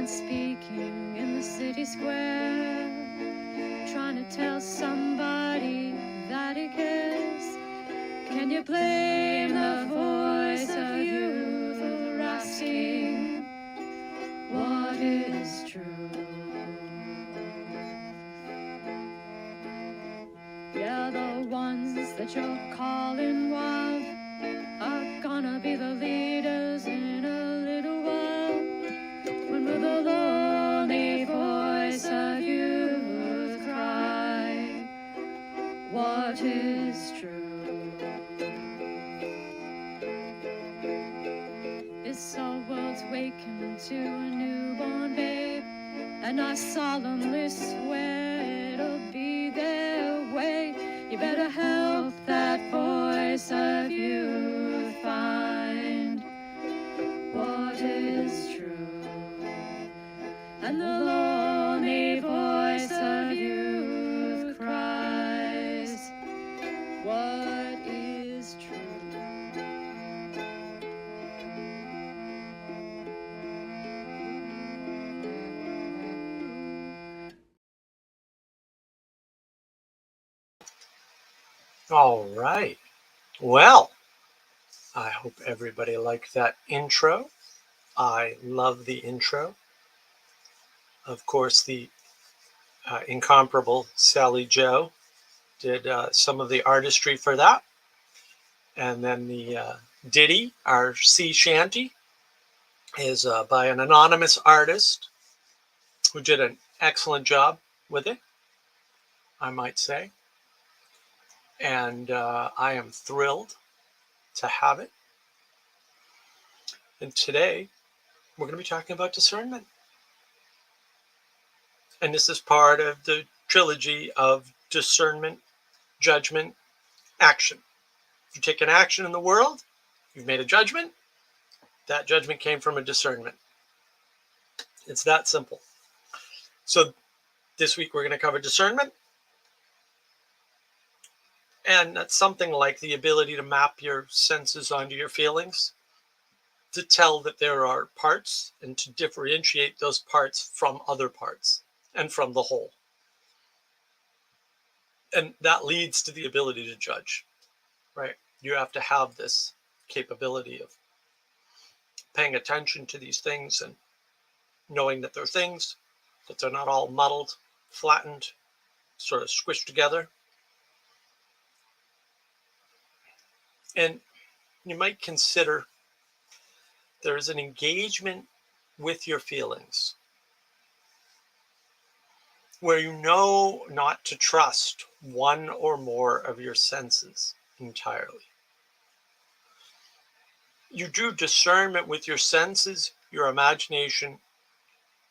someone speaking in the city square, trying to tell somebody that he cares. Can you blame the voice of youth for asking what is true? Yeah, the ones that you're calling wild are gonna be the leaders in a little while. When will the lonely voice of youth cry, what is true? This our world's waking to a newborn babe, and I solemnly swear it'll be their way. You better help that voice of youth find what is true. And the lonely voice of youth cries, what is true? All right. Well, I hope everybody liked that intro. I love the intro. Of course, the incomparable Sally Joe did some of the artistry for that. And then the ditty, our sea shanty, is by an anonymous artist who did an excellent job with it, I might say. And I am thrilled to have it. And today, we're going to be talking about discernment. And this is part of the trilogy of discernment, judgment, action. If you take an action in the world, you've made a judgment. That judgment came from a discernment. It's that simple. So this week we're going to cover discernment. And that's something like the ability to map your senses onto your feelings, to tell that there are parts and to differentiate those parts from other parts and from the whole. And that leads to the ability to judge, right? You have to have this capability of paying attention to these things and knowing that they're things, that they're not all muddled, flattened, sort of squished together. And you might consider there is an engagement with your feelings where you know not to trust one or more of your senses entirely. You do discernment with your senses, your imagination,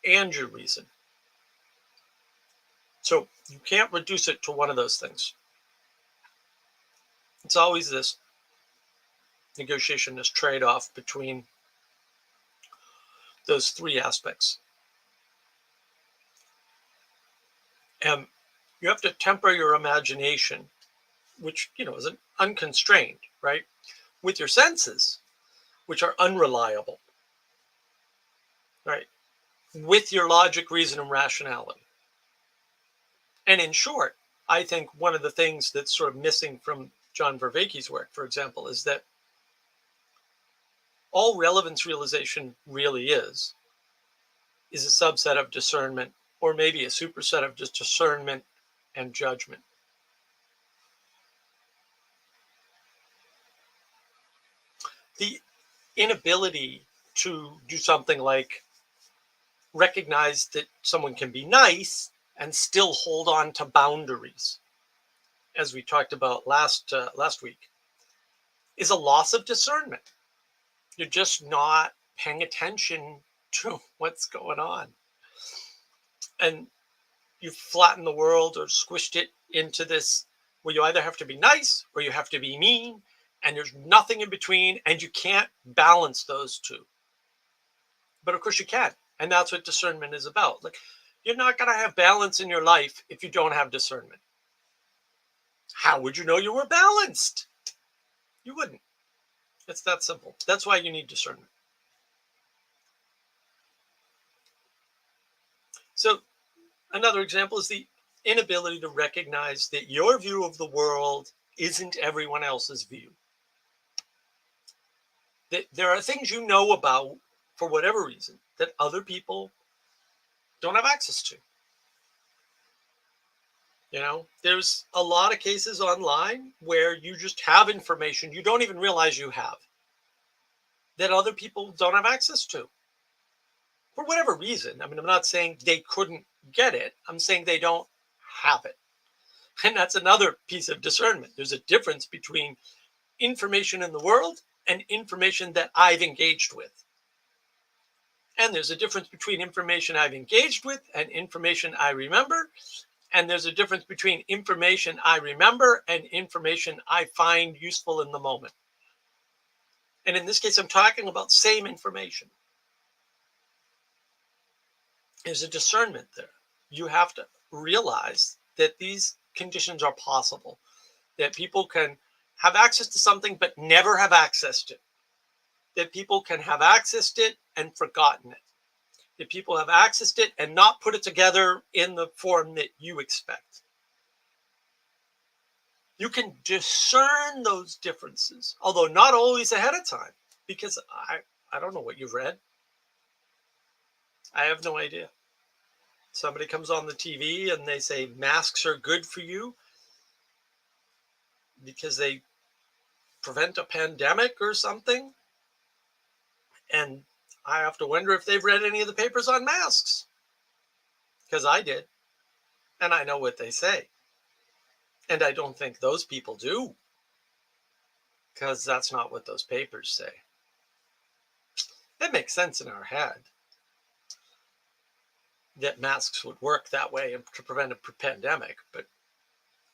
and your reason. So you can't reduce it to one of those things. It's always this negotiation, this trade-off between those three aspects. And you have to temper your imagination, which, is unconstrained, right? With your senses, which are unreliable, right? With your logic, reason, and rationality. And in short, I think one of the things that's sort of missing from John Vervaeke's work, for example, is that all relevance realization really is a subset of discernment, or maybe a superset of just discernment and judgment. The inability to do something like recognize that someone can be nice and still hold on to boundaries, as we talked about last week, is a loss of discernment. You're just not paying attention to what's going on. And you flatten the world or squished it into this where you either have to be nice or you have to be mean, and there's nothing in between, and you can't balance those two. But of course you can. And that's what discernment is about. Like, you're not going to have balance in your life if you don't have discernment. How would you know you were balanced? You wouldn't. It's that simple. That's why you need discernment. Another example is the inability to recognize that your view of the world isn't everyone else's view. That there are things you know about for whatever reason that other people don't have access to. There's a lot of cases online where you just have information you don't even realize you have that other people don't have access to for whatever reason. I mean, I'm not saying they couldn't get it. I'm saying they don't have it. And that's another piece of discernment. There's a difference between information in the world and information that I've engaged with. And there's a difference between information I've engaged with and information I remember. And there's a difference between information I remember and information I find useful in the moment. And in this case, I'm talking about same information. There's a discernment there. You have to realize that these conditions are possible, that people can have access to something but never have access to it, that people can have accessed it and forgotten it, that people have accessed it and not put it together in the form that you expect. You can discern those differences, although not always ahead of time, because I don't know what you've read. I have no idea. Somebody comes on the TV and they say masks are good for you because they prevent a pandemic or something. And I have to wonder if they've read any of the papers on masks, because I did. And I know what they say. And I don't think those people do, because that's not what those papers say. It makes sense in our head that masks would work that way to prevent a pandemic, but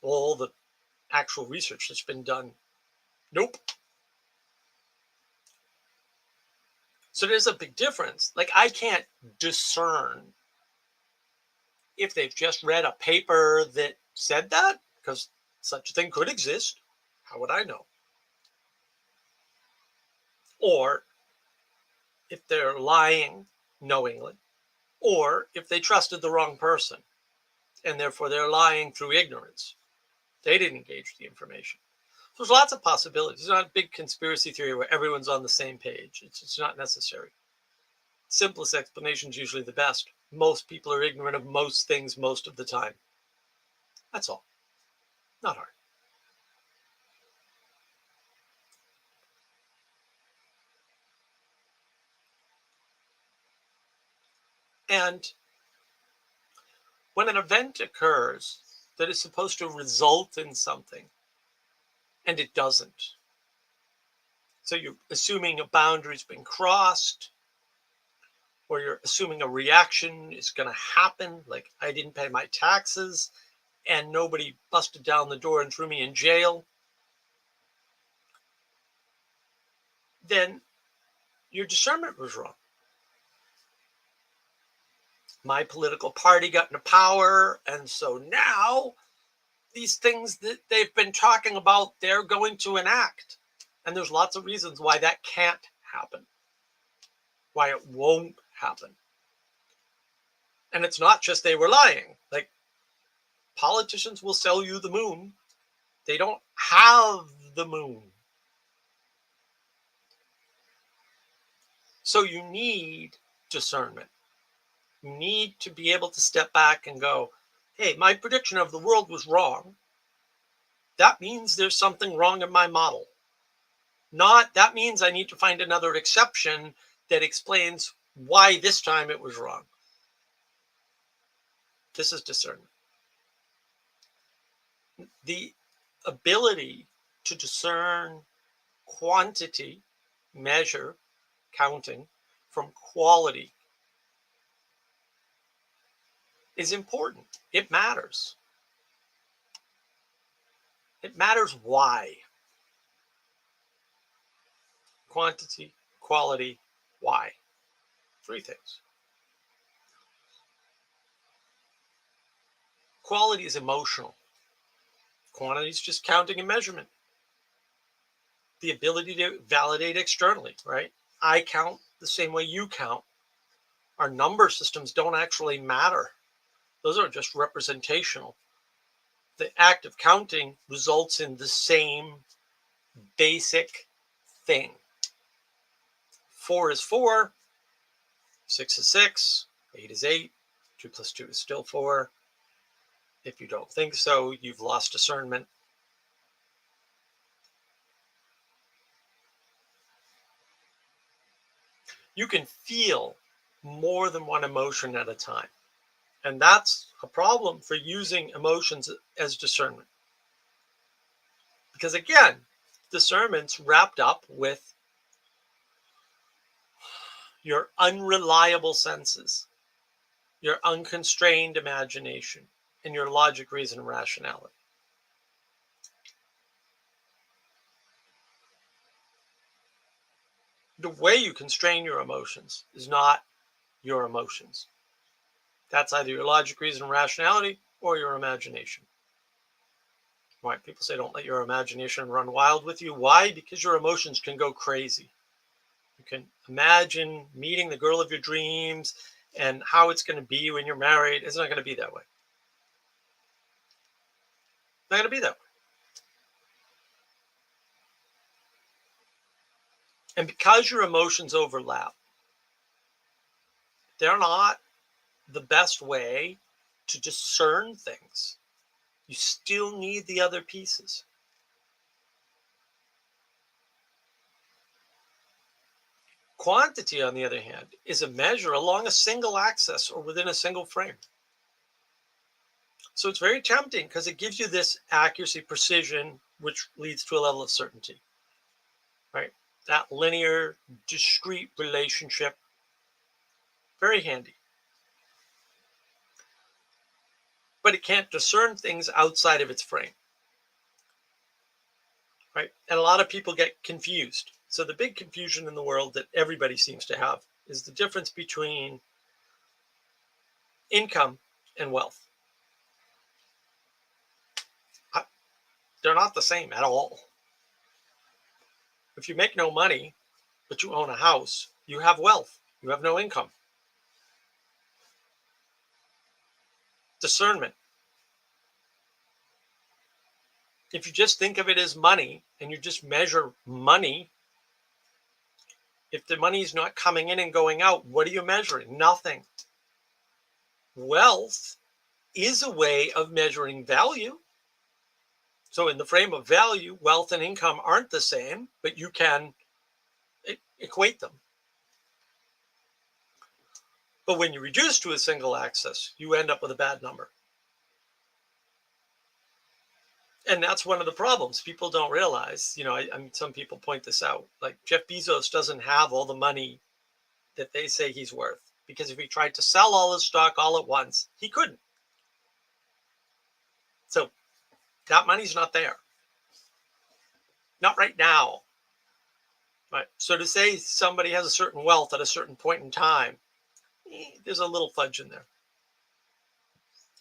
all the actual research that's been done, nope. So there's a big difference. Like, I can't discern if they've just read a paper that said that, because such a thing could exist. How would I know? Or if they're lying knowingly, or if they trusted the wrong person and therefore they're lying through ignorance. They didn't engage the information. So there's lots of possibilities. It's not a big conspiracy theory where everyone's on the same page. It's not necessary. Simplest explanation is usually the best. Most people are ignorant of most things most of the time. That's all. Not hard. And when an event occurs that is supposed to result in something, and it doesn't, so you're assuming a boundary's been crossed, or you're assuming a reaction is going to happen, like I didn't pay my taxes and nobody busted down the door and threw me in jail, then your discernment was wrong. My political party got into power, and so now these things that they've been talking about, they're going to enact. And there's lots of reasons why that can't happen, why it won't happen. And it's not just they were lying. Like, politicians will sell you the moon. They don't have the moon. So you need discernment. You need to be able to step back and go, hey, my prediction of the world was wrong. That means there's something wrong in my model. Not, that means I need to find another exception that explains why this time it was wrong. This is discernment. The ability to discern quantity, measure, counting, from quality is important. It matters. It matters why. Quantity, quality, why. 3 things. Quality is emotional. Quantity is just counting and measurement. The ability to validate externally, right? I count the same way you count. Our number systems don't actually matter. Those are just representational. The act of counting results in the same basic thing. 4 is 4, 6 is 6, 8 is 8, 2 plus 2 is still 4. If you don't think so, you've lost discernment. You can feel more than one emotion at a time. And that's a problem for using emotions as discernment. Because again, discernment's wrapped up with your unreliable senses, your unconstrained imagination, and your logic, reason, and rationality. The way you constrain your emotions is not your emotions. That's either your logic, reason, and rationality or your imagination. Right? People say don't let your imagination run wild with you. Why? Because your emotions can go crazy. You can imagine meeting the girl of your dreams and how it's going to be when you're married. It's not going to be that way. Not going to be that way. And because your emotions overlap, they're not the best way to discern things. You still need the other pieces. Quantity, on the other hand, is a measure along a single axis or within a single frame. So it's very tempting because it gives you this accuracy, precision, which leads to a level of certainty, right? That linear, discrete relationship, very handy. But it can't discern things outside of its frame, right? And a lot of people get confused. So the big confusion in the world that everybody seems to have is the difference between income and wealth. They're not the same at all. If you make no money, but you own a house, you have wealth. You have no income. Discernment. If you just think of it as money and you just measure money, if the money is not coming in and going out, what are you measuring? Nothing. Wealth is a way of measuring value. So in the frame of value, wealth and income aren't the same, but you can equate them. But when you reduce to a single axis, you end up with a bad number. And that's one of the problems people don't realize. I mean, some people point this out. Like Jeff Bezos doesn't have all the money that they say he's worth, because if he tried to sell all his stock all at once, he couldn't. So that money's not there. Not right now. Right. So to say somebody has a certain wealth at a certain point in time, there's a little fudge in there.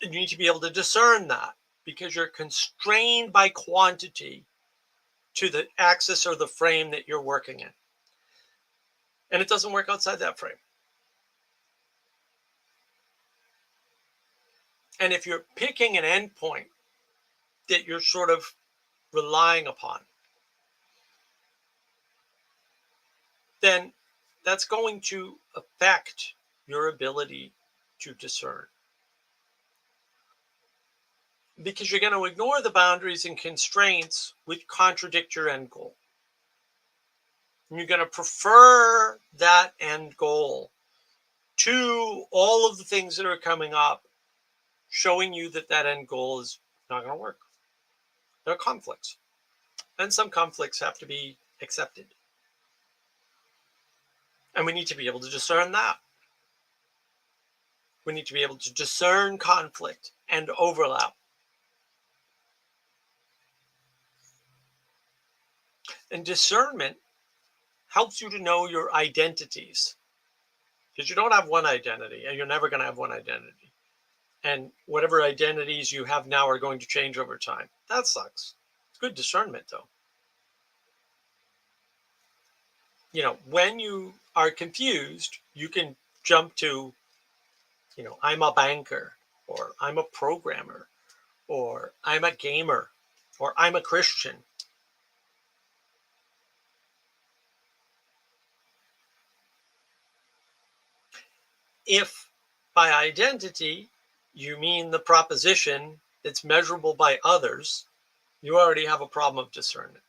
And you need to be able to discern that, because you're constrained by quantity to the axis or the frame that you're working in. And it doesn't work outside that frame. And if you're picking an endpoint that you're sort of relying upon, then that's going to affect your ability to discern. Because you're going to ignore the boundaries and constraints which contradict your end goal. And you're going to prefer that end goal to all of the things that are coming up, showing you that that end goal is not going to work. There are conflicts. And some conflicts have to be accepted. And we need to be able to discern that. We need to be able to discern conflict and overlap. And discernment helps you to know your identities. Because you don't have one identity, and you're never going to have one identity. And whatever identities you have now are going to change over time. That sucks. It's good discernment, though. When you are confused, you can jump to, I'm a banker, or I'm a programmer, or I'm a gamer, or I'm a Christian. If by identity you mean the proposition that's measurable by others, you already have a problem of discernment.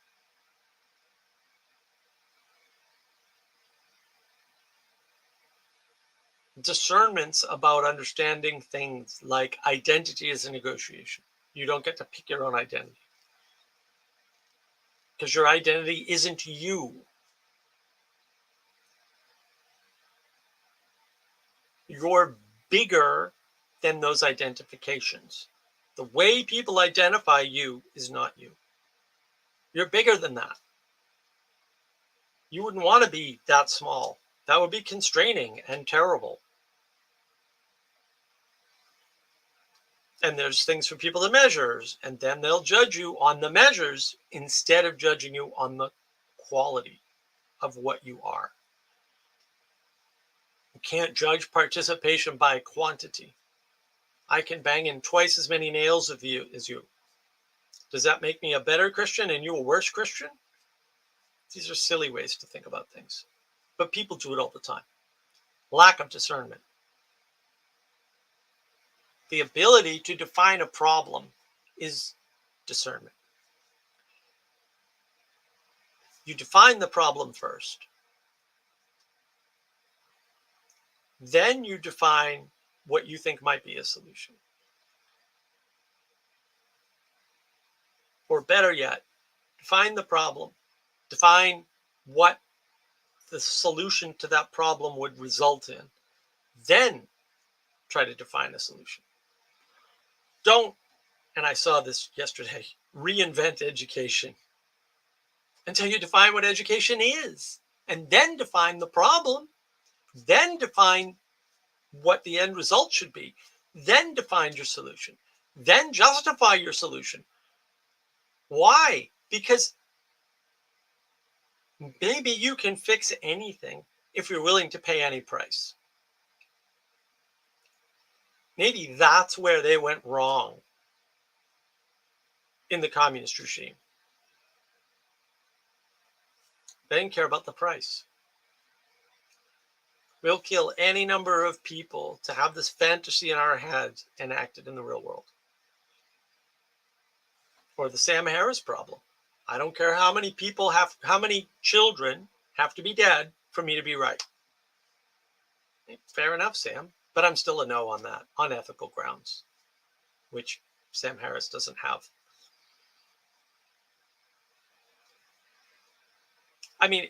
Discernment's about understanding things like identity is a negotiation. You don't get to pick your own identity because your identity isn't you. You're bigger than those identifications. The way people identify you is not you. You're bigger than that. You wouldn't want to be that small. That would be constraining and terrible. And there's things for people to measure, and then they'll judge you on the measures instead of judging you on the quality of what you are. You can't judge participation by quantity. I can bang in twice as many nails as you. Does that make me a better Christian and you a worse Christian? These are silly ways to think about things. But people do it all the time. Lack of discernment. The ability to define a problem is discernment. You define the problem first. Then you define what you think might be a solution. Or better yet, define the problem. Define what the solution to that problem would result in. Then try to define a solution. Don't, and I saw this yesterday, reinvent education until you define what education is, and then define the problem, then define what the end result should be, then define your solution, then justify your solution. Why? Because maybe you can fix anything if you're willing to pay any price. Maybe that's where they went wrong in the communist regime. They didn't care about the price. We'll kill any number of people to have this fantasy in our heads enacted in the real world. Or the Sam Harris problem. I don't care how many children have to be dead for me to be right. Fair enough, Sam. But I'm still a no on that, on ethical grounds, which Sam Harris doesn't have. I mean,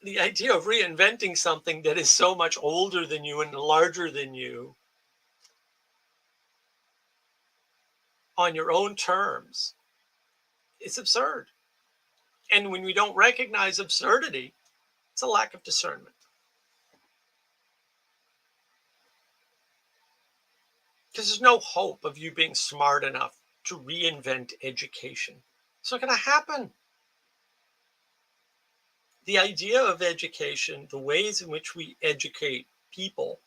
the idea of reinventing something that is so much older than you and larger than you on your own terms is absurd. And when we don't recognize absurdity, it's a lack of discernment. Because there's no hope of you being smart enough to reinvent education. It's not going to happen. The idea of education, the ways in which we educate people,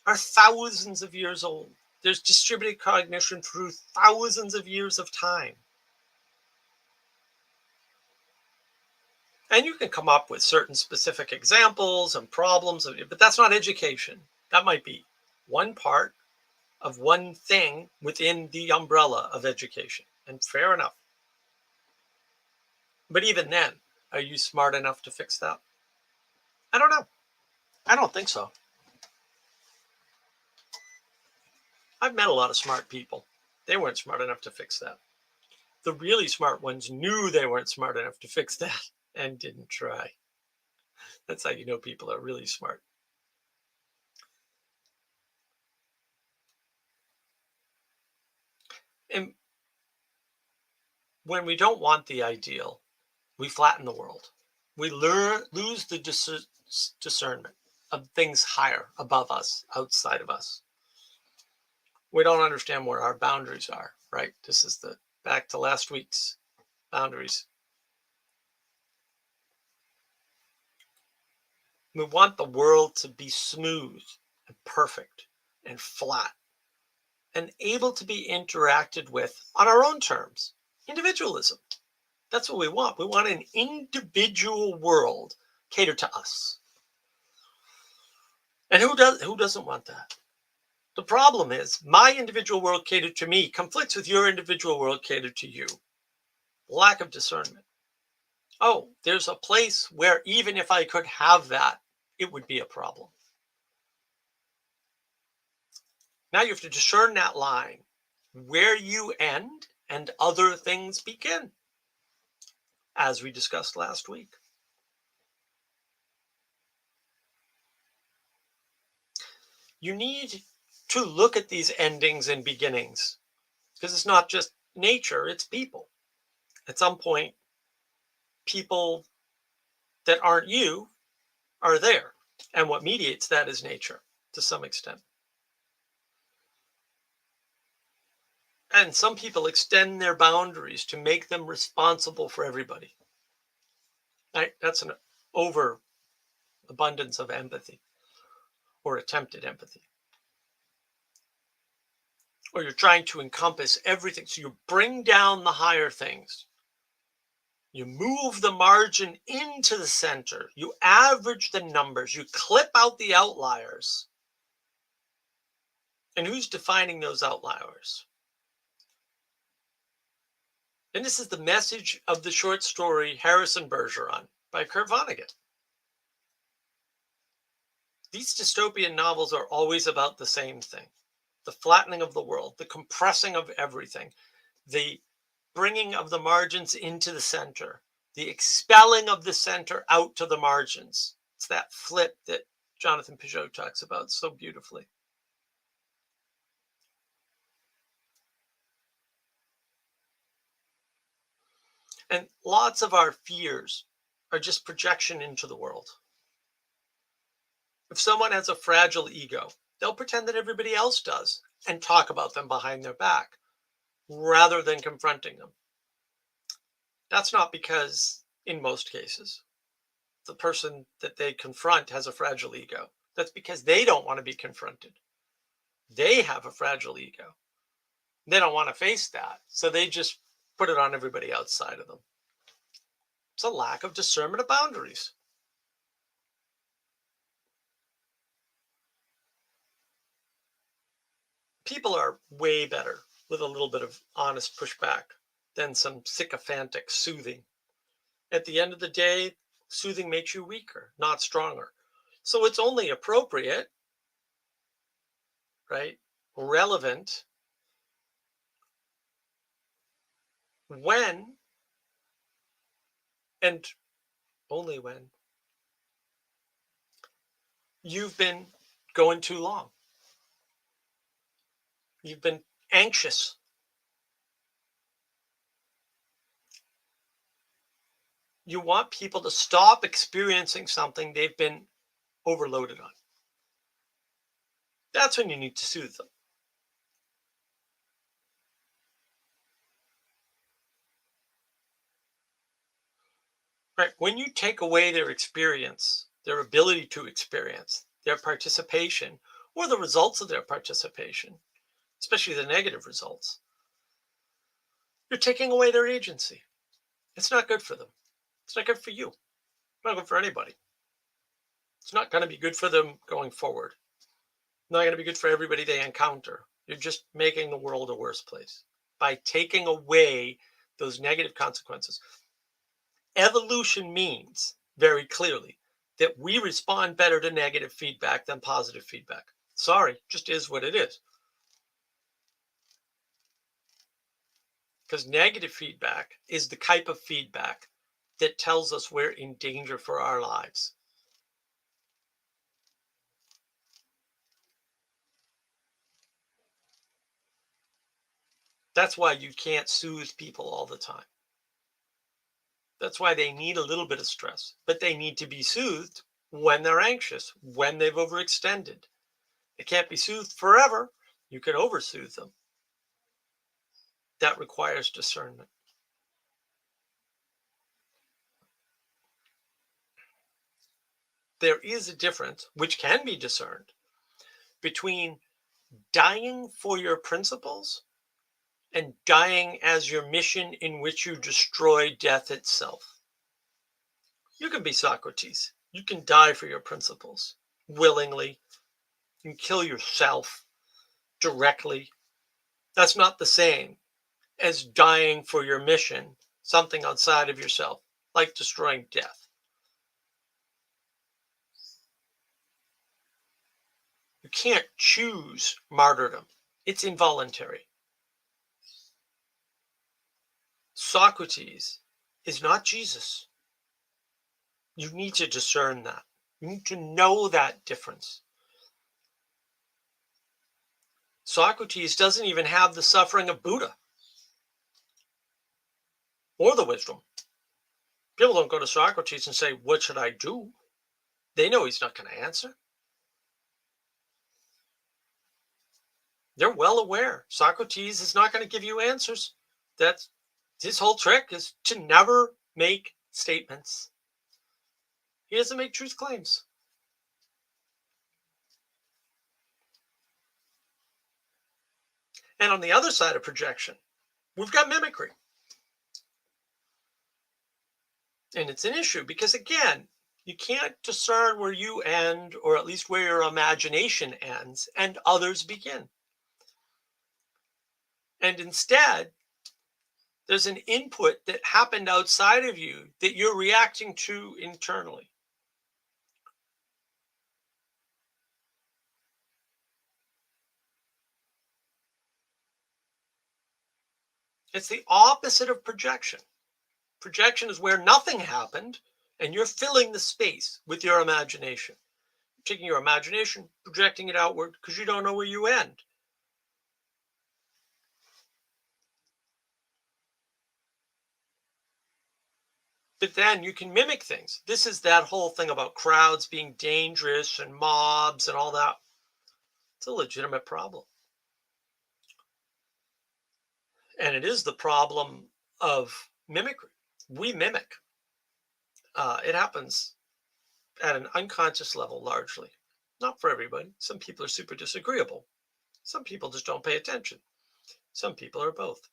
are thousands of years old. There's distributed cognition through thousands of years of time. And you can come up with certain specific examples and problems, but that's not education. That might be one part of one thing within the umbrella of education. And fair enough. But even then, are you smart enough to fix that? I don't know. I don't think so. I've met a lot of smart people. They weren't smart enough to fix that. The really smart ones knew they weren't smart enough to fix that and didn't try. That's how you know people are really smart. And when we don't want the ideal, we flatten the world. We lose the discernment of things higher, above us, outside of us. We don't understand where our boundaries are, right? This is back to last week's boundaries. We want the world to be smooth and perfect and flat. and able to be interacted with on our own terms. Individualism. That's what we want. We want an individual world catered to us. And who doesn't want that? The problem is my individual world catered to me conflicts with your individual world catered to you. Lack of discernment. Oh, there's a place where even if I could have that, it would be a problem. Now you have to discern that line where you end and other things begin, as we discussed last week. You need to look at these endings and beginnings because it's not just nature, it's people. At some point, people that aren't you are there. And what mediates that is nature to some extent. And some people extend their boundaries to make them responsible for everybody. Right? That's an overabundance of empathy or attempted empathy. Or you're trying to encompass everything. So you bring down the higher things. You move the margin into the center. You average the numbers. You clip out the outliers. And who's defining those outliers? And this is the message of the short story Harrison Bergeron by Kurt Vonnegut. These dystopian novels are always about the same thing: the flattening of the world, the compressing of everything, the bringing of the margins into the center, the expelling of the center out to the margins. It's that flip that Jonathan Peugeot talks about so beautifully. And lots of our fears are just projection into the world. If someone has a fragile ego, they'll pretend that everybody else does and talk about them behind their back rather than confronting them. That's not because, in most cases, the person that they confront has a fragile ego. That's because they don't want to be confronted. They have a fragile ego. They don't want to face that. So they just put it on everybody outside of them. It's a lack of discernment of boundaries. People are way better with a little bit of honest pushback than some sycophantic soothing. At the end of the day, soothing makes you weaker, not stronger. So it's only appropriate, right? Relevant when and only when you've been going too long. You've been anxious. You want people to stop experiencing something they've been overloaded on. That's when you need to soothe them. Right? When you take away their experience, their ability to experience, their participation, or the results of their participation, especially the negative results, you're taking away their agency. It's not good for them. It's not good for you. It's not good for anybody. It's not going to be good for them going forward. It's not going to be good for everybody they encounter. You're just making the world a worse place by taking away those negative consequences. Evolution means very clearly that we respond better to negative feedback than positive feedback. Sorry, just is what it is. Because negative feedback is the type of feedback that tells us we're in danger for our lives. That's why you can't soothe people all the time. That's why they need a little bit of stress, but they need to be soothed when they're anxious, when they've overextended. They can't be soothed forever. You can oversoothe them. That requires discernment. There is a difference, which can be discerned, between dying for your principles and dying as your mission in which you destroy death itself. You can be Socrates. You can die for your principles willingly. You can kill yourself directly. That's not the same as dying for your mission, something outside of yourself, like destroying death. You can't choose martyrdom, it's involuntary. Socrates is not Jesus. You need to discern that. You need to know that difference. Socrates doesn't even have the suffering of Buddha or the wisdom. People don't go to Socrates and say, "What should I do?" They know he's not going to answer. They're well aware Socrates is not going to give you answers. That's his whole trick, is to never make statements. He doesn't make truth claims. And on the other side of projection, we've got mimicry. And it's an issue because, again, you can't discern where you end, or at least where your imagination ends and others begin. And instead, there's an input that happened outside of you that you're reacting to internally. It's the opposite of projection. Projection is where nothing happened and you're filling the space with your imagination. You're taking your imagination, projecting it outward because you don't know where you end. But then you can mimic things. This is that whole thing about crowds being dangerous and mobs and all that. It's a legitimate problem. And it is the problem of mimicry. We mimic. It happens at an unconscious level largely. Not for everybody. Some people are super disagreeable. Some people just don't pay attention. Some people are both.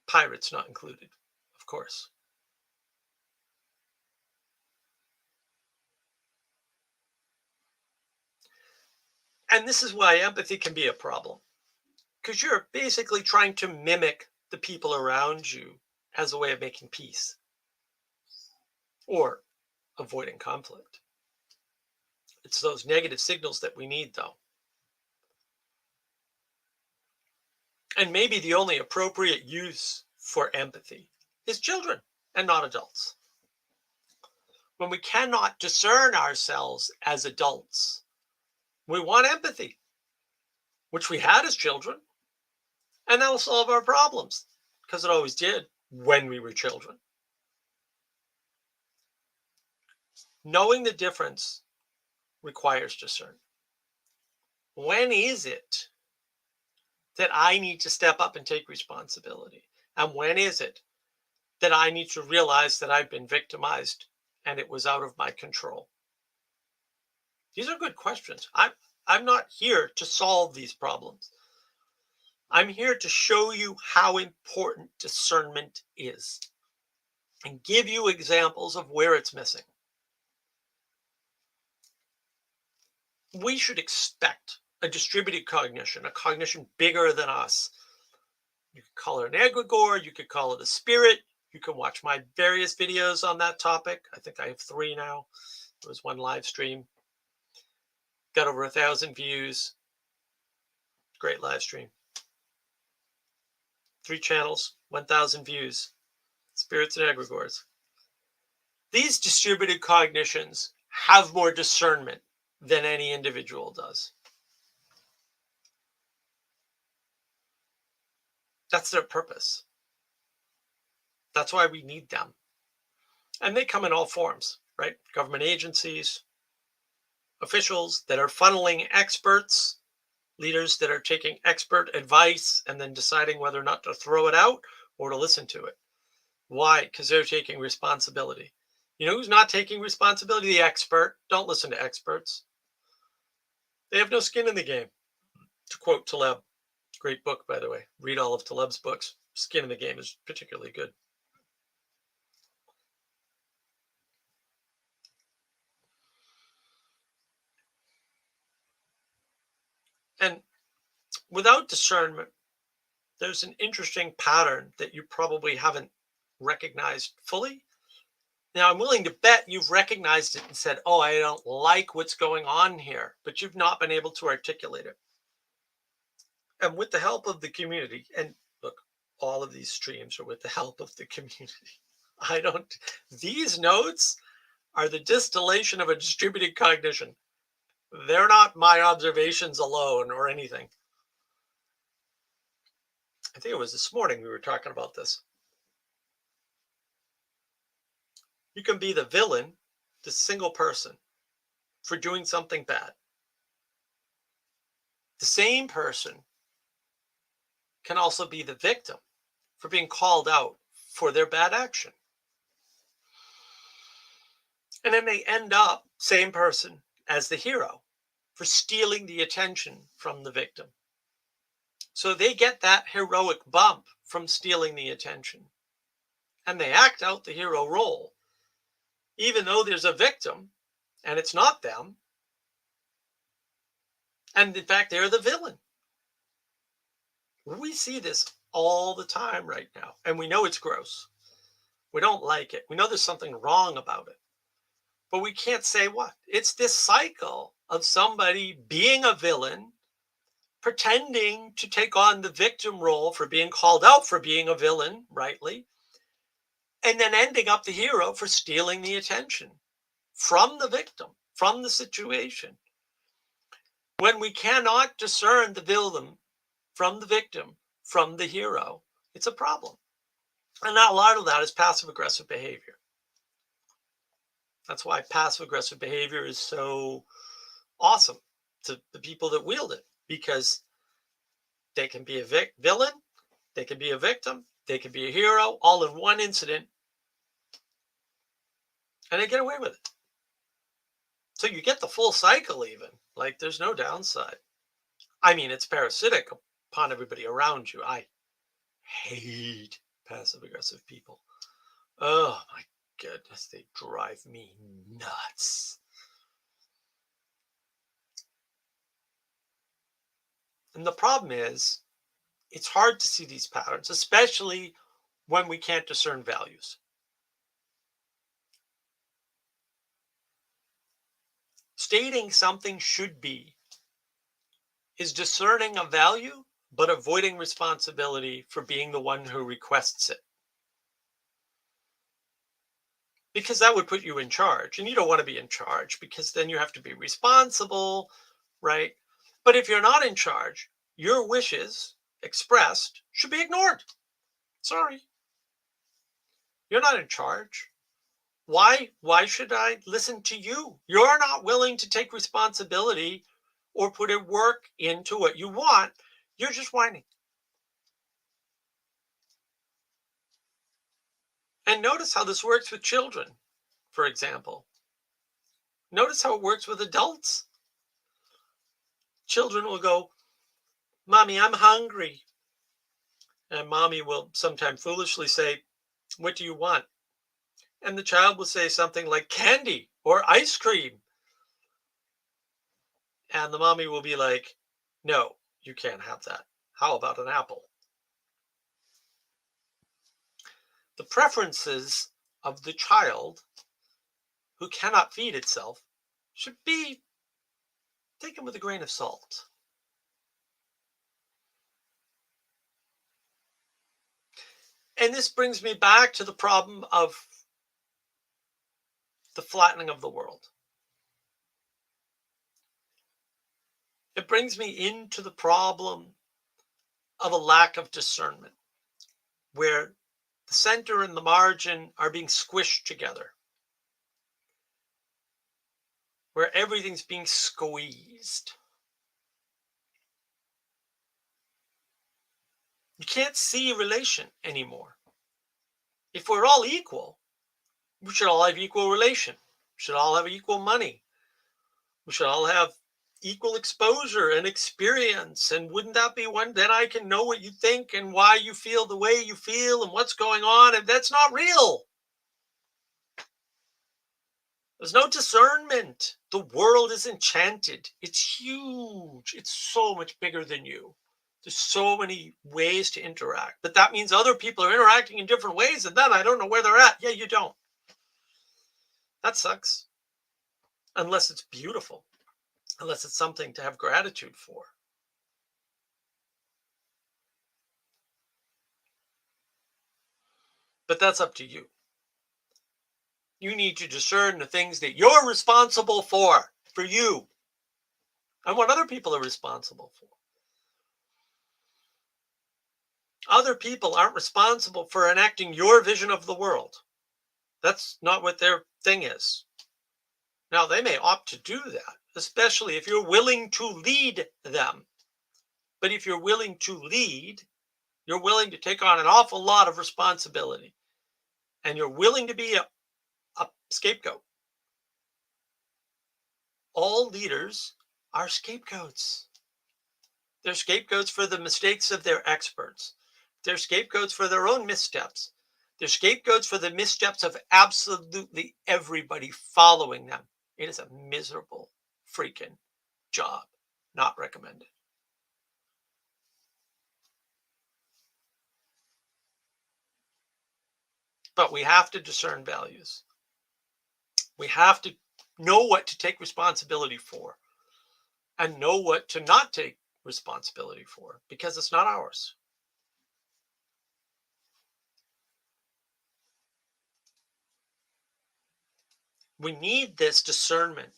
Pirates not included, of course. And this is why empathy can be a problem, because you're basically trying to mimic the people around you as a way of making peace or avoiding conflict. It's those negative signals that we need, though. And maybe the only appropriate use for empathy is children and not adults. When we cannot discern ourselves as adults, we want empathy, which we had as children, and that'll solve our problems, because it always did when we were children. Knowing the difference requires discernment. When is it that I need to step up and take responsibility? And when is it that I need to realize that I've been victimized and it was out of my control? These are good questions. I'm not here to solve these problems. I'm here to show you how important discernment is and give you examples of where it's missing. We should expect a distributed cognition, a cognition bigger than us. You could call it an egregore, you could call it a spirit. You can watch my various videos on that topic. I think I have 3 now. There was one live stream. Got over 1,000 views. Great live stream. 3 channels, 1,000 views. Spirits and egregores. These distributed cognitions have more discernment than any individual does. That's their purpose. That's why we need them. And they come in all forms, right? Government agencies, officials that are funneling experts, leaders that are taking expert advice and then deciding whether or not to throw it out or to listen to it. Why? Because they're taking responsibility. You know who's not taking responsibility? The expert. Don't listen to experts. They have no skin in the game. To quote Taleb, great book, by the way. Read all of Taleb's books. Skin in the Game is particularly good. And without discernment, there's an interesting pattern that you probably haven't recognized fully. Now, I'm willing to bet you've recognized it and said, oh, I don't like what's going on here, but you've not been able to articulate it. And with the help of the community, and look, all of these streams are with the help of the community. These notes are the distillation of a distributed cognition. They're not my observations alone or anything. I think it was this morning we were talking about this. You can be the villain, the single person, for doing something bad. The same person can also be the victim for being called out for their bad action. And then they end up, same person, as the hero for stealing the attention from the victim. So they get that heroic bump from stealing the attention. And they act out the hero role, even though there's a victim and it's not them. And in fact, they're the villain. We see this all the time right now, and we know it's gross. We don't like it. We know there's something wrong about it, but we can't say what. It's this cycle of somebody being a villain, pretending to take on the victim role for being called out for being a villain, rightly, and then ending up the hero for stealing the attention from the victim, from the situation. When we cannot discern the villain from the victim, from the hero, it's a problem. And a lot of that is passive aggressive behavior. That's why passive aggressive behavior is so awesome to the people that wield it, because they can be a villain, they can be a victim, they can be a hero, all in one incident, and they get away with it. So you get the full cycle even. Like, there's no downside. I mean, it's parasitic upon everybody around you. I hate passive aggressive people. Oh my goodness, they drive me nuts. And the problem is, it's hard to see these patterns, especially when we can't discern values. Stating something should be is discerning a value, but avoiding responsibility for being the one who requests it. Because that would put you in charge, and you don't want to be in charge because then you have to be responsible, right? But if you're not in charge, your wishes expressed should be ignored. Sorry. You're not in charge. Why should I listen to you? You're not willing to take responsibility or put a work into what you want. You're just whining. And notice how this works with children, for example. Notice how it works with adults. Children will go, Mommy, I'm hungry. And mommy will sometimes foolishly say, what do you want? And the child will say something like candy or ice cream. And the mommy will be like, no, you can't have that. How about an apple? The preferences of the child who cannot feed itself should be taken with a grain of salt. And this brings me back to the problem of the flattening of the world. It brings me into the problem of a lack of discernment, where the center and the margin are being squished together, where everything's being squeezed. You can't see a relation anymore. If we're all equal, we should all have equal relation. We should all have equal money. We should all have equal exposure and experience. And wouldn't that be one? Then I can know what you think and why you feel the way you feel and what's going on. And that's not real. There's no discernment. The world is enchanted. It's huge. It's so much bigger than you. There's so many ways to interact. But that means other people are interacting in different ways. And then I don't know where they're at. Yeah, you don't. That sucks. Unless it's beautiful. Unless it's something to have gratitude for. But that's up to you. You need to discern the things that you're responsible for you, and what other people are responsible for. Other people aren't responsible for enacting your vision of the world. That's not what their thing is. Now, they may opt to do that, especially if you're willing to lead them. But if you're willing to lead, you're willing to take on an awful lot of responsibility, and you're willing to be a scapegoat. All leaders are scapegoats. They're scapegoats for the mistakes of their experts. They're scapegoats for their own missteps. They're scapegoats for the missteps of absolutely everybody following them. It is a miserable freaking job. Not recommended. But we have to discern values. We have to know what to take responsibility for and know what to not take responsibility for, because it's not ours. We need this discernment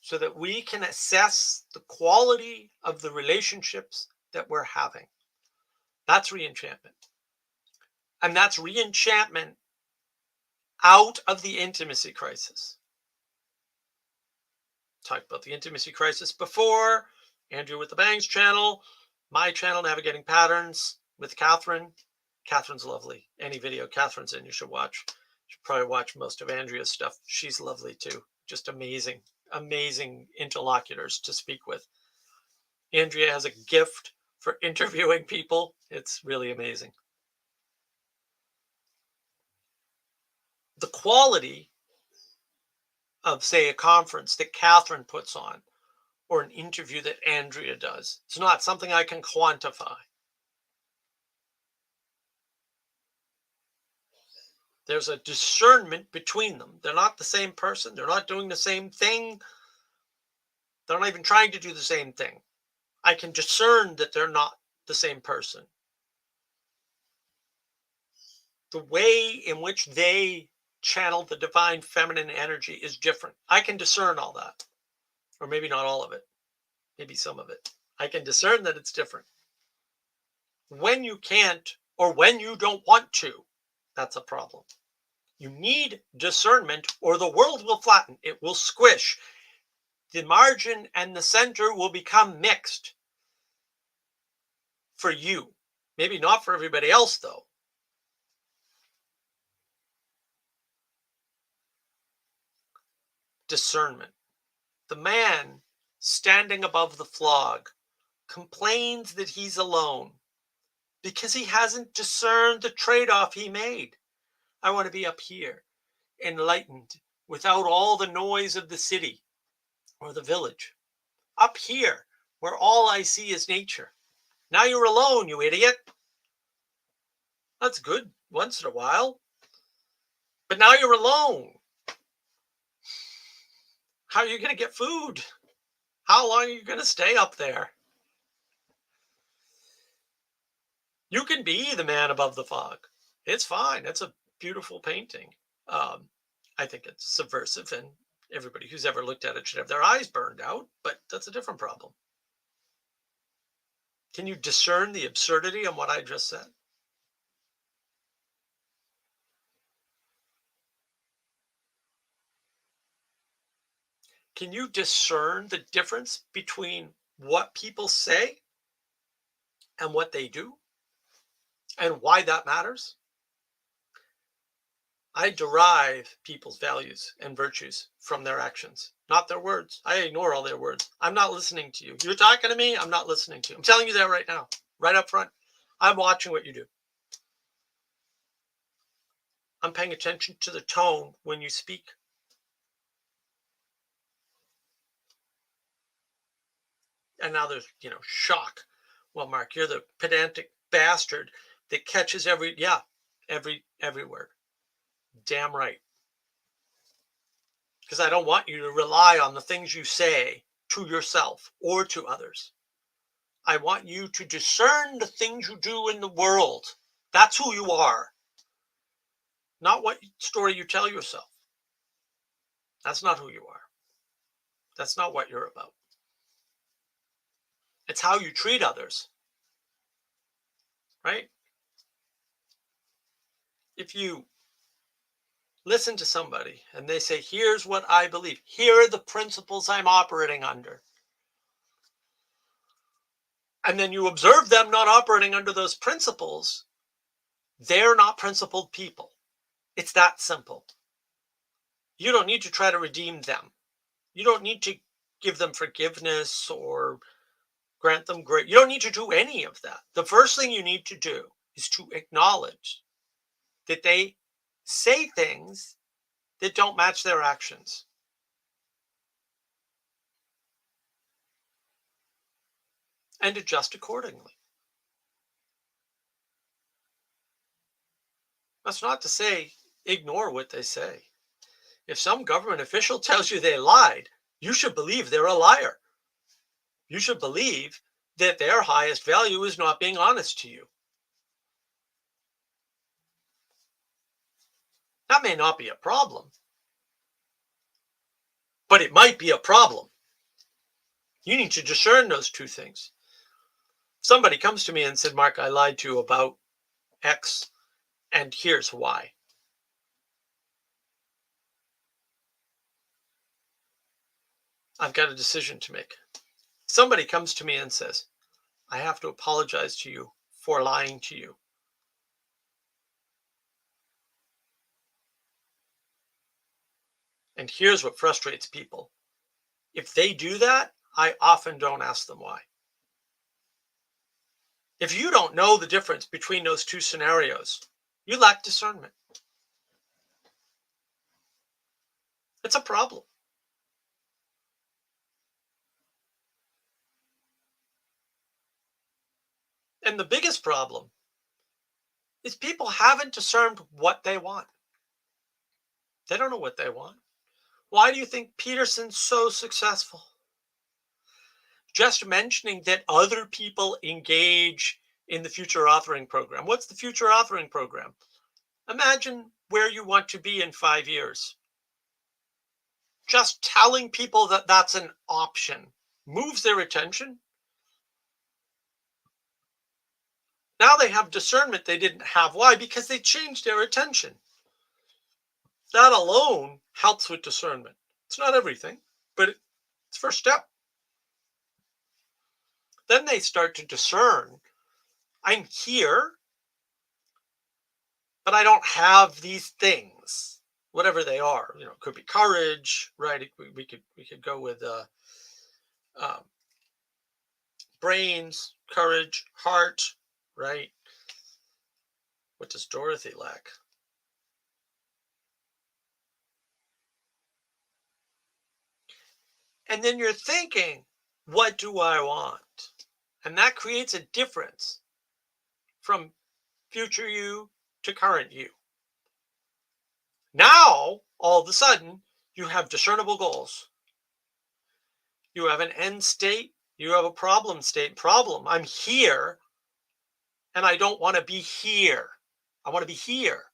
so that we can assess the quality of the relationships that we're having. That's reenchantment. And that's reenchantment out of the intimacy crisis. Talked about the intimacy crisis before. Andrew with the Bangs channel, my channel, Navigating Patterns with Catherine. Catherine's lovely. Any video Catherine's in, you should watch. You should probably watch most of Andrea's stuff. She's lovely too. Just amazing, amazing interlocutors to speak with. Andrea has a gift for interviewing people. It's really amazing. The quality of, say, a conference that Catherine puts on or an interview that Andrea does, it's not something I can quantify. There's a discernment between them. They're not the same person. They're not doing the same thing. They're not even trying to do the same thing. I can discern that they're not the same person. The way in which they channel the divine feminine energy is different. I can discern all that. Or maybe not all of it. Maybe some of it. I can discern that it's different. When you can't, or when you don't want to, that's a problem. You need discernment, or the world will flatten. It will squish. The margin and the center will become mixed for you. Maybe not for everybody else, though. Discernment. The man standing above the flog complains that he's alone because he hasn't discerned the trade-off he made. I want to be up here, enlightened, without all the noise of the city or the village. Up here, where all I see is nature. Now you're alone, you idiot. That's good once in a while. But now you're alone. How are you going to get food? How long are you going to stay up there? You can be the man above the fog. It's fine. It's a beautiful painting. I think it's subversive, and everybody who's ever looked at it should have their eyes burned out, but that's a different problem. Can you discern the absurdity of what I just said? Can you discern the difference between what people say and what they do, and why that matters? I derive people's values and virtues from their actions, not their words. I ignore all their words. I'm not listening to you. You're talking to me, I'm not listening to you. I'm telling you that right now, right up front. I'm watching what you do. I'm paying attention to the tone when you speak. And now there's, shock. Well, Mark, you're the pedantic bastard that catches every word. Damn right. Because I don't want you to rely on the things you say to yourself or to others. I want you to discern the things you do in the world. That's who you are. Not what story you tell yourself. That's not who you are. That's not what you're about. It's how you treat others, right? If you listen to somebody and they say, here's what I believe, here are the principles I'm operating under, and then you observe them not operating under those principles, they're not principled people. It's that simple. You don't need to try to redeem them. You don't need to give them forgiveness or grant them grace. You don't need to do any of that. The first thing you need to do is to acknowledge that they say things that don't match their actions. And adjust accordingly. That's not to say ignore what they say. If some government official tells you they lied, you should believe they're a liar. You should believe that their highest value is not being honest to you. That may not be a problem, but it might be a problem. You need to discern those two things. Somebody comes to me and said, Mark, I lied to you about X, and here's why. I've got a decision to make. Somebody comes to me and says, I have to apologize to you for lying to you. And here's what frustrates people. If they do that, I often don't ask them why. If you don't know the difference between those two scenarios, you lack discernment. It's a problem. And the biggest problem is people haven't discerned what they want. They don't know what they want. Why do you think Peterson's so successful? Just mentioning that other people engage in the future authoring program. What's the future authoring program? Imagine where you want to be in 5 years. Just telling people that that's an option moves their attention. Now they have discernment they didn't have. Why? Because they changed their attention. That alone helps with discernment. It's not everything, but it's first step. Then they start to discern. I'm here, but I don't have these things, whatever they are. It could be courage, right? We could go with um, brains, courage, heart, right? What does Dorothy lack? And then you're thinking, what do I want? And that creates a difference from future you to current you. Now, all of a sudden, you have discernible goals. You have an end state. You have a problem state. Problem. I'm here, and I don't want to be here. I want to be here.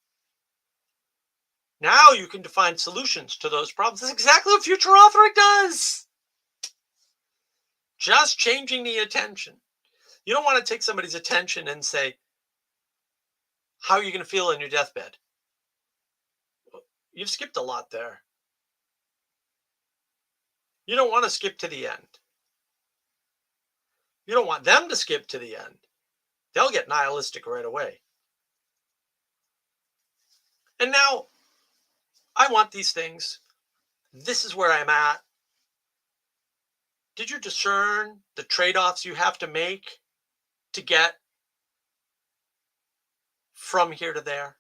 Now you can define solutions to those problems. That's exactly what future authoring does. Just changing the attention. You don't want to take somebody's attention and say, how are you going to feel on your deathbed? You've skipped a lot there. You don't want to skip to the end. You don't want them to skip to the end. They'll get nihilistic right away. And now I want these things. This is where I'm at. Did you discern the trade-offs you have to make to get from here to there?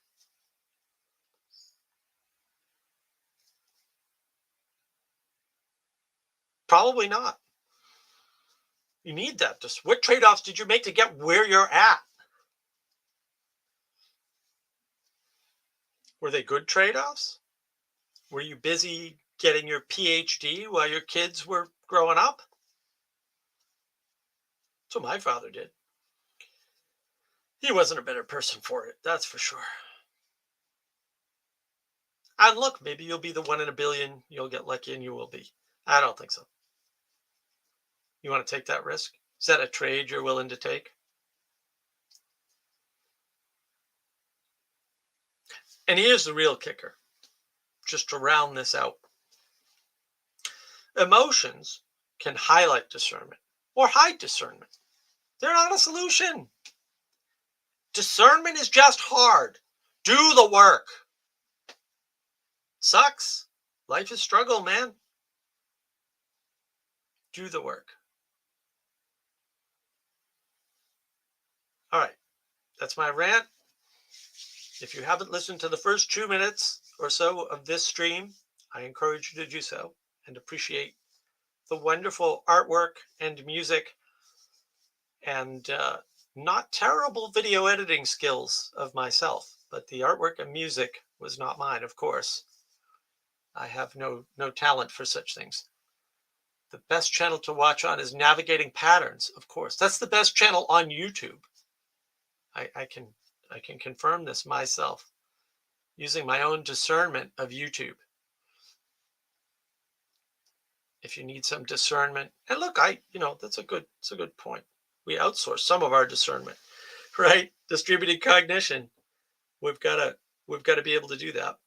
Probably not. You need that. Just what trade-offs did you make to get where you're at? Were they good trade-offs? Were you busy getting your PhD while your kids were growing up? That's what my father did. He wasn't a better person for it, that's for sure. And look, maybe you'll be the 1 in a billion. You'll get lucky and you will be. I don't think so. You want to take that risk? Is that a trade you're willing to take? And here's the real kicker, just to round this out. Emotions can highlight discernment or hide discernment. They're not a solution. Discernment is just hard. Do the work. Sucks. Life is struggle, man. Do the work. All right. That's my rant. If you haven't listened to the first 2 minutes or so of this stream, I encourage you to do so and appreciate the wonderful artwork and music and not terrible video editing skills of myself, but the artwork and music was not mine, of course. I have no talent for such things. The best channel to watch on is Navigating Patterns, of course. That's the best channel on YouTube. I can confirm this myself using my own discernment of YouTube. If you need some discernment, and look, that's a good point. We outsource some of our discernment, right? Distributed cognition. We've got to be able to do that.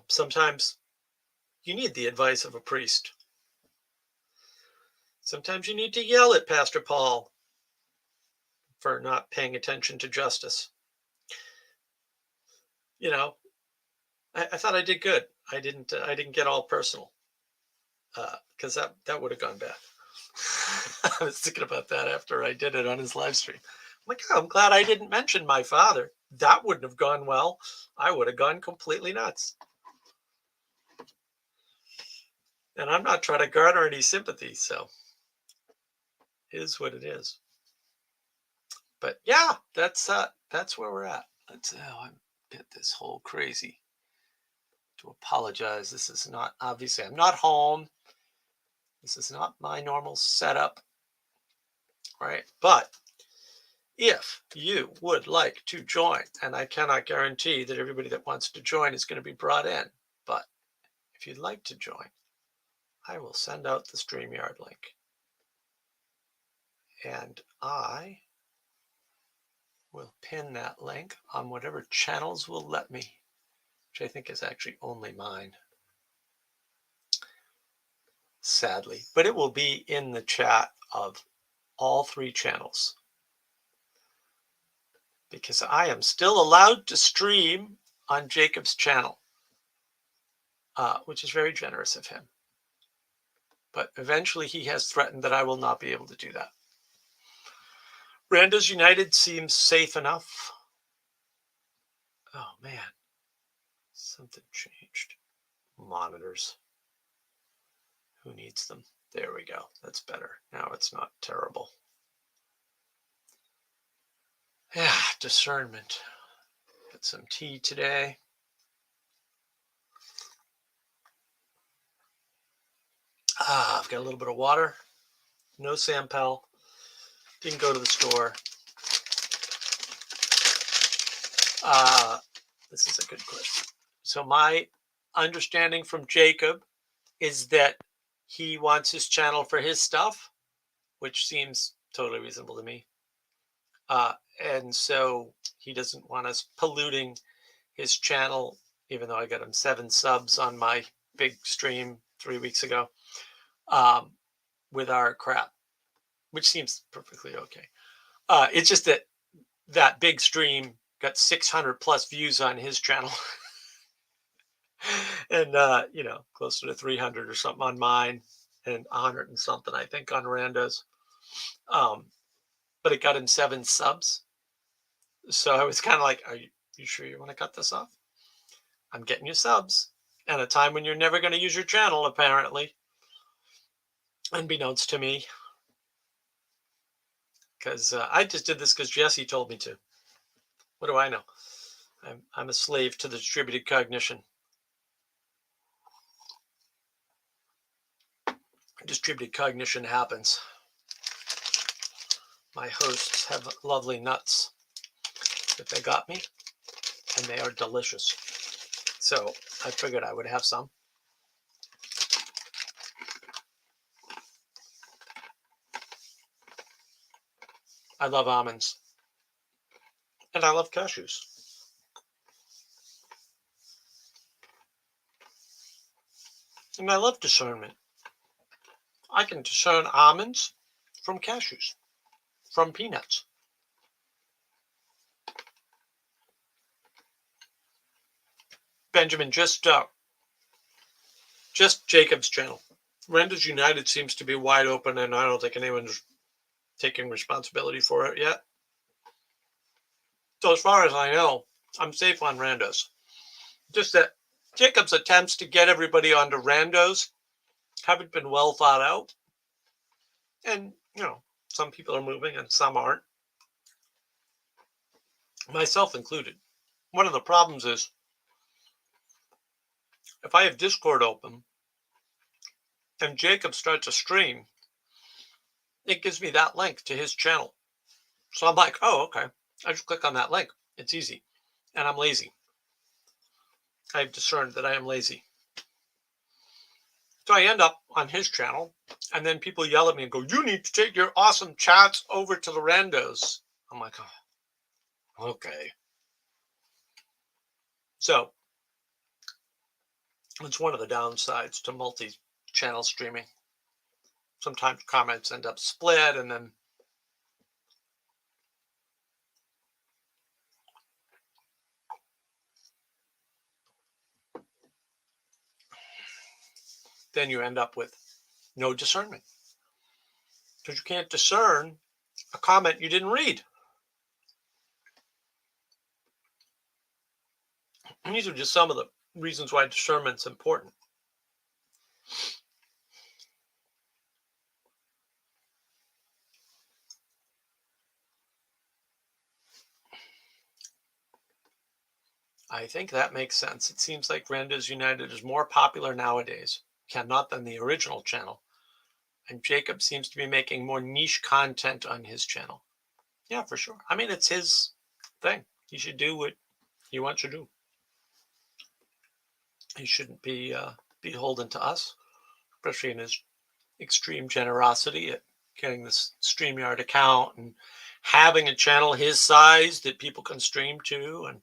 Sometimes you need the advice of a priest. Sometimes you need to yell at Pastor Paul for not paying attention to justice. I thought I did good. I didn't get all personal because that would have gone bad. I was thinking about that after I did it on his live stream. I'm like, oh, I'm glad I didn't mention my father. That wouldn't have gone well. I would have gone completely nuts. And I'm not trying to garner any sympathy, so it is what it is. But yeah, that's where we're at. I'm get this whole crazy. To apologize. This is not, obviously, I'm not home. This is not my normal setup, right? But if you would like to join, and I cannot guarantee that everybody that wants to join is going to be brought in, but if you'd like to join, I will send out the StreamYard link. And I will pin that link on whatever channels will let me, which I think is actually only mine. Sadly, but it will be in the chat of all 3 channels because I am still allowed to stream on Jacob's channel, which is very generous of him. But eventually he has threatened that I will not be able to do that. Randos United seems safe enough. Oh man, something changed. Monitors. Who needs them? There we go. That's better. Now it's not terrible. Yeah, discernment. Got some tea today. I've got a little bit of water. No Sampel. Didn't go to the store. This is a good question. So my understanding from Jacob is that he wants his channel for his stuff, which seems totally reasonable to me. And so he doesn't want us polluting his channel, even though I got him 7 subs on my big stream 3 weeks ago, with our crap, which seems perfectly okay. It's just that big stream got 600 plus views on his channel. And, closer to 300 or something on mine and 100 and something, I think, on Rando's. Um, but it got him 7 subs. So I was kind of like, you sure you want to cut this off? I'm getting you subs at a time when you're never going to use your channel, apparently, unbeknownst to me. Because I just did this because Jesse told me to. What do I know? I'm a slave to the distributed cognition. Distributed cognition happens. My hosts have lovely nuts that they got me, and they are delicious. So I figured I would have some. I love almonds. And I love cashews. And I love discernment. I can discern almonds from cashews, from peanuts. Benjamin, just Jacob's channel. Renders United seems to be wide open, and I don't think anyone's taking responsibility for it yet. So as far as I know, I'm safe on randos. Just that Jacob's attempts to get everybody onto randos haven't been well thought out. And, some people are moving and some aren't. Myself included. One of the problems is if I have Discord open and Jacob starts a stream, it gives me that link to his channel. So I'm like, oh, okay. I just click on that link. It's easy. And I'm lazy. I've discerned that I am lazy. So I end up on his channel, and then people yell at me and go, you need to take your awesome chats over to the randos. I'm like, oh, okay. So it's one of the downsides to multi-channel streaming. Sometimes comments end up split, and then you end up with no discernment. Because you can't discern a comment you didn't read. And these are just some of the reasons why discernment's important. I think that makes sense. It seems like Randos United is more popular nowadays, not than the original channel. And Jacob seems to be making more niche content on his channel. Yeah, for sure. I mean, it's his thing. He should do what he wants to do. He shouldn't be beholden to us, especially in his extreme generosity at getting this StreamYard account and having a channel his size that people can stream to. And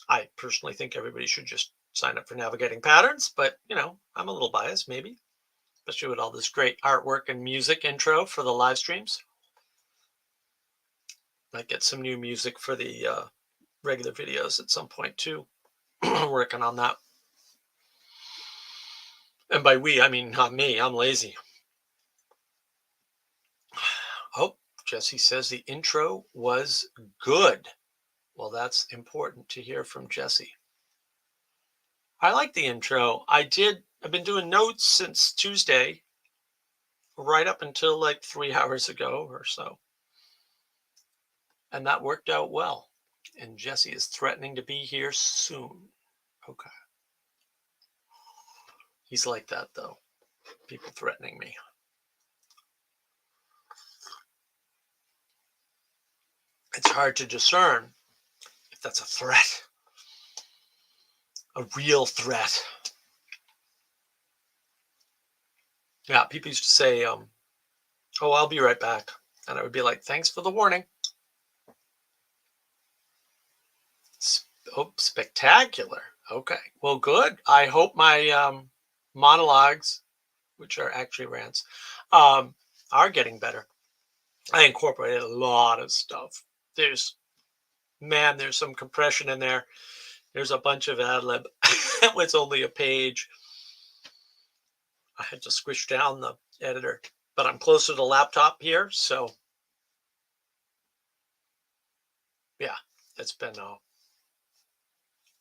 I personally think everybody should just sign up for Navigating Patterns, but I'm a little biased, maybe, especially with all this great artwork and music intro for the live streams. Might get some new music for the regular videos at some point too. Working on that. And by we, I mean not me. I'm lazy. Oh, Jesse says the intro was good. Well, that's important to hear from Jesse. I like the intro. I've been doing notes since Tuesday, right up until like 3 hours ago or so. And that worked out well. And Jesse is threatening to be here soon. Okay. He's like that, though. People threatening me. It's hard to discern if that's a threat, a real threat. Yeah, people used to say, oh, I'll be right back. And I would be like, thanks for the warning. Oh, spectacular. Okay. Well, good. I hope my monologues, which are actually rants, are getting better. I incorporated a lot of stuff. There's some compression in there. There's a bunch of ad lib. It was only a page. I had to squish down the editor, but I'm closer to the laptop here, so yeah, it's been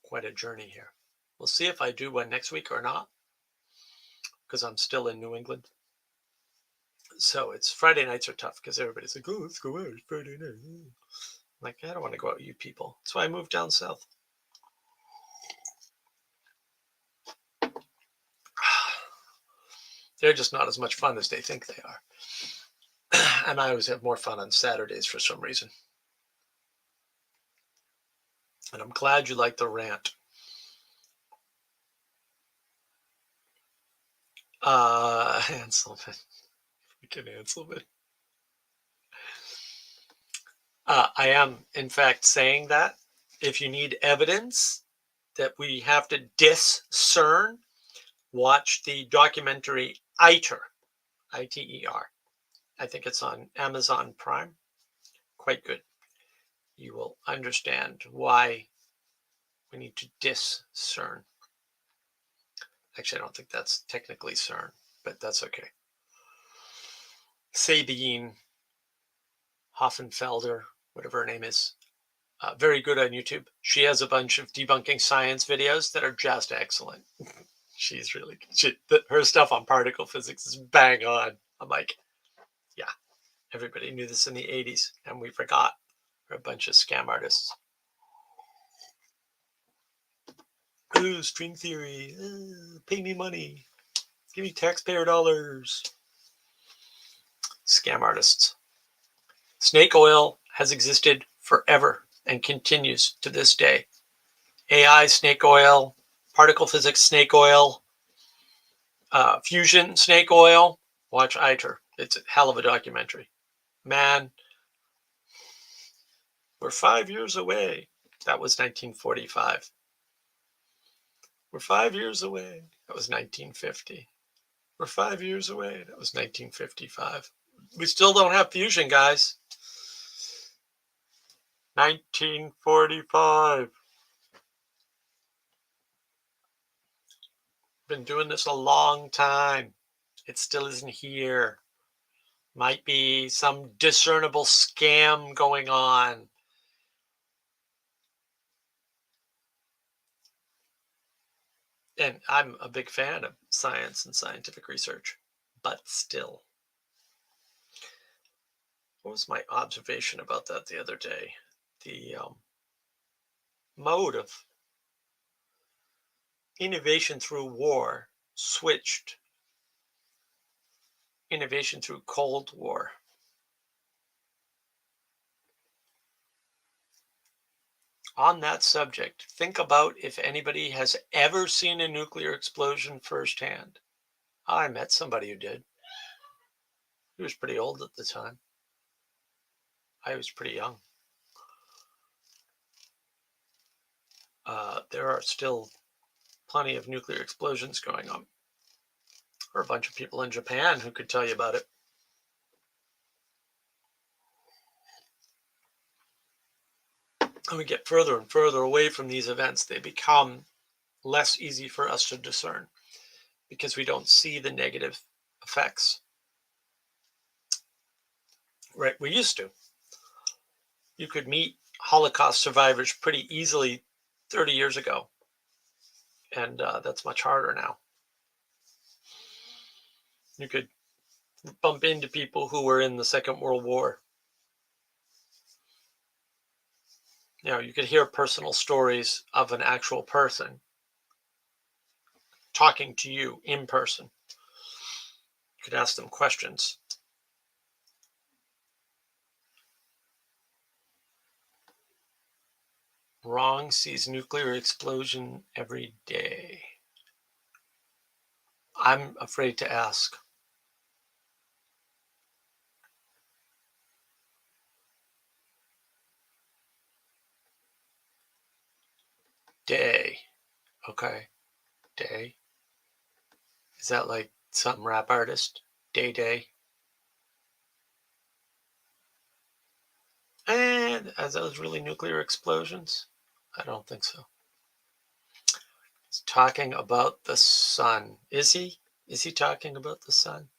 quite a journey here. We'll see if I do one next week or not, because I'm still in New England. So it's Friday nights are tough because everybody's like, oh, let's go out. It's Friday night. I'm like, I don't want to go out with you people. That's why I moved down south. They're just not as much fun as they think they are. And I always have more fun on Saturdays for some reason. And I'm glad you like the rant. Hanselman. Freaking Hanselman. I am, in fact, saying that if you need evidence that we have to discern, watch the documentary ITER, I-T-E-R. I think it's on Amazon Prime. Quite good. You will understand why we need to discern. Actually, I don't think that's technically CERN, but that's okay. Sabine Hoffenfelder, whatever her name is, very good on YouTube. She has a bunch of debunking science videos that are just excellent. She's really good. Her stuff on particle physics is bang on. I'm like, yeah, everybody knew this in the 80s, and we forgot. We're a bunch of scam artists. Ooh, string theory. Pay me money. Give me taxpayer dollars. Scam artists. Snake oil has existed forever and continues to this day. AI snake oil, particle physics snake oil, fusion snake oil. Watch ITER. It's a hell of a documentary. Man, we're 5 years away. That was 1945. We're 5 years away. That was 1950. We're 5 years away. That was 1955. We still don't have fusion, guys. 1945. Been doing this a long time. It still isn't here. Might be some discernible scam going on. And I'm a big fan of science and scientific research, but still. What was my observation about that the other day? The mode of innovation through war switched. Innovation through Cold War. On that subject, think about if anybody has ever seen a nuclear explosion firsthand. I met somebody who did. He was pretty old at the time. I was pretty young. There are still plenty of nuclear explosions going on. Or a bunch of people in Japan who could tell you about it. And we get further and further away from these events, they become less easy for us to discern because we don't see the negative effects. Right? We used to. You could meet Holocaust survivors pretty easily 30 years ago. And that's much harder now. You could bump into people who were in the Second World War. You know, you could hear personal stories of an actual person talking to you in person. You could ask them questions. Wrong sees nuclear explosion every day. I'm afraid to ask. Day. Okay. Day. Is that like some rap artist? Day. And are those really nuclear explosions? I don't think so. He's talking about the sun. Is he? Is he talking about the sun?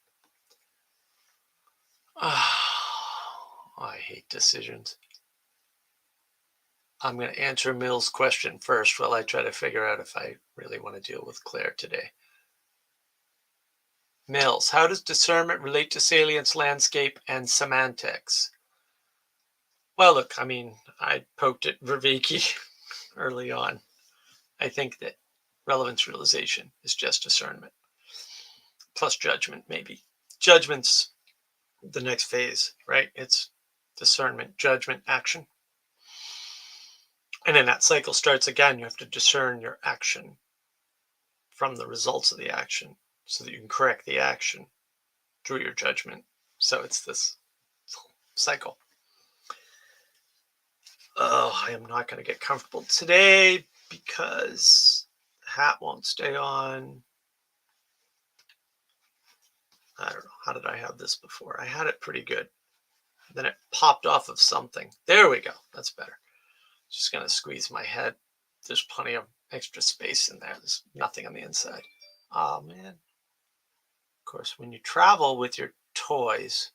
I hate decisions. I'm going to answer Mill's question first while I try to figure out if I really want to deal with Claire today. Mills, how does discernment relate to salience, landscape, and semantics? Well, look, I mean, I poked at Vervaeke early on. I think that relevance realization is just discernment, plus judgment, maybe. Judgment's the next phase, right? It's discernment, judgment, action. And then that cycle starts again. You have to discern your action from the results of the action so that you can correct the action through your judgment. So it's this cycle. Oh, I am not going to get comfortable today because the hat won't stay on. I don't know. How did I have this before? I had it pretty good. Then it popped off of something. There we go. That's better. Just going to squeeze my head. There's plenty of extra space in there. There's nothing on the inside. Oh, man. Of course, when you travel with your toys,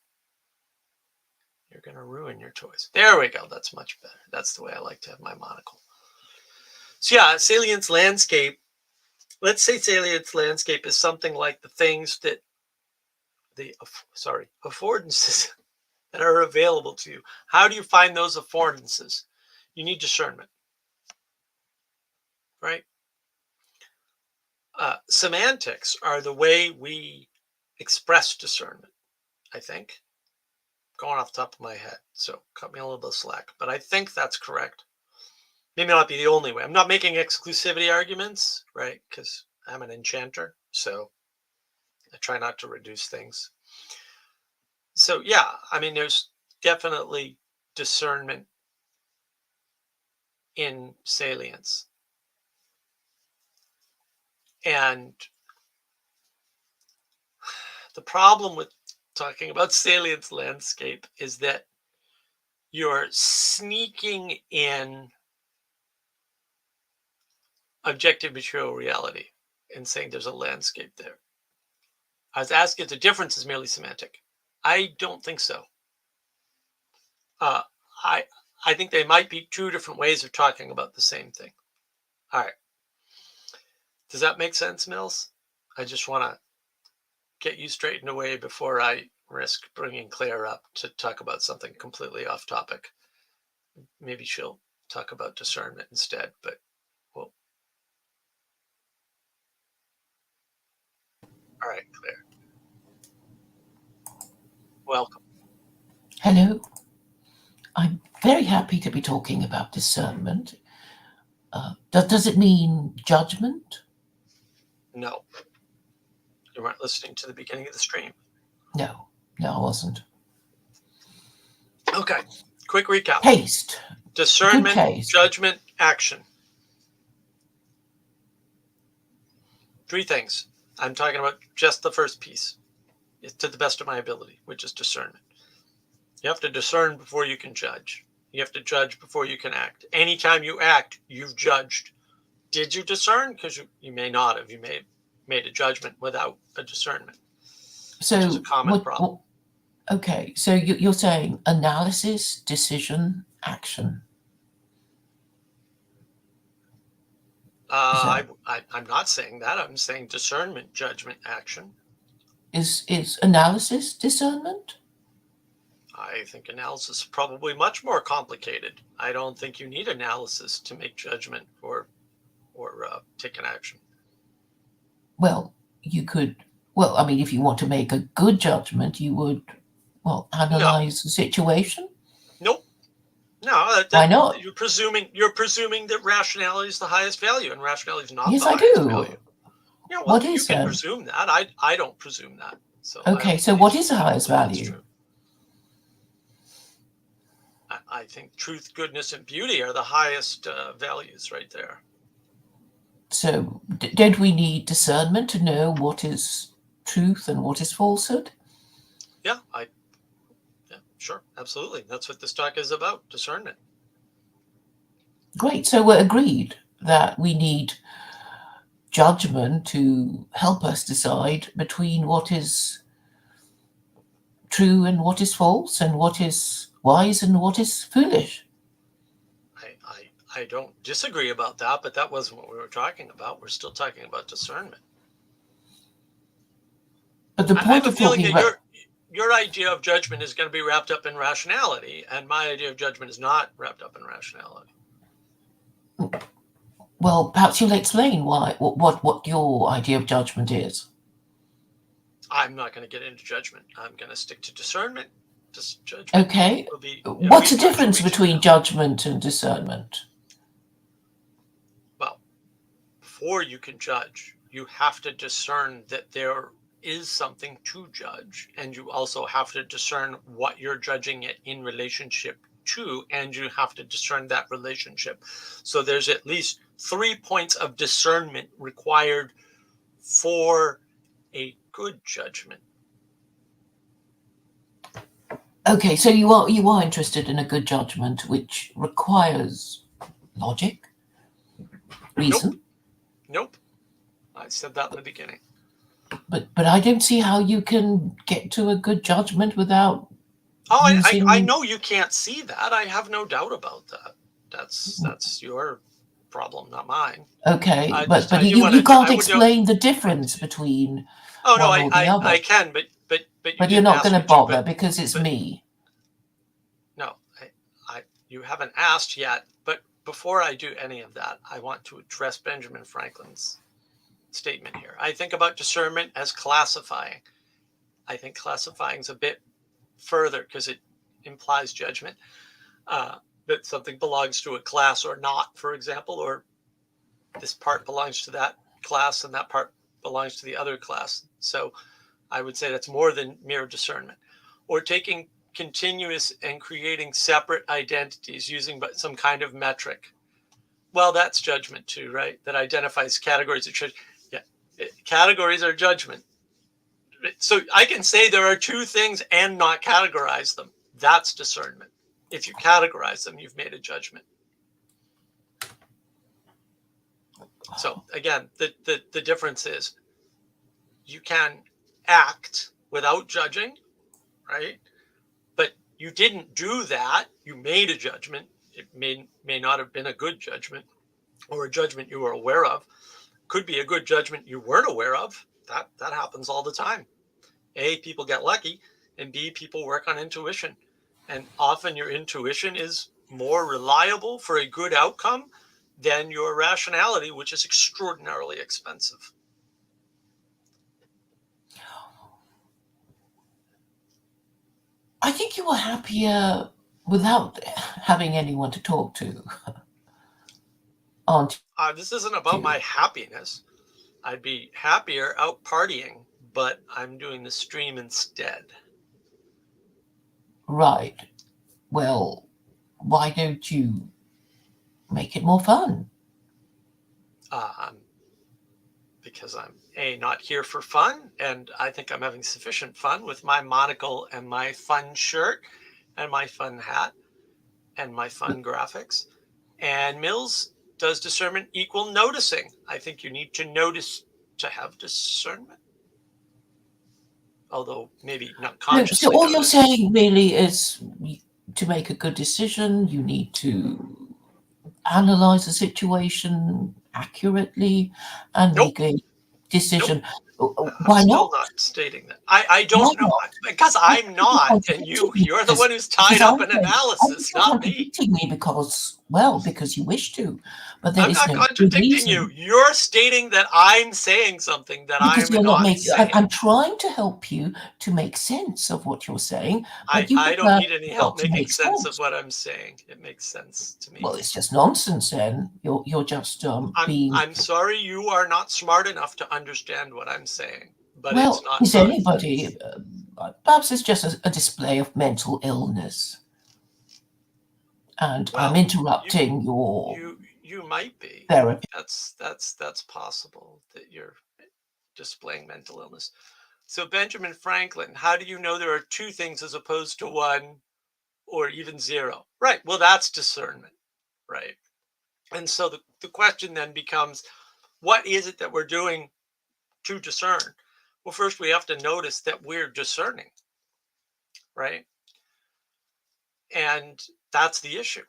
you're going to ruin your toys. There we go. That's much better. That's the way I like to have my monocle. So yeah, salience landscape. Let's say salience landscape is something like the things that affordances that are available to you. How do you find those affordances? You need discernment, right? Semantics are the way we express discernment, I think. Going off the top of my head, so cut me a little bit of slack, but I think that's correct. Maybe not be the only way. I'm not making exclusivity arguments, right? Because I'm an enchanter, so I try not to reduce things. So yeah, I mean, there's definitely discernment in salience. And the problem with talking about salience landscape is that you're sneaking in objective material reality and saying there's a landscape there. I was asking if the difference is merely semantic. I don't think so. I think they might be two different ways of talking about the same thing. All right. Does that make sense, Mills? I just want to get you straightened away before I risk bringing Claire up to talk about something completely off topic. Maybe she'll talk about discernment instead, but well. All right, Claire. Welcome. Hello. I'm very happy to be talking about discernment. Does it mean judgment? No. You weren't listening to the beginning of the stream. No, I wasn't. Okay. Quick recap. Taste. Discernment, Good taste. judgment, action. 3 things. I'm talking about just the first piece. It's to the best of my ability, which is discernment. You have to discern before you can judge. You have to judge before you can act. Anytime you act, you've judged. Did you discern? Because you may not have. You may have made a judgment without a discernment, So which is a common problem. Okay, so you're saying analysis, decision, action. I'm not saying that. I'm saying discernment, judgment, action. Is analysis discernment? I think analysis is probably much more complicated. I don't think you need analysis to make judgment or take an action. Well, you could. Well, I mean, if you want to make a good judgment, you would, analyze the situation. Nope. No. Why not? You're presuming that rationality is the highest value, and rationality is not Yes, the I highest do. value. Yeah, well, What you is can then? presume that. I don't presume that. So Okay, so what is the highest that's value? true. I think truth, goodness, and beauty are the highest values right there. So don't we need discernment to know what is truth and what is falsehood? Yeah, sure, absolutely. That's what this talk is about, discernment. Great. So we're agreed that we need judgment to help us decide between what is true and what is false, and what is wise and what is foolish. I don't disagree about that, but that wasn't what we were talking about. We're still talking about discernment. But the I point have a of feeling talking that about your idea of judgment is going to be wrapped up in rationality, and my idea of judgment is not wrapped up in rationality. well, perhaps you'll explain what your idea of judgment is. I'm not going to get into judgment. I'm going to stick to discernment. Judgment Okay. will be, What's the much difference reaching between now. judgment and discernment? Well, before you can judge, you have to discern that there is something to judge, and you also have to discern what you're judging it in relationship to, and you have to discern that relationship. So there's at least 3 points of discernment required for a good judgment. Okay, so you are interested in a good judgment, which requires logic, reason. Nope. I said that in the beginning. But I don't see how you can get to a good judgment without Oh, using. I know you can't see that. I have no doubt about that. That's your problem, not mine. Okay, I but do you want to. can't explain the difference between Oh no, one or the other. I can, but you But you're didn't not ask going to me bother but because it's me. no, you haven't asked yet. But before I do any of that, I want to address Benjamin Franklin's statement here. I think about discernment as classifying. I think classifying is a bit further because it implies judgment. That something belongs to a class or not, for example, or this part belongs to that class and that part belongs to the other class. So I would say that's more than mere discernment. Or taking continuous and creating separate identities using some kind of metric. Well, that's judgment too, right? That identifies categories of judgment. Yeah, categories are judgment. So I can say there are two things and not categorize them. That's discernment. If you categorize them, you've made a judgment. So again, the difference is you can act without judging, right? But you didn't do that. You made a judgment. It may not have been a good judgment, or a judgment you were aware of. Could be a good judgment you weren't aware of. That happens all the time. A, people get lucky, and B, people work on intuition. And often your intuition is more reliable for a good outcome than your rationality, which is extraordinarily expensive. I think you were happier without having anyone to talk to, aren't This isn't about my happiness. I'd be happier out partying, but I'm doing the stream instead. Right. Well, why don't you make it more fun? Because I'm not here for fun, and I think I'm having sufficient fun with my monocle and my fun shirt and my fun hat and my fun graphics. And Mills, does discernment equal noticing? I think you need to notice to have discernment, although maybe not consciously. So all you're notice. saying really is to make a good decision, you need to analyze the situation accurately and Nope. make a decision. I'm Why still not? not stating that. I don't know, because I'm not, and you're the one who's tied up in analysis, not me. Contradicting me because you wish to, but there I'm is not no good contradicting reason. you. You're stating that I'm saying something that Because I'm you're not not making. saying. I'm trying to help you to make sense of what you're saying, but you I don't prefer need any not help to making make sense of what I'm saying. It makes sense to me. Well, it's just nonsense. Then you're just being. I'm sorry, you are not smart enough to understand what I'm saying. But Well, it's not is nonsense. anybody? Perhaps it's just a display of mental illness, and Well, I'm interrupting your you might be. therapy. That's possible that you're displaying mental illness. So Benjamin Franklin, how do you know there are two things as opposed to one or even zero? Right. Well, that's discernment, right? And so the question then becomes, what is it that we're doing to discern? Well, first we have to notice that we're discerning, right? And that's the issue,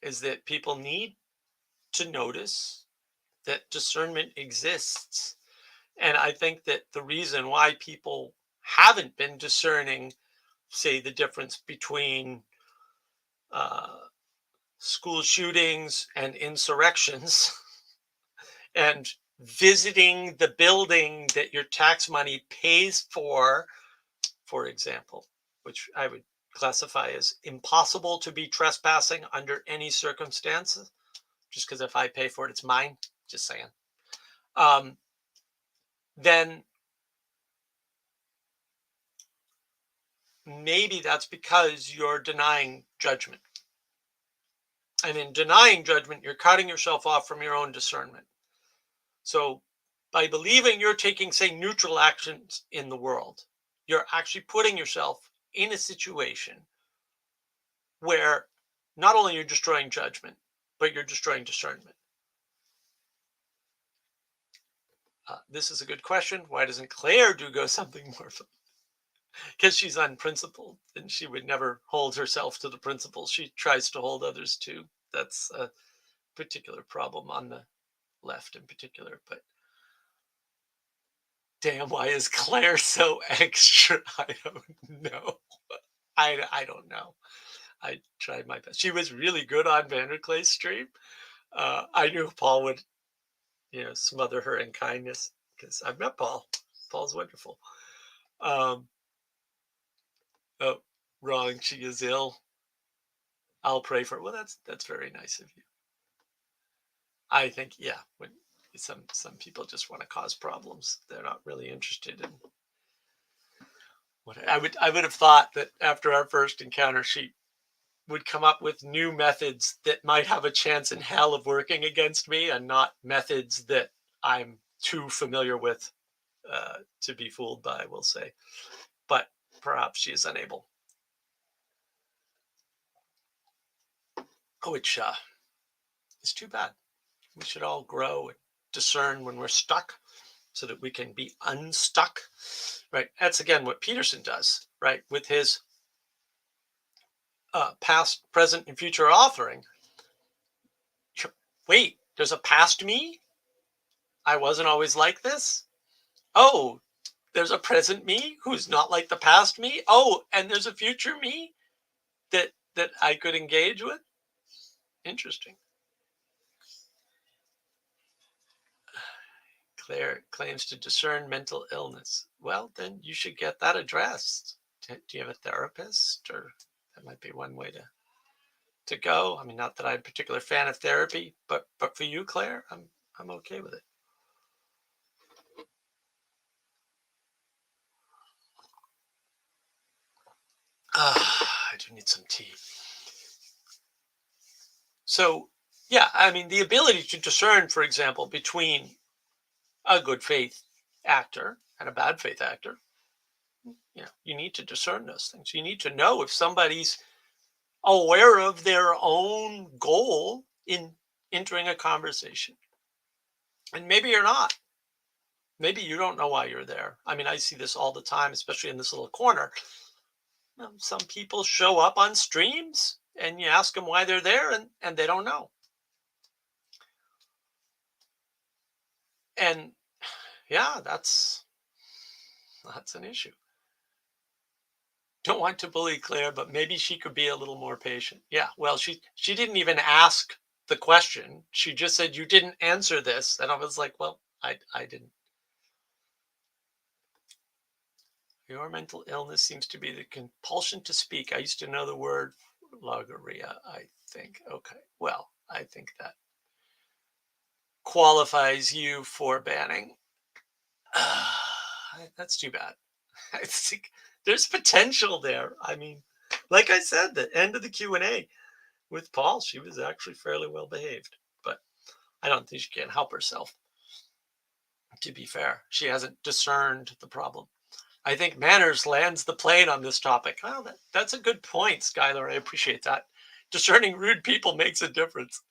is that people need to notice that discernment exists. And I think that the reason why people haven't been discerning, say, the difference between uh, school shootings and insurrections and visiting the building that your tax money pays for example, which I would classify as impossible to be trespassing under any circumstances, just because if I pay for it, it's mine. Just saying. Um, then maybe that's because you're denying judgment. And in denying judgment, you're cutting yourself off from your own discernment. So by believing you're taking, say, neutral actions in the world, you're actually putting yourself in a situation where not only you're destroying judgment, but you're destroying discernment. This is a good question. Why doesn't Claire go something more fun? Because she's unprincipled and she would never hold herself to the principles she tries to hold others to. That's a particular problem on the left in particular. But damn, why is Claire so extra? I don't know. I don't know. I tried my best. She was really good on Vanderclay's stream. I knew Paul would, smother her in kindness because I've met Paul. Paul's wonderful. Oh, wrong. She is ill. I'll pray for her. Well, that's very nice of you. I think, yeah, when some people just want to cause problems, they're not really interested in what I would have thought that after our first encounter, she would come up with new methods that might have a chance in hell of working against me, and not methods that I'm too familiar with to be fooled by, we'll say. But perhaps she is unable. Which is too bad. We should all grow and discern when we're stuck so that we can be unstuck, right? That's again what Peterson does, right? With his past, present, and future offering. Wait, there's a past me? I wasn't always like this? Oh, there's a present me who's not like the past me? Oh, and there's a future me that I could engage with? Interesting. Claire claims to discern mental illness. Well, then you should get that addressed. Do you have a therapist? Or that might be one way to go. I mean, not that I'm a particular fan of therapy, but for you, Claire, I'm okay with it. I do need some tea. So, yeah, I mean, the ability to discern, for example, between a good faith actor and a bad faith actor, you need to discern those things. You need to know if somebody's aware of their own goal in entering a conversation. And maybe you're not. Maybe you don't know why you're there. I mean, I see this all the time, especially in this little corner. Some people show up on streams and you ask them why they're there, and they don't know. And yeah, that's an issue. Don't want to bully Claire, but maybe she could be a little more patient. Yeah, well, she didn't even ask the question. She just said, you didn't answer this. And I was like, well, I didn't. Your mental illness seems to be the compulsion to speak. I used to know the word logorrhea, I think. Okay, well, I think that qualifies you for banning. That's too bad. I think there's potential there. I mean, like I said, the end of the Q&A with Paul, she was actually fairly well behaved, but I don't think she can help herself. To be fair, she hasn't discerned the problem. I think manners lands the plane on this topic. Well, that's a good point, Skylar. I appreciate that. Discerning rude people makes a difference.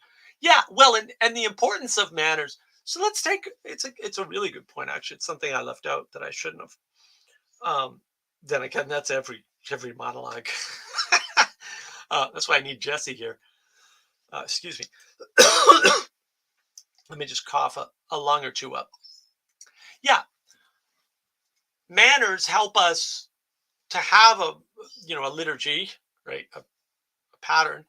Yeah, well, and the importance of manners. So let's take it's a really good point, actually. It's something I left out that I shouldn't have. Then again, that's every monologue. That's why I need Jesse here. Excuse me. Let me just cough a lung or two up. Yeah, manners help us to have a liturgy, right? A pattern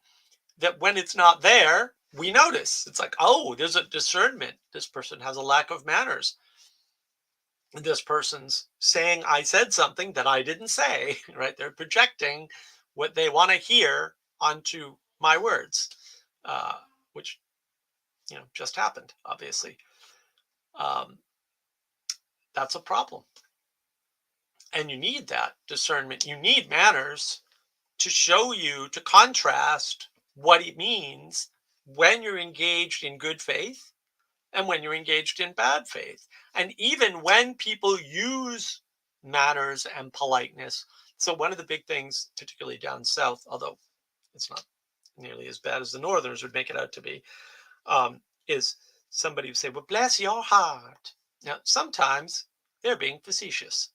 that when it's not there, we notice. It's like, oh, there's a discernment. This person has a lack of manners. This person's saying I said something that I didn't say, right? They're projecting what they want to hear onto my words, which just happened, obviously. Um, that's a problem. And you need that discernment. You need manners to show you, to contrast what it means when you're engaged in good faith and when you're engaged in bad faith. And even when people use manners and politeness. So, one of the big things, particularly down south, although it's not nearly as bad as the Northerners would make it out to be, is somebody would say, well, bless your heart. Now, sometimes they're being facetious,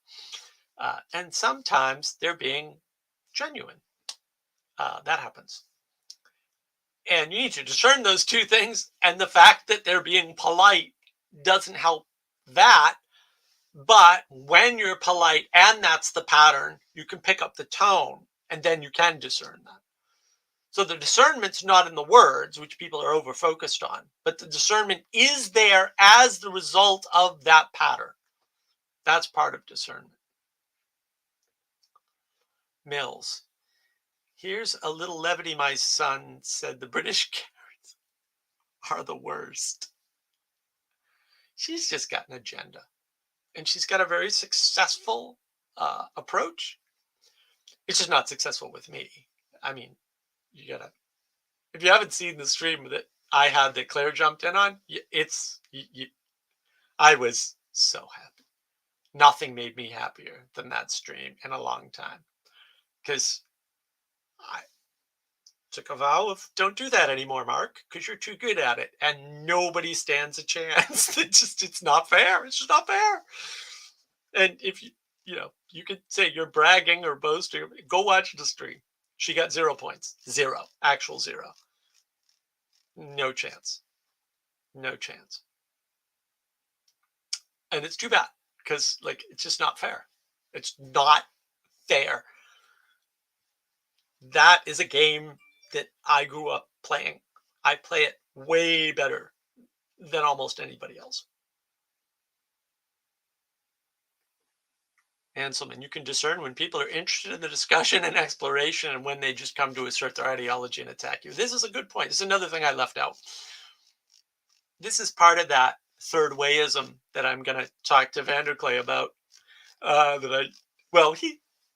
and sometimes they're being genuine. That happens. And you need to discern those two things. And the fact that they're being polite doesn't help that. But when you're polite and that's the pattern, you can pick up the tone and then you can discern that. So the discernment's not in the words, which people are over focused on, but the discernment is there as the result of that pattern. That's part of discernment. Mills. Here's a little levity, my son said. The British Karens are the worst. She's just got an agenda. And she's got a very successful approach. It's just not successful with me. I mean, if you haven't seen the stream that I had that Claire jumped in on, I was so happy. Nothing made me happier than that stream in a long time. Because I took a vow of don't do that anymore, Mark, because you're too good at it. And nobody stands a chance. It's not fair. It's just not fair. And if you could say you're bragging or boasting, go watch the stream. She got 0 points. Actual zero. No chance. No chance. And it's too bad because it's just not fair. It's not fair. That is a game that I grew up playing. I play it way better than almost anybody else. Anselman, you can discern when people are interested in the discussion and exploration and when they just come to assert their ideology and attack you. This is a good point. This is another thing I left out. This is part of that third wayism that I'm going to talk to Vanderclay about.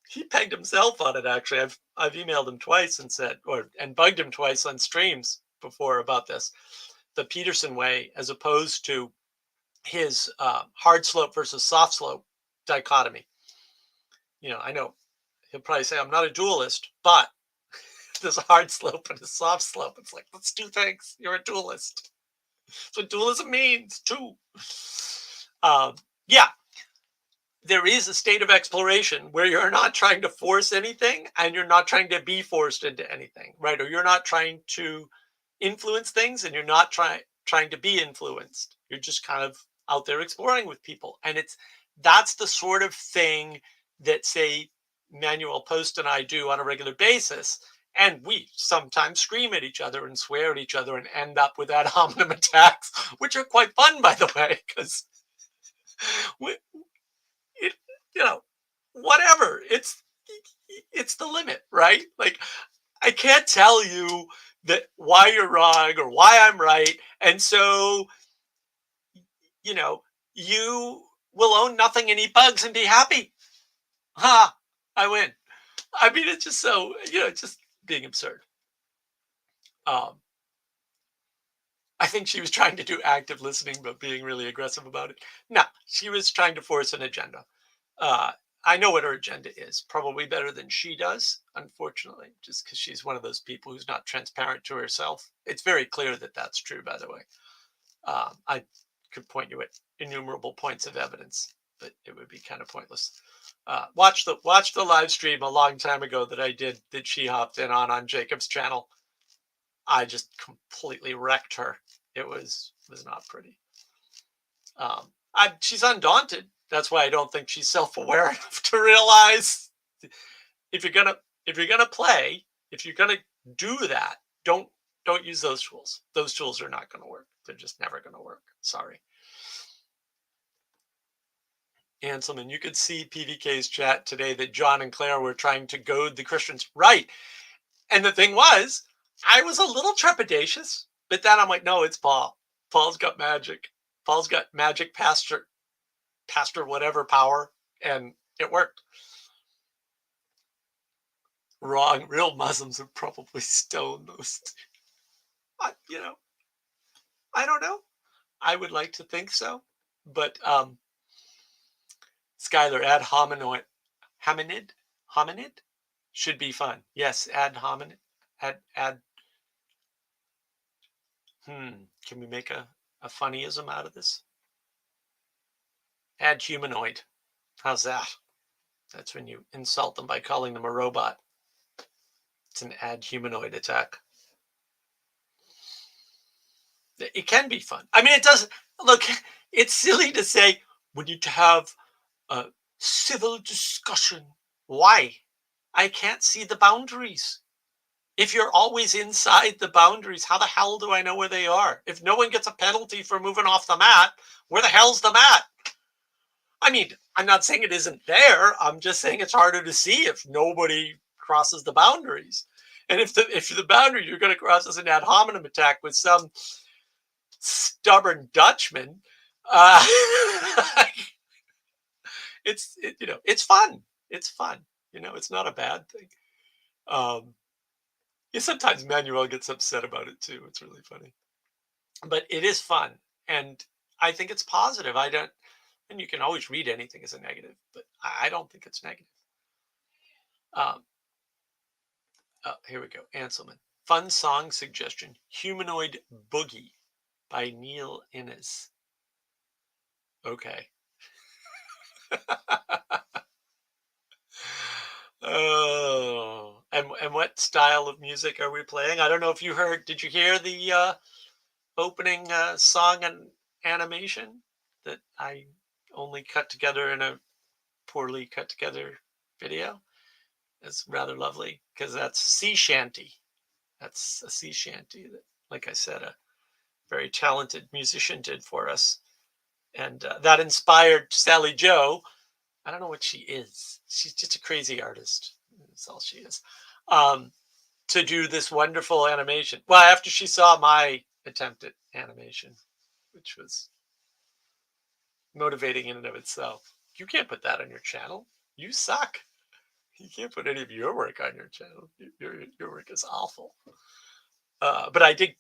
He pegged himself on it, actually. I've emailed him twice and said, and bugged him twice on streams before about this. The Peterson way, as opposed to his hard slope versus soft slope dichotomy. I know he'll probably say I'm not a dualist, but there's a hard slope and a soft slope. It's like, let's do things. You're a dualist. That's what dualism means too. Yeah, there is a state of exploration where you're not trying to force anything and you're not trying to be forced into anything, right? Or you're not trying to influence things and you're not trying to be influenced. You're just kind of out there exploring with people. And that's the sort of thing that, say, Manuel Post and I do on a regular basis. And we sometimes scream at each other and swear at each other and end up with ad hominem attacks, which are quite fun, by the way, because whatever. It's the limit, right? Like, I can't tell you that why you're wrong or why I'm right. And so, you will own nothing and eat bugs and be happy. Ha! I win. I mean, it's just so, just being absurd. I think she was trying to do active listening, but being really aggressive about it. No, she was trying to force an agenda. I know what her agenda is, probably better than she does, unfortunately, just because she's one of those people who's not transparent to herself. It's very clear that that's true, by the way. I could point you at innumerable points of evidence, but it would be kind of pointless. Watch the live stream a long time ago that I did that she hopped in on Jacob's channel. I just completely wrecked her. It was not pretty. She's undaunted. That's why I don't think she's self-aware enough to realize if you're gonna play, if you're gonna do that, don't use those tools. Those tools are not gonna work. They're just never gonna work. Sorry. Anselman, you could see PVK's chat today that John and Claire were trying to goad the Christians. Right. And the thing was, I was a little trepidatious, but then I'm like, no, it's Paul. Paul's got magic. Paul's got magic pastor whatever power, and it worked. Wrong. Real Muslims would probably stone those. I don't know. I would like to think so, but Skylar, ad hominid should be fun. Yes, ad hominid. Ad. Can we make a funnyism out of this? Ad humanoid. How's that? That's when you insult them by calling them a robot. It's an ad humanoid attack. It can be fun. I mean, it doesn't look. It's silly to say we need to have a civil discussion. Why? I can't see the boundaries. If you're always inside the boundaries, how the hell do I know where they are? If no one gets a penalty for moving off the mat, where the hell's the mat? I mean, I'm not saying it isn't there. I'm just saying it's harder to see if nobody crosses the boundaries. And if the boundary you're going to cross is an ad hominem attack with some stubborn Dutchman, it's fun. It's fun. It's not a bad thing. Sometimes Manuel gets upset about it too. It's really funny, but it is fun, and I think it's positive. And you can always read anything as a negative, but I don't think it's negative. Here we go. Anselman. Fun song suggestion. Humanoid Boogie by Neil Innes. Okay. Oh, and what style of music are we playing? I don't know if you heard. Did you hear the opening song and animation that I only cut together in a poorly cut together video? It's rather lovely because that's sea shanty. That's a sea shanty that, like I said, a very talented musician did for us. And that inspired Sally Joe. I don't know what she is. She's just a crazy artist. That's all she is. To do this wonderful animation. Well, after she saw my attempt at animation, which was motivating in and of itself. You can't put that on your channel. You suck. You can't put any of your work on your channel. Your work is awful. But I did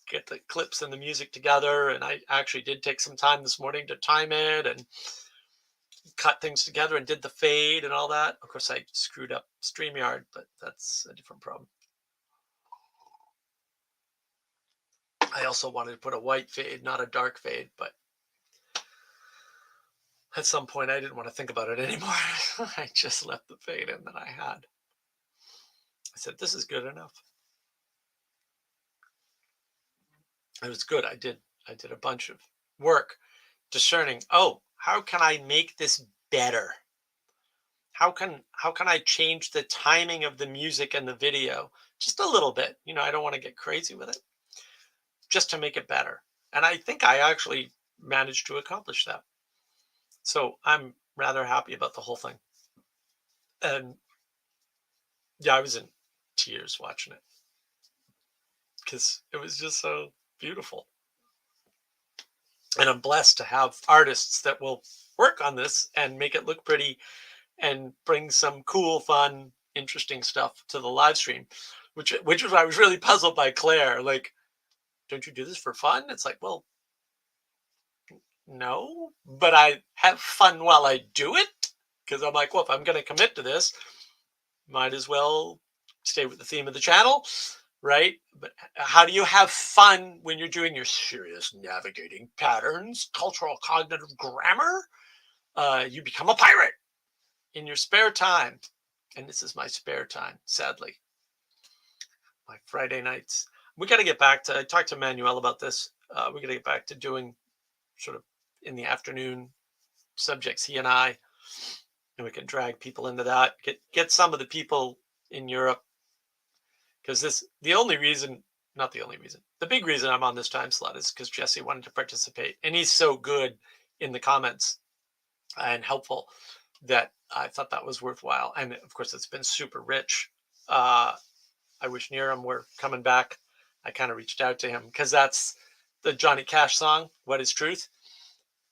get the clips and the music together, and I actually did take some time this morning to time it and cut things together and did the fade and all that. Of course, I screwed up StreamYard, but that's a different problem. I also wanted to put a white fade, not a dark fade, but at some point I didn't want to think about it anymore. I just left the fade in that I had. I said, this is good enough. It was good. I did a bunch of work discerning, how can I make this better? How can I change the timing of the music and the video just a little bit? I don't want to get crazy with it, just to make it better. And I think I actually managed to accomplish that. So I'm rather happy about the whole thing. And yeah, I was in tears watching it because it was just so beautiful. And I'm blessed to have artists that will work on this and make it look pretty and bring some cool, fun, interesting stuff to the live stream, which was I was really puzzled by Claire. Like, don't you do this for fun? It's like, well, no, but I have fun while I do it, because I'm like, well, if I'm going to commit to this, might as well stay with the theme of the channel, right? But how do you have fun when you're doing your serious navigating patterns, cultural cognitive grammar? You become a pirate in your spare time. And this is my spare time, sadly. My Friday nights. We got to get back to, I talked to Manuel about this. We got to get back to doing sort of in the afternoon subjects, he and I, and we can drag people into that. Get some of the people in Europe, because the only reason, not the only reason, the big reason I'm on this time slot is because Jesse wanted to participate, and he's so good in the comments and helpful that I thought that was worthwhile. And of course, it's been super rich. I wish Neeram were coming back. I kind of reached out to him because that's the Johnny Cash song, What is Truth?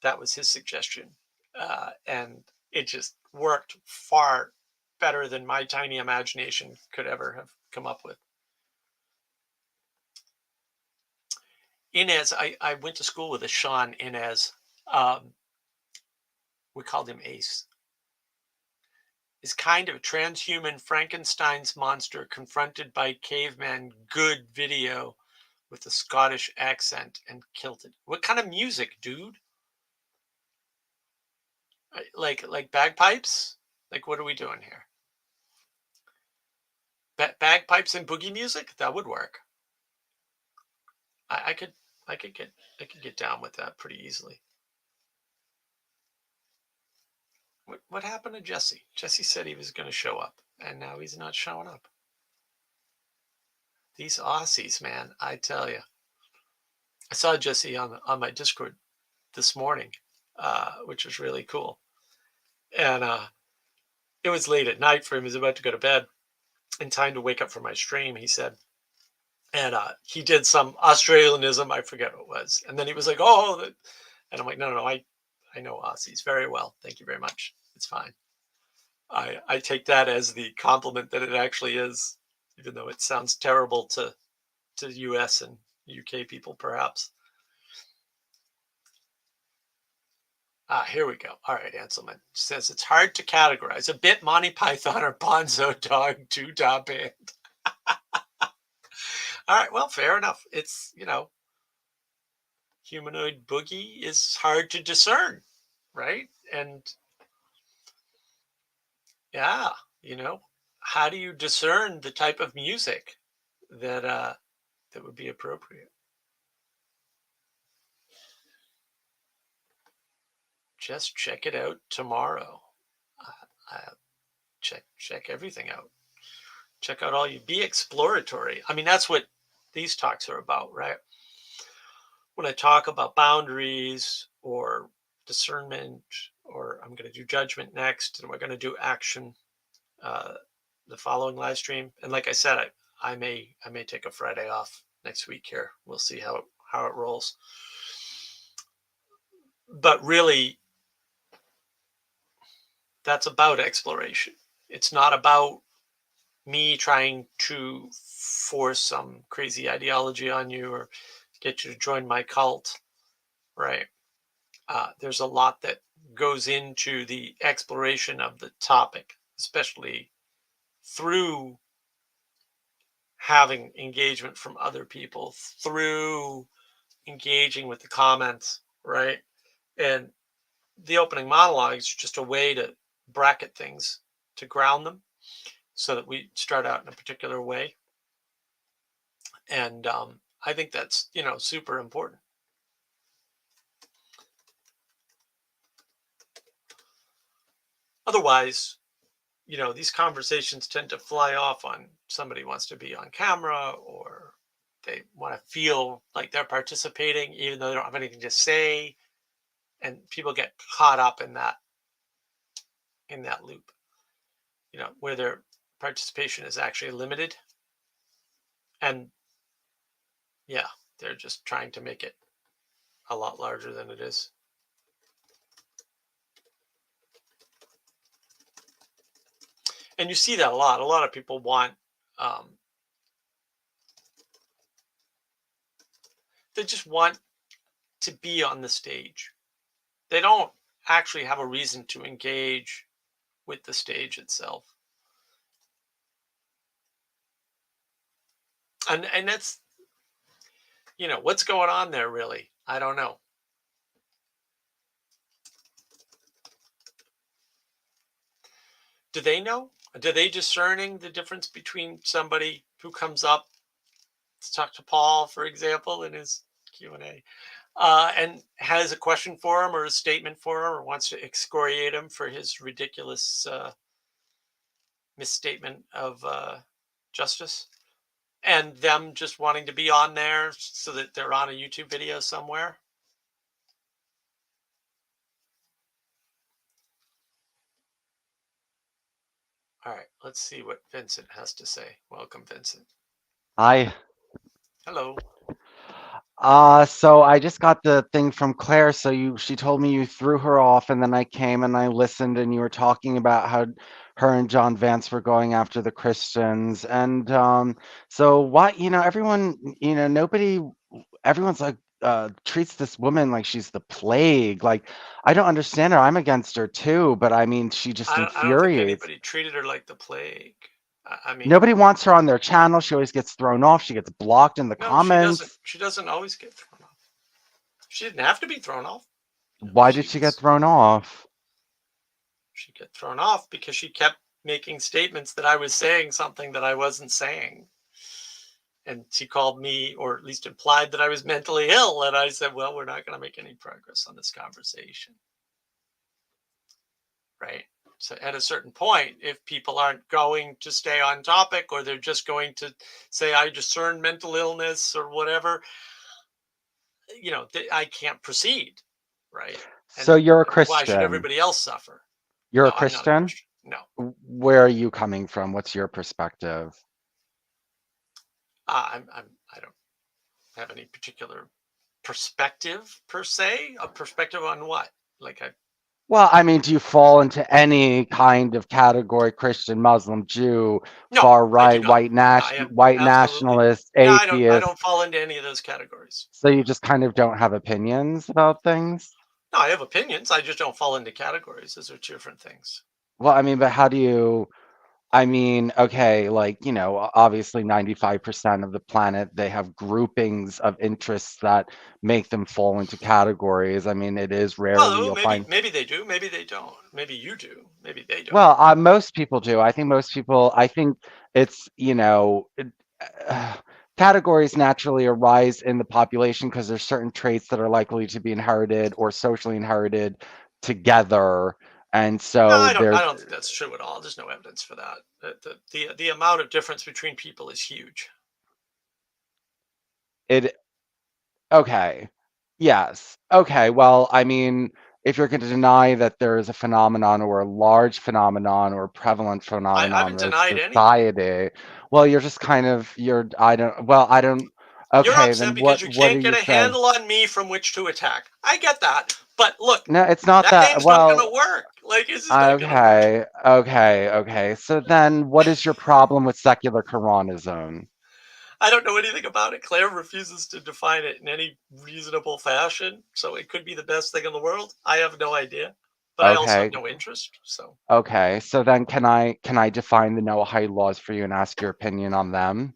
That was his suggestion. And it just worked far better than my tiny imagination could ever have come up with. Inez, I went to school with a Sean Inez. We called him Ace. Is kind of a transhuman Frankenstein's monster confronted by caveman. Good video with a Scottish accent and kilted. What kind of music, dude? Like bagpipes? Like, what are we doing here? Bagpipes and boogie music? That would work. I could get down with that pretty easily. What happened to Jesse? Jesse said he was going to show up, and now he's not showing up. These Aussies, man, I tell you. I saw Jesse on my Discord this morning, which was really cool. And it was late at night for him. He was about to go to bed in time to wake up for my stream, he said. And he did some Australianism. I forget what it was. And then he was like, oh, and I'm like, no, I know Aussies very well. Thank you very much. It's fine. I take that as the compliment that it actually is, even though it sounds terrible to US and UK people, perhaps. Here we go. All right, Anselman says it's hard to categorize. A bit Monty Python or Bonzo Dog 2 top band. All right, well, fair enough. It's, humanoid boogie is hard to discern, right? And yeah, how do you discern the type of music that would be appropriate? Just check it out tomorrow. Check everything out. Check out be exploratory. I mean, that's what these talks are about, right? When I talk about boundaries or discernment, or I'm going to do judgment next, and we're going to do action the following live stream. And like I said, I may take a Friday off next week here. We'll see how it rolls. But really, that's about exploration. It's not about me trying to force some crazy ideology on you or get you to join my cult, right? There's a lot that goes into the exploration of the topic, especially through having engagement from other people, through engaging with the comments, right? And the opening monologue is just a way to bracket things, to ground them, so that we start out in a particular way. And I think that's, super important. Otherwise, these conversations tend to fly off on somebody wants to be on camera, or they want to feel like they're participating, even though they don't have anything to say. And people get caught up in that loop, where their participation is actually limited. And yeah, they're just trying to make it a lot larger than it is. And you see that a lot. A lot of people want, they just want to be on the stage. They don't actually have a reason to engage with the stage itself. And that's, what's going on there really? I don't know. Do they know? Do they discerning the difference between somebody who comes up to talk to Paul, for example, in his Q&A, and has a question for him or a statement for him or wants to excoriate him for his ridiculous misstatement of justice, and them just wanting to be on there so that they're on a YouTube video somewhere? All right, let's see what Vincent has to say. Welcome, Vincent. Hi. Hello. So I just got the thing from Claire. She told me you threw her off, and then I came and I listened, and you were talking about how her and John Vance were going after the Christians, and so what? Everyone, nobody, everyone's like treats this woman like she's the plague. Like I don't understand her. I'm against her too, but I mean, she just I don't think infuriates. anybody treated her like the plague. I mean, Nobody wants her on their channel. She always gets thrown off. She gets blocked in the no, she doesn't. comments. She doesn't always get thrown off. She didn't have to be thrown off. Why did she get thrown off? She get thrown off because she kept making statements that I was saying something that I wasn't saying. And she called me, or at least implied that I was mentally ill. And I said, well, we're not going to make any progress on this conversation. Right. So at a certain point, if people aren't going to stay on topic, or they're just going to say, I discern mental illness or whatever, I can't proceed. Right. So And you're a why should Christian. everybody else suffer? You're a No, I'm not a Christian? Christian. No. Where are you coming from? What's your perspective? I don't have any particular perspective per se. A perspective on what? Like Well, I mean, do you fall into any kind of category? Christian, Muslim, Jew, no, far I do right, not. I am white absolutely nationalist, no. I atheist? don't fall into any of those categories. So you just kind of don't have opinions about things? No, I have opinions. I just don't fall into categories. Those are two different things. Well, I mean, but how do you? I mean, okay, like, obviously 95% of the planet, they have groupings of interests that make them fall into categories. I mean, it is rarely Well, you'll maybe find. maybe they do. Maybe they don't. Maybe you do. Maybe they don't. Well, most people do. I think it's, categories naturally arise in the population because there's certain traits that are likely to be inherited or socially inherited together. And No, so I there's don't think that's true at all. There's no evidence for that. The amount of difference between people is huge. it. Okay. Yes. Okay. Well, I mean, if you're going to deny that there is a phenomenon or a large phenomenon or a prevalent I phenomenon haven't in denied anything. society, well, you're just kind of I don't. You're Okay, upset then because you what do can't get you a say? handle on me from which to attack. I get that. But look, No, it's not that that. game's not going Well, to work. Like, this is not going to work. okay, okay, okay. So then what is your problem with secular Quranism? I don't know anything about it. Claire refuses to define it in any reasonable fashion. So it could be the best thing in the world. I have no idea. But I also have Okay, no interest. So okay. So then can I define the Noahide laws for you and ask your opinion on them?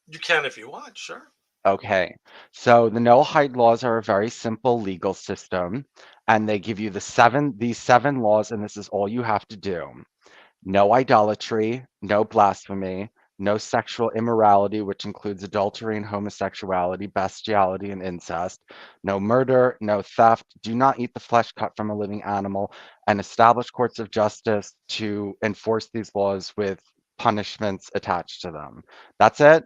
you can if you want, sure. Okay, so the Noahide laws are a very simple legal system, and they give you these seven laws, and this is all you have to do. No idolatry, no blasphemy, no sexual immorality, which includes adultery and homosexuality, bestiality and incest, no murder, no theft, do not eat the flesh cut from a living animal, and establish courts of justice to enforce these laws with punishments attached to them. That's it.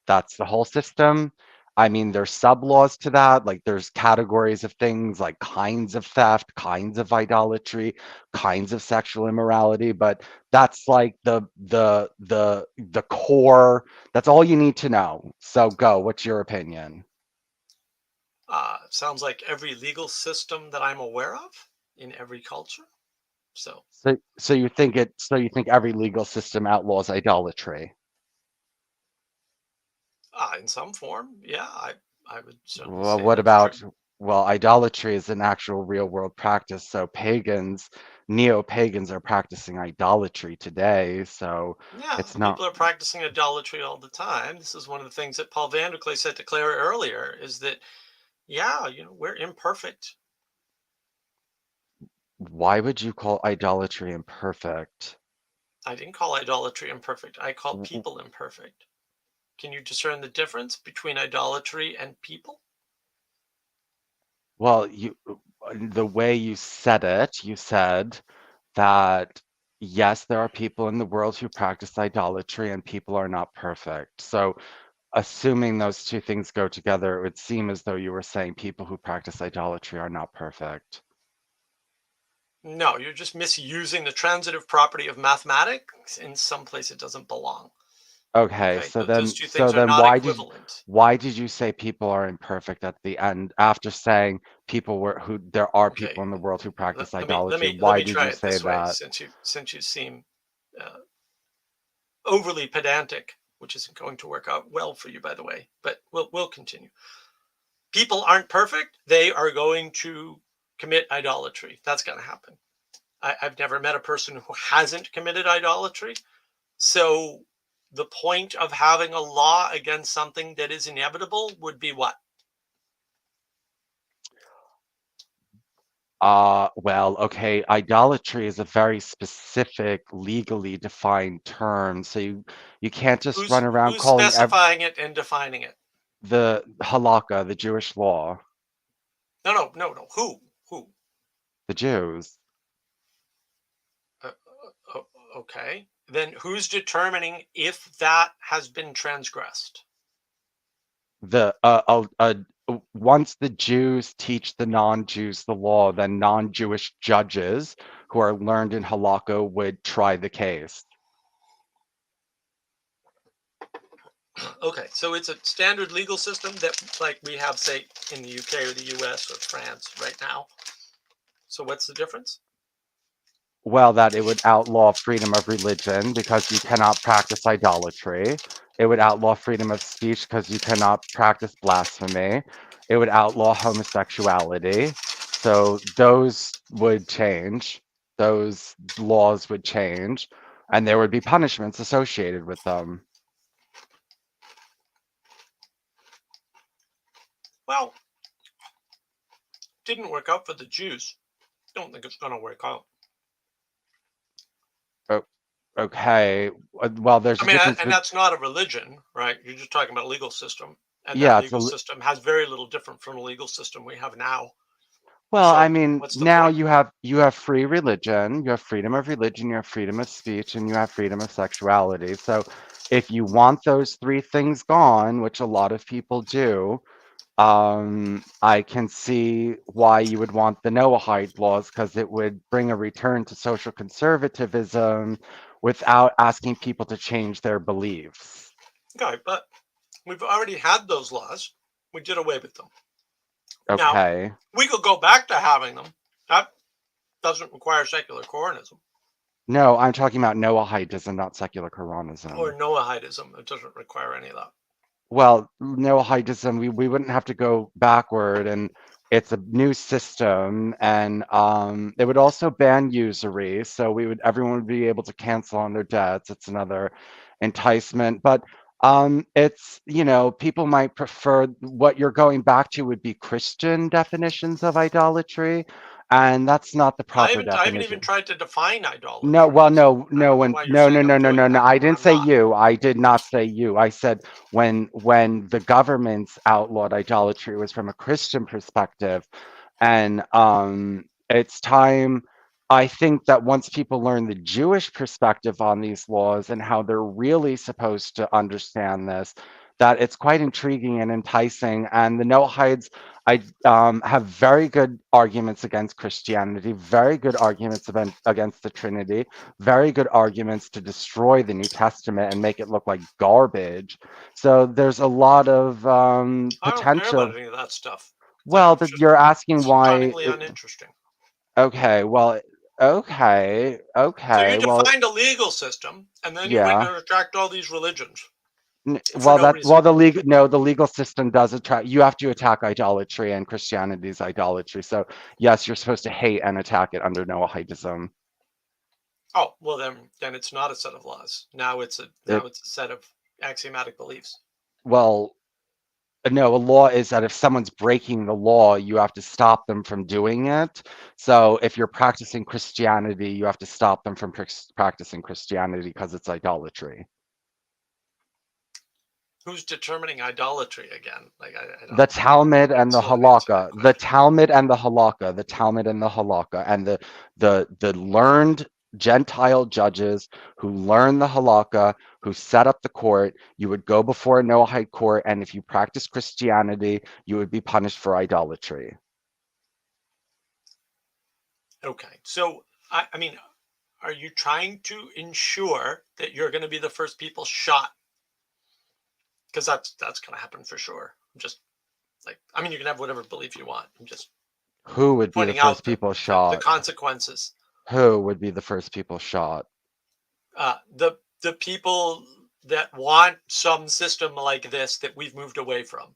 That's the whole system. I mean, there's sub laws to that. Like there's categories of things like kinds of theft, kinds of idolatry, kinds of sexual immorality, but that's like the core. That's all you need to know. So go. What's your opinion? Sounds like every legal system that I'm aware of in every culture. So, So you think every legal system outlaws idolatry? in some form, yeah, I would certainly Well, say that's true. Well, idolatry is an actual real world practice. So neo-pagans are practicing idolatry today. So Yeah, it's not. people are practicing idolatry all the time. This is one of the things that Paul Vanderklay said to Clara earlier, is that, yeah, we're imperfect. Why would you call idolatry imperfect? I didn't call idolatry imperfect. I call W- people imperfect. Can you discern the difference between idolatry and people? Well, the way you said it, you said that yes, there are people in the world who practice idolatry and people are not perfect. So, assuming those two things go together, it would seem as though you were saying people who practice idolatry are not perfect. No, you're just misusing the transitive property of mathematics in some place it doesn't belong. Okay, Okay, so those then two so things are then not equivalent. why did you say people are imperfect at the end after saying there are Okay, people in the world who practice let me let idolatry? me let Why me did try you it say this way, that? since you seem uh, overly pedantic, which isn't going to work out well for you, by the way. But we'll continue. People aren't perfect. They are going to commit idolatry. That's going to happen. I've never met a person who hasn't committed idolatry. So the point of having a law against something that is inevitable would be what? Well, okay, idolatry is a very specific, legally defined term. So you can't just run around Who's calling specifying it and defining it? the halakha, the Jewish law, No. Who? the Jews. Uh, okay. Then who's determining if that has been transgressed? The once the Jews teach the non-Jews the law, then non-Jewish judges who are learned in halakha would try the case. Okay, so it's a standard legal system that, like we have, say, in the UK or the US or France right now. So what's the difference? Well, that it would outlaw freedom of religion because you cannot practice idolatry. It would outlaw freedom of speech because you cannot practice blasphemy. It would outlaw homosexuality. So those would change. Those laws would change, and there would be punishments associated with them. Well, didn't work out for the Jews. Don't think it's going to work out. O- Okay. Well, there's I a mean, difference. and that's not a religion, right? You're just talking about a legal system, and that Yeah, legal system has very little different from the legal system we have now. well, I So mean, what's the now point? you have free religion, you have freedom of religion, you have freedom of speech, and you have freedom of sexuality. So if you want those three things gone, which a lot of people do, I can see why you would want the Noahide laws because it would bring a return to social conservatism without asking people to change their beliefs. Okay, but we've already had those laws. We did away with them. Now Okay. we could go back to having them. That doesn't require secular Quranism No, I'm talking about Noahidism, not secular or Quranism. Noahidism. It doesn't require any of that. Well, Noahidism, we wouldn't have to go backward, and it's a new system, and it would also ban usury, so everyone would be able to cancel on their debts. It's another enticement, but people might prefer what you're going back to would be Christian definitions of idolatry, and that's not the proper I haven't even definition. tried to define No, idolatry. well, So no, I no don't know one, why you're no, no, saying I'm no, no, doing no, no. that I when didn't I'm say not. you. I did not say you. I said when the government's outlawed idolatry was from a Christian perspective, and it's time. I think that once people learn the Jewish perspective on these laws and how they're really supposed to understand this, that it's quite intriguing and enticing. And the Noahides, I have very good arguments against Christianity, very good arguments against the Trinity, very good arguments to destroy the New Testament and make it look like garbage. So there's a lot of I don't care about potential. any of that stuff. Well, It's just you're asking why. stunningly uninteresting. Okay, well, okay, So you okay, well, defined a legal system, and then you went yeah. and attacked all these religions. for no reason. Well, the legal system does attract. You have to attack idolatry, and Christianity's idolatry. So yes, you're supposed to hate and attack it under Noahidism. Oh, well then it's not a set of laws. Now it's a set of axiomatic beliefs. Well, no, a law is that if someone's breaking the law, you have to stop them from doing it. So if you're practicing Christianity, you have to stop them from practicing Christianity because it's idolatry. Who's determining idolatry again? Like I don't. The Talmud and the Still haven't answered that Halakha, the question. Talmud and the Halakha, the Talmud and the Halakha, and the learned Gentile judges who learn the Halakha, who set up the court. You would go before a Noahide court, and if you practice Christianity, you would be punished for idolatry. Okay, so I mean, are you trying to ensure that you're going to be the first people shot? Because that's going to happen for sure. I'm just like, I mean, you can have whatever belief you want. I'm just Who would be the pointing out first people the shot? consequences. Who would be the first people shot? The people that want some system like this that we've moved away from,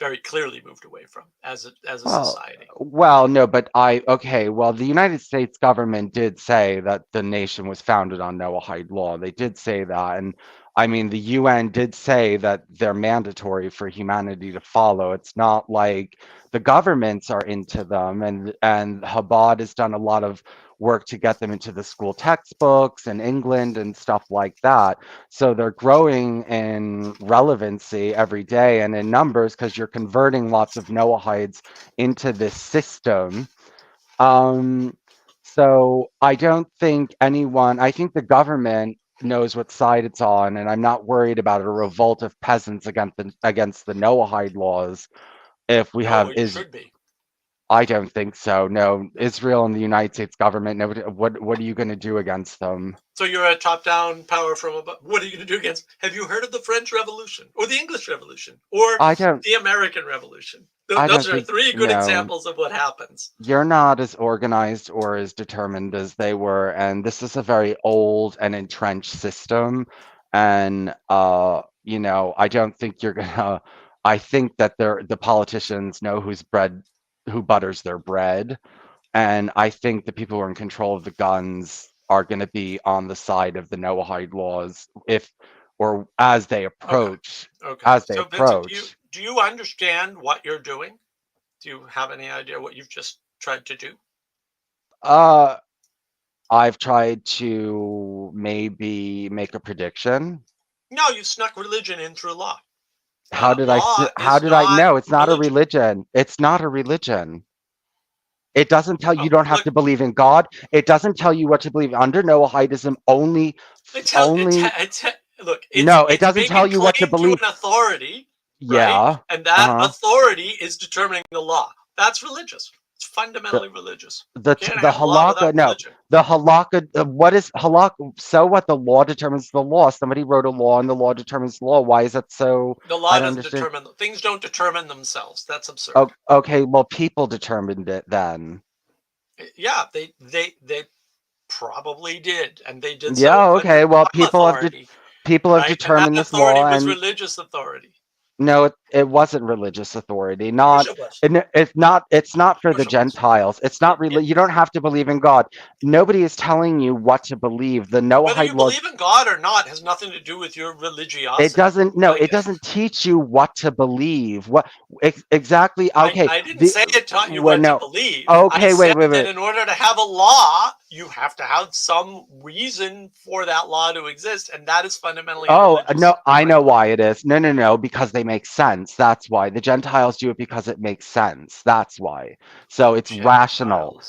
very clearly moved away from as a society. Well, no, but okay, well, the United States government did say that the nation was founded on Noahide law. They did say that. And I mean, the UN did say that they're mandatory for humanity to follow. It's not like the governments are into them, and Chabad has done a lot of work to get them into the school textbooks in England and stuff like that. So they're growing in relevancy every day and in numbers because you're converting lots of Noahides into this system. So I don't think I think the government knows what side it's on, and I'm not worried about a revolt of peasants against the Noahide laws if we No, have it should be. I don't think so. No, Israel and the United States government. Nobody, what are you going to do against them? So you're a top-down power from above. What are you going to do against? Have you heard of the French Revolution or the English Revolution or the American Revolution? Those are three good examples of what happens. You're not as organized or as determined as they were, and this is a very old and entrenched system. And I don't think you're gonna. I think that the politicians know who butters their bread, and I think the people who are in control of the guns are going to be on the side of the Noahide laws as they approach. Okay. As they So approach. Vincent, do you understand what you're doing? Do you have any idea what you've just tried to do? I've tried to maybe make a prediction. No, you snuck religion in through law. How did I know? It's not a religion. It's not a religion. It doesn't tell you don't have to believe in God. It doesn't tell you what to believe. Under Noahidism, it doesn't tell you what to believe. To an authority, yeah, right? And that authority is determining the law. That's religious. It's fundamentally religious. The halakha, no. The halakha, what is halakha? So what? The law determines the law. Somebody wrote a law, and the law determines the law. Why is that so? The law doesn't determine. Things don't determine themselves. That's absurd. Oh, okay, well, people determined it then. Yeah, they probably did, and they did. Yeah, okay. Well, people have determined this law, and religious authority. No, it wasn't religious authority. It's not for the Gentiles. It's not really. You don't have to believe in God. Nobody is telling you what to believe. The Noahide whether you believe in God or not has nothing to do with your religiosity. It doesn't. No, it doesn't teach you what to believe. What exactly? Okay, I didn't say it taught you what to believe. Okay, wait. That in order to have a law, you have to have some reason for that law to exist, and that is fundamentally. No, I know why it is. No, because they make sense. That's why the Gentiles do it, because it makes sense. That's why. So it's rational.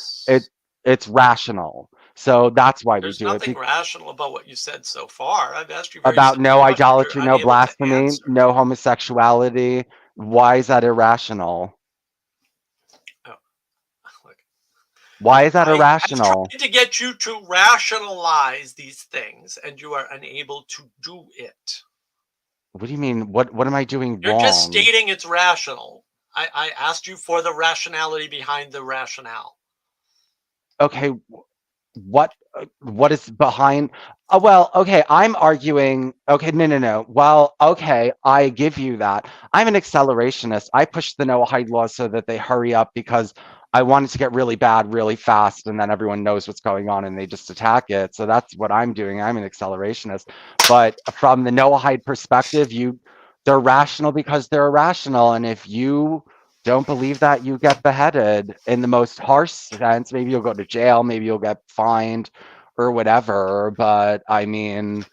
It's rational. So that's why we do it. There's nothing rational about what you said so far. I've asked you about no idolatry, no blasphemy, no homosexuality. Why is that irrational? Why is that irrational? I'm trying to get you to rationalize these things, and you are unable to do it. What do you mean? What am I doing wrong? You're just stating it's rational. I asked you for the rationality behind the rationale. Okay, what is behind? Well, okay, I'm arguing. Okay, no. Well, okay, I give you that. I'm an accelerationist. I push the no hide laws so that they hurry up because I want it to get really bad really fast, and then everyone knows what's going on and they just attack it. So that's what I'm doing. I'm an accelerationist. But from the no hide perspective, they're rational because they're irrational, and if you don't believe that, you get beheaded in the most harsh sense. Maybe you'll go to jail. Maybe you'll get fined or whatever. But I mean,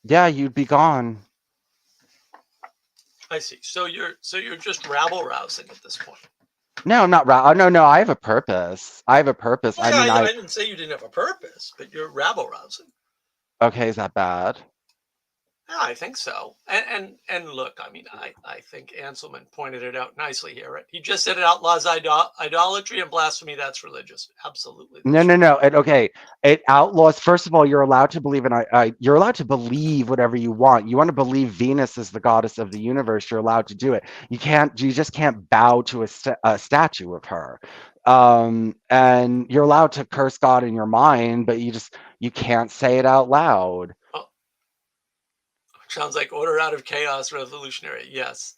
yeah, you'd be gone. I see. So you're just rabble rousing at this point. No, I'm not oh, no, I have a purpose. I have a purpose. Well, I yeah, mean, I didn't say you didn't have a purpose, but you're rabble rousing. okay, is that bad? Yeah, I think so. And look, I mean, I think Anselman pointed it out nicely here. Right? He just said it outlaws idolatry and blasphemy. That's religious. Absolutely. No. Okay, it outlaws. First of all, you're allowed to believe in. You're allowed to believe whatever you want. You want to believe Venus is the goddess of the universe. You're allowed to do it. You can't. You just can't bow to a statue of her. And you're allowed to curse God in your mind, but you can't say it out loud. Oh, sounds like order out of chaos, revolutionary. Yes.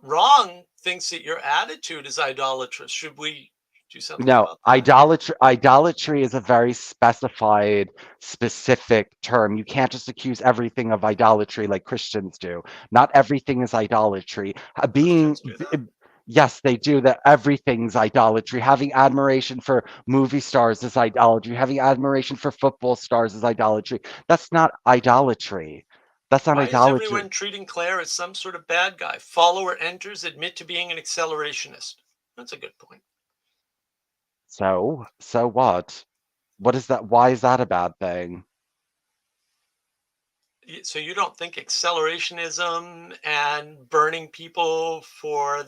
Wrong thinks that your attitude is idolatrous. Should we do something No, about that? idolatry is a very specified, specific term. You can't just accuse everything of idolatry like Christians do. Not everything is idolatry. Christians do that. Yes, they do that. Everything's idolatry. Having admiration for movie stars is idolatry. Having admiration for football stars is idolatry. That's not idolatry. That's not Why is idolatry. everyone treating Claire as some sort of bad guy? Follower enters, admit to being an accelerationist. That's a good point. So what? What is that? Why is that a bad thing? So you don't think accelerationism and burning people for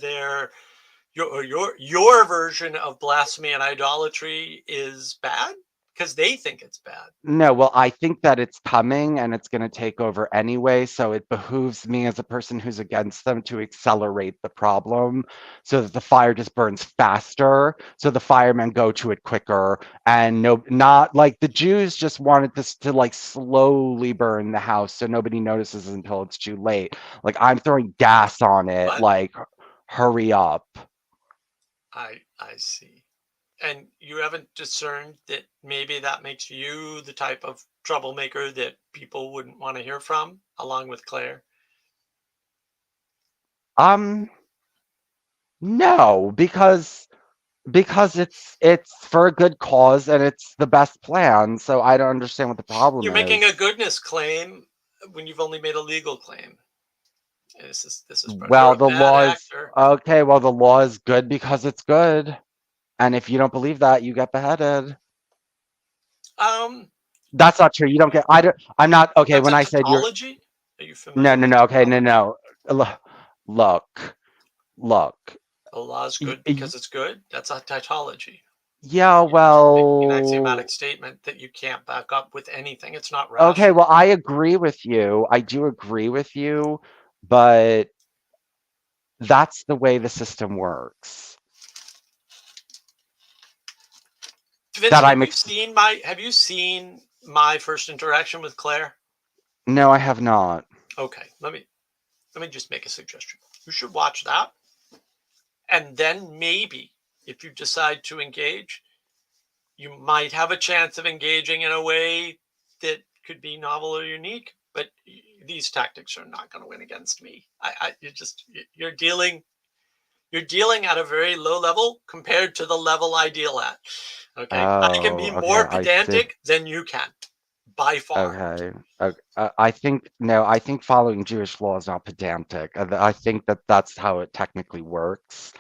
your version of blasphemy and idolatry is bad? Because they think it's bad. No, well, I think that it's coming and it's going to take over anyway. So it behooves me as a person who's against them to accelerate the problem so that the fire just burns faster. So the firemen go to it quicker. And no, not like the Jews just wanted this to like slowly burn the house so nobody notices until it's too late. Like I'm throwing gas on it, What? like hurry up. I see. And you haven't discerned that maybe that makes you the type of troublemaker that people wouldn't want to hear from, along with Claire? Um, no, because it's for a good cause and it's the best plan. So I don't understand what the problem You're making a is. goodness claim when you've only made a legal claim. This is you're Well, a the bad law is actor. okay. Well, the law is good because it's good. And if you don't believe that, you get beheaded. Um, That's not true. You don't get, I'm not, okay. that's When a I said you're, tautology. Are you no, familiar no, with no. Okay. No, tautology? no. Look, look, look. The law is Y- good y- because it's good. That's a tautology. Yeah, You're just making an axiomatic well, statement that you can't back up with anything. It's not okay. rational. Well, I agree with you. I do agree with you, but that's the way the system works. That Vincent, I'm have you seen my first interaction with Claire? No, I have not. Okay, let me just make a suggestion. You should watch that, and then maybe if you decide to engage, you might have a chance of engaging in a way that could be novel or unique. But these tactics are not going to win against me. You're dealing at a very low level compared to the level I deal at. Okay, I can be Oh, okay, more I see. pedantic than you can, by far. Okay. I think no, I think following Jewish law is not pedantic. I think that that's how it technically works.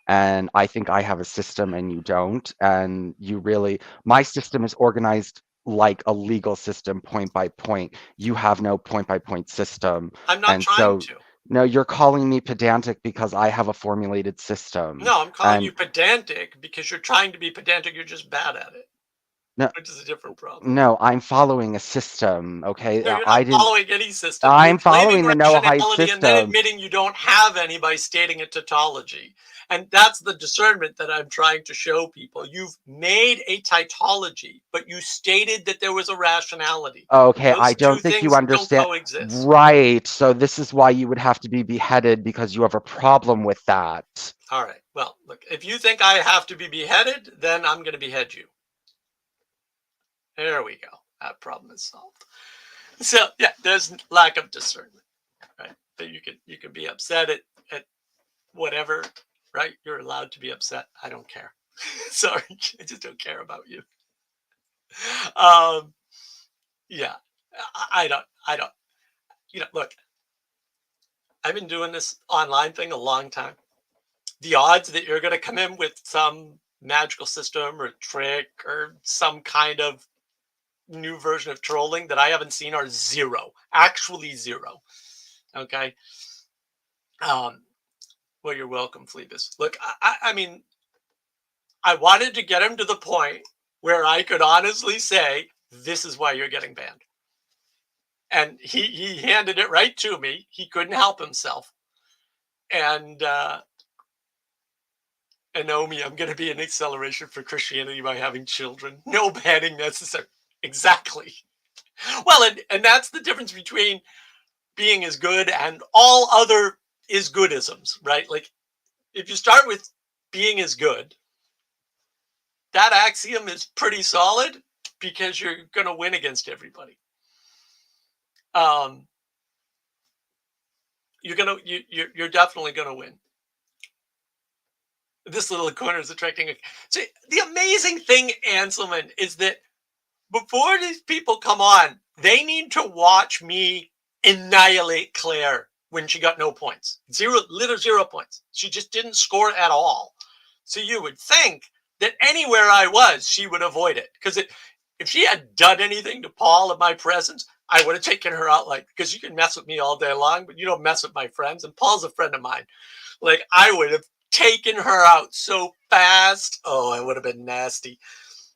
And I think I have a system and you don't. And my system is organized like a legal system, point by point. You have no point by point system. I'm not And trying so, to. no, you're calling me pedantic because I have a formulated system. No, I'm calling you And pedantic because you're trying to be pedantic. You're just bad at it. No, which is a different problem. no, I'm following a system. Okay, No, you're I not didn't. following any system. You're I'm claiming following the Noahide rationality and then system. admitting you don't have any by stating a tautology. And that's the discernment that I'm trying to show people. You've made a tautology, but you stated that there was a rationality. Okay, I Those two don't think you things don't understand. coexist. Right. So this is why you would have to be beheaded because you have a problem with that. All right. Well, look, if you think I have to be beheaded, then I'm going to behead you. There we go. That problem is solved. So yeah, there's lack of discernment, right? But you can be upset at whatever, right? You're allowed to be upset. I don't care. Sorry, I just don't care about you. Yeah, I don't. Look, I've been doing this online thing a long time. The odds that you're going to come in with some magical system or trick or some kind of new version of trolling that I haven't seen are zero, actually zero. Okay. Well, you're welcome, Phoebus. Look, I mean, I wanted to get him to the point where I could honestly say, this is why you're getting banned. And he handed it right to me. He couldn't help himself. And Naomi, I'm going to be an acceleration for Christianity by having children. No banning necessary. Exactly. Well, and that's the difference between being is good and all other is goodisms, right? Like if you start with being is good, that axiom is pretty solid because you're going to win against everybody. You're definitely going to win. This little corner is attracting. See, the amazing thing, Anselman, is that before these people come on, they need to watch me annihilate Claire when she got no points. Zero points. She just didn't score at all. So you would think that anywhere I was, she would avoid it. Because if she had done anything to Paul in my presence, I would have taken her out, like, because you can mess with me all day long, but you don't mess with my friends. And Paul's a friend of mine. Like, I would have taken her out so fast. Oh, it would have been nasty.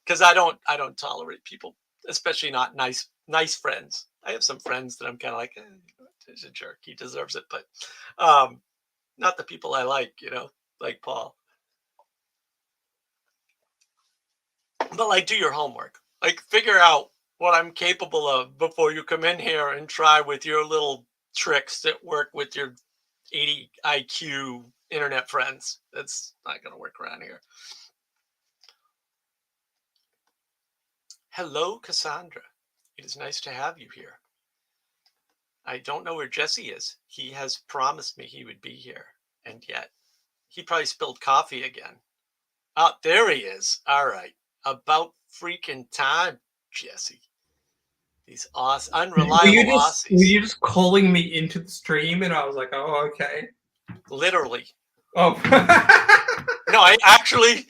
Because I don't tolerate people, especially not nice friends. I have some friends that I'm kind of like, he's a jerk. He deserves it. But not the people I like, like Paul. But like, do your homework. Like, figure out what I'm capable of before you come in here and try with your little tricks that work with your 80 IQ internet friends. That's not going to work around here. Hello, Cassandra. It is nice to have you here. I don't know where Jesse is. He has promised me he would be here, and yet he probably spilled coffee again. Oh, there he is. All right. About freaking time, Jesse. These unreliable Were Aussies. you just calling me into the stream, and I was like, oh, okay. Literally. Oh. No, I actually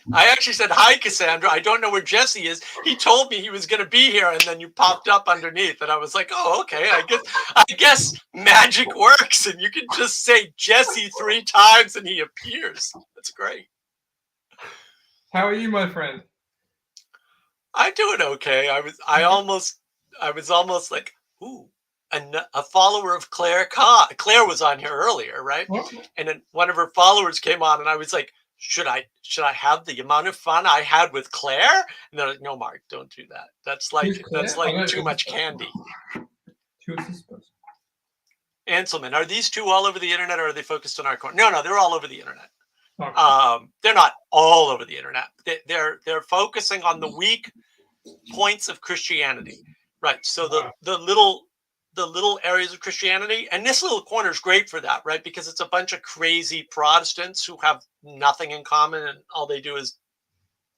said, hi, Cassandra. I don't know where Jesse is. He told me he was going to be here, and then you popped up underneath, and I was like, oh, okay. I guess magic works, and you can just say Jesse 3 times, and he appears. That's great. How are you, my friend? I'm doing okay. I was almost like, ooh, a follower of Claire. Claire was on here earlier, right? What? And then one of her followers came on, and I was like, should I have the amount of fun I had with Claire? And they're like, no, Mark, don't do that. That's like too much candy. Who's this person? Anselman, are these two all over the internet, or are they focused on our corner? No, they're all over the internet. Okay. They're not all over the internet. They're focusing on the weak points of Christianity, right? So the little areas of Christianity, and this little corner is great for that, right? Because it's a bunch of crazy Protestants who have nothing in common, and all they do is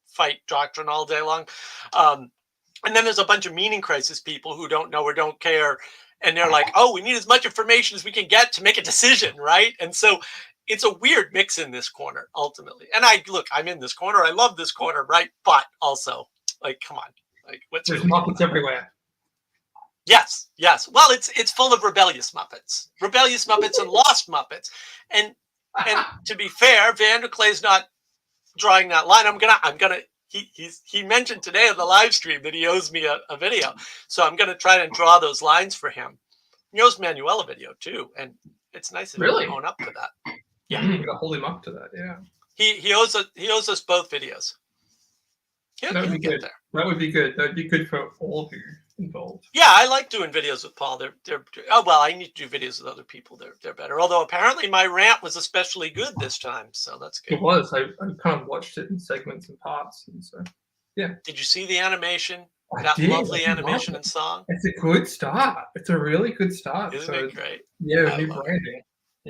fight doctrine all day long. And then there's a bunch of meaning crisis people who don't know or don't care, and they're like, oh, we need as much information as we can get to make a decision, right? And so it's a weird mix in this corner, ultimately. And I'm in this corner. I love this corner, right? But also, like, come on, like, what's There's really Muppets everywhere. Yes. Well, it's full of rebellious Muppets and lost Muppets. And to be fair, Vanderclay's not drawing that line. I'm gonna he mentioned today on the live stream that he owes me a video. So I'm going to try and draw those lines for him. He owes Manuel a video too. And it's nice of him Really? to own up to that. Yeah. You gotta hold him up to that. Yeah. He owes us both videos. That would be get good. there. That would be good. That would be good for all of you involved. Yeah, I like doing videos with Paul. They're oh well, I need to do videos with other people. They're better. Although apparently my rant was especially good this time, so that's good. It was. I kind of watched it in segments and parts, and so yeah. Did you see the animation? I That did. lovely I animation loved and song. It's a good start. It's a really good start. Isn't so it great? yeah, I new love it. branding.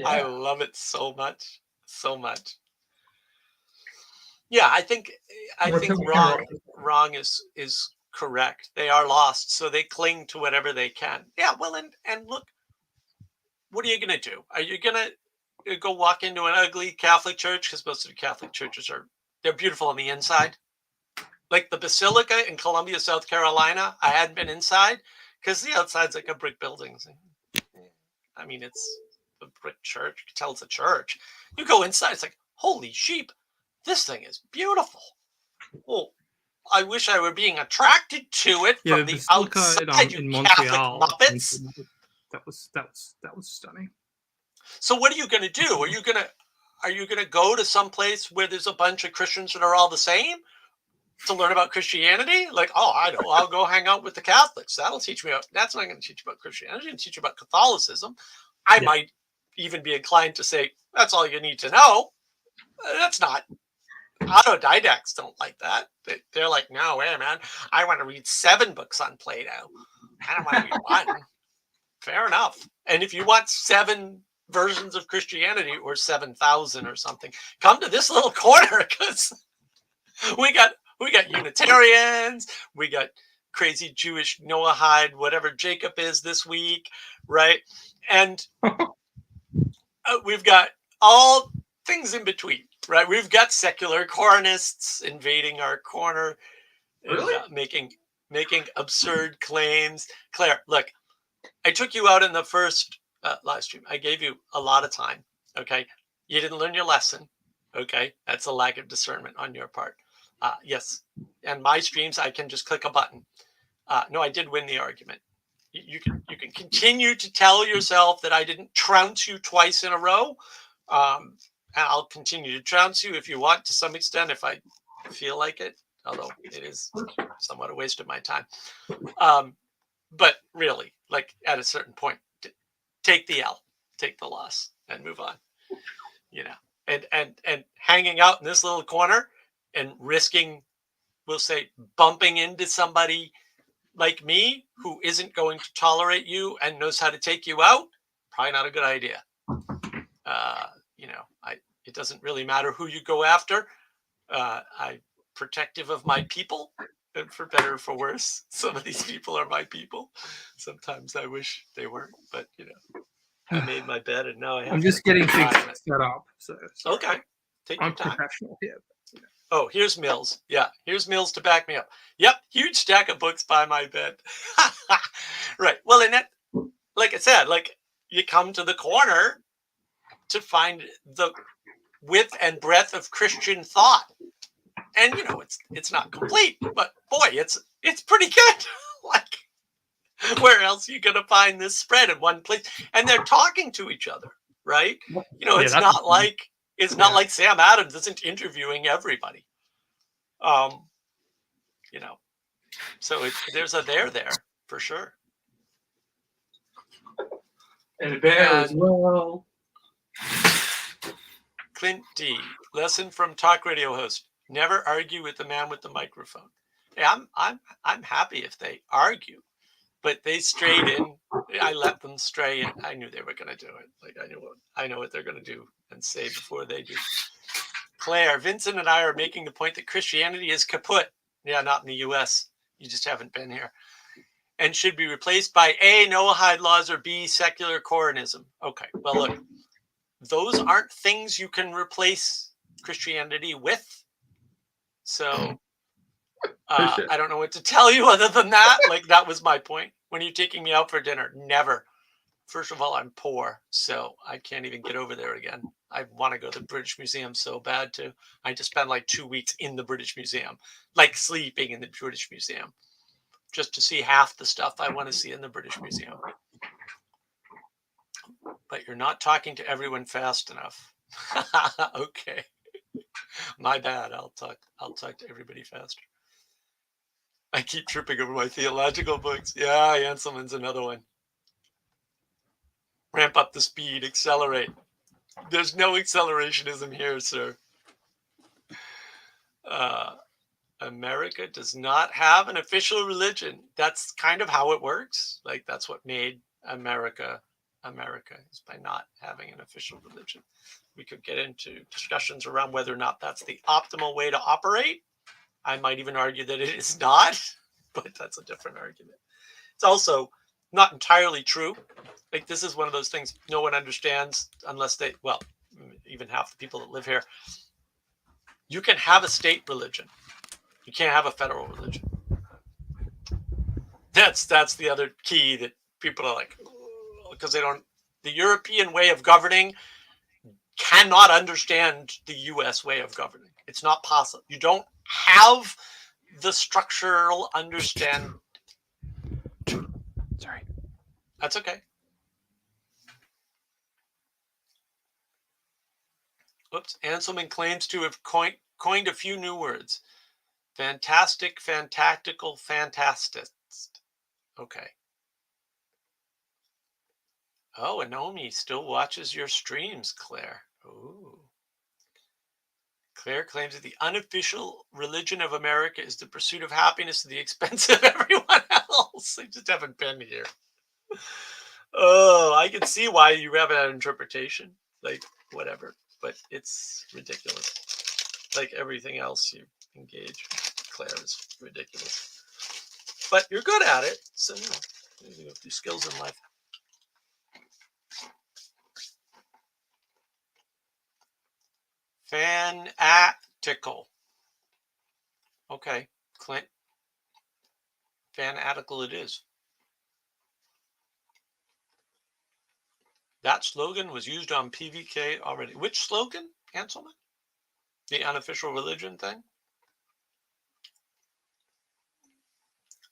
I Yeah. love it so much, so much. Yeah, I think wrong is correct. They are lost, so they cling to whatever they can. Yeah, well, and look, what are you gonna do? Are you gonna go walk into an ugly Catholic church? Because most of the Catholic churches they're beautiful on the inside. Like the Basilica in Columbia, South Carolina, I hadn't been inside because the outside's like a brick building. I mean, it's a brick church. You can tell it's a church. You go inside, it's like, holy sheep, this thing is beautiful. Well, I wish I were being attracted to it from the outside. in You Montreal. Catholic muppets. That was stunning. So what are you going to do? Are you going to go to some place where there's a bunch of Christians that are all the same to learn about Christianity? Like, oh, I know, I'll go hang out with the Catholics. That'll teach me. That's not going to teach you about Christianity. It'll teach you about Catholicism. I might even be inclined to say that's all you need to know. That's not. Autodidacts don't like that. They're like, no, wait, man, I want to read 7 books on Plato. I don't want to read 1. Fair enough. And if you want 7 versions of Christianity or 7,000 or something, come to this little corner because we got Unitarians, we got crazy Jewish Noahide, whatever Jacob is this week, right? And we've got all things in between, right? We've got secular Cornists invading our corner, Really? and, making absurd claims. Claire, look, I took you out in the first live stream. I gave you a lot of time. Okay, you didn't learn your lesson. Okay, that's a lack of discernment on your part. Yes, and my streams, I can just click a button. No, I did win the argument. You can continue to tell yourself that I didn't trounce you twice in a row. And I'll continue to trounce you if you want, to some extent, if I feel like it, although it is somewhat a waste of my time. But really, like at a certain point, take the L, take the loss, and move on. You know, and hanging out in this little corner and risking, we'll say, bumping into somebody like me who isn't going to tolerate you and knows how to take you out, probably not a good idea. You know, it doesn't really matter who you go after. I'm protective of my people, and for better or for worse, some of these people are my people. Sometimes I wish they weren't, but you know, I made my bed and now I have. I'm just getting things set up. So okay, take your I'm time. professional here. Oh, here's Mills. Yeah, here's Mills to back me up. Yep, huge stack of books by my bed. Right. Well, and that, like I said, like you come to the corner to find the width and breadth of Christian thought, and you know it's not complete, but boy, it's pretty good. Like, where else are you gonna find this spread in one place? And they're talking to each other, right? You know, it's not like Sam Adams isn't interviewing everybody. You know, so there's a there for sure. And a bear as well. Clint D. Lesson from talk radio host: never argue with the man with the microphone. Hey, I'm happy if they argue, but they strayed in. I let them stray in. I knew they were going to do it. Like I know what they're going to do and say before they do. Claire, Vincent and I are making the point that Christianity is kaput. Yeah, not in the U.S. You just haven't been here. And should be replaced by A, Noahide laws, or B, secular Coronism. Okay, well, look, those aren't things you can replace Christianity with. So I don't know what to tell you other than that. Like, that was my point. When are you taking me out for dinner? Never. First of all, I'm poor, so I can't even get over there again. I want to go to the British Museum so bad too. I just spent like 2 weeks in the British Museum, like sleeping in the British Museum, just to see half the stuff I want to see in the British Museum. But you're not talking to everyone fast enough. Okay. My bad. I'll talk to everybody faster. I keep tripping over my theological books. Yeah, Anselman's another one. Ramp up the speed, accelerate. There's no accelerationism here, sir. America does not have an official religion. That's kind of how it works. Like, that's what made America America, is by not having an official religion. We could get into discussions around whether or not that's the optimal way to operate. I might even argue that it is not, but that's a different argument. It's also not entirely true. Like, this is one of those things no one understands unless they, well, even half the people that live here. You can have a state religion. You can't have a federal religion. That's the other key that people are like, because they don't, the European way of governing cannot understand the US way of governing. It's not possible. You don't have the structural understand. Sorry. That's okay. Whoops. Anselman claims to have coined a few new words. Fantastic, fantactical, fantastist. Okay. Oh, and Naomi still watches your streams, Claire. Ooh. Claire claims that the unofficial religion of America is the pursuit of happiness at the expense of everyone else. I just haven't been here. Oh, I can see why you have that interpretation. Like, whatever. But it's ridiculous. Like everything else you engage, Claire, is ridiculous. But you're good at it. So, you have a few skills in life. Fanatical. Okay, Clint. Fanatical it is. That slogan was used on PVK already. Which slogan, Anselman? The unofficial religion thing?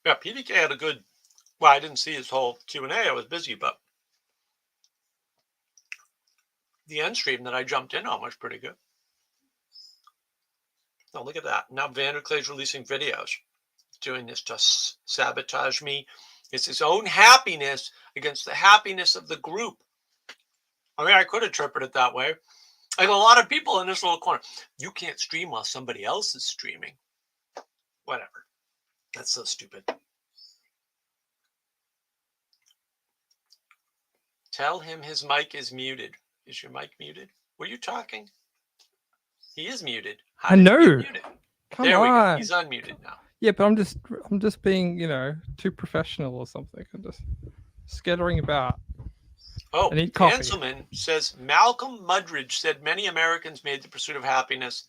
Yeah, PVK had a good, well, I didn't see his whole Q&A. I was busy, but the end stream that I jumped in on was pretty good. Oh, look at that. Now Vanderclay's releasing videos, doing this to sabotage me. It's his own happiness against the happiness of the group. I mean, I could interpret it that way. Like a lot of people in this little corner, you can't stream while somebody else is streaming. Whatever. That's so stupid. Tell him his mic is muted. Is your mic muted? Were you talking? He is muted. How I did know. he get muted? Come There we go. on. He's unmuted now. Yeah, but I'm just being, too professional or something. I'm just skittering about. Oh, I need coffee. Anselman says Malcolm Mudridge said many Americans made the pursuit of happiness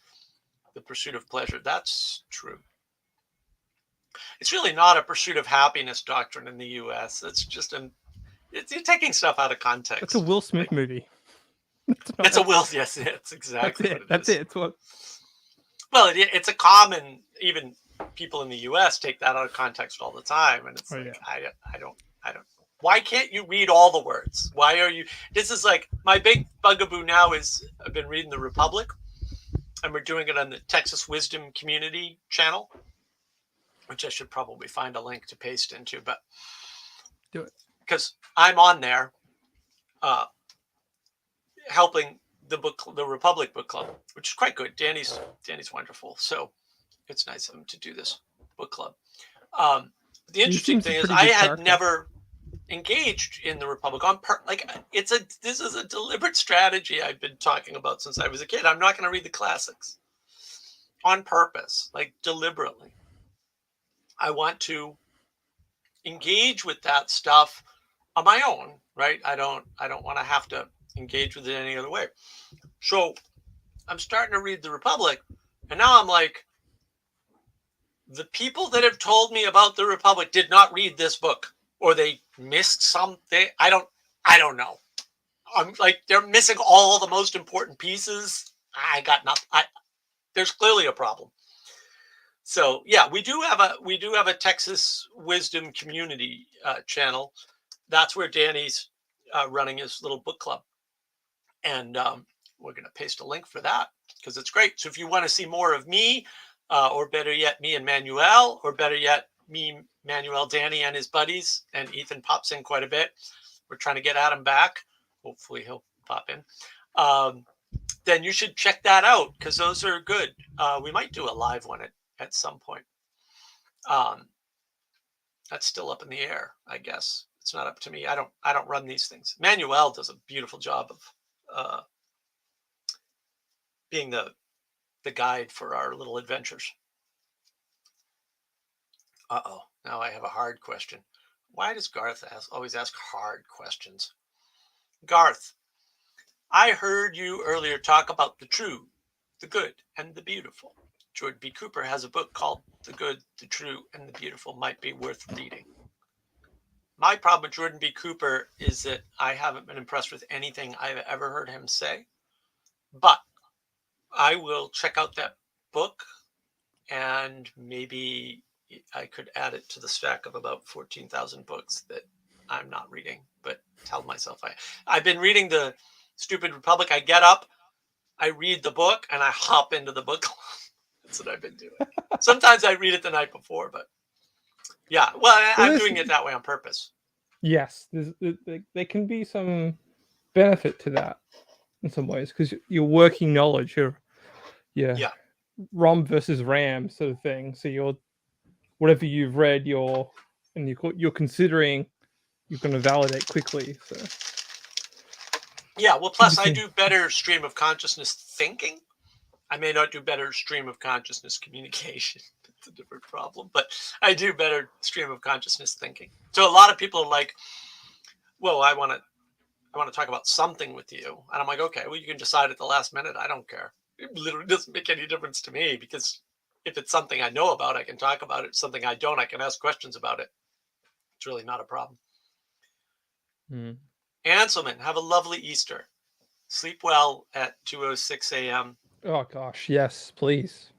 the pursuit of pleasure. That's true. It's really not a pursuit of happiness doctrine in the U.S. It's just you're taking stuff out of context. It's a Will Smith movie. It's a Will. Yes, it's exactly what it is. That's it. It's what. Well, it's a common. Even people in the U.S. take that out of context all the time, and it's I don't. Why can't you read all the words? Why are you? This is like my big bugaboo now is I've been reading the Republic, and we're doing it on the Texas Wisdom Community channel, which I should probably find a link to paste into, but do it because I'm on there, helping the Republic Book Club, which is quite good. Danny's wonderful, so it's nice of him to do this book club. The interesting thing is I had never engaged in the Republic on this is a deliberate strategy I've been talking about since I was a kid. I'm not going to read the classics on purpose, like deliberately. I want to engage with that stuff on my own, right? I don't want to have to engage with it any other way. So I'm starting to read the Republic, and now I'm like, the people that have told me about the Republic did not read this book, or they missed something. I don't know. I'm like, they're missing all the most important pieces. I got nothing. There's clearly a problem. So yeah, we do have a Texas Wisdom community channel. That's where Danny's running his little book club, and we're going to paste a link for that because it's great. So if you want to see more of me, or better yet, me and Manuel, or better yet, me, Manuel, Danny, and his buddies, and Ethan pops in quite a bit. We're trying to get Adam back. Hopefully he'll pop in. Then you should check that out because those are good. We might do a live one at some point. That's still up in the air, I guess. It's not up to me. I don't run these things. Manuel does a beautiful job of being the guide for our little adventures. Uh-oh. Now I have a hard question. Why does Garth always ask hard questions? Garth, I heard you earlier talk about the true, the good, and the beautiful. Jordan B. Cooper has a book called The Good, the True, and the Beautiful. Might be worth reading. My problem with Jordan B. Cooper is that I haven't been impressed with anything I've ever heard him say. But I will check out that book, and maybe I could add it to the stack of about 14,000 books that I'm not reading, but tell myself I've been reading The Stupid Republic. I get up, I read the book, and I hop into the book club. That's what I've been doing. Sometimes I read it the night before, but yeah, well, I'm doing it that way on purpose. Yes, there can be some benefit to that in some ways because you're working knowledge. Yeah. ROM versus RAM sort of thing. So you're whatever you've read, you're considering you're going to validate quickly. So yeah, well, plus I do better stream of consciousness thinking. I may not do better stream of consciousness communication. That's a different problem, but I do better stream of consciousness thinking. So a lot of people are like, well, I want to talk about something with you. And I'm like, okay, well, you can decide at the last minute. I don't care. It literally doesn't make any difference to me because if it's something I know about, I can talk about it. Something I don't, I can ask questions about it. It's really not a problem. Anselman, have a lovely Easter. Sleep well at 2:06 a.m. Oh gosh, yes, please.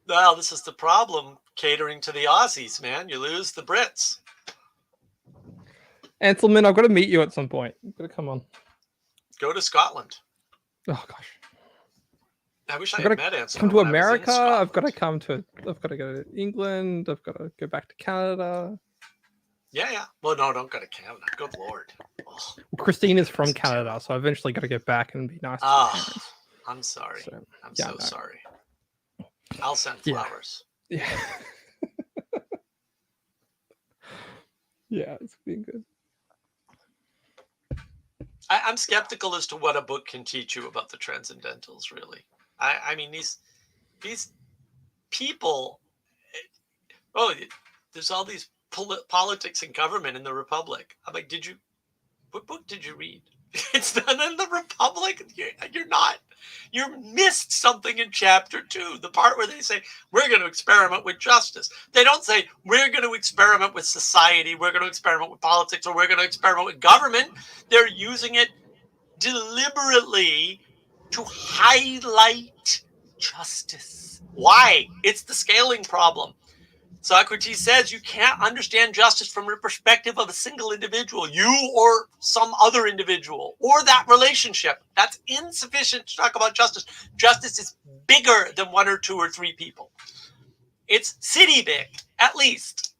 Well, this is the problem catering to the Aussies, man. You lose the Brits. Anselman, I've got to meet you at some point. You've got to come on. Go to Scotland. Oh gosh. I wish I had met Anselman. Come to America. I've got to go to England. I've got to go back to Canada. Yeah. Well, no, don't go to Canada. Good Lord. Well, Christine is from Canada, so I eventually got to get back and be nice to her parents. I'm sorry. So, I'm so sorry. I'll send flowers. Yeah. Yeah, it's been good. I'm skeptical as to what a book can teach you about the transcendentals, really. I mean, these people, there's all these politics and government in the Republic. I'm like, what book did you read? It's not in the Republic. You missed something in chapter 2, the part where they say, we're going to experiment with justice. They don't say, we're going to experiment with society, we're going to experiment with politics, or we're going to experiment with government. They're using it deliberately to highlight justice. Why? It's the scaling problem. Socrates says you can't understand justice from the perspective of a single individual, you or some other individual, or that relationship. That's insufficient to talk about justice. Justice is bigger than 1 or 2 or 3 people. It's city big, at least.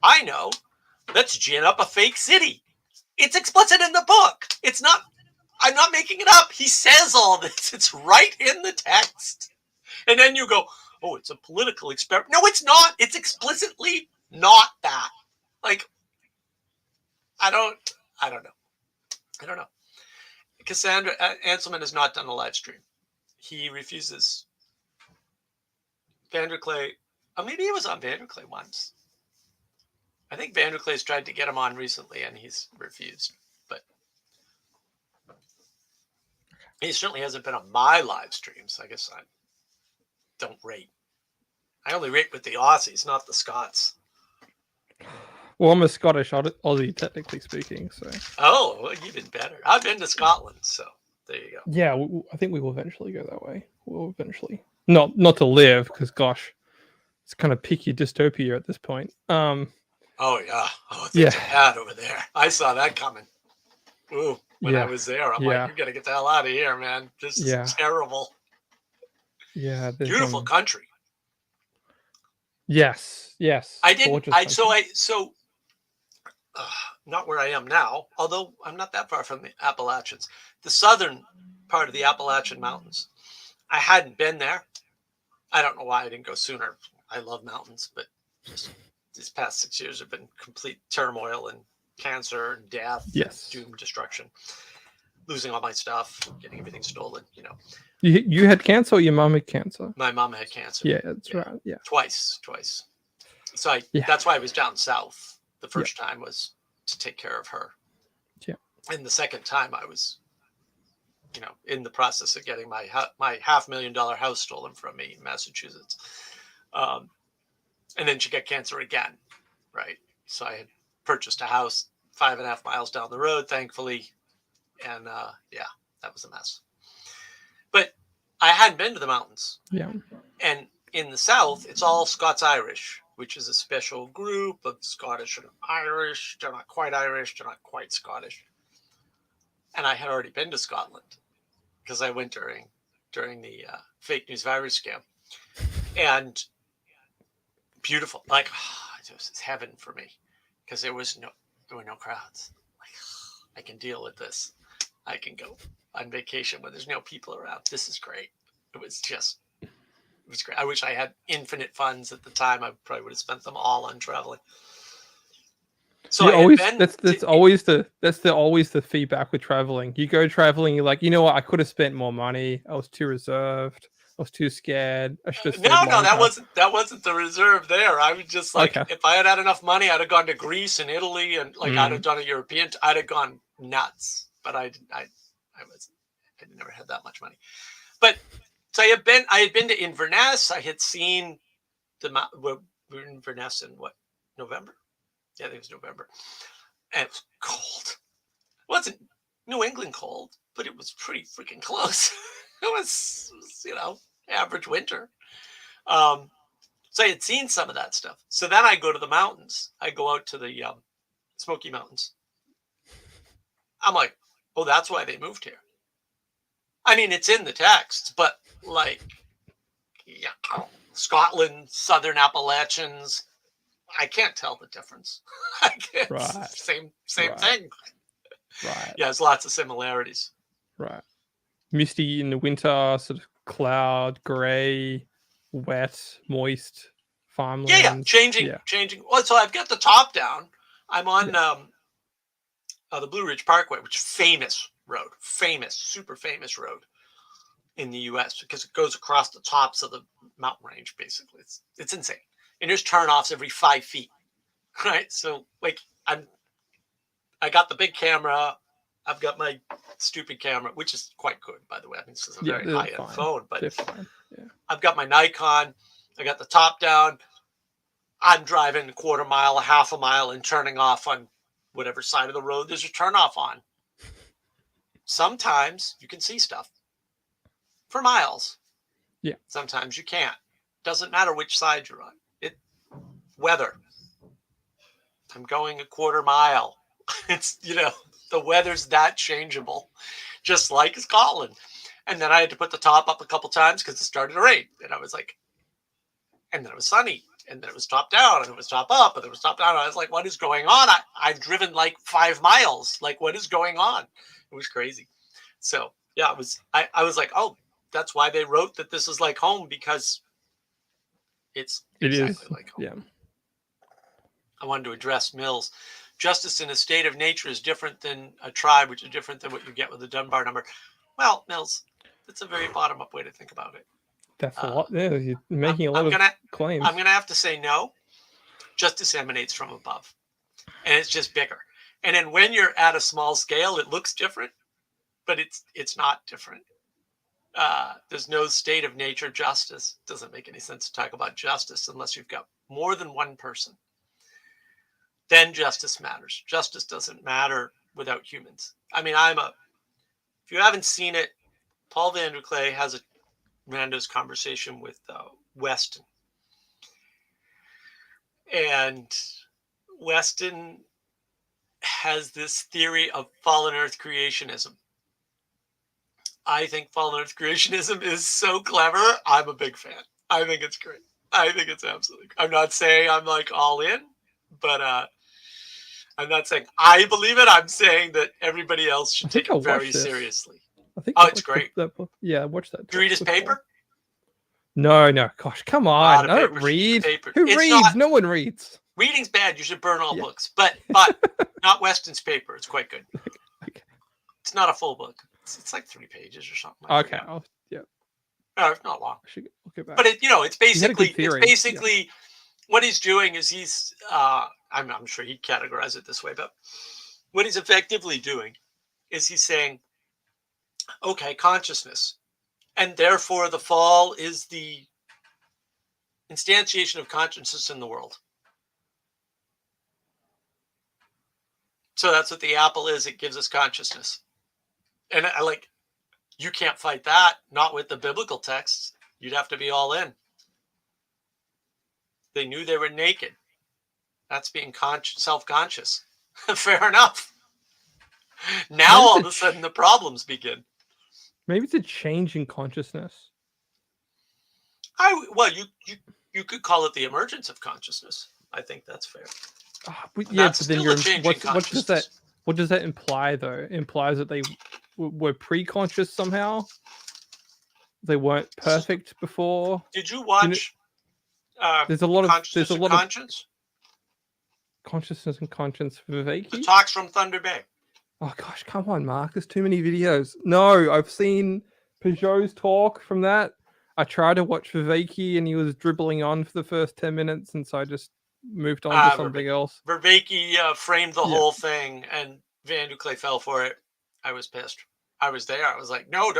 I know. Let's gin up a fake city. It's explicit in the book. I'm not making it up. He says all this. It's right in the text. And then you go, oh, it's a political experiment. No, it's not. It's explicitly not that. Like, I don't know. Cassandra Anselman has not done a live stream. He refuses. Vanderclay, maybe he was on Vanderclay once. I think Vanderclay's tried to get him on recently and he's refused. But he certainly hasn't been on my live streams. I guess I don't rate. I only rate with the Aussies, not the Scots. Well, I'm a Scottish Aussie, technically speaking. So Oh, well, even better. I've been to Scotland, so there you go. yeah, I think we will eventually go that way. We'll eventually not to live, because gosh, it's kind of picky dystopia at this point. Oh yeah. Oh, Yeah. things are bad over there. I saw that coming. Ooh, when I Yeah. was there, I'm Yeah. like, you gotta get the hell out of here, man. This is Yeah. terrible. Yeah. Beautiful country. Yes. Yes. I didn't. Gorgeous I country. so not where I am now, although I'm not that far from the Appalachians. The southern part of the Appalachian Mountains. I hadn't been there. I don't know why I didn't go sooner. I love mountains, but just these past 6 years have been complete turmoil and cancer and death, Yes. and doom, destruction, losing all my stuff, getting everything stolen. You know, You had cancer, or your mum had cancer? my mom had cancer. Yeah, that's right. Yeah. Twice. So that's why I was down south. The first time was to take care of her. Yeah. And the second time I was, in the process of getting my $500,000 house stolen from me in Massachusetts. And then she got cancer again. Right. So I had purchased a house 5.5 miles down the road, thankfully. And that was a mess. But I hadn't been to the mountains. Yeah. And in the South, it's all Scots-Irish, which is a special group of Scottish and Irish. They're not quite Irish. They're not quite Scottish. And I had already been to Scotland because I went during the fake news virus scam. And beautiful, like it was heaven for me, because there were no crowds. Like, I can deal with this. I can go on vacation when there's no people around. This is great. It was great. I wish I had infinite funds at the time. I probably would have spent them all on traveling. So that's always the feedback with traveling. You go traveling, you're like, you know what? I could have spent more money. I was too reserved. I was too scared. I should have. That wasn't the reserve there. I was just like, if I had had enough money, I'd have gone to Greece and Italy, and I'd have done a European. I'd have gone nuts. But I never had that much money. But so I had been to Inverness. I had seen we were in Inverness in November? Yeah, I think it was November. And it was cold. It wasn't New England cold, but it was pretty freaking close. It was average winter. So I had seen some of that stuff. So then I go to the mountains. I go out to the Smoky Mountains. I'm like, oh, that's why they moved here. I mean, it's in the text, but Scotland, Southern Appalachians, I can't tell the difference. Right. Same thing. Right. Yeah, there's lots of similarities. Right. Misty in the winter, sort of cloud, grey, wet, moist farmland. Yeah, changing. Well, so I've got the top down. I'm on the Blue Ridge Parkway, which is super famous road in the U.S. because it goes across the tops of the mountain range. Basically, it's insane, and there's turnoffs every 5 feet, right? So I got the big camera. I've got my stupid camera, which is quite good, by the way. I mean, this is a very high-end phone, but I've got my Nikon. I got the top down. I'm driving a quarter mile, a half a mile, and turning off on whatever side of the road there's a turnoff on. Sometimes you can see stuff for miles. Yeah. Sometimes you can't. Doesn't matter which side you're on. Weather. I'm going a quarter mile. It's, the weather's that changeable, just like Scotland. And then I had to put the top up a couple times because it started to rain. And I was like, and then it was sunny. And then it was top down, and it was top up, and it was top down. And I was like, what is going on? I've driven like 5 miles. Like, what is going on? It was crazy. So yeah, I was like, oh, that's why they wrote that this is like home, because it is like home. Yeah. I wanted to address Mills. Justice in a state of nature is different than a tribe, which is different than what you get with the Dunbar number. Well, Mills, that's a very bottom-up way to think about it. That's a lot. Yeah, you're making a lot of claims. I'm going to have to say no. Justice emanates from above, and it's just bigger. And then when you're at a small scale, it looks different, but it's not different. There's no state of nature justice. It doesn't make any sense to talk about justice unless you've got more than one person then justice matters. Justice doesn't matter without humans. I mean, if you haven't seen it, Paul Van der Clay has a tremendous conversation with Weston. And Weston has this theory of fallen earth creationism. I think fallen earth creationism is so clever. I'm a big fan. I think it's great. I think it's absolutely great. I'm not saying I'm like all in, but I'm not saying I believe it. I'm saying that everybody else should take it very seriously. I think it's great. Yeah, watch that. Do you read his paper? No. Gosh, come on. I don't read. Who reads? No one reads. Reading's bad. You should burn all books. But not Weston's paper. It's quite good. Okay. It's not a full book. It's like 3 pages or something. Okay. It's not long. Look at that. But it's basically what he's doing is he's I'm sure he'd categorize it this way, but what he's effectively doing is he's saying, okay, consciousness, and therefore the fall is the instantiation of consciousness in the world. So that's what the apple is. It gives us consciousness. And you can't fight that, not with the biblical texts. You'd have to be all in. They knew they were naked. That's being self-conscious. Fair enough. Now all of a sudden the problems begin. Maybe it's a change in consciousness. You could call it the emergence of consciousness. I think that's fair. But then what does that imply though? It implies that they were pre-conscious somehow. They weren't perfect before. Did you watch? There's a lot of conscience. Consciousness and conscience Viveki. The talks from Thunder Bay. Oh gosh, come on, Mark. There's too many videos. No, I've seen Peugeot's talk from that. I tried to watch Viveki and he was dribbling on for the first 10 minutes, and so I just moved on to something else. Vervaeke framed the whole thing, and Van der Clay fell for it. I was pissed. I was there. I was like, no.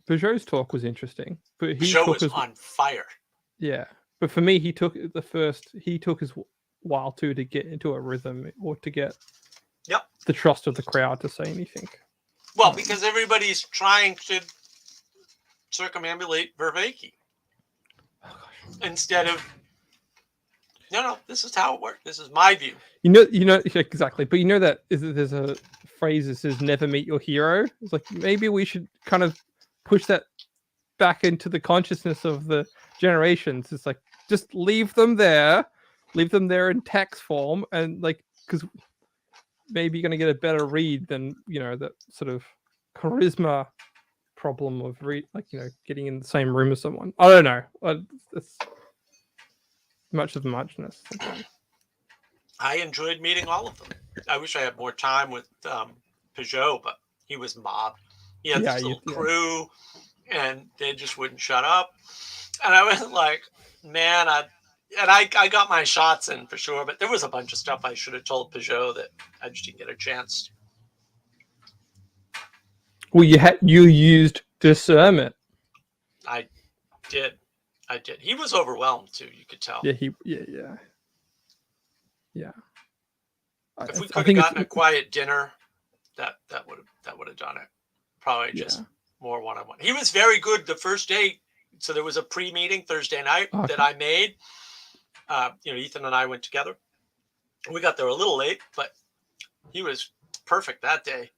Peugeot's talk was interesting, but Peugeot was on fire. Yeah, but for me, he took his while to get into a rhythm or to get the trust of the crowd to say anything. Well, because everybody's trying to circumambulate Vervaeke. Oh, instead of no, this is how it works. This is my view. You know exactly. But you know that there's a phrase that says "never meet your hero." It's like maybe we should kind of push that back into the consciousness of the generations. It's like just leave them there in text form, and because maybe you're going to get a better read than that sort of charisma problem of getting in the same room as someone. I don't know. It's much of the muchness. I enjoyed meeting all of them. I wish I had more time with Peugeot, but he was mobbed. He had this little crew, and they just wouldn't shut up. And I was like, man, I got my shots in for sure, but there was a bunch of stuff I should have told Peugeot that I just didn't get a chance. Well, you used discernment. I did. He was overwhelmed too. You could tell. Yeah. If we could have gotten a quiet dinner, that would have done it. Probably just more one-on-one. He was very good the first day. So there was a pre-meeting Thursday night that I made. Ethan and I went together. We got there a little late, but he was perfect that day.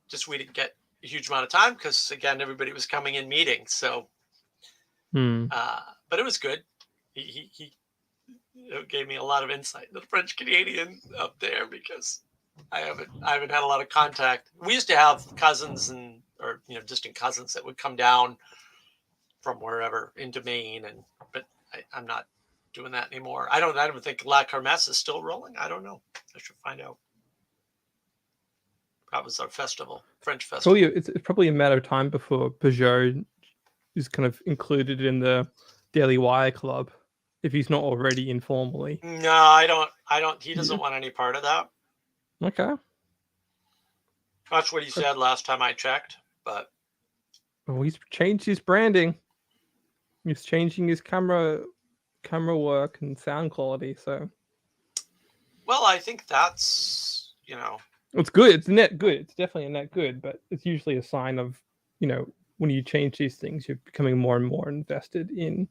Just we didn't get a huge amount of time because again everybody was coming in meeting. So, but it was good. He gave me a lot of insight into the French Canadian up there because I haven't had a lot of contact. We used to have cousins or distant cousins that would come down from wherever into Maine, but I'm not doing that anymore. I don't think La Kermesse is still rolling. I don't know. I should find out. That was our festival, French festival. It's probably a matter of time before Peugeot is kind of included in the Daily Wire Club, if he's not already informally. No, I don't. He doesn't want any part of that. Okay. That's what he said last time I checked, but. Oh, he's changed his branding. He's changing his camera camera work and sound quality. So, well, I think that's, you know, it's good. It's net good. It's definitely a net good, but it's usually a sign of, you know, when you change these things, you're becoming more and more invested in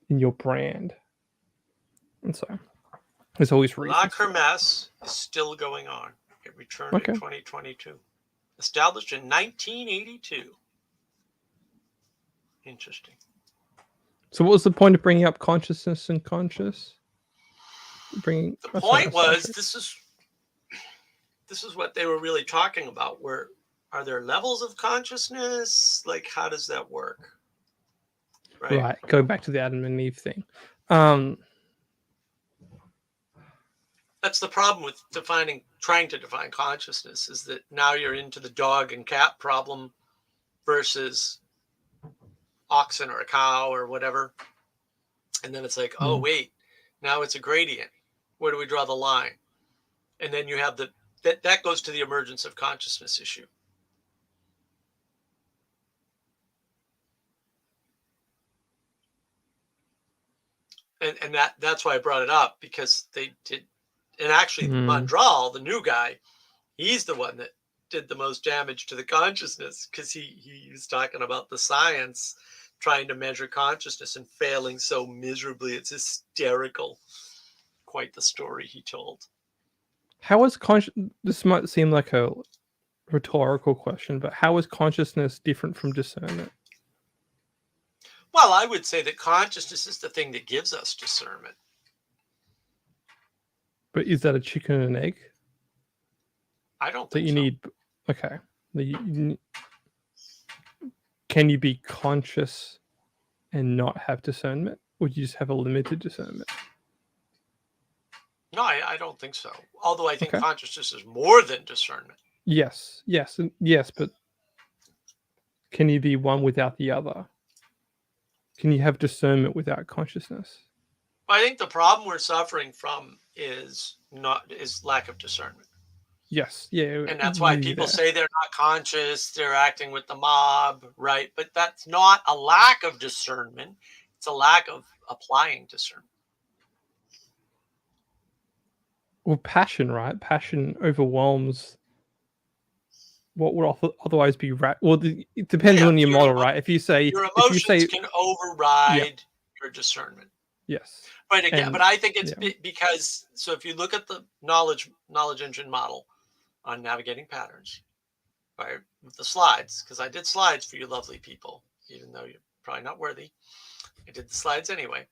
your brand. And so there's always reasons. La Kermesse is still going on. It returned in 2022. Established in 1982. Interesting. So what was the point of bringing up consciousness and conscious? The point was, this is what they were really talking about. Where are there levels of consciousness? Like, how does that work? Right. Going back to the Adam and Eve thing. That's the problem with trying to define consciousness, is that now you're into the dog and cat problem versus oxen or a cow or whatever. And then it's like, oh, wait, now it's a gradient. Where do we draw the line? And then you have that goes to the emergence of consciousness issue. And that's why I brought it up, because they did. And actually, Mandral, the new guy, he's the one that did the most damage to the consciousness, because he was talking about the science trying to measure consciousness and failing so miserably. It's hysterical. Quite the story he told. How is this might seem like a rhetorical question, but how is consciousness different from discernment? Well, I would say that consciousness is the thing that gives us discernment. But is that a chicken and an egg? I don't think you so. Need. Okay. Can you be conscious and not have discernment? Or do you just have a limited discernment? No, I don't think so. Although I think consciousness is more than discernment. Yes, but can you be one without the other? Can you have discernment without consciousness? I think the problem we're suffering from is lack of discernment. Yes, yeah. And that's why people say they're not conscious, they're acting with the mob, right? But that's not a lack of discernment. It's a lack of applying discernment. Well, passion, right? Passion overwhelms what would otherwise be well, it depends on your model, right? If you say your emotions can override your discernment. Yes. But again, but I think it's because, so if you look at the knowledge engine model on navigating patterns, right, with the slides, because I did slides for you lovely people, even though you're probably not worthy. I did the slides anyway.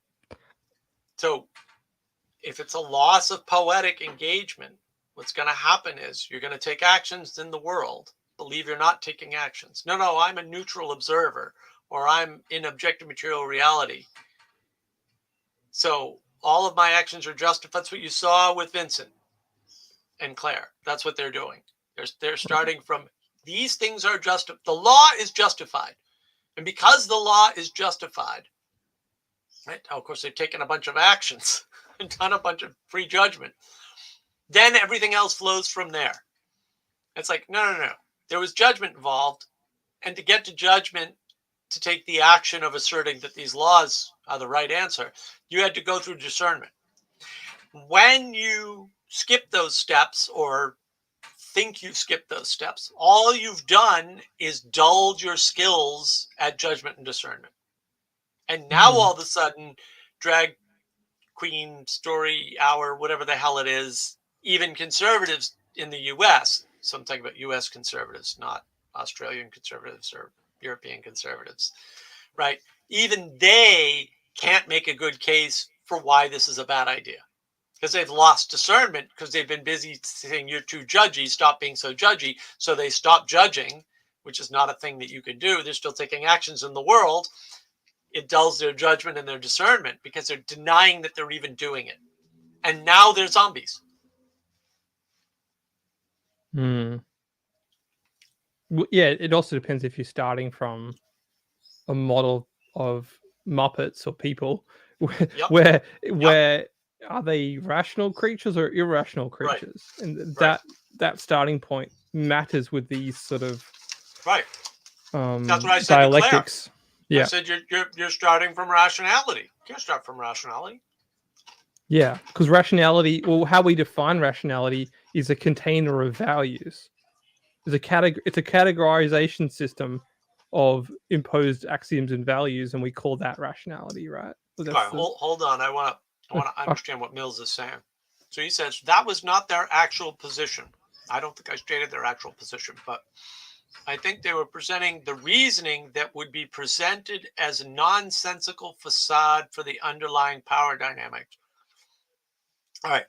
So if it's a loss of poetic engagement, what's going to happen is you're going to take actions in the world, believe you're not taking actions. No, I'm a neutral observer, or I'm in objective material reality. So all of my actions are justified. That's what you saw with Vincent and Claire. That's what they're doing. They're starting from these things are justified. The law is justified. And because the law is justified, right? Of course, they've taken a bunch of actions and done a bunch of free judgment. Then everything else flows from there. It's like, no. There was judgment involved. And to get to judgment, to take the action of asserting that these laws are the right answer, you had to go through discernment. When you skip those steps or think you've skipped those steps, all you've done is dulled your skills at judgment and discernment. And now all of a sudden, drag queen, story hour, whatever the hell it is, even conservatives in the U.S., so I'm talking about U.S. conservatives, not Australian conservatives or European conservatives, right? Even they can't make a good case for why this is a bad idea, because they've lost discernment, because they've been busy saying you're too judgy, stop being so judgy. So they stop judging, which is not a thing that you can do. They're still taking actions in the world. It dulls their judgment and their discernment because they're denying that they're even doing it. And now they're zombies. Well, yeah, it also depends if you're starting from a model of Muppets or people where are they rational creatures or irrational creatures? Right. And that starting point matters with these sort of that's what I said dialectics. Yeah. I said you're starting from rationality. You can't start from rationality. Yeah, because rationality, well, how we define rationality is a container of values. It's a categorization system of imposed axioms and values, and we call that rationality, right? So All right, hold on. I want to understand what Mills is saying. So he says that was not their actual position. I don't think I stated their actual position, but I think they were presenting the reasoning that would be presented as a nonsensical facade for the underlying power dynamics. All right.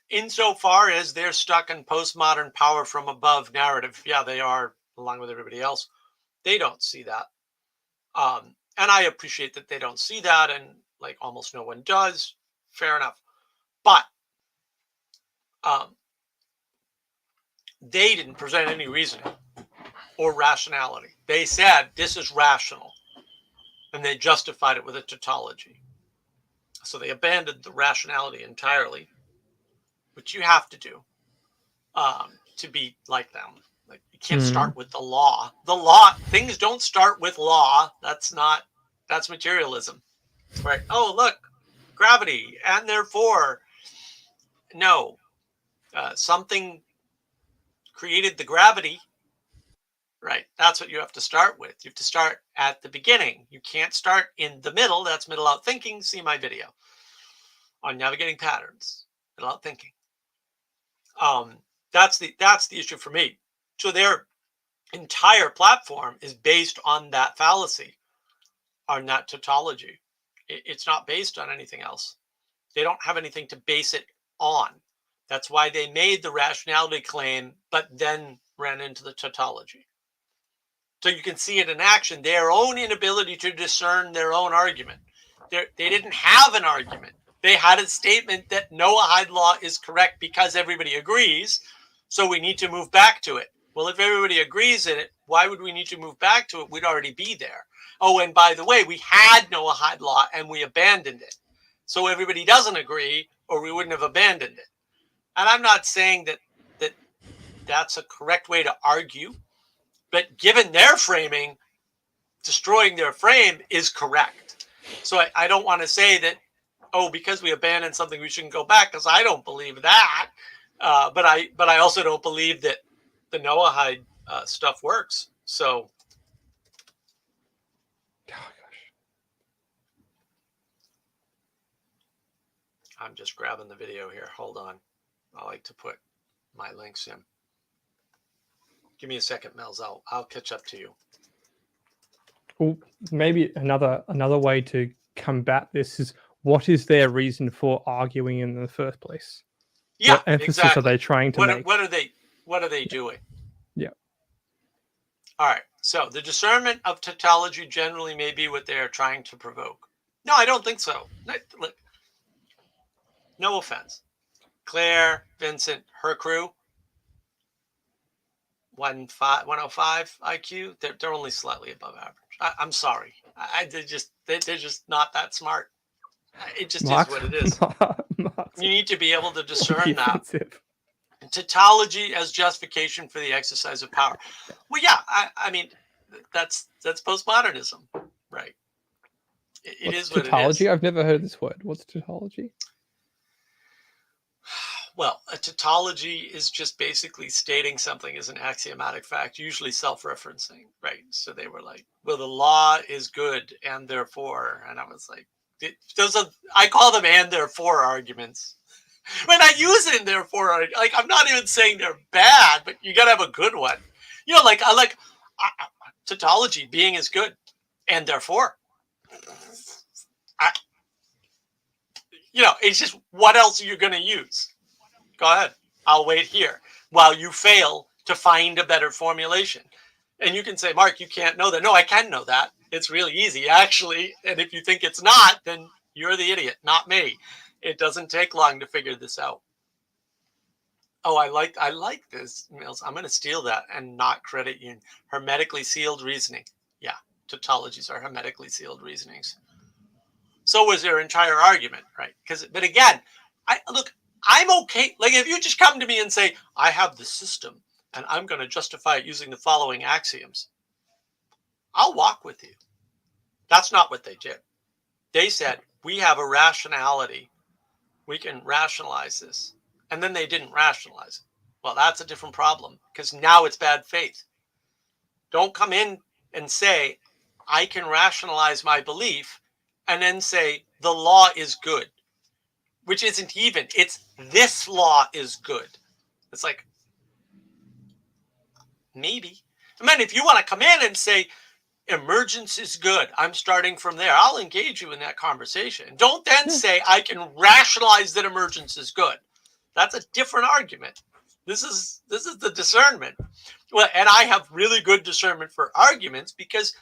Insofar as they're stuck in postmodern power from above narrative, yeah, they are, along with everybody else. They don't see that. And I appreciate that they don't see that, and like almost no one does. Fair enough. But they didn't present any reasoning or rationality. They said this is rational, and they justified it with a tautology. So they abandoned the rationality entirely, which you have to do to be like them. Like, you can't start with the law. The law, things don't start with law. That's materialism, right? Oh, look, gravity, and therefore, no, something created the gravity, right? That's what you have to start with. You have to start at the beginning. You can't start in the middle. That's middle out thinking. See my video on navigating patterns, middle out thinking. That's the issue for me. So their entire platform is based on that fallacy, on that tautology. It's not based on anything else. They don't have anything to base it on. That's why they made the rationality claim, but then ran into the tautology. So you can see it in action, their own inability to discern their own argument. They didn't have an argument. They had a statement that Noahide law is correct because everybody agrees, so we need to move back to it. Well, if everybody agrees in it, why would we need to move back to it? We'd already be there. Oh, and by the way, we had Noahide law and we abandoned it. So everybody doesn't agree, or we wouldn't have abandoned it. And I'm not saying that that's a correct way to argue, but given their framing, destroying their frame is correct. So I don't want to say that, oh, because we abandoned something, we shouldn't go back, because I don't believe that. But I also don't believe that the Noahide stuff works. So, I'm just grabbing the video here. Hold on. I like to put my links in. Give me a second, Mel's. I'll catch up to you. Well, maybe another way to combat this is, what is their reason for arguing in the first place? Yeah, what emphasis exactly. are they trying to make? What are they doing? Yeah. All right. So the discernment of tautology generally may be what they are trying to provoke. No, I don't think so. Look, no offense. Claire, Vincent, her crew, 105 IQ. They're only slightly above average. I'm sorry. They're just not that smart. It just is what it is. You need to be able to discern that. Tautology as justification for the exercise of power. Well, yeah, I mean, that's postmodernism, right? It is what tautology? it is. I've never heard this word. What's tautology? Well, a tautology is just basically stating something as an axiomatic fact, usually self-referencing, right? So they were like, well, the law is good and therefore, and I was like, I call them and therefore arguments. When I use it in therefore, like, I'm not even saying they're bad, but you got to have a good one. You know, like, I like tautology being is good and therefore. It's just, what else are you going to use? Go ahead. I'll wait here while you fail to find a better formulation. And you can say, Mark, you can't know that. No, I can know that. It's really easy, actually. And if you think it's not, then you're the idiot, not me. It doesn't take long to figure this out. Oh, I like this, Mills. I'm going to steal that and not credit you. Hermetically sealed reasoning. Yeah, tautologies are hermetically sealed reasonings. So was their entire argument, right? But again, I'm okay. Like, if you just come to me and say, I have the system and I'm going to justify it using the following axioms, I'll walk with you. That's not what they did. They said, we have a rationality. We can rationalize this. And then they didn't rationalize it. Well, that's a different problem because now it's bad faith. Don't come in and say, I can rationalize my belief and then say the law is good, which isn't even. It's this law is good. It's like, maybe. I mean, if you want to come in and say emergence is good, I'm starting from there. I'll engage you in that conversation. Don't then say I can rationalize that emergence is good. That's a different argument. This is the discernment. Well, and I have really good discernment for arguments because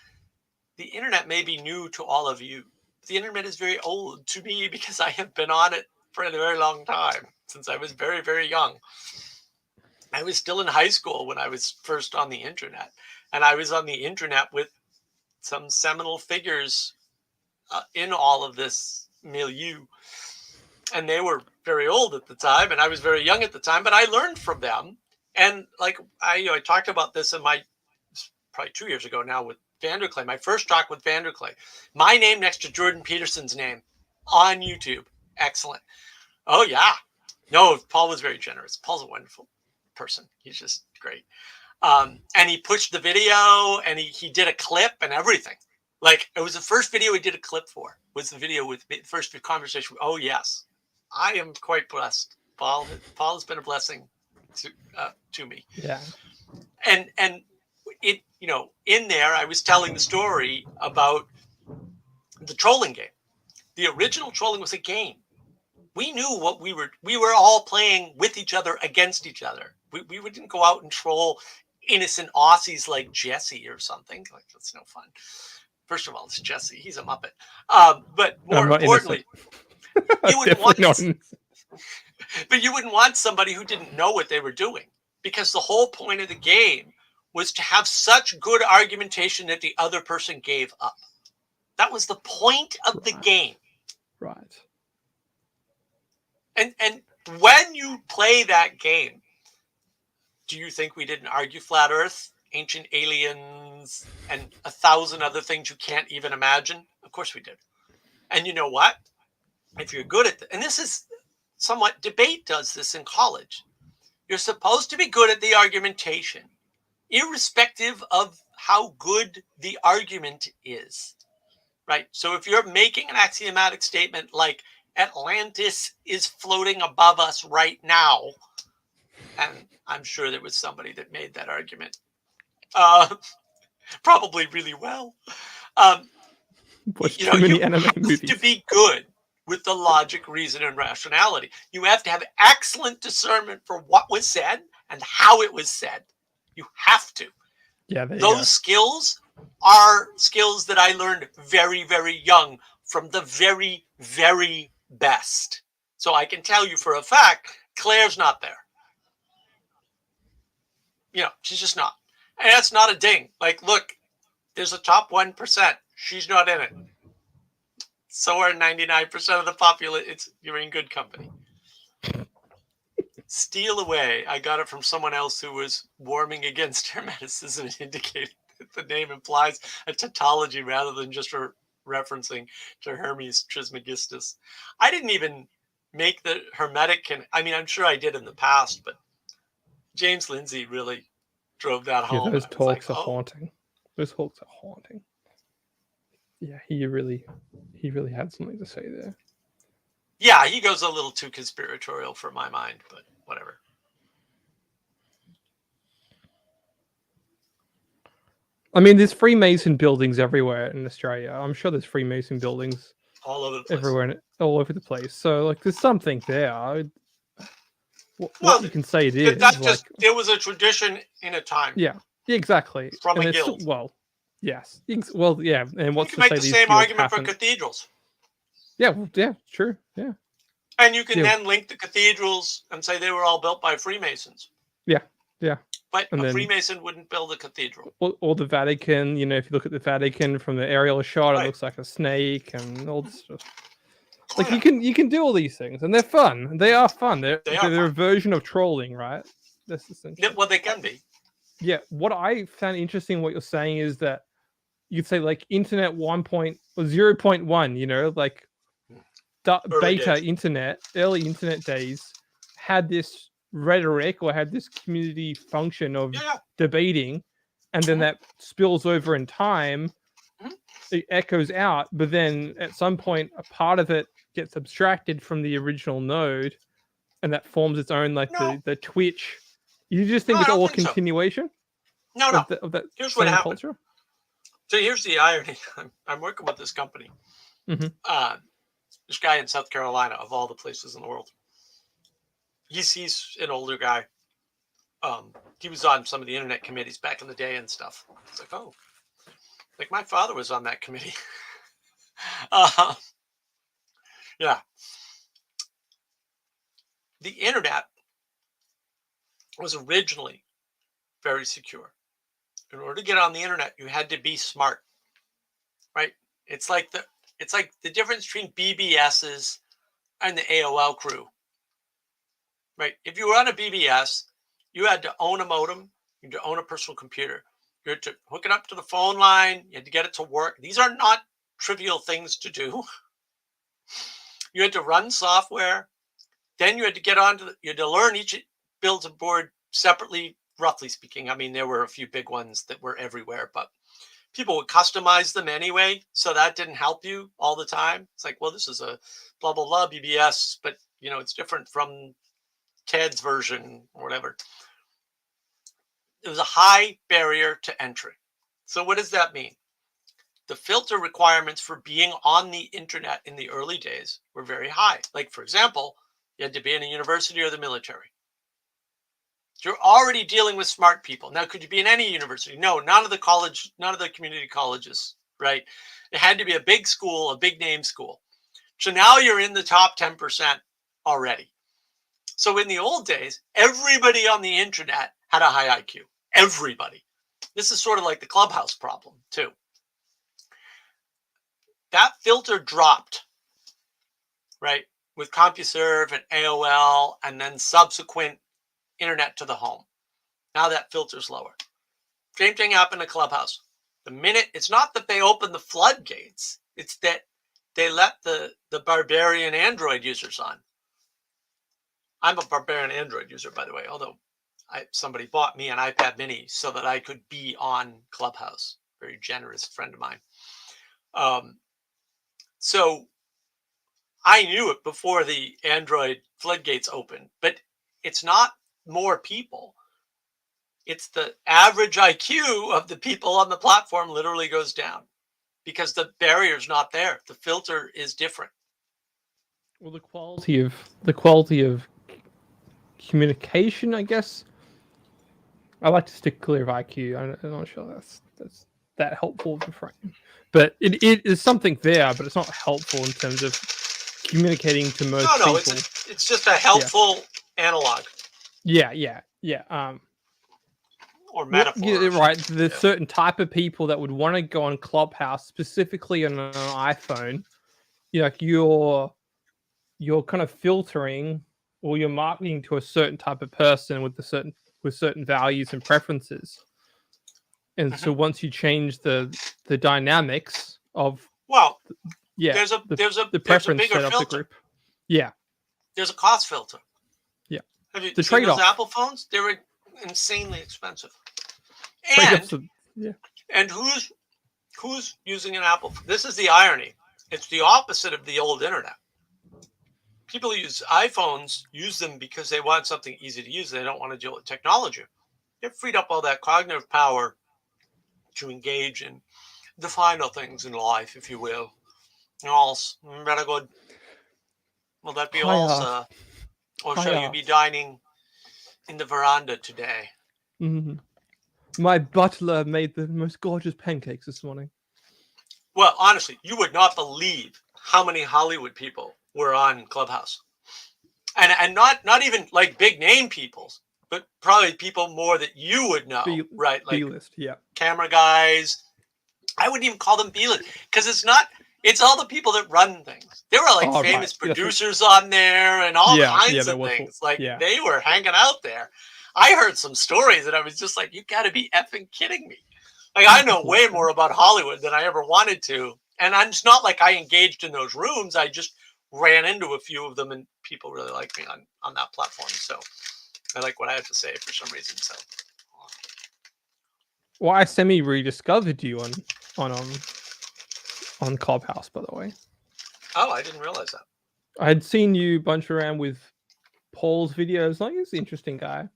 the internet may be new to all of you. The internet is very old to me because I have been on it for a very long time, since I was very, very young. I was still in high school when I was first on the internet, and I was on the internet with some seminal figures in all of this milieu, and they were very old at the time, and I was very young at the time, but I learned from them. And like I talked about this in my probably 2 years ago now with Vanderklay, my first talk with Vanderklay. My name next to Jordan Peterson's name on YouTube. Excellent. Oh yeah. No, Paul was very generous. Paul's a wonderful person. He's just great. And he pushed the video, and he did a clip and everything. Like, it was the first video he did a clip for, was the video with me, first conversation. Oh yes, I am quite blessed. Paul has been a blessing to me. Yeah. And it, in there, I was telling the story about the trolling game. The original trolling was a game. We knew what we were all playing with each other against each other. We didn't go out and troll innocent Aussies like Jesse or something. Like, that's no fun. First of all, it's Jesse. He's a Muppet. But more importantly, you wouldn't want but you wouldn't want somebody who didn't know what they were doing, because the whole point of the game was to have such good argumentation that the other person gave up. That was the point of the game. Right. And when you play that game, do you think we didn't argue flat Earth, ancient aliens, and 1,000 other things you can't even imagine? Of course we did. And you know what? If you're good at and this is somewhat, debate does this in college. You're supposed to be good at the argumentation, irrespective of how good the argument is, right? So if you're making an axiomatic statement like Atlantis is floating above us right now, and I'm sure there was somebody that made that argument, probably really well. Watch too many anime movies. To be good with the logic, reason, and rationality, you have to have excellent discernment for what was said and how it was said. You have to. Yeah, those skills are skills that I learned very, very young from the very, very best. So I can tell you for a fact, Claire's not there. She's just not. And that's not a ding. Like, look, there's a top 1%. She's not in it. So are 99% of the population. You're in good company. Steal away. I got it from someone else who was warming against Hermeticism and indicated that the name implies a tautology rather than just referencing to Hermes Trismegistus. I didn't even make the Hermetic. I'm sure I did in the past, but James Lindsay really drove that home. Yeah, those talks are haunting. Those talks are haunting. Yeah, he really had something to say there. Yeah, he goes a little too conspiratorial for my mind, but whatever. There's Freemason buildings everywhere in Australia. I'm sure there's Freemason buildings all over the place. Everywhere, all over the place. So, there's something there. What you can say it is. There was a tradition in a time. Yeah, exactly. From a guild. Yes. Well, yeah. And what's you can make the same argument for cathedrals. Yeah, true. Yeah. And you can then link the cathedrals and say they were all built by Freemasons. Yeah. But a Freemason wouldn't build a cathedral. Or the Vatican, if you look at the Vatican from the aerial shot, it looks like a snake and all this stuff. You can do all these things, and they're fun. They are fun. They're a version of trolling, right? That's essentially. Well, they can be. Yeah. What I found interesting, what you're saying is that you'd say like internet 0.1, you know, like Early beta days. internet, early internet days had this rhetoric or had this community function of Yeah. debating, and then that spills over in time. It echoes out, but then at some point a part of it gets abstracted from the original node, and that forms its own, like No. the Twitch. You just think No, I it's don't all a think so. continuation No. of that Here's what same happened. culture? So here's the irony. I'm working with this company. Mhm. This guy in South Carolina, of all the places in the world. He's an older guy. He was on some of the internet committees back in the day and stuff. It's like, oh, like my father was on that committee. Yeah. The internet was originally very secure. In order to get on the internet, you had to be smart, right? It's like the difference between BBSs and the AOL crew, right? If you were on a BBS, you had to own a modem, you had to own a personal computer, you had to hook it up to the phone line, you had to get it to work. These are not trivial things to do. You had to run software. Then you had to get onto you had to learn each build and board separately, roughly speaking. I mean, there were a few big ones that were everywhere, but people would customize them anyway. So that didn't help you all the time. It's like, well, this is a blah, blah, blah BBS, but you know, it's different from Ted's version or whatever. It was a high barrier to entry. So what does that mean? The filter requirements for being on the internet in the early days were very high. Like, for example, you had to be in a university or the military. You're already dealing with smart people. Now, could you be in any university? No, none of the community colleges, right? It had to be a big school, a big name school. So now you're in the top 10% already. So in the old days, everybody on the internet had a high IQ. Everybody. This is sort of like the Clubhouse problem, too. That filter dropped, right, with CompuServe and AOL and then subsequent internet to the home. Now that filter's lower. Same thing happened to Clubhouse. The minute, it's not that they opened the floodgates, it's that they let the barbarian Android users on. I'm a barbarian Android user, by the way, although somebody bought me an iPad mini so that I could be on Clubhouse. Very generous friend of mine. So I knew it before the Android floodgates opened, but it's not more people. It's the average IQ of the people on the platform literally goes down because the barrier's not there. The filter is different. Well, the quality of communication, I guess. I like to stick clear of IQ. I'm not sure that's that helpful of a frame, but it is something there, but it's not helpful in terms of communicating to most people. No, it's just a helpful analog. Yeah. Or metaphor. Yeah, right. There's certain type of people that would want to go on Clubhouse, specifically on an iPhone. You know, like you're kind of filtering or you're marketing to a certain type of person with certain values and preferences. And so once you change the dynamics of there's a bigger set filter. Of the group. Yeah. There's a cost filter. Yeah. Have you the seen trade-off. those Apple phones? They were insanely expensive. And who's using an Apple? This is the irony. It's the opposite of the old internet. People who use iPhones use them because they want something easy to use. They don't want to deal with technology. They've freed up all that cognitive power to engage in the final things in life, if you will. All's very good. Will that be all, sir? Or shall you be dining in the veranda today? Mm-hmm. My butler made the most gorgeous pancakes this morning. Well, honestly, you would not believe how many Hollywood people were on Clubhouse. And not even like big name people, but probably people more that you would know, right? Like B-list, yeah. Camera guys. I wouldn't even call them B-list because it's all the people that run things. There were like famous producers on there and all kinds of things. Like they were hanging out there. I heard some stories and I was just like, you got to be effing kidding me. Like, I know way more about Hollywood than I ever wanted to. And it's not like I engaged in those rooms. I just ran into a few of them, and people really like me on that platform. So I like what I have to say for some reason. So, Well, I semi-rediscovered you on Clubhouse, by the way. oh, I didn't realize that. I had seen you bunch around with Paul's videos. Like, he's an interesting guy.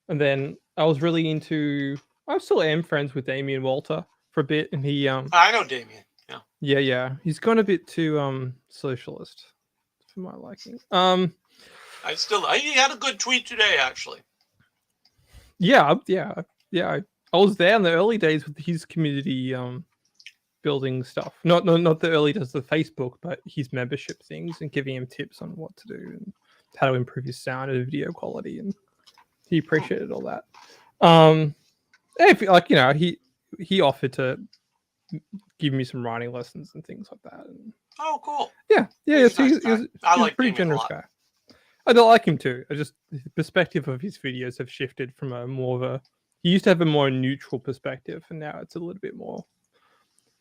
And then I was really into. I still am friends with Damien Walter for a bit, and he I know Damien. Yeah. Yeah. He's gone a bit too socialist for my liking. He had a good tweet today, actually. Yeah. I was there in the early days with his community building stuff. Not the early days of Facebook, but his membership things and giving him tips on what to do and how to improve his sound and video quality, and he appreciated all that. He offered to give me some writing lessons and things like that. And oh, cool. Yeah. He's He's I like a pretty Damien generous a lot. guy. I don't like him too. The perspective of his videos have shifted from he used to have a more neutral perspective, and now it's a little bit more.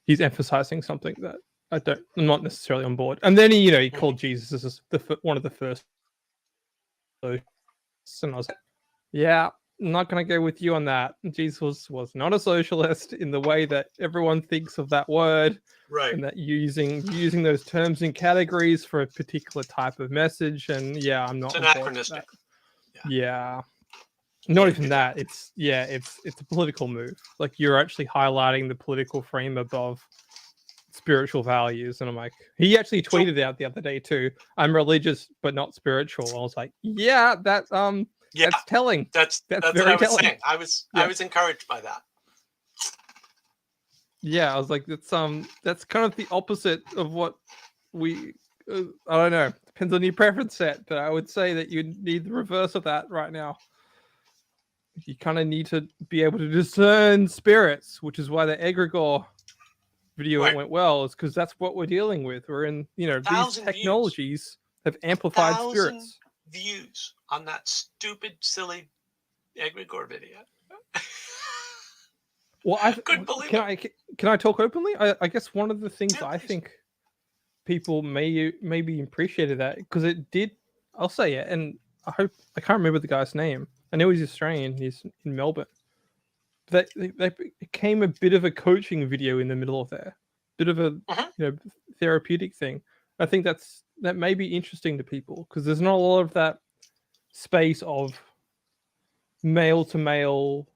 He's emphasizing something that I'm not necessarily on board. And then he called Jesus as one of the first. And I was like, yeah, I'm not going to go with you on that. Jesus was not a socialist in the way that everyone thinks of that word. Right. And that using those terms and categories for a particular type of message. And yeah, I'm not. It's anachronistic. Yeah. Not even that. It's a political move. Like, you're actually highlighting the political frame above spiritual values. And I'm like, he actually tweeted out the other day too, I'm religious but not spiritual. I was like, yeah, that's telling. That's very what I was telling. saying. I was encouraged by that. Yeah, I was like, that's kind of the opposite of what we. I don't know. Depends on your preference set, but I would say that you need the reverse of that right now. You kind of need to be able to discern spirits, which is why the egregore video went well. Is because that's what we're dealing with. We're in, these technologies have amplified spirits. Views on that stupid, silly egregore video. Well, I couldn't believe it. Can I talk openly? I guess one of the things I think people maybe appreciated that because it did. I'll say it, and I can't remember the guy's name. I know he's Australian. He's in Melbourne. That became a bit of a coaching video in the middle of there, bit of a therapeutic thing. I think that may be interesting to people because there's not a lot of that space of male to male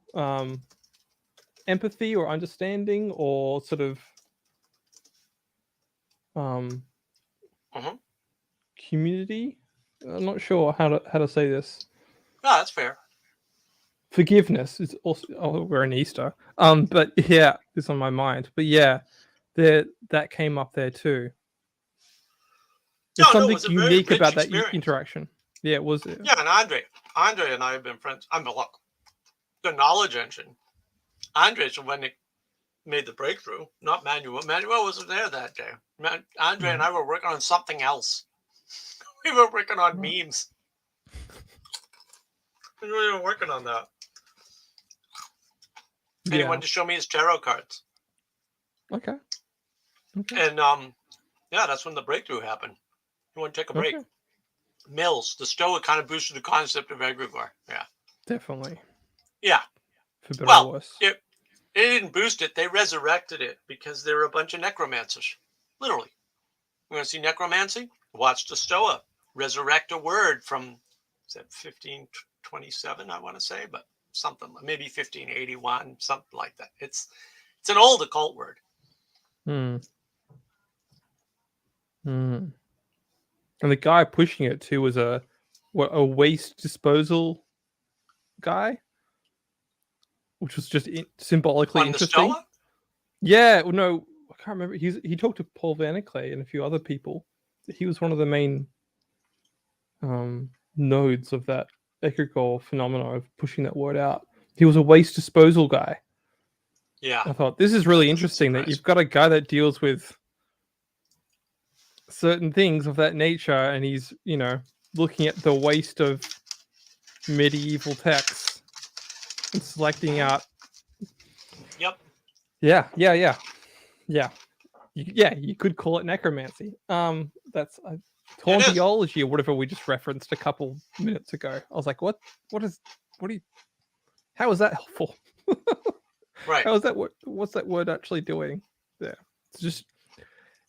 empathy or understanding or sort of community. I'm not sure how to say this. No, that's fair. Forgiveness is also. Oh, we're in Easter. But yeah, it's on my mind. But yeah, that came up there too. There's something unique about that interaction. Yeah, it was. Yeah, and Andre and I have been friends. Look, the knowledge engine. Andre's when it made the breakthrough, not Manuel. Manuel wasn't there that day. Andre and I were working on something else. We were working on memes. We were working on that. And he wanted to show me his tarot cards. Okay. And that's when the breakthrough happened. He wanted to take a break. Okay. Mills, the Stoa kind of boosted the concept of egregore. Yeah. Definitely. Yeah. For better or worse. They didn't boost it. They resurrected it because they were a bunch of necromancers. Literally. You want to see necromancy? Watch the Stoa resurrect a word from, is that 1527, I want to say, but something, maybe 1581, something like that. It's an old occult word. And the guy pushing it too was a waste disposal guy, which was just symbolically interesting. The Stoa? Yeah, no, I can't remember. He talked to Paul Vaniclay and a few other people. He was one of the main nodes of that egregore phenomenon of pushing that word out. He was a waste disposal guy. Yeah. I thought this is really interesting that you've got a guy that deals with certain things of that nature, and he's looking at the waste of medieval texts and selecting out. Yep. Yeah. You could call it necromancy. That's hauntology or whatever we just referenced a couple minutes ago. I was like, what do you? How is that helpful? Right. How is that? What's that word actually doing there?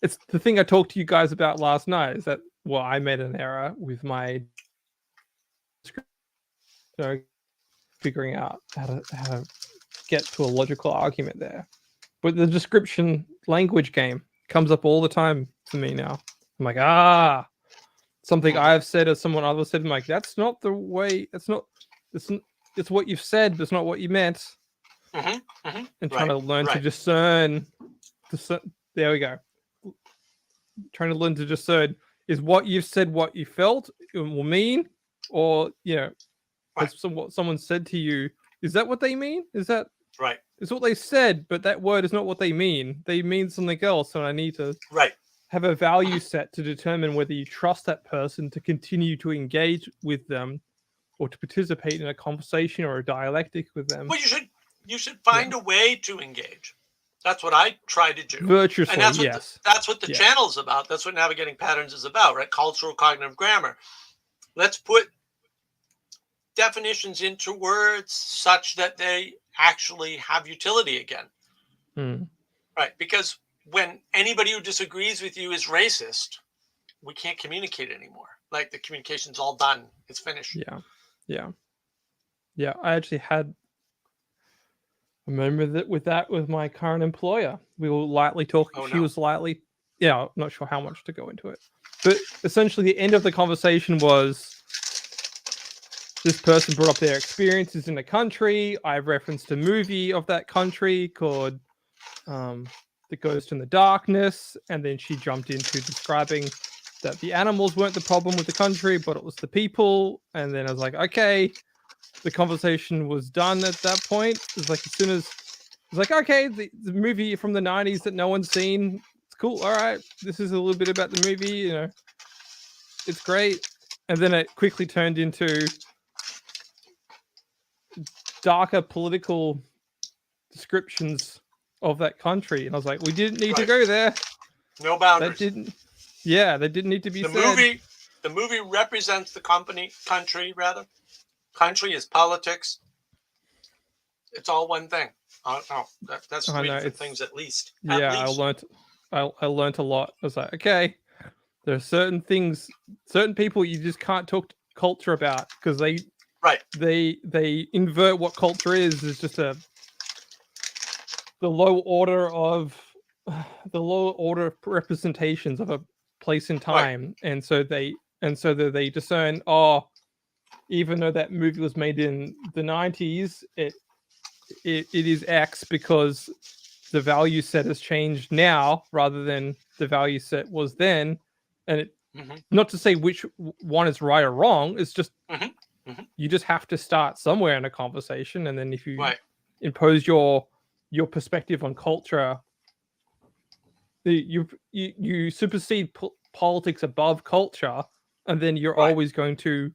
It's the thing I talked to you guys about last night. Is that I made an error with my figuring out how to get to a logical argument there. But the description language game comes up all the time for me now. I'm like, something I've said or someone else said. I'm like, that's not the way. It's what you've said, but it's not what you meant. And trying to learn to discern. There we go. Trying to learn to discern is what you've said, what you felt will mean, or has someone said to you, is that what they mean? Is that right? It's what they said, but that word is not what they mean. They mean something else, and I need to have a value set to determine whether you trust that person to continue to engage with them or to participate in a conversation or a dialectic with them. Well, you should find a way to engage. That's what I try to do. Virtuously, and that's what yes. That's what the channel is about. That's what Navigating Patterns is about, right? Cultural cognitive grammar. Let's put definitions into words such that they actually have utility again. Right? Because when anybody who disagrees with you is racist, we can't communicate anymore. Like the communication's all done. It's finished. Yeah. I actually had a moment with my current employer. We were lightly talking. She was lightly, I'm not sure how much to go into it. But essentially the end of the conversation was this person brought up their experiences in the country. I referenced a movie of that country called The Ghost in the Darkness. And then she jumped into describing that the animals weren't the problem with the country, but it was the people. And then I was like, okay, the conversation was done at that point. It's like, as soon as it's like, okay, the movie from the 90s that no one's seen, it's cool. All right, this is a little bit about the movie, it's great. And then it quickly turned into darker political descriptions of that country. And I was like, we didn't need to go there. No boundaries. They didn't need to be said. The movie represents the country rather. Country is politics. It's all one thing. That's three different things at least. I learned a lot. I was like, okay, there are certain things, certain people you just can't talk culture about because they invert what culture is just the low order of representations of a place in time, and so they discern, even though that movie was made in the 90s, it is X because the value set has changed now rather than the value set was then. And not to say which one is right or wrong, it's just you just have to start somewhere in a conversation, and then if you impose your perspective on culture, you supersede politics above culture, and then you're always going to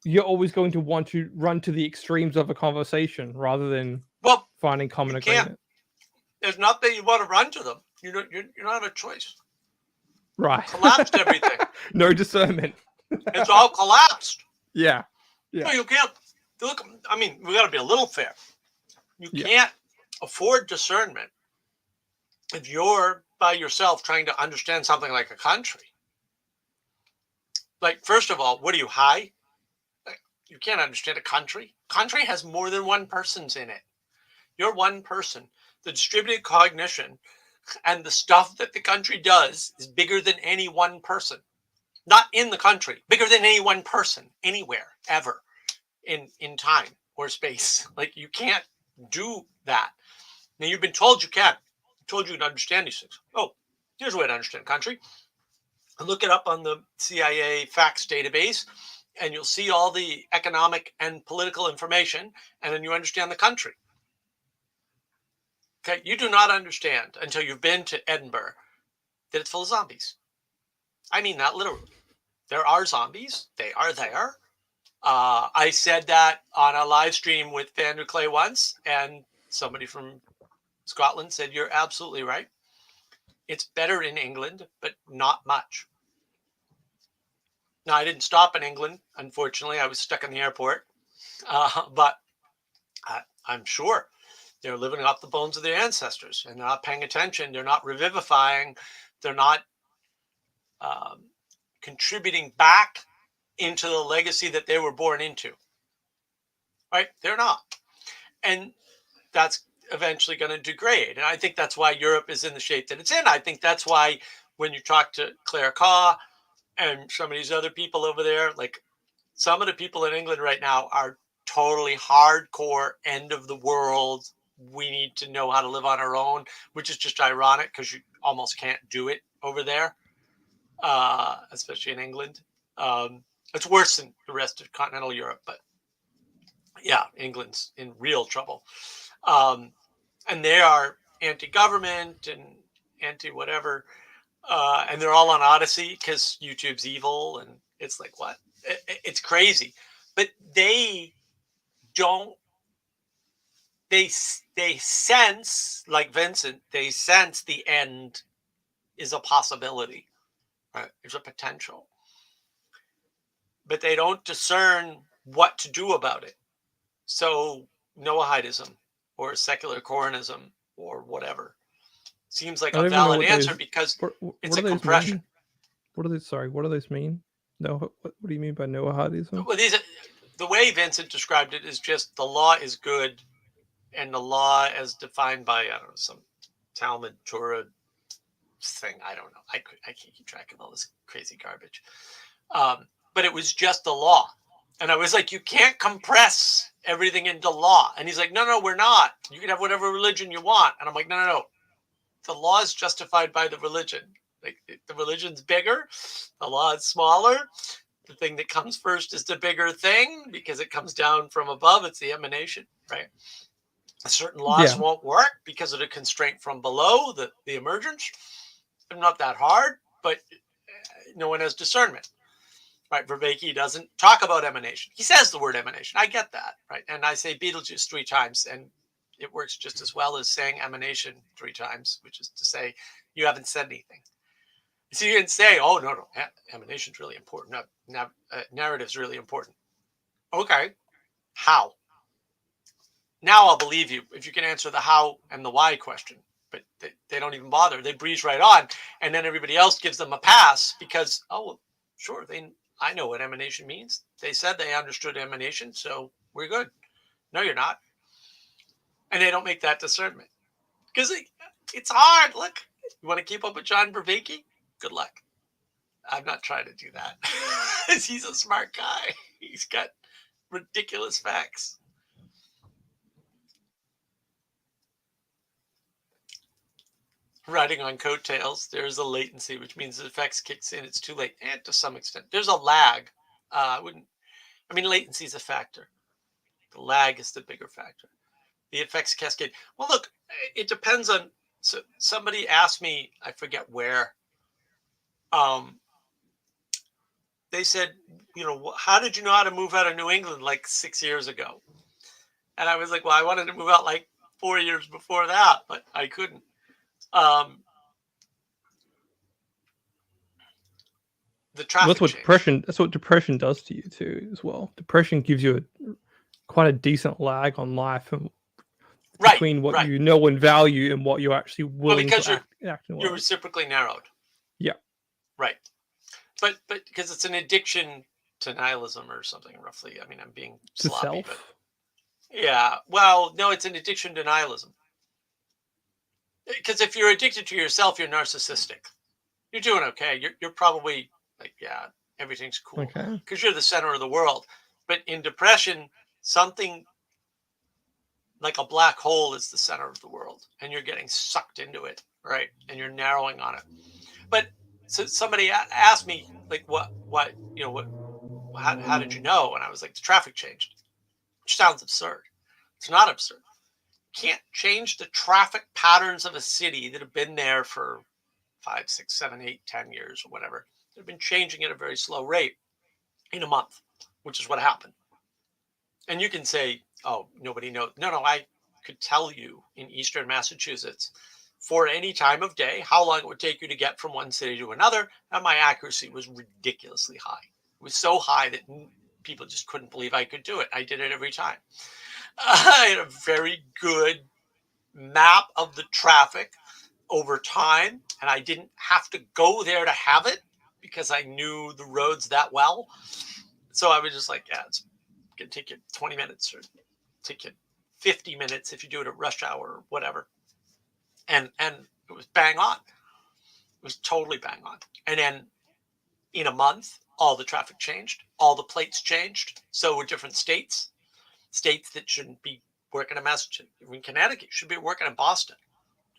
want to run to the extremes of a conversation rather than finding common agreement. It's not that you want to run to them. You don't have a choice. Right. Collapsed everything. No discernment. It's all collapsed. Yeah. No, you can't. Look, I mean, we got to be a little fair. You can't afford discernment if you're by yourself trying to understand something like a country. Like, first of all, what are you, high? You can't understand a country. Country has more than one person's in it. You're one person. The distributed cognition and the stuff that the country does is bigger than any one person. Not in the country, bigger than any one person, anywhere, ever, in time or space. Like, you can't do that. Now, you've been told you can. I'm told you can understand these things. Oh, here's a way to understand country. Look it up on the CIA facts database, and you'll see all the economic and political information, and then you understand the country. Okay, you do not understand until you've been to Edinburgh that it's full of zombies. I mean that literally. There are zombies. They are there. I said that on a live stream with Vander Clay once, and somebody from Scotland said, you're absolutely right. It's better in England, but not much. Now, I didn't stop in England. Unfortunately, I was stuck in the airport. But I'm sure they're living off the bones of their ancestors, and they're not paying attention. They're not revivifying. They're not contributing back into the legacy that they were born into. Right? They're not. And that's eventually going to degrade. And I think that's why Europe is in the shape that it's in. I think that's why when you talk to Claire Caw and some of these other people over there, like some of the people in England right now are totally hardcore end of the world. We need to know how to live on our own, which is just ironic because you almost can't do it over there, especially in England. It's worse than the rest of continental Europe, but yeah, England's in real trouble. And they are anti-government and anti-whatever. And they're all on Odyssey because YouTube's evil. And it's like, what? It's crazy. But they don't, they sense, like Vincent, they sense the end is a possibility. Right? There's a potential. But they don't discern what to do about it. So Noahidism or secular Coronism or whatever seems like a valid answer because it's a compression. Mean? What do they? Sorry, what do those mean? No, what do you mean by Noahidism? Well, the way Vincent described it is just the law is good, and the law as defined by I don't know some Talmud Torah thing. I don't know. I can't keep track of all this crazy garbage. But it was just the law, and I was like, you can't compress everything into law. And he's like, no, we're not. You can have whatever religion you want. And I'm like, no. The law is justified by the religion. Like the religion's bigger, the law is smaller. The thing that comes first is the bigger thing because it comes down from above. It's the emanation, right? Certain laws won't work because of the constraint from below, the emergence. They're not that hard, but no one has discernment. Right, Vervaeke doesn't talk about emanation. He says the word emanation. I get that, right? And I say Beetlejuice 3 times, and it works just as well as saying emanation 3 times, which is to say you haven't said anything. So you can say, oh, no, emanation is really important. Narrative is really important. Okay, how? Now I'll believe you if you can answer the how and the why question. But they don't even bother. They breeze right on. And then everybody else gives them a pass because, oh, well, sure, I know what emanation means. They said they understood emanation, so we're good. No, you're not. And they don't make that discernment. Because it's hard. Look, you want to keep up with John Vervaeke? Good luck. I'm not trying to do that. He's a smart guy. He's got ridiculous facts. Riding on coattails, there's a latency, which means the effects kicks in. It's too late, and to some extent, there's a lag. Latency is a factor. The lag is the bigger factor. The effects cascade. Well, look, it depends on. So somebody asked me, I forget where. They said, how did you know how to move out of New England like 6 years ago? And I was like, well, I wanted to move out like 4 years before that, but I couldn't. The traffic. That's what depression does to you too, as well. Depression gives you quite a decent lag on life and between what you know and value and what you're actually willing to act. You're reciprocally narrowed. Yeah. Right. But because it's an addiction to nihilism or something, roughly. I'm being sloppy. But yeah. Well, no, it's an addiction to nihilism. Because if you're addicted to yourself, you're narcissistic. You're doing okay. You're probably like, yeah, everything's cool. Okay. Because you're the center of the world. But in depression, something like a black hole is the center of the world. And you're getting sucked into it, right? And you're narrowing on it. But so somebody asked me, like, how did you know? And I was like, the traffic changed, which sounds absurd. It's not absurd. You can't change the traffic patterns of a city that have been there for 5, 6, 7, 8, 10 years or whatever. They've been changing at a very slow rate in a month, which is what happened. And you can say, oh, nobody knows. No, could tell you in Eastern Massachusetts for any time of day how long it would take you to get from one city to another, and my accuracy was ridiculously high. It was so high that people just couldn't believe I could do it. I did it every time. I had a very good map of the traffic over time, and I didn't have to go there to have it because I knew the roads that well. So I was just like, yeah, it's going to take you 20 minutes or take you 50 minutes if you do it at rush hour or whatever. And it was bang on. It was totally bang on. And then in a month, all the traffic changed, all the plates changed. So were different states that shouldn't be working in Massachusetts. In Connecticut, you should be working in Boston.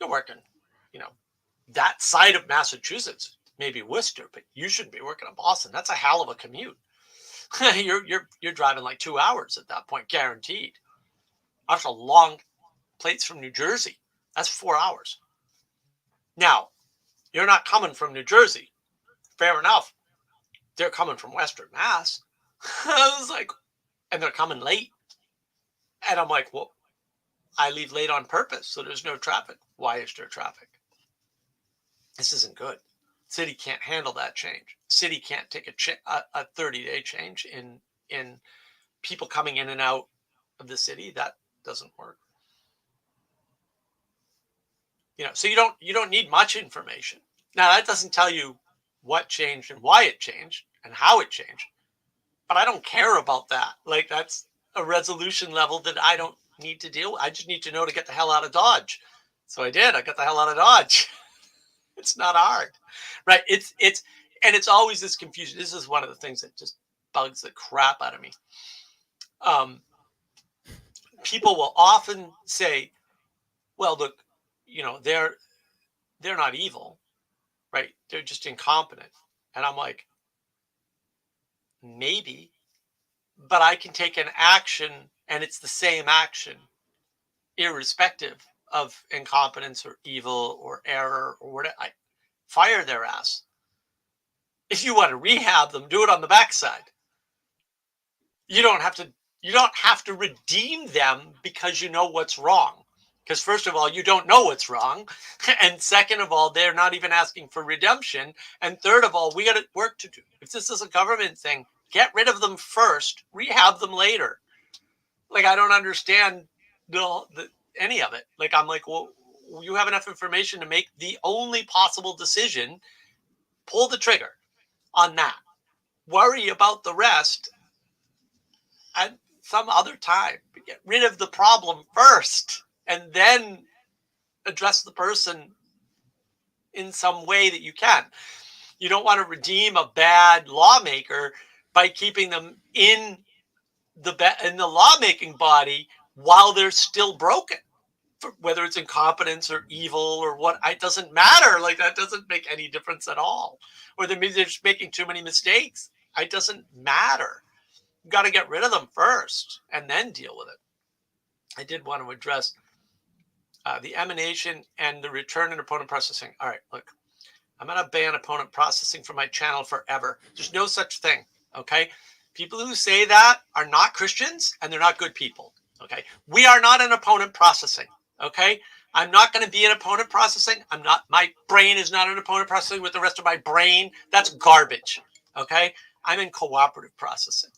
You're working, that side of Massachusetts, maybe Worcester, but you shouldn't be working in Boston. That's a hell of a commute. you're driving like 2 hours at that point, guaranteed. That's a long plates from New Jersey. That's 4 hours. Now, you're not coming from New Jersey. Fair enough. They're coming from Western Mass. I was like, and they're coming late. And I'm like, well, I leave late on purpose, so there's no traffic. Why is there traffic? This isn't good. City can't handle that change. City can't take a 30-day change in people coming in and out of the city. That doesn't work. So you don't need much information. Now, that doesn't tell you what changed and why it changed and how it changed. But I don't care about that. Like, that's a resolution level that I don't need to deal with. I just need to know to get the hell out of Dodge. So I did. I got the hell out of Dodge. It's not hard, right? It's always this confusion. This is one of the things that just bugs the crap out of me. People will often say, well, look, they're not evil, right? They're just incompetent. And I'm like, maybe, but I can take an action and it's the same action, irrespective of incompetence or evil or error or whatever. I fire their ass. If you want to rehab them, do it on the backside. You don't have to redeem them because you know what's wrong. Because first of all, you don't know what's wrong. And second of all, they're not even asking for redemption. And third of all, we got work to do. If this is a government thing, get rid of them first, rehab them later. Like, I don't understand any of it. Like, I'm like, well, you have enough information to make the only possible decision. Pull the trigger on that. Worry about the rest at some other time. Get rid of the problem first and then address the person in some way that you can. You don't want to redeem a bad lawmaker by keeping them in the lawmaking body while they're still broken. Whether it's incompetence or evil or what, it doesn't matter. Like, that doesn't make any difference at all. Or they're just making too many mistakes. It doesn't matter. You got to get rid of them first and then deal with it. I did want to address the emanation and the return and opponent processing. All right, look, I'm going to ban opponent processing from my channel forever. There's no such thing, okay? People who say that are not Christians and they're not good people, okay? We are not an opponent processing, okay? I'm not going to be an opponent processing. My brain is not an opponent processing with the rest of my brain. That's garbage, okay? I'm in cooperative processing,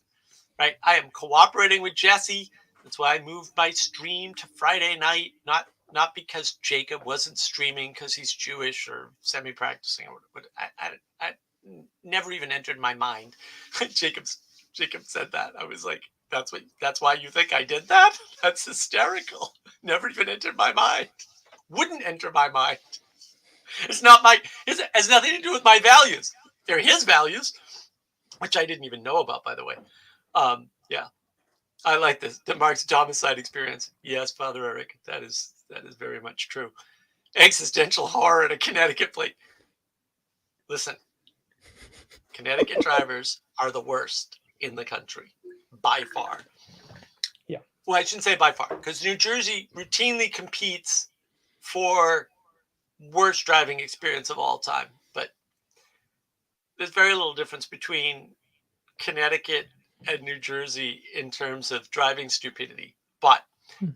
right? I am cooperating with Jesse. That's why I moved my stream to Friday night, not because Jacob wasn't streaming because he's Jewish or semi-practicing. I never even entered my mind. Jacob said that. I was like, that's why you think I did that? That's hysterical. Never even entered my mind. Wouldn't enter my mind. It has nothing to do with my values. They're his values, which I didn't even know about, by the way. Yeah. I like this. The Mark's domicide experience. Yes, Father Eric, that is very much true. Existential horror at a Connecticut plate. Listen, Connecticut drivers are the worst in the country by far. Yeah. Well, I shouldn't say by far, because New Jersey routinely competes for worst driving experience of all time. But there's very little difference between Connecticut and New Jersey in terms of driving stupidity. But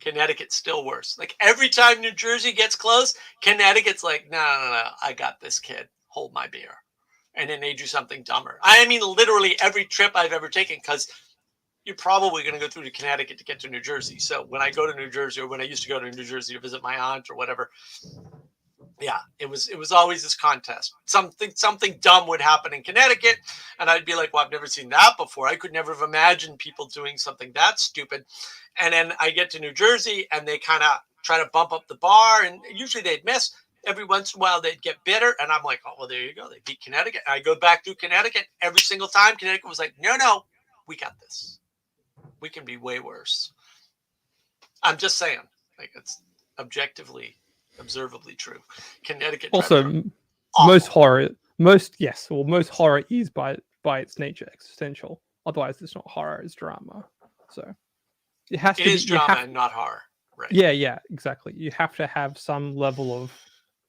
Connecticut's still worse. Like every time New Jersey gets close, Connecticut's like, no, I got this, kid. Hold my beer. And then they do something dumber. I mean, literally every trip I've ever taken, because you're probably going to go through to Connecticut to get to New Jersey. So when I go to New Jersey, or when I used to go to New Jersey to visit my aunt or whatever, yeah, it was always this contest. Something dumb would happen in Connecticut, and I'd be like, well, I've never seen that before. I could never have imagined people doing something that stupid. And then I get to New Jersey, and they kind of try to bump up the bar, and usually they'd miss. Every once in a while, they'd get bitter, and I'm like, oh, well, there you go. They beat Connecticut. And I go back to Connecticut every single time. Connecticut was like, no, we got this. We can be way worse. I'm just saying, like, it's objectively, observably true. Connecticut Also, most horror is by its nature existential. Otherwise, it's not horror; it's drama. So it has to be drama and not horror. Right. Yeah, exactly. You have to have some level of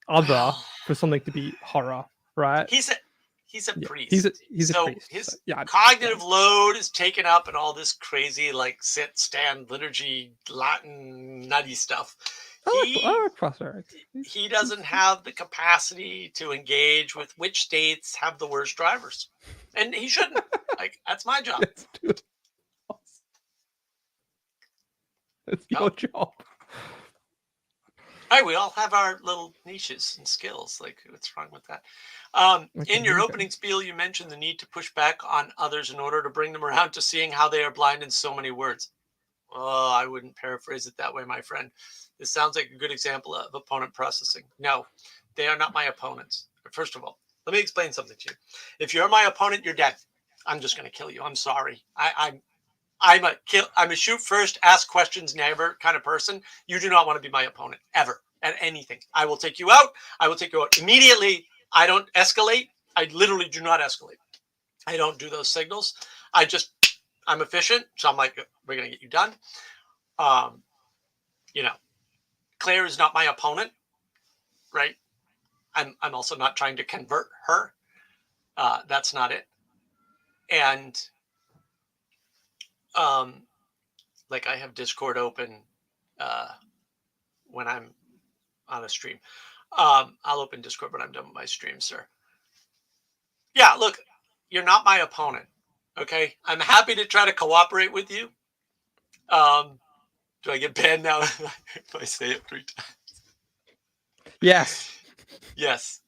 other for something to be horror, right? He's a priest. He's a priest. His cognitive load is taken up in all this crazy, like, sit, stand, liturgy, Latin, nutty stuff. He doesn't have the capacity to engage with which states have the worst drivers. And he shouldn't. Like, that's my job. That's your job. All right, we all have our little niches and skills. Like, what's wrong with that? In your opening spiel, you mentioned the need to push back on others in order to bring them around to seeing how they are blind in so many words. Oh, I wouldn't paraphrase it that way, my friend. This sounds like a good example of opponent processing. No, they are not my opponents. First of all, let me explain something to you. If you're my opponent, you're dead. I'm just going to kill you. I'm sorry. I'm a shoot first, ask questions never kind of person. You do not want to be my opponent ever at anything. I will take you out. I will take you out immediately. I don't escalate. I literally do not escalate. I don't do those signals. I'm efficient. So I'm like, we're going to get you done. Claire is not my opponent, right? I'm also not trying to convert her. That's not it. And like, I have Discord open when I'm on a stream. I'll open Discord when I'm done with my stream, sir. Yeah, look, you're not my opponent. Okay, I'm happy to try to cooperate with you. Do I get banned now if I say it 3 times? Yes. Yes.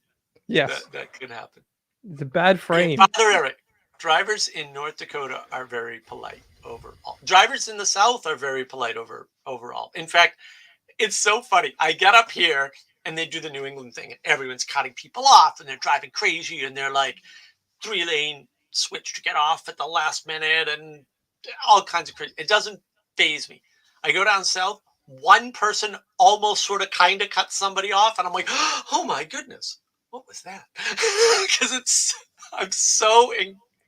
That could happen. It's a bad frame. Father Eric, drivers in North Dakota are very polite overall. Drivers in the South are very polite overall. In fact, it's so funny. I get up here and they do the New England thing. Everyone's cutting people off and they're driving crazy and they're like 3-lane switch to get off at the last minute and all kinds of crazy. It doesn't faze me. I go down south. One person almost sort of kind of cuts somebody off, and I'm like, oh my goodness, what was that? Because I'm so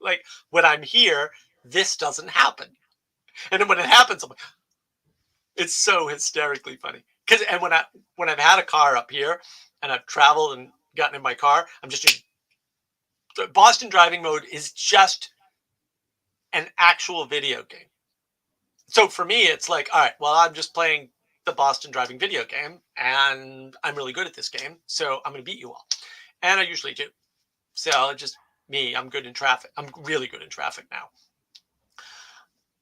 like, when I'm here, this doesn't happen, and then when it happens, I'm like, it's so hysterically funny. And when I've had a car up here and I've traveled and gotten in my car, I'm just doing Boston driving mode is just an actual video game. So for me, it's like, all right, well, I'm just playing the Boston driving video game, and I'm really good at this game, so I'm going to beat you all. And I usually do. So just me, I'm good in traffic. I'm really good in traffic now.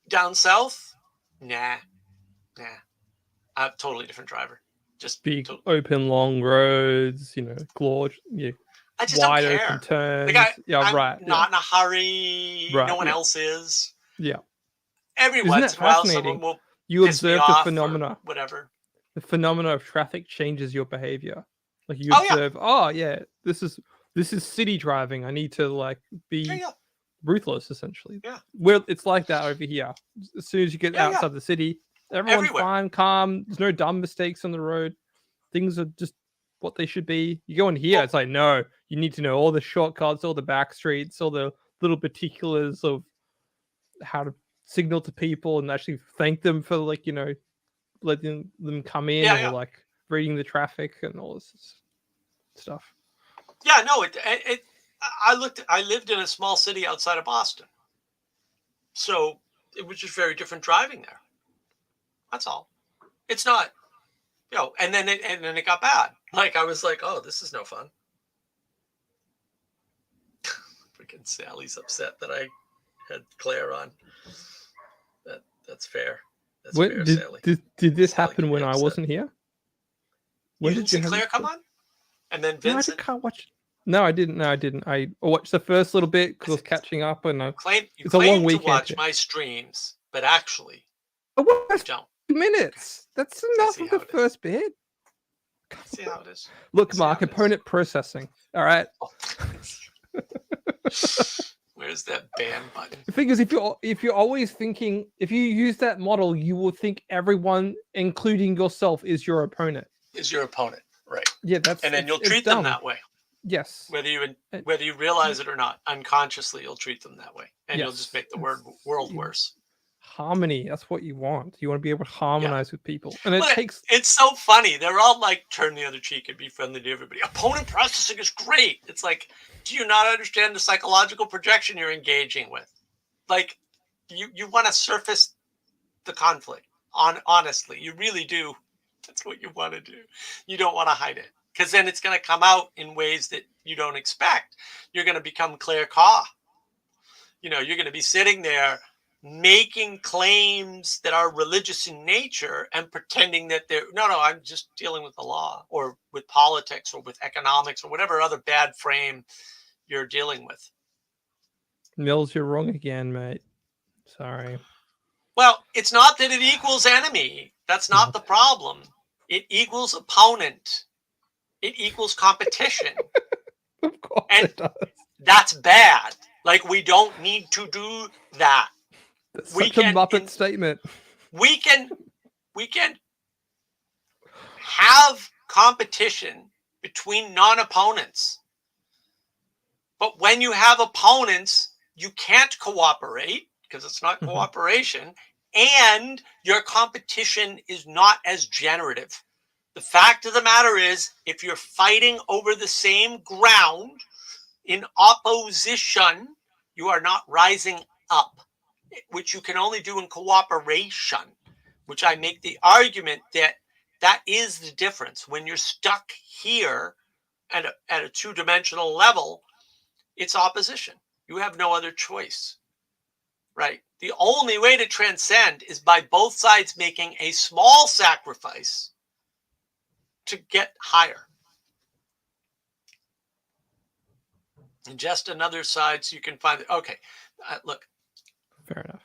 Down south, nah. I'm a totally different driver. Just big, open, long roads, gorge, I just wide don't care. open turns. Like I'm right. not in a hurry. Right, no one else is. Yeah. Every Isn't once that in a while, fascinating? someone will You piss me observe the off phenomena. Whatever. The phenomena of traffic changes your behavior. Like you Oh, observe, this is city driving. I need to be ruthless, essentially. Yeah. Well, it's like that over here. As soon as you get outside the city, everyone's Everywhere. fine, calm. There's no dumb mistakes on the road. Things are just what they should be. You go in here, it's like, no, you need to know all the shortcuts, all the back streets, all the little particulars of how to signal to people and actually thank them for letting them come in or reading the traffic and all this stuff. Yeah, no, I lived in a small city outside of Boston. So it was just very different driving there. That's all. It's not, and then it got bad. Like, I was like, oh, this is no fun. Freaking Sally's upset that I had Claire on. That's fair. That's fair, Sally. Did this Sally happen when I wasn't here? You didn't see Claire come on? And then Vincent? No, I can't watch. No, I didn't. No, I didn't. I watched the first little bit because I was catching up, and you it's a long weekend. To watch my streams, but actually, I watched don't. Minutes. That's enough of the first bit. See how it is. Look, Mark, opponent processing. All right. Oh. Where's that ban button? The thing is, if you're always thinking, if you use that model, you will think everyone, including yourself, is your opponent. Is your opponent, right? Yeah, and then you'll treat them that way. Yes. Whether you realize it or not, unconsciously you'll treat them that way, and you'll just make the world worse. Harmony, that's what you want. You want to be able to harmonize with people, and it's so funny. They're all like, turn the other cheek and be friendly to everybody. Opponent processing is great. It's like, do you not understand the psychological projection you're engaging with? Like, you want to surface the conflict. Honestly, you really do. That's what you want to do. You don't want to hide it, because then it's going to come out in ways that you don't expect. You're going to become Claire Caw. You're going to be sitting there making claims that are religious in nature and pretending that I'm just dealing with the law or with politics or with economics or whatever other bad frame you're dealing with. Mills, you're wrong again, mate. Sorry. Well, it's not that it equals enemy. That's not the problem. It equals opponent. It equals competition. Of course it does. That's bad. Like, we don't need to do that. That's such a Muppet statement. We can have competition between non-opponents. But when you have opponents, you can't cooperate because it's not cooperation, and your competition is not as generative. The fact of the matter is, if you're fighting over the same ground in opposition, you are not rising up, which you can only do in cooperation, which I make the argument that is the difference. When you're stuck here at a two-dimensional level, it's opposition. You have no other choice, right? The only way to transcend is by both sides making a small sacrifice to get higher. And just another side so you can find it. Okay, look. Fair enough.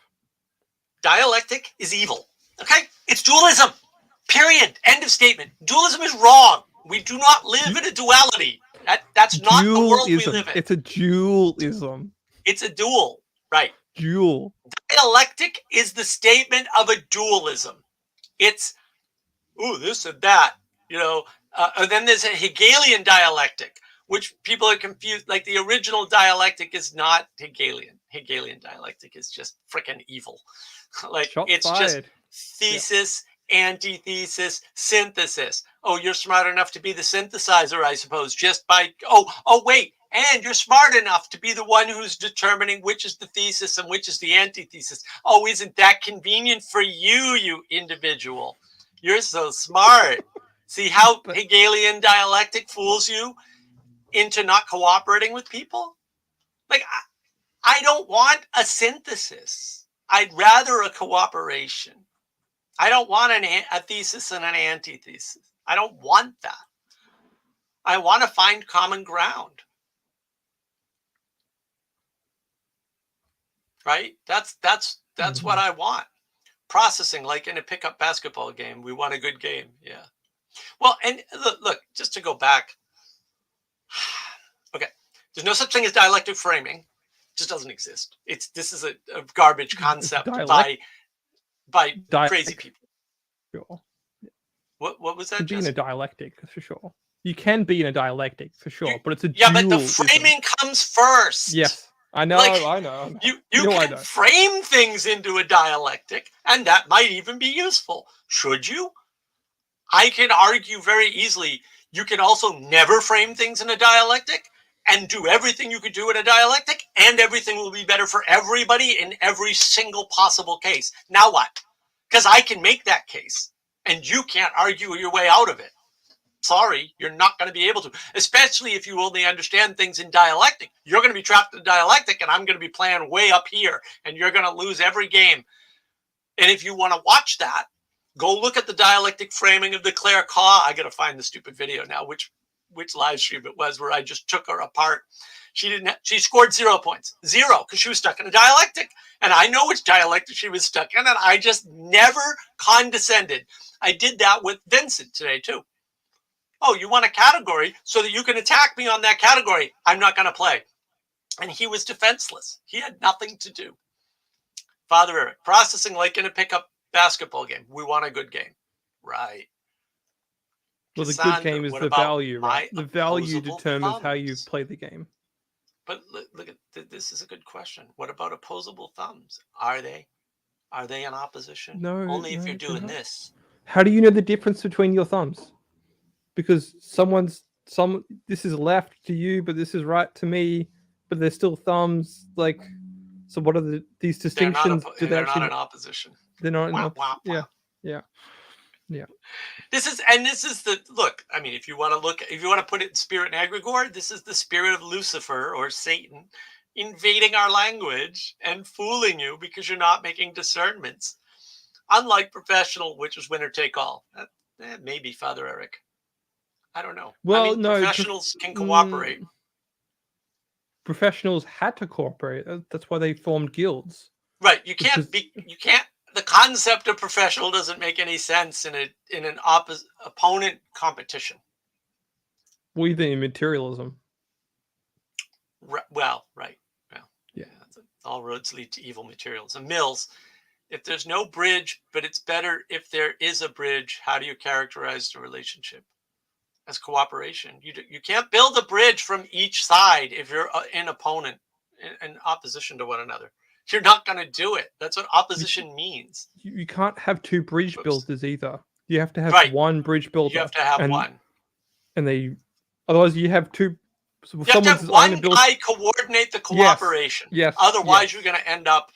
Dialectic is evil. Okay? It's dualism. Period. End of statement. Dualism is wrong. We do not live in a duality. That's not the world we live in. It's a dualism. It's a dual. Right. Dual. Dialectic is the statement of a dualism. It's, this and that. And then there's a Hegelian dialectic, which people are confused. Like, the original dialectic is not Hegelian. Hegelian dialectic is just freaking evil. Like, it's just thesis, antithesis, synthesis. Oh, you're smart enough to be the synthesizer, I suppose, just by, wait, and you're smart enough to be the one who's determining which is the thesis and which is the antithesis. Oh, isn't that convenient for you, you individual? You're so smart. See how Hegelian dialectic fools you into not cooperating with people? Like, I don't want a synthesis. I'd rather a cooperation. I don't want a thesis and an antithesis. I don't want that. I want to find common ground. Right? That's what I want. Processing, like in a pickup basketball game. We want a good game. Yeah. Well, and look, just to go back. Okay. There's no such thing as dialectic framing. It just doesn't exist. This is a garbage concept by crazy people. Sure. What was that? You can be in a dialectic for sure. You can be in a dialectic for sure, but it's a but the framing comes first. Yes. I know, I know. You can frame things into a dialectic, and that might even be useful. Should you? I can argue very easily. You can also never frame things in a dialectic and do everything you could do in a dialectic, and everything will be better for everybody in every single possible case. Now what? Because I can make that case. and you can't argue your way out of it. Sorry, you're not going to be able to, especially if you only understand things in dialectic. You're going to be trapped in dialectic, and I'm going to be playing way up here, and you're going to lose every game. And if you want to watch that, go look at the dialectic framing of the Claire Caw. I got to find the stupid video now, which live stream it was, where I just took her apart. She scored 0 points, because she was stuck in a dialectic. And I know which dialectic she was stuck in, and I just never condescended. I did that with Vincent today, too. Oh, you want a category so that you can attack me on that category. I'm not going to play. And he was defenseless. He had nothing to do. Father Eric, processing like in a pickup basketball game. We want a good game. Right. Well, Cassandra, the good game is what the about value, right? my The value opposable determines how you thumbs? play the game. But look at this is a good question. What about opposable thumbs? Are they in opposition? No, Only if no, you're they're doing not. this. How do you know the difference between your thumbs? Because this is left to you, but this is right to me, but they're still thumbs. Like, so what are these distinctions? They're not in opposition. They're not in Wah, wah, yeah, wah. yeah. This is the look. I mean, if you want to put it in spirit and egregore, this is the spirit of Lucifer or Satan invading our language and fooling you because you're not making discernments. Unlike professional, which is winner take all. Maybe Father Eric. I don't know. Well, I mean, no, professionals can cooperate. Professionals had to cooperate. That's why they formed guilds. Right. You can't. The concept of professional doesn't make any sense in an opponent competition. Well, even in materialism. Well, right. Well, yeah. All roads lead to evil materialism. Mills. If there's no bridge, but it's better if there is a bridge, how do you characterize the relationship? As cooperation. You can't build a bridge from each side if you're in opposition to one another. You're not going to do it. That's what opposition means. You can't have two bridge builders either. You have to have one bridge builder. You have to have one. And otherwise you have two. So you have to have one guy coordinate the cooperation. Yes. Otherwise, you're going to end up.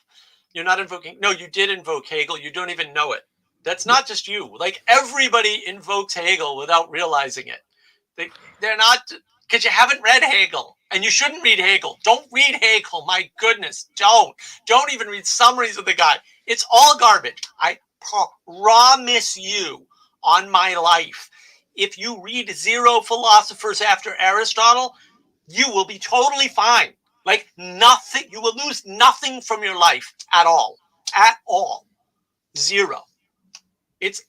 You're not invoking. No, you did invoke Hegel. You don't even know it. That's not just you. Like, everybody invokes Hegel without realizing it. They're not, because you haven't read Hegel, and you shouldn't read Hegel. Don't read Hegel. My goodness, don't even read summaries of the guy. It's all garbage. I promise you on my life. If you read 0 philosophers after Aristotle, you will be totally fine. Like, nothing. You will lose nothing from your life at all. At all. 0. It's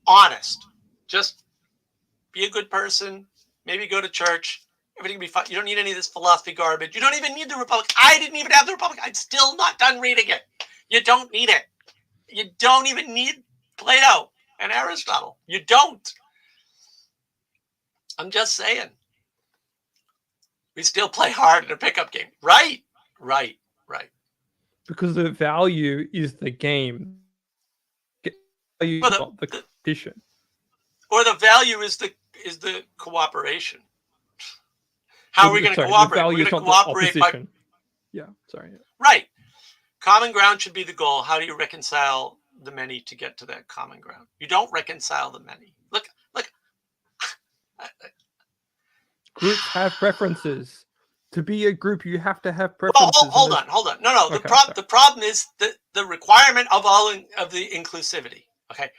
honest. Just be a good person. Maybe go to church. Everything will be fine. You don't need any of this philosophy garbage. You don't even need the Republic. I didn't even have the Republic. I'm still not done reading it. You don't need it. You don't even need Plato and Aristotle. You don't. I'm just saying. We still play hard in a pickup game. Right. Because the value is the game. Value is not the competition. Or the value is the cooperation. How are we going to cooperate? We're going to cooperate by... Yeah, sorry. Right. Common ground should be the goal. How do you reconcile the many to get to that common ground? You don't reconcile the many. Look. Groups have preferences. To be a group, you have to have preferences. Well, hold on. No. Okay, the problem is the requirement of of the inclusivity. Okay.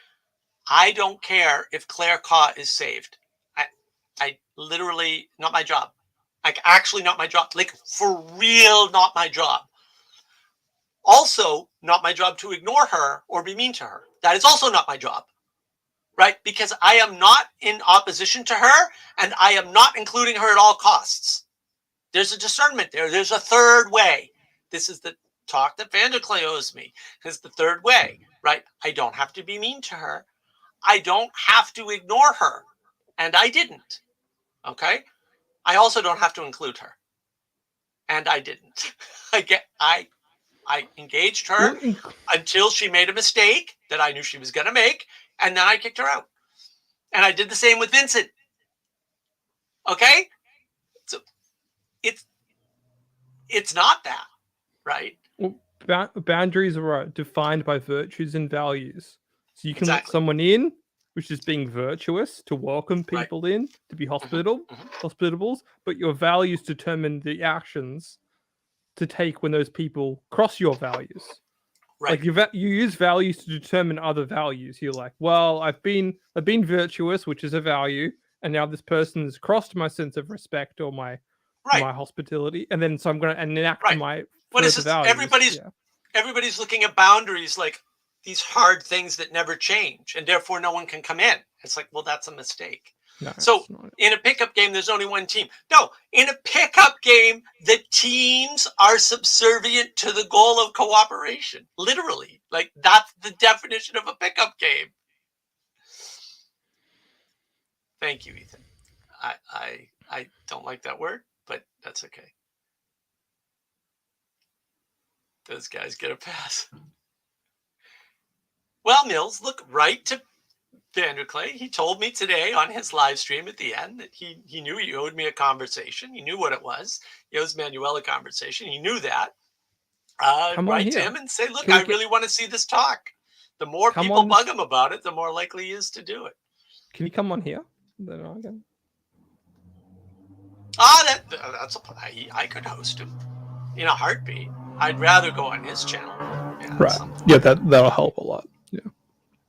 I don't care if Claire Caw is saved. I literally, not my job. Like, actually not my job. Like, for real, not my job. Also, not my job to ignore her or be mean to her. That is also not my job. Right? Because I am not in opposition to her, and I am not including her at all costs. There's a discernment there. There's a third way. This is the talk that Vanderklay owes me. It's the third way, right? I don't have to be mean to her. I don't have to ignore her. And I didn't. Okay? I also don't have to include her. And I didn't. I engaged her until she made a mistake that I knew she was going to make, and then I kicked her out. And I did the same with Vincent. Okay? So it's not that, right? Well, boundaries are defined by virtues and values. So you can let someone in, which is being virtuous, to welcome Right. people in, to be hospitable, mhm. hospitables, but your values determine the actions to take when those people cross your values. Right. Like you use values to determine other values. You're like, well, I've been virtuous, which is a value, and now this person has crossed my sense of respect or my Right. hospitality, and then so I'm going to enact Right. my What is further this? values. Everybody's looking at boundaries like these hard things that never change, and therefore no one can come in. It's like, well, that's a mistake. No, So it's not. in a pickup game, there's only one team. No, in a pickup game, the teams are subservient to the goal of cooperation. Literally, like that's the definition of a pickup game. Thank you, Ethan. I don't like that word, but that's okay. Those guys get a pass. Well, Mills, look right to Vanderclay. He told me today on his live stream at the end that he knew he owed me a conversation. He knew what it was. He owes Manuel a conversation. He knew that. Write to him and say, look, I really want to see this talk. The more people bug him about it, the more likely he is to do it. Can you come on here? Then I can. That's I could host him in a heartbeat. I'd rather go on his channel. Yeah, right. Yeah, that'll help a lot.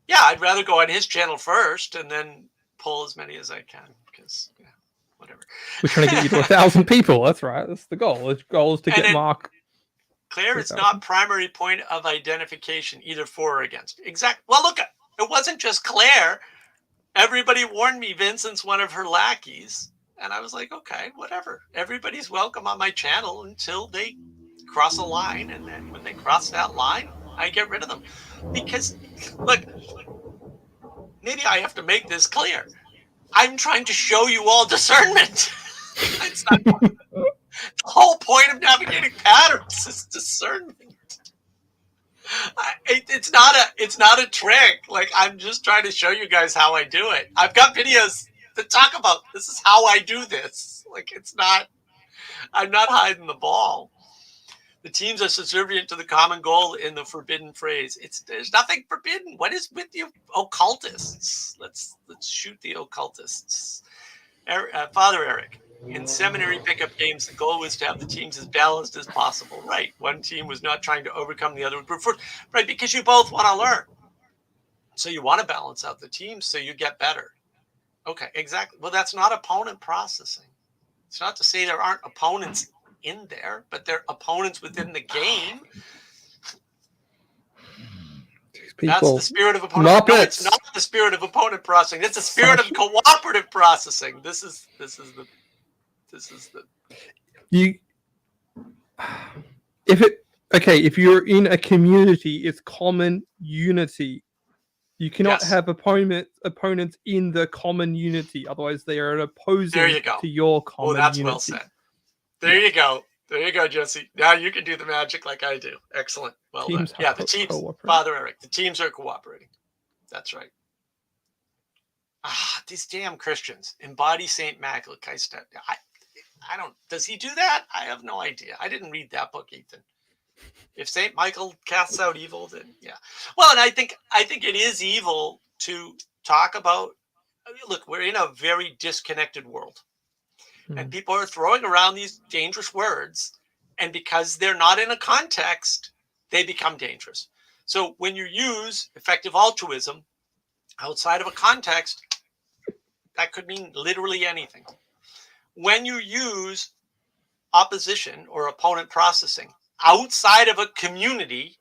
Yeah, I'd rather go on his channel first and then pull as many as I can because, whatever. We're trying to get you to 1,000 people. That's right. That's the goal. The goal is to get Mark. Claire, it's not primary point of identification, either for or against. Exactly. Well, look, it wasn't just Claire. Everybody warned me Vincent's one of her lackeys. And I was like, okay, whatever. Everybody's welcome on my channel until they cross a line. And then when they cross that line, I get rid of them. Because, look, maybe I have to make this clear. I'm trying to show you all discernment. It's not, the whole point of navigating patterns is discernment. It's not a trick. Like, I'm just trying to show you guys how I do it. I've got videos that talk about this is how I do this. Like, I'm not hiding the ball. The teams are subservient to the common goal in the forbidden phrase. There's nothing forbidden. What is with you occultists? Let's shoot the occultists. Father Eric, in seminary pickup games, the goal was to have the teams as balanced as possible. Right. One team was not trying to overcome the other. Right, because you both want to learn. So you want to balance out the teams so you get better. Okay, exactly. Well, that's not opponent processing. It's not to say there aren't opponents in there, but they're opponents within the game. That's the spirit of opponent. No, it's not the spirit of opponent processing. It's the spirit of cooperative processing. This is the you. If you're in a community, it's common unity. You cannot have opponents in the common unity. Otherwise, they are opposing to your common unity. That's well said. There you go. There you go, Jesse. Now you can do the magic like I do. Excellent. Well done. Yeah, the teams, Father Eric, the teams are cooperating. That's right. These damn Christians embody Saint Michael. I don't. Does he do that? I have no idea. I didn't read that book, Ethan. If Saint Michael casts out evil, then yeah. Well, and I think it is evil to talk about. Look, we're in a very disconnected world. And people are throwing around these dangerous words. And because they're not in a context, they become dangerous. So when you use effective altruism outside of a context, that could mean literally anything. When you use opposition or opponent processing outside of a community,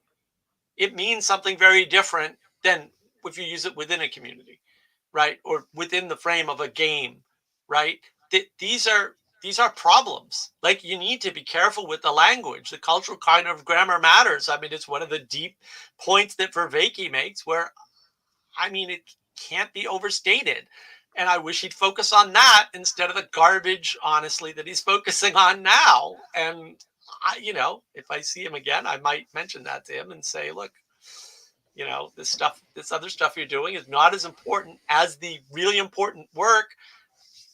it means something very different than if you use it within a community, right? Or within the frame of a game, right? These are problems. Like, you need to be careful with the language. The cultural kind of grammar matters. I mean, it's one of the deep points that Vervaeke makes where, I mean, it can't be overstated. And I wish he'd focus on that instead of the garbage, honestly, that he's focusing on now. And, if I see him again, I might mention that to him and say, look, this other stuff you're doing is not as important as the really important work.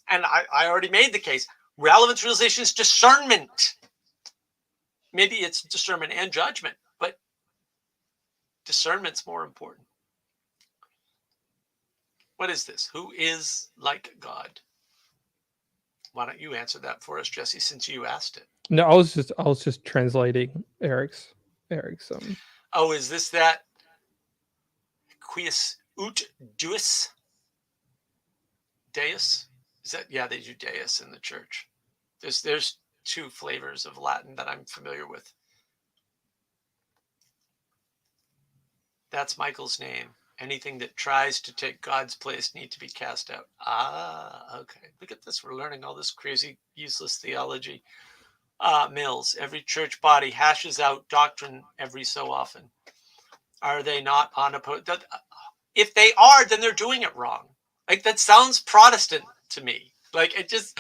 And I already made the case. Relevance realization is discernment. Maybe it's discernment and judgment, but discernment's more important. What is this? Who is like God? Why don't you answer that for us, Jesse, since you asked it? No, I was just translating Eric's Oh, is this that Quies ut Deus? Deus? Is that, yeah, they do Deus in the church. There's two flavors of Latin that I'm familiar with. That's Michael's name. Anything that tries to take God's place need to be cast out. Ah, okay. Look at this. We're learning all this crazy, useless theology. Mills, every church body hashes out doctrine every so often. Are they not on opposed? If they are, then they're doing it wrong. Like, that sounds Protestant to me. Like, it just,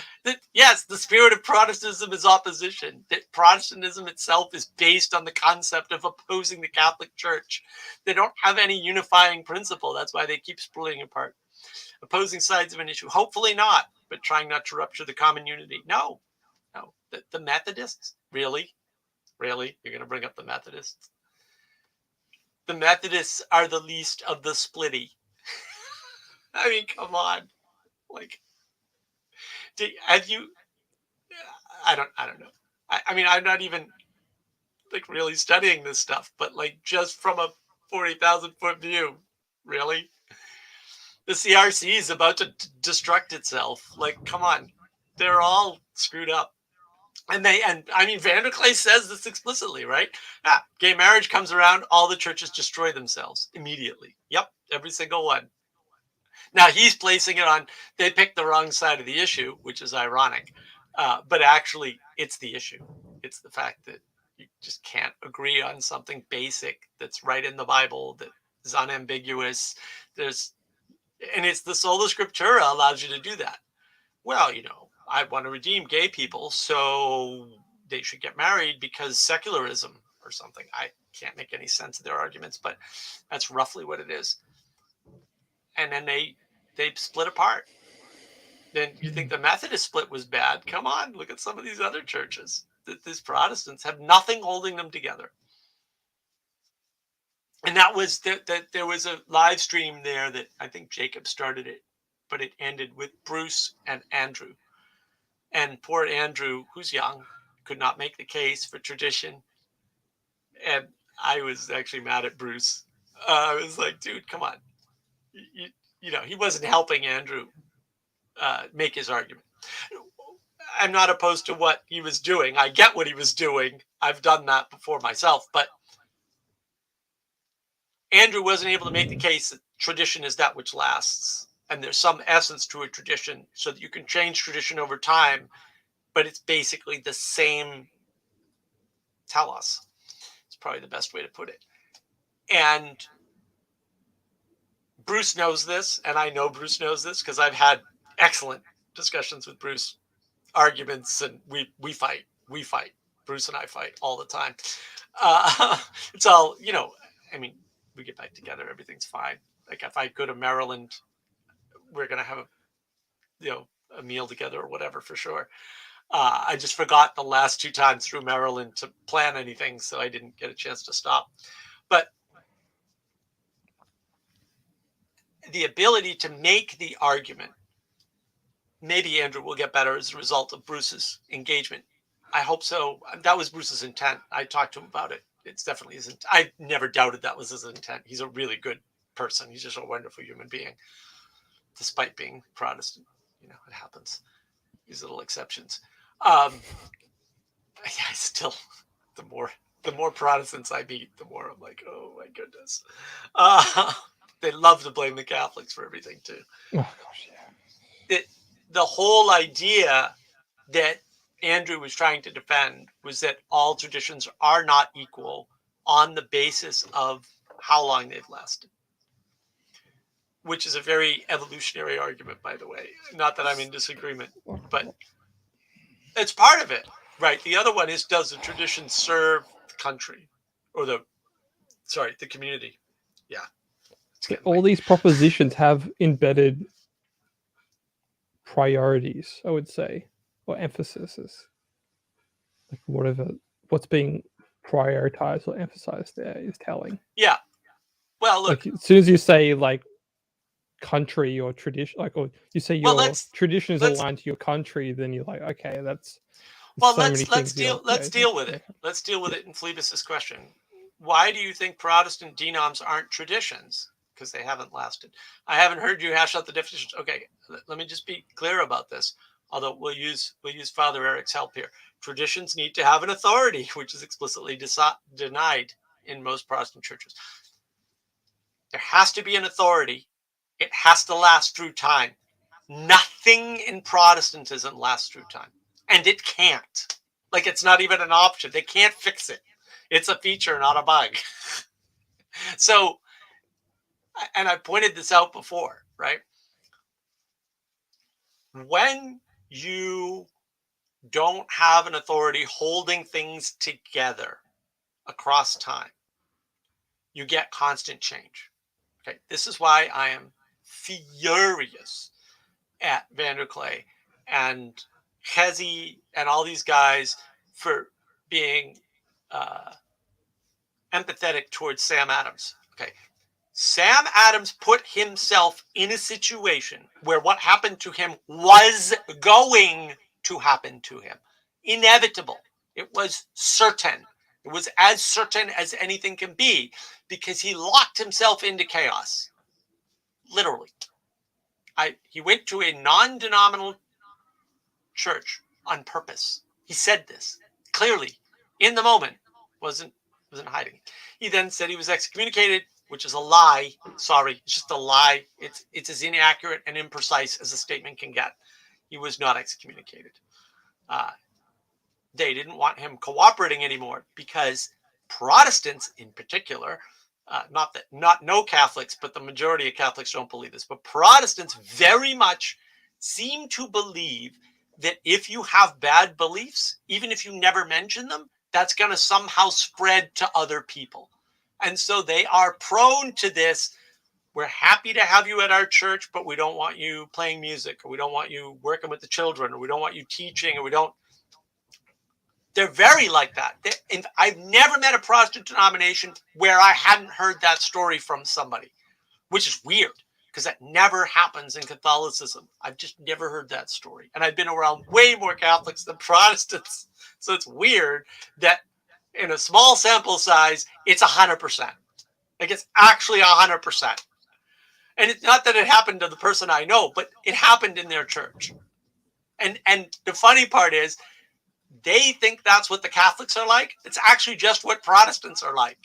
yes, the spirit of Protestantism is opposition. That Protestantism itself is based on the concept of opposing the Catholic Church. They don't have any unifying principle. That's why they keep splitting apart. Opposing sides of an issue. Hopefully not, but trying not to rupture the common unity. No. The Methodists? Really? Really? You're going to bring up the Methodists? The Methodists are the least of the splitty. I mean, come on. Like, have you? I don't know. I mean, I'm not even like really studying this stuff, but like just from a 40,000-foot view, really, the CRC is about to destruct itself. Like, come on, they're all screwed up. And I mean, Vanderklay says this explicitly, right? Gay marriage comes around, all the churches destroy themselves immediately. Yep, every single one. Now he's placing it on, they picked the wrong side of the issue, which is ironic. But actually, it's the issue. It's the fact that you just can't agree on something basic that's right in the Bible, that is unambiguous. And it's the sola scriptura allows you to do that. Well, I want to redeem gay people, so they should get married because secularism or something. I can't make any sense of their arguments, but that's roughly what it is. And then they split apart. Then you think the Methodist split was bad? Come on, look at some of these other churches. These Protestants have nothing holding them together. And that was that there was a live stream there that I think Jacob started it, but it ended with Bruce and Andrew. And poor Andrew, who's young, could not make the case for tradition. And I was actually mad at Bruce. I was like, dude, come on. He wasn't helping Andrew make his argument. I'm not opposed to what he was doing. I get what he was doing. I've done that before myself. But Andrew wasn't able to make the case that tradition is that which lasts. And there's some essence to a tradition so that you can change tradition over time, but it's basically the same telos. It's probably the best way to put it. And Bruce knows this, and I know Bruce knows this because I've had excellent discussions with Bruce, arguments, and we fight. Bruce and I fight all the time. It's all, I mean, we get back together, everything's fine. Like, if I go to Maryland, we're going to have a meal together or whatever for sure. I just forgot the last 2 times through Maryland to plan anything, so I didn't get a chance to stop. But the ability to make the argument, maybe Andrew will get better as a result of Bruce's engagement. I hope so. That was Bruce's intent. I talked to him about it. It's definitely his intent. I never doubted that was his intent. He's a really good person. He's just a wonderful human being, despite being Protestant. It happens. These little exceptions. I still, the more Protestants I meet, the more I'm like, oh my goodness. They love to blame the Catholics for everything too. Oh gosh, yeah. The whole idea that Andrew was trying to defend was that all traditions are not equal on the basis of how long they've lasted, which is a very evolutionary argument, by the way. Not that I'm in disagreement, but it's part of it, right? The other one is, does the tradition serve the country or the community? Yeah. All these propositions have embedded priorities, I would say, or emphases. Like what's being prioritized or emphasized there is telling. Yeah. Well, look. Like, as soon as you say, like, country or tradition, like, or you say Well, your tradition is let's- aligned to your country, then you're like, okay, that's well, so many let's things. deal with it. Let's deal with it in Phlebas's question. Why do you think Protestant denoms aren't traditions? Because they haven't lasted. I haven't heard you hash out the definitions. Okay, let me just be clear about this. Although we'll use Father Eric's help here. Traditions need to have an authority, which is explicitly denied in most Protestant churches. There has to be an authority. It has to last through time. Nothing in Protestantism lasts through time. And it can't. Like, it's not even an option. They can't fix it. It's a feature, not a bug. So, and I pointed this out before, right? When you don't have an authority holding things together across time, you get constant change. Okay, this is why I am furious at Vanderklay and Hezi and all these guys for being empathetic towards Sam Adams. Okay, Sam Adams put himself in a situation where what happened to him was going to happen to him. Inevitable. It was certain. It was as certain as anything can be because he locked himself into chaos. Literally. He went to a non-denominational church on purpose. He said this clearly in the moment, wasn't hiding it. He then said he was excommunicated, which is a lie. Sorry, it's just a lie. It's as inaccurate and imprecise as a statement can get. He was not excommunicated. They didn't want him cooperating anymore because Protestants, in particular, not no Catholics, but the majority of Catholics don't believe this. But Protestants very much seem to believe that if you have bad beliefs, even if you never mention them, that's going to somehow spread to other people. And so they are prone to this. We're happy to have you at our church, but we don't want you playing music, or we don't want you working with the children, or we don't want you teaching, or we don't. They're very like that. I've never met a Protestant denomination where I hadn't heard that story from somebody, which is weird because that never happens in Catholicism. I've just never heard that story. And I've been around way more Catholics than Protestants. So it's weird that in a small sample size, it's 100%. Like, it's actually 100%. And it's not that it happened to the person I know, but it happened in their church. And the funny part is, they think that's what the Catholics are like. It's actually just what Protestants are like.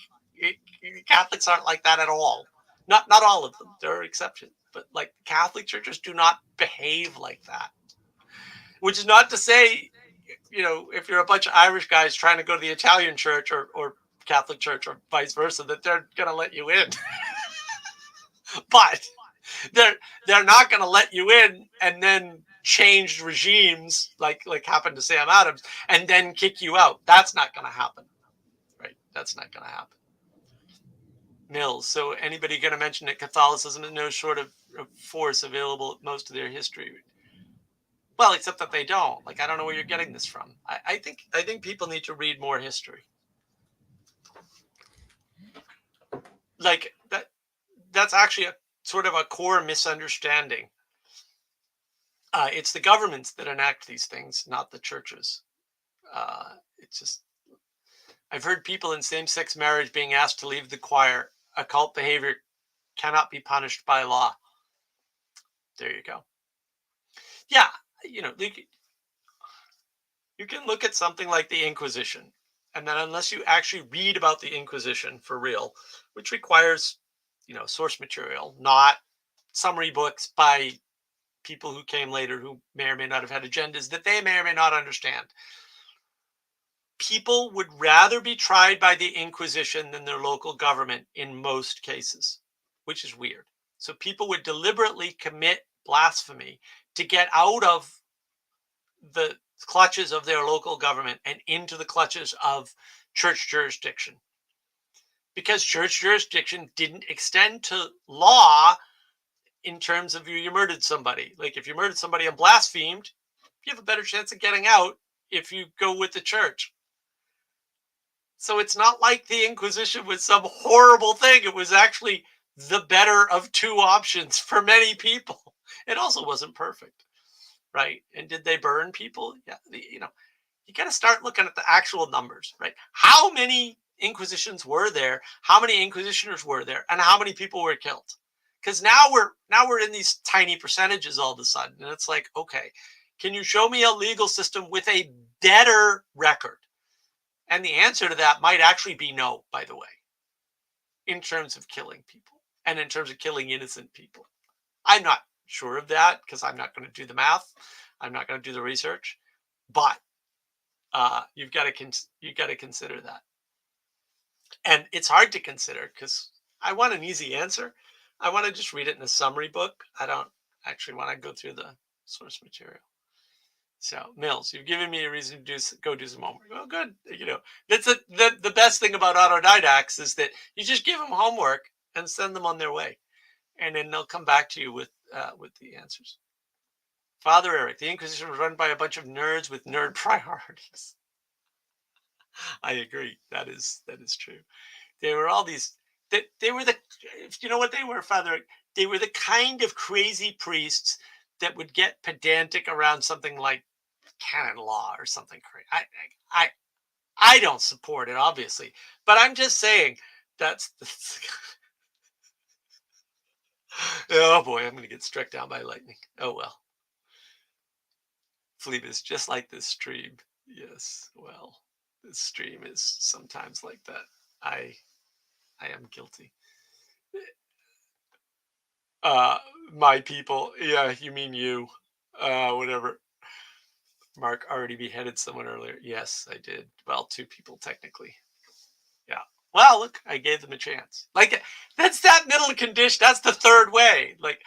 Catholics aren't like that at all. Not all of them. There are exceptions. But like, Catholic churches do not behave like that. Which is not to say, if you're a bunch of Irish guys trying to go to the Italian church or Catholic church or vice versa, that they're going to let you in. But they're not going to let you in and then change regimes like happened to Sam Adams and then kick you out. That's not going to happen, right? That's not going to happen. Mills. So anybody going to mention that Catholicism is no short of force available at most of their history? Well, except that they don't. Like, I don't know where you're getting this from. I think people need to read more history. Like, that's actually a sort of a core misunderstanding. It's the governments that enact these things, not the churches. It's just, I've heard people in same-sex marriage being asked to leave the choir. Occult behavior cannot be punished by law. There you go. Yeah, you can look at something like the Inquisition, and then unless you actually read about the Inquisition for real, which requires, source material, not summary books by people who came later who may or may not have had agendas that they may or may not understand. People would rather be tried by the Inquisition than their local government in most cases, which is weird. So people would deliberately commit blasphemy to get out of the clutches of their local government and into the clutches of church jurisdiction. Because church jurisdiction didn't extend to law in terms of you murdered somebody. Like, if you murdered somebody and blasphemed, you have a better chance of getting out if you go with the church. So it's not like the Inquisition was some horrible thing. It was actually the better of two options for many people. It also wasn't perfect, right? And did they burn people? Yeah, you got to start looking at the actual numbers, right? How many inquisitions were there? How many inquisitioners were there? And how many people were killed? Because now we're in these tiny percentages all of a sudden, and it's like, okay, can you show me a legal system with a better record? And the answer to that might actually be no, by the way, in terms of killing people and in terms of killing innocent people. I'm not sure of that because I'm not going to do the math. I'm not going to do the research, but you've got to consider that. And it's hard to consider because I want an easy answer. I want to just read it in a summary book. I don't actually want to go through the source material. So Mills, you've given me a reason to go do some homework. Well, good. That's the best thing about autodidacts is that you just give them homework and send them on their way, and then they'll come back to you with the answers. Father Eric, the Inquisition was run by a bunch of nerds with nerd priorities. I agree. That is true. They were all these. They were you know what they were, Father Eric? They were the kind of crazy priests that would get pedantic around something like canon law or something crazy. I don't support it, obviously, but I'm just saying that's the. Oh boy, I'm going to get struck down by lightning. Oh well. Phoebus, just like this stream. Yes, well, this stream is sometimes like that. I am guilty. My people. Yeah, you mean you. Whatever. Mark already beheaded someone earlier. Yes, I did. Well, two people technically. Yeah. Well, look, I gave them a chance. Like that's that middle condition. That's the third way. Like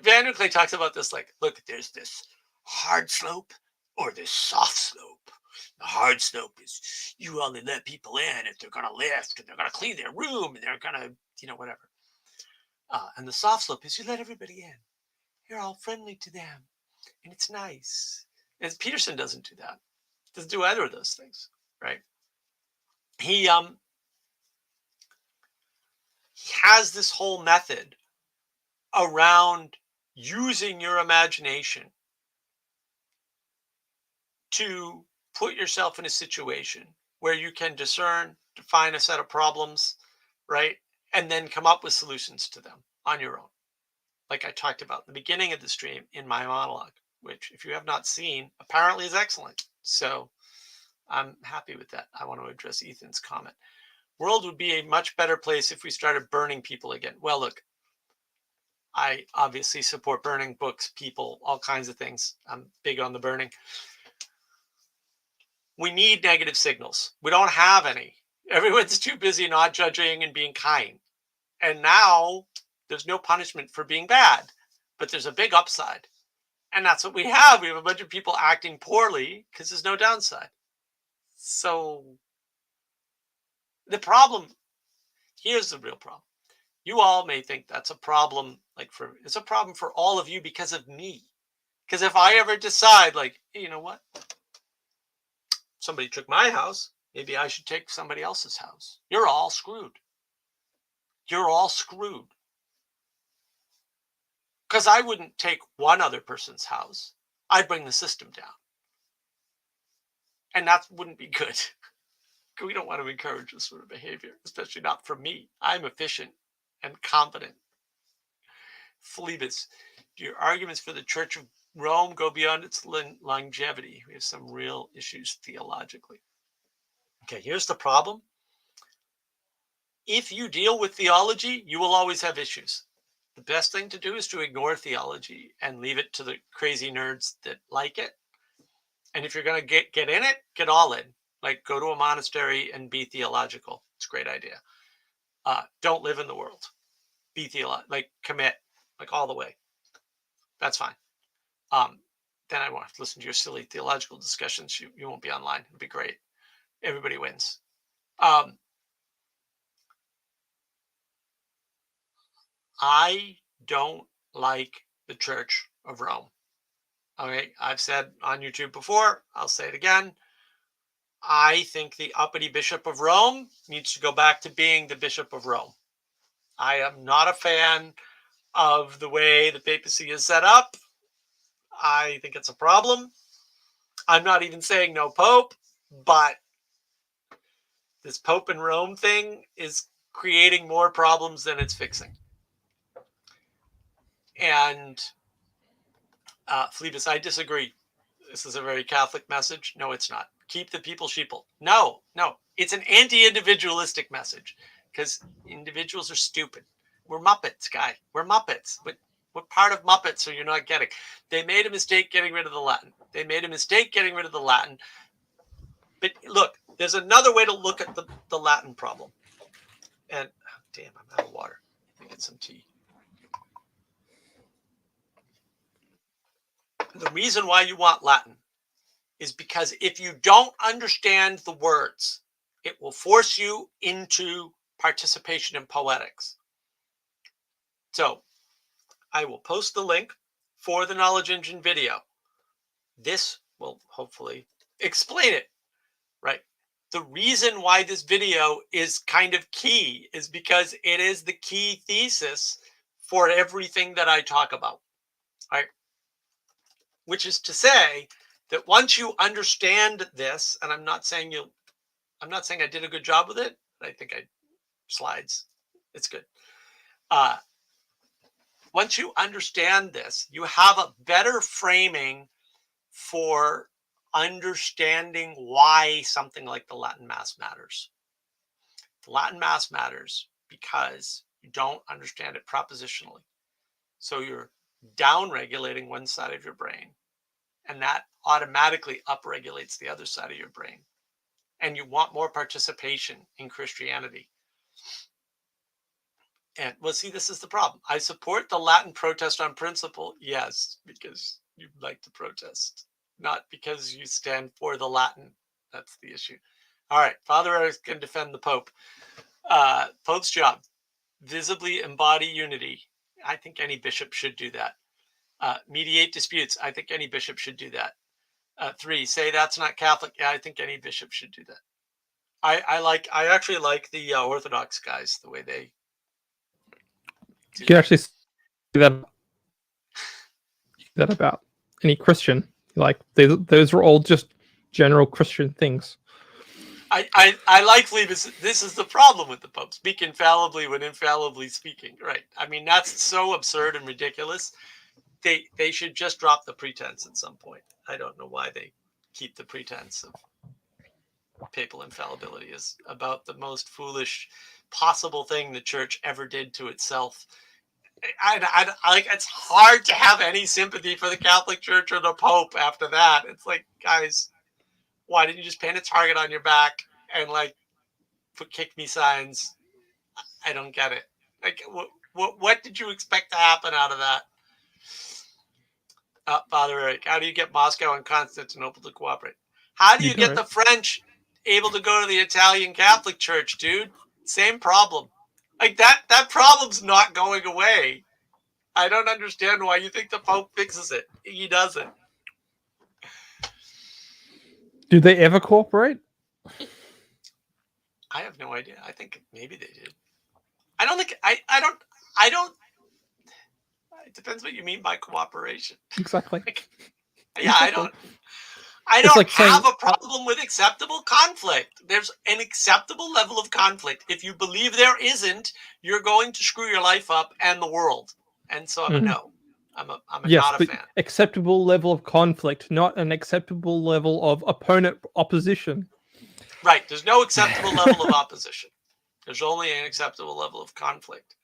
Van der Klee talks about this. Like, look, there's this hard slope or this soft slope. The hard slope is you only let people in if they're going to lift and they're going to clean their room and they're going to, whatever. And the soft slope is you let everybody in. You're all friendly to them, and it's nice. And Peterson doesn't do that. Doesn't do either of those things, right? He has this whole method around using your imagination to put yourself in a situation where you can discern, define a set of problems, right? And then come up with solutions to them on your own. Like I talked about in the beginning of the stream in my monologue, which if you have not seen, apparently is excellent. So I'm happy with that. I want to address Ethan's comment. World would be a much better place if we started burning people again. Well, look, I obviously support burning books, people, all kinds of things. I'm big on the burning. We need negative signals. We don't have any. Everyone's too busy not judging and being kind. And now there's no punishment for being bad, but there's a big upside. And that's what we have. We have a bunch of people acting poorly because there's no downside. So the problem, here's the real problem. You all may think that's a problem, it's a problem for all of you because of me. Because if I ever decide, you know what? Somebody took my house, maybe I should take somebody else's house. You're all screwed. You're all screwed. Because I wouldn't take one other person's house. I'd bring the system down. And that wouldn't be good. We don't want to encourage this sort of behavior, especially not from me. I'm efficient and competent. Phoebus, do your arguments for the Church of Rome go beyond its longevity? We have some real issues theologically. Okay, here's the problem. If you deal with theology, you will always have issues. The best thing to do is to ignore theology and leave it to the crazy nerds that like it. And if you're going to get in it, get all in. Like go to a monastery and be theological. It's a great idea. Don't live in the world. Be theological, commit, all the way. That's fine. Then I won't have to listen to your silly theological discussions. You won't be online. It'll be great. Everybody wins. I don't like the Church of Rome. Okay, I've said on YouTube before, I'll say it again. I think the uppity Bishop of Rome needs to go back to being the Bishop of Rome. I am not a fan of the way the papacy is set up. I think it's a problem. I'm not even saying no pope, but this Pope in Rome thing is creating more problems than it's fixing. And Phlebas, I disagree. This is a very Catholic message. No, it's not. Keep the people sheeple. No. It's an anti-individualistic message because individuals are stupid. We're Muppets, guy. We're Muppets. But what part of Muppets are you not getting? They made a mistake getting rid of the Latin. But look, there's another way to look at the Latin problem. And damn, I'm out of water. Let me get some tea. The reason why you want Latin is because if you don't understand the words, it will force you into participation in poetics. So I will post the link for the Knowledge Engine video. This will hopefully explain it, right? The reason why this video is kind of key is because it is the key thesis for everything that I talk about, right? Which is to say that once you understand this, and I'm not saying I did a good job with it, but I think slides, it's good. Once you understand this, you have a better framing for understanding why something like the Latin Mass matters. The Latin Mass matters because you don't understand it propositionally. So you're down-regulating one side of your brain, and that automatically upregulates the other side of your brain. And you want more participation in Christianity. And well, see, this is the problem. I support the Latin protest on principle, yes, because you like to protest, not because you stand for the Latin. That's the issue. All right, Father Eric can defend the Pope. Pope's job, visibly embody unity. I think any bishop should do that. Mediate disputes. I think any bishop should do that. 3, say that's not Catholic. Yeah, I think any bishop should do that. I actually like the Orthodox guys, the way they You can actually see that about any Christian. Like those are all just general Christian things. I like Phlebas. This is the problem with the Pope. Speak infallibly when infallibly speaking. Right. I mean, that's so absurd and ridiculous. They should just drop the pretense at some point. I don't know why they keep the pretense of papal infallibility. Is about the most foolish possible thing the church ever did to itself. I like, it's hard to have any sympathy for the Catholic Church or the Pope after that. It's like, guys, why didn't you just paint a target on your back and like put kick me signs? I don't get it. Like, what did you expect to happen out of that? Father Eric, how do you get Moscow and Constantinople to cooperate? How do you get the French able to go to the Italian Catholic Church, dude? Same problem. Like that problem's not going away. I don't understand why you think the Pope fixes it. He doesn't. Do they ever cooperate? I have no idea. I think maybe they did. I don't think I don't. It depends what you mean by cooperation. Exactly. Yeah, exactly. I don't have a problem with acceptable conflict. There's an acceptable level of conflict. If you believe there isn't, you're going to screw your life up and the world. And so I'm a no. I'm not a fan. Acceptable level of conflict, not an acceptable level of opponent opposition. Right. There's no acceptable level of opposition. There's only an acceptable level of conflict.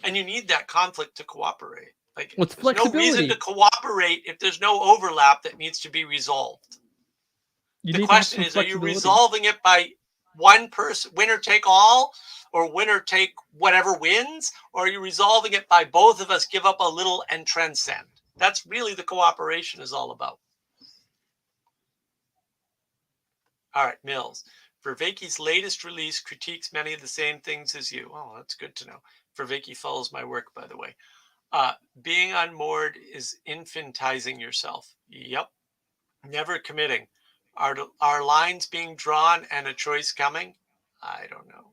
And you need that conflict to cooperate. Like, there's no reason to cooperate if there's no overlap that needs to be resolved. The question is, are you resolving it by one person, winner take all, or winner take whatever wins? Or are you resolving it by both of us give up a little and transcend? That's really the cooperation is all about. All right, Mills. Vervaeke's latest release critiques many of the same things as you. Oh, that's good to know. Vervaeke follows my work, by the way. Being unmoored is infantizing yourself. Yep. Never committing. Are lines being drawn and a choice coming? I don't know.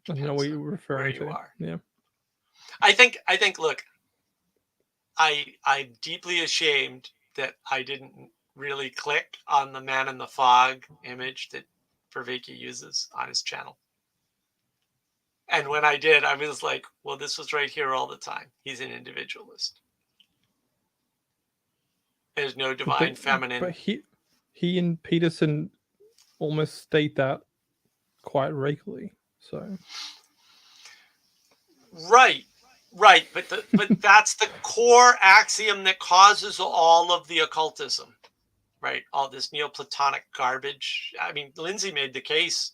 I don't know what you're referring to. You are. Yeah. I think. Look, I'm deeply ashamed that I didn't really click on the man in the fog image that Vervaeke uses on his channel. And when I did, I was like, well, this was right here all the time. He's an individualist. There's no divine feminine. But he and Peterson almost state that quite regularly. So Right. But that's the core axiom that causes all of the occultism, right? All this Neoplatonic garbage. I mean, Lindsay made the case,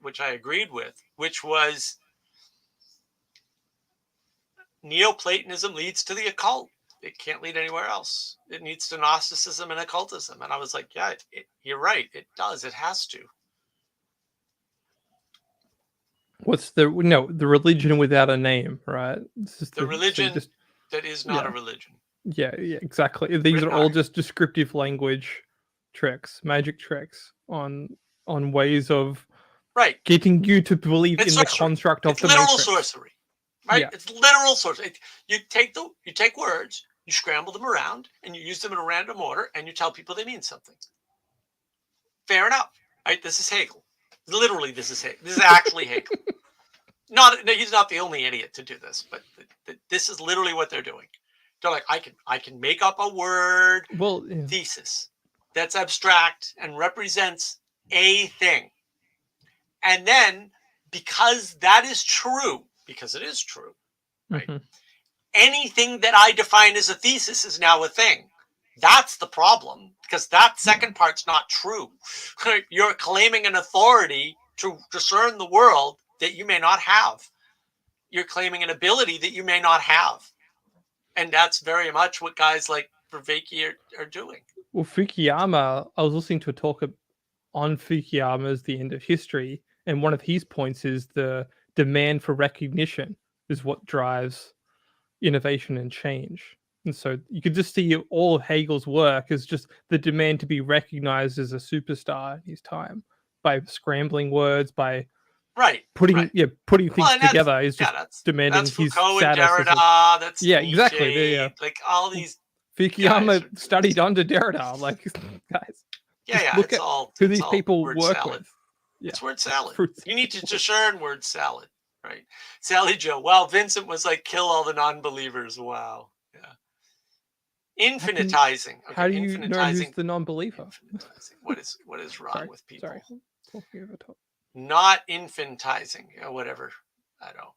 which I agreed with, which was Neoplatonism leads to the occult. It can't lead anywhere else. It needs to Gnosticism and occultism. And I was like, yeah, you're right. It does. It has to. what's the religion without a name, right? The religion that is not a religion. Yeah, exactly. These are all just descriptive language tricks, magic tricks on ways of getting you to believe in the construct of the literal matrix. Sorcery, right? Yeah. It's literal sorcery. You take words, you scramble them around, and you use them in a random order, and you tell people they mean something. Fair enough, right? This is Hegel. Literally, this is Hegel. This is actually Hegel. He's not the only idiot to do this, but this is literally what they're doing. They're like, I can make up a word thesis that's abstract and represents a thing. And then, because that is true, because it is true, right? Mm-hmm. Anything that I define as a thesis is now a thing. That's the problem, because that second part's not true. You're claiming an authority to discern the world that you may not have. You're claiming an ability that you may not have. And that's very much what guys like Vervaeke are doing. Well, Fukuyama, I was listening to a talk on Fukuyama's The End of History, and one of his points is the demand for recognition is what drives innovation and change. And so you could just see all of Hegel's work as just the demand to be recognized as a superstar in his time by scrambling words, by putting things together is just demanding that's his Foucault status. And Derrida, that's Nietzsche, exactly. Like all these Fukuyama studied under Derrida, like guys. Look at who these people work with. Yeah. It's word salad. You need to discern word salad, right? Sally Joe. Wow, Vincent was like, kill all the non-believers. Wow. Yeah. Infinitizing. How do you know who's the non-believer? What is wrong with people? Sorry. Talking over top. Not infantizing, or whatever. I don't know.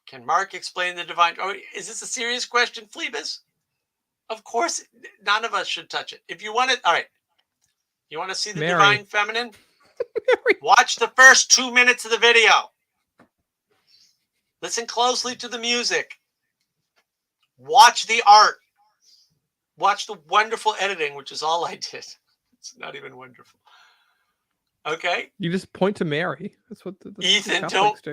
Can Mark explain the divine? Oh, is this a serious question, Phlebas? Of course, none of us should touch it. If you want it, all right. You want to see the divine feminine? Watch the first 2 minutes of the video. Listen closely to the music. Watch the art. Watch the wonderful editing, which is all I did. It's not even wonderful. Okay. You just point to Mary. That's what the Ethan,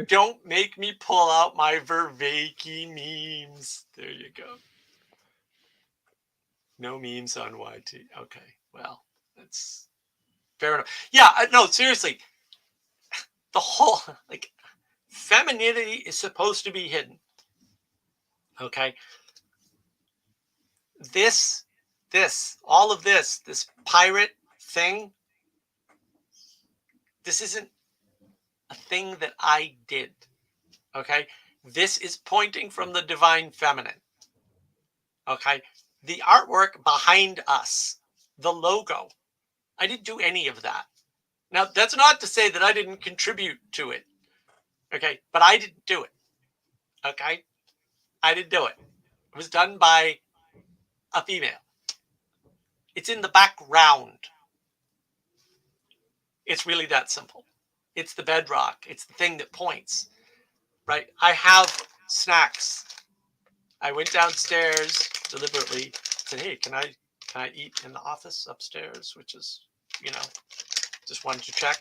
don't make me pull out my Vervaeke memes. There you go. No memes on YT. Okay. Well, that's fair enough. Yeah, no, seriously. The whole femininity is supposed to be hidden. Okay. All of this pirate thing, this isn't a thing that I did. Okay. This is pointing from the divine feminine. Okay. The artwork behind us, the logo, I didn't do any of that. Now, that's not to say that I didn't contribute to it. Okay. But I didn't do it. Okay. I didn't do it. It was done by a female. It's in the background. It's really that simple. It's the bedrock. It's the thing that points, right? I have snacks. I went downstairs deliberately, said, hey, can I eat in the office upstairs? Which is, just wanted to check.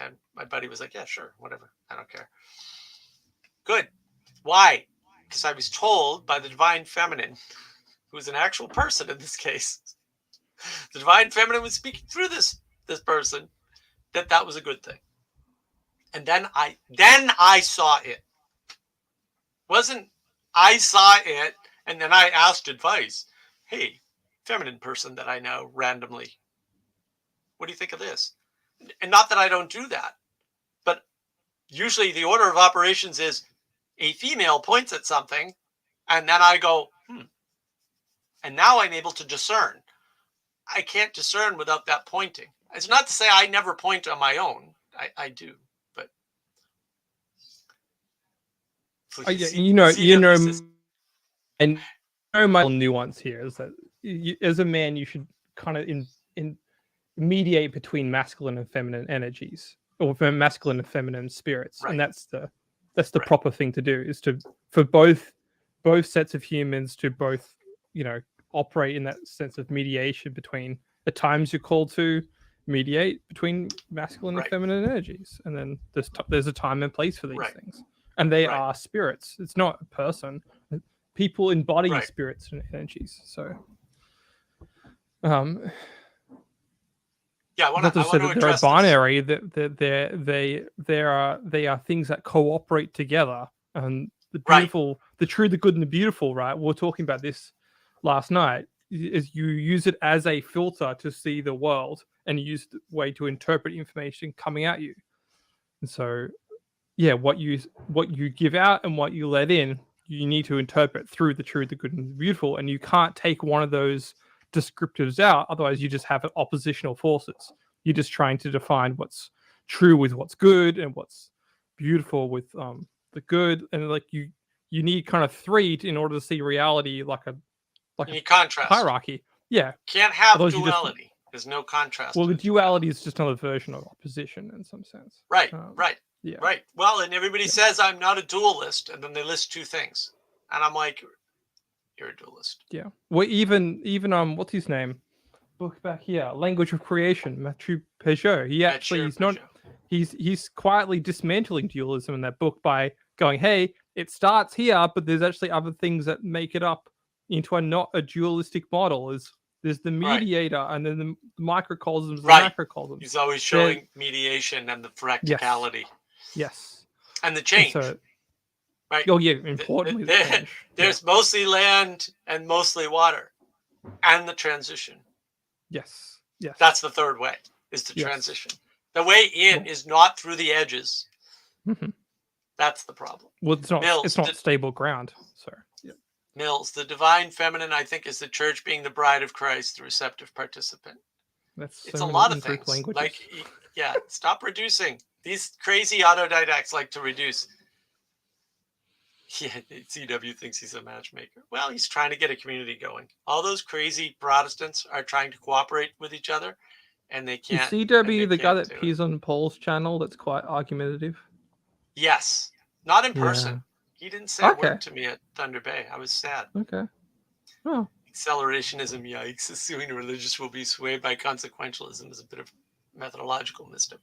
And my buddy was like, yeah, sure, whatever. I don't care. Good. Why? Because I was told by the divine feminine, who is an actual person in this case, the divine feminine was speaking through this person, that was a good thing. And then I saw it. Wasn't I saw it and then I asked advice. Hey, feminine person that I know randomly, what do you think of this? And not that I don't do that, but usually the order of operations is a female points at something and then I go, and now I'm able to discern. I can't discern without that pointing. It's not to say I never point on my own. I do, but Yeah, and my nuance here is that as a man, you should kind of in mediate between masculine and feminine energies, or masculine and feminine spirits, and that's the proper thing to do. Is to for both sets of humans to both operate in that sense of mediation between. At times, you're called to mediate between masculine and feminine energies, and then there's a time and place for these things, and they are spirits. It's not a person. People embody spirits and energies. So, yeah, I want to that they're a binary. That they are things that cooperate together, and the beautiful, the true, the good, and the beautiful. Right? We were talking about this last night. Is you use it as a filter to see the world, and you use the way to interpret information coming at you. And so, yeah, what you give out and what you let in, you need to interpret through the true, the good, and the beautiful. And you can't take one of those descriptives out, otherwise you just have oppositional forces. You're just trying to define what's true with what's good and what's beautiful with the good, and like you need kind of three in order to see reality, like a contrast hierarchy. Yeah, can't have duality. There's no contrast. Well, the duality is just another version of opposition in some sense. Right. Yeah. Right. Well, and everybody says I'm not a dualist, and then they list two things, and I'm like, you're a dualist. Yeah. Well, even what's his name? Book back here, Language of Creation, Mathieu Peugeot. He's quietly dismantling dualism in that book by going, hey, it starts here, but there's actually other things that make it up into not a dualistic model. There's the mediator, and then the microcosms, the macrocosms. He's always showing mediation and the practicality. Yes. And the change. And so, right. Oh yeah, importantly, there's mostly land and mostly water, and the transition. Yes. That's the third way, is the transition. The way in is not through the edges. Mm-hmm. That's the problem. Well, it's not stable ground. Sorry. Yeah. Mills, the divine feminine, I think, is the church being the bride of Christ, the receptive participant. It's a lot of things. Languages. Like, yeah, stop reducing. These crazy autodidacts like to reduce. Yeah, CW thinks he's a matchmaker. Well, he's trying to get a community going. All those crazy Protestants are trying to cooperate with each other, and they can't. Is CW the guy that appears on Paul's channel that's quite argumentative? Yes. Not in person. He didn't say a word to me at Thunder Bay. I was sad. Okay. Oh. Accelerationism, yikes. Assuming religious will be swayed by consequentialism is a bit of methodological misstep.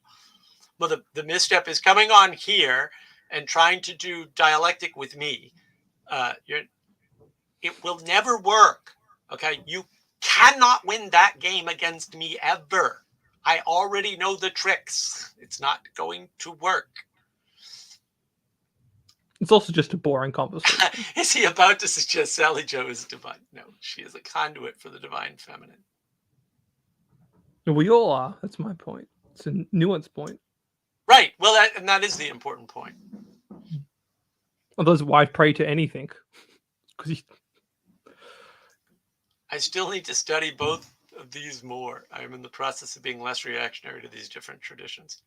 Well, the misstep is coming on here and trying to do dialectic with me. It will never work. Okay? You cannot win that game against me ever. I already know the tricks. It's not going to work. It's also just a boring conversation. Is he about to suggest Sally Joe is divine? No, she is a conduit for the divine feminine. We all are. That's my point. It's a nuanced point. Right. Well, that is the important point. Otherwise, why pray to anything? Because I still need to study both of these more. I am in the process of being less reactionary to these different traditions.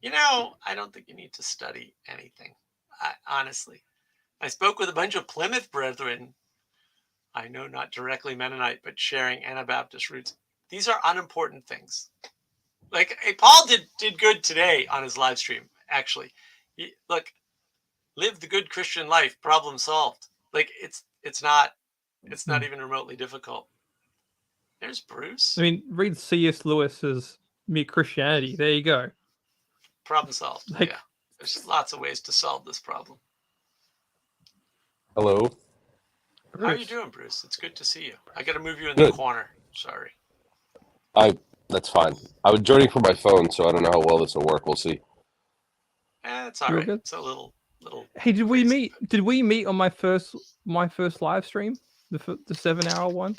I don't think you need to study anything. Honestly, I spoke with a bunch of Plymouth brethren. I know not directly Mennonite, but sharing Anabaptist roots. These are unimportant things. Like, hey, Paul did good today on his live stream. Actually, look, live the good Christian life. Problem solved. Like it's not even remotely difficult. There's Bruce. I mean, read C.S. Lewis's Mere Christianity. There you go. Problem solved. Yeah. There's lots of ways to solve this problem. Hello. Bruce. How are you doing, Bruce? It's good to see you. I got to move you in the corner. Sorry. That's fine. I was joining from my phone, so I don't know how well this will work. We'll see. It's all right. It's a little little. Hey, did we crazy. meet? Did we meet on my first live stream, the 7-hour one?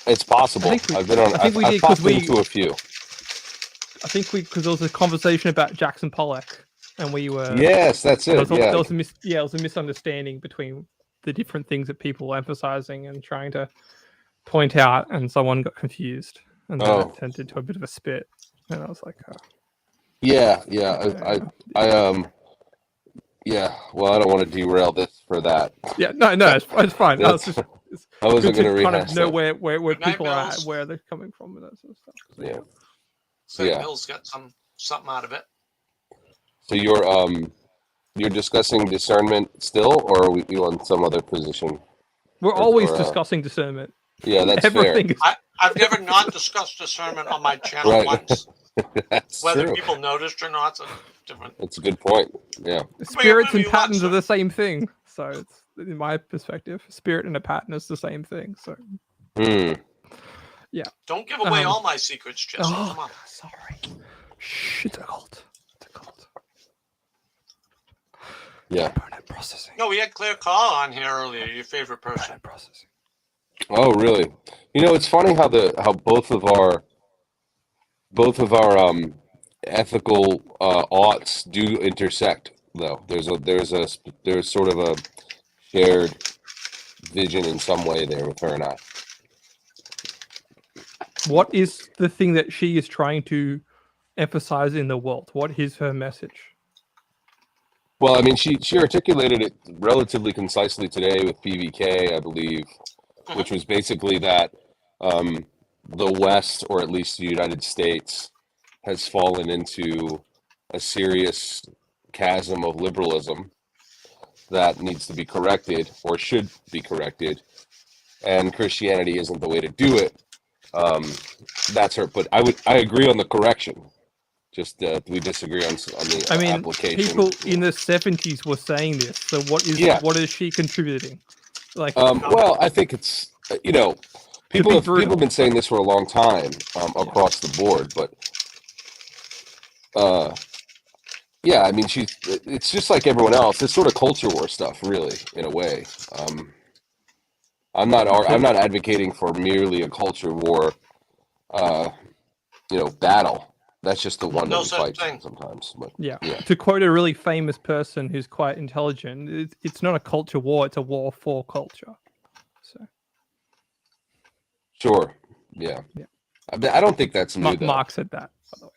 It's possible. I think we- I've been on. I think we I've did 'cause popped we- into a few. I think because there was a conversation about Jackson Pollock, and we were. Yes, that's There it. was a, Yeah. there was a it was a misunderstanding between the different things that people were emphasizing and trying to point out, and someone got confused, and then it turned into a bit of a spit, and I was like, oh. Yeah. Yeah. Yeah. Well, I don't want to derail this for that. Yeah, no, it's fine. No, it's just it's I wasn't good going to to kind rehash of know that. where Good night, people are at, Mills. where they're coming from, and that sort of stuff. So, Yeah. So Yeah. Mills got something out of it. So you're discussing discernment still, or are you on some other position? We're always Or, discussing discernment. Yeah, that's Everything is I've never not discussed discernment on my channel Right. once. fair. That's Whether true. people noticed or not, it's different. That's a good point. Yeah. spirits and you want, patterns are sir. the same thing. So it's in my perspective, spirit and a pattern is the same thing. So Don't give away Um, all my secrets, Jesse. Come on. sorry. Shh, it's a cult. It's a cult. Yeah. Burnout processing. No, we had Claire Carr on here earlier. Your favorite person. Burnout processing. Oh, really? It's funny how both of our ethical oughts do intersect, though. There's sort of a shared vision in some way there with her and I. What is the thing that she is trying to emphasize in the world? What is her message? Well, I mean, she articulated it relatively concisely today with PVK, I believe, which was basically that the West, or at least the United States, has fallen into a serious chasm of liberalism that needs to be corrected, or should be corrected, and Christianity isn't the way to do it. That's her. But I agree on the correction. Just we disagree on the application. People in the 70s were saying this. So what is she contributing? Like, well, I think it's people have been saying this for a long time across the board, but yeah, I mean, it's just like everyone else. It's sort of culture war stuff, really, in a way. I'm not advocating for merely a culture war, battle. That's just the one that we fight sometimes. But, yeah. To quote a really famous person who's quite intelligent, it's not a culture war; it's a war for culture. So. Sure. Yeah. I don't think that's new. Mark said that, by the way.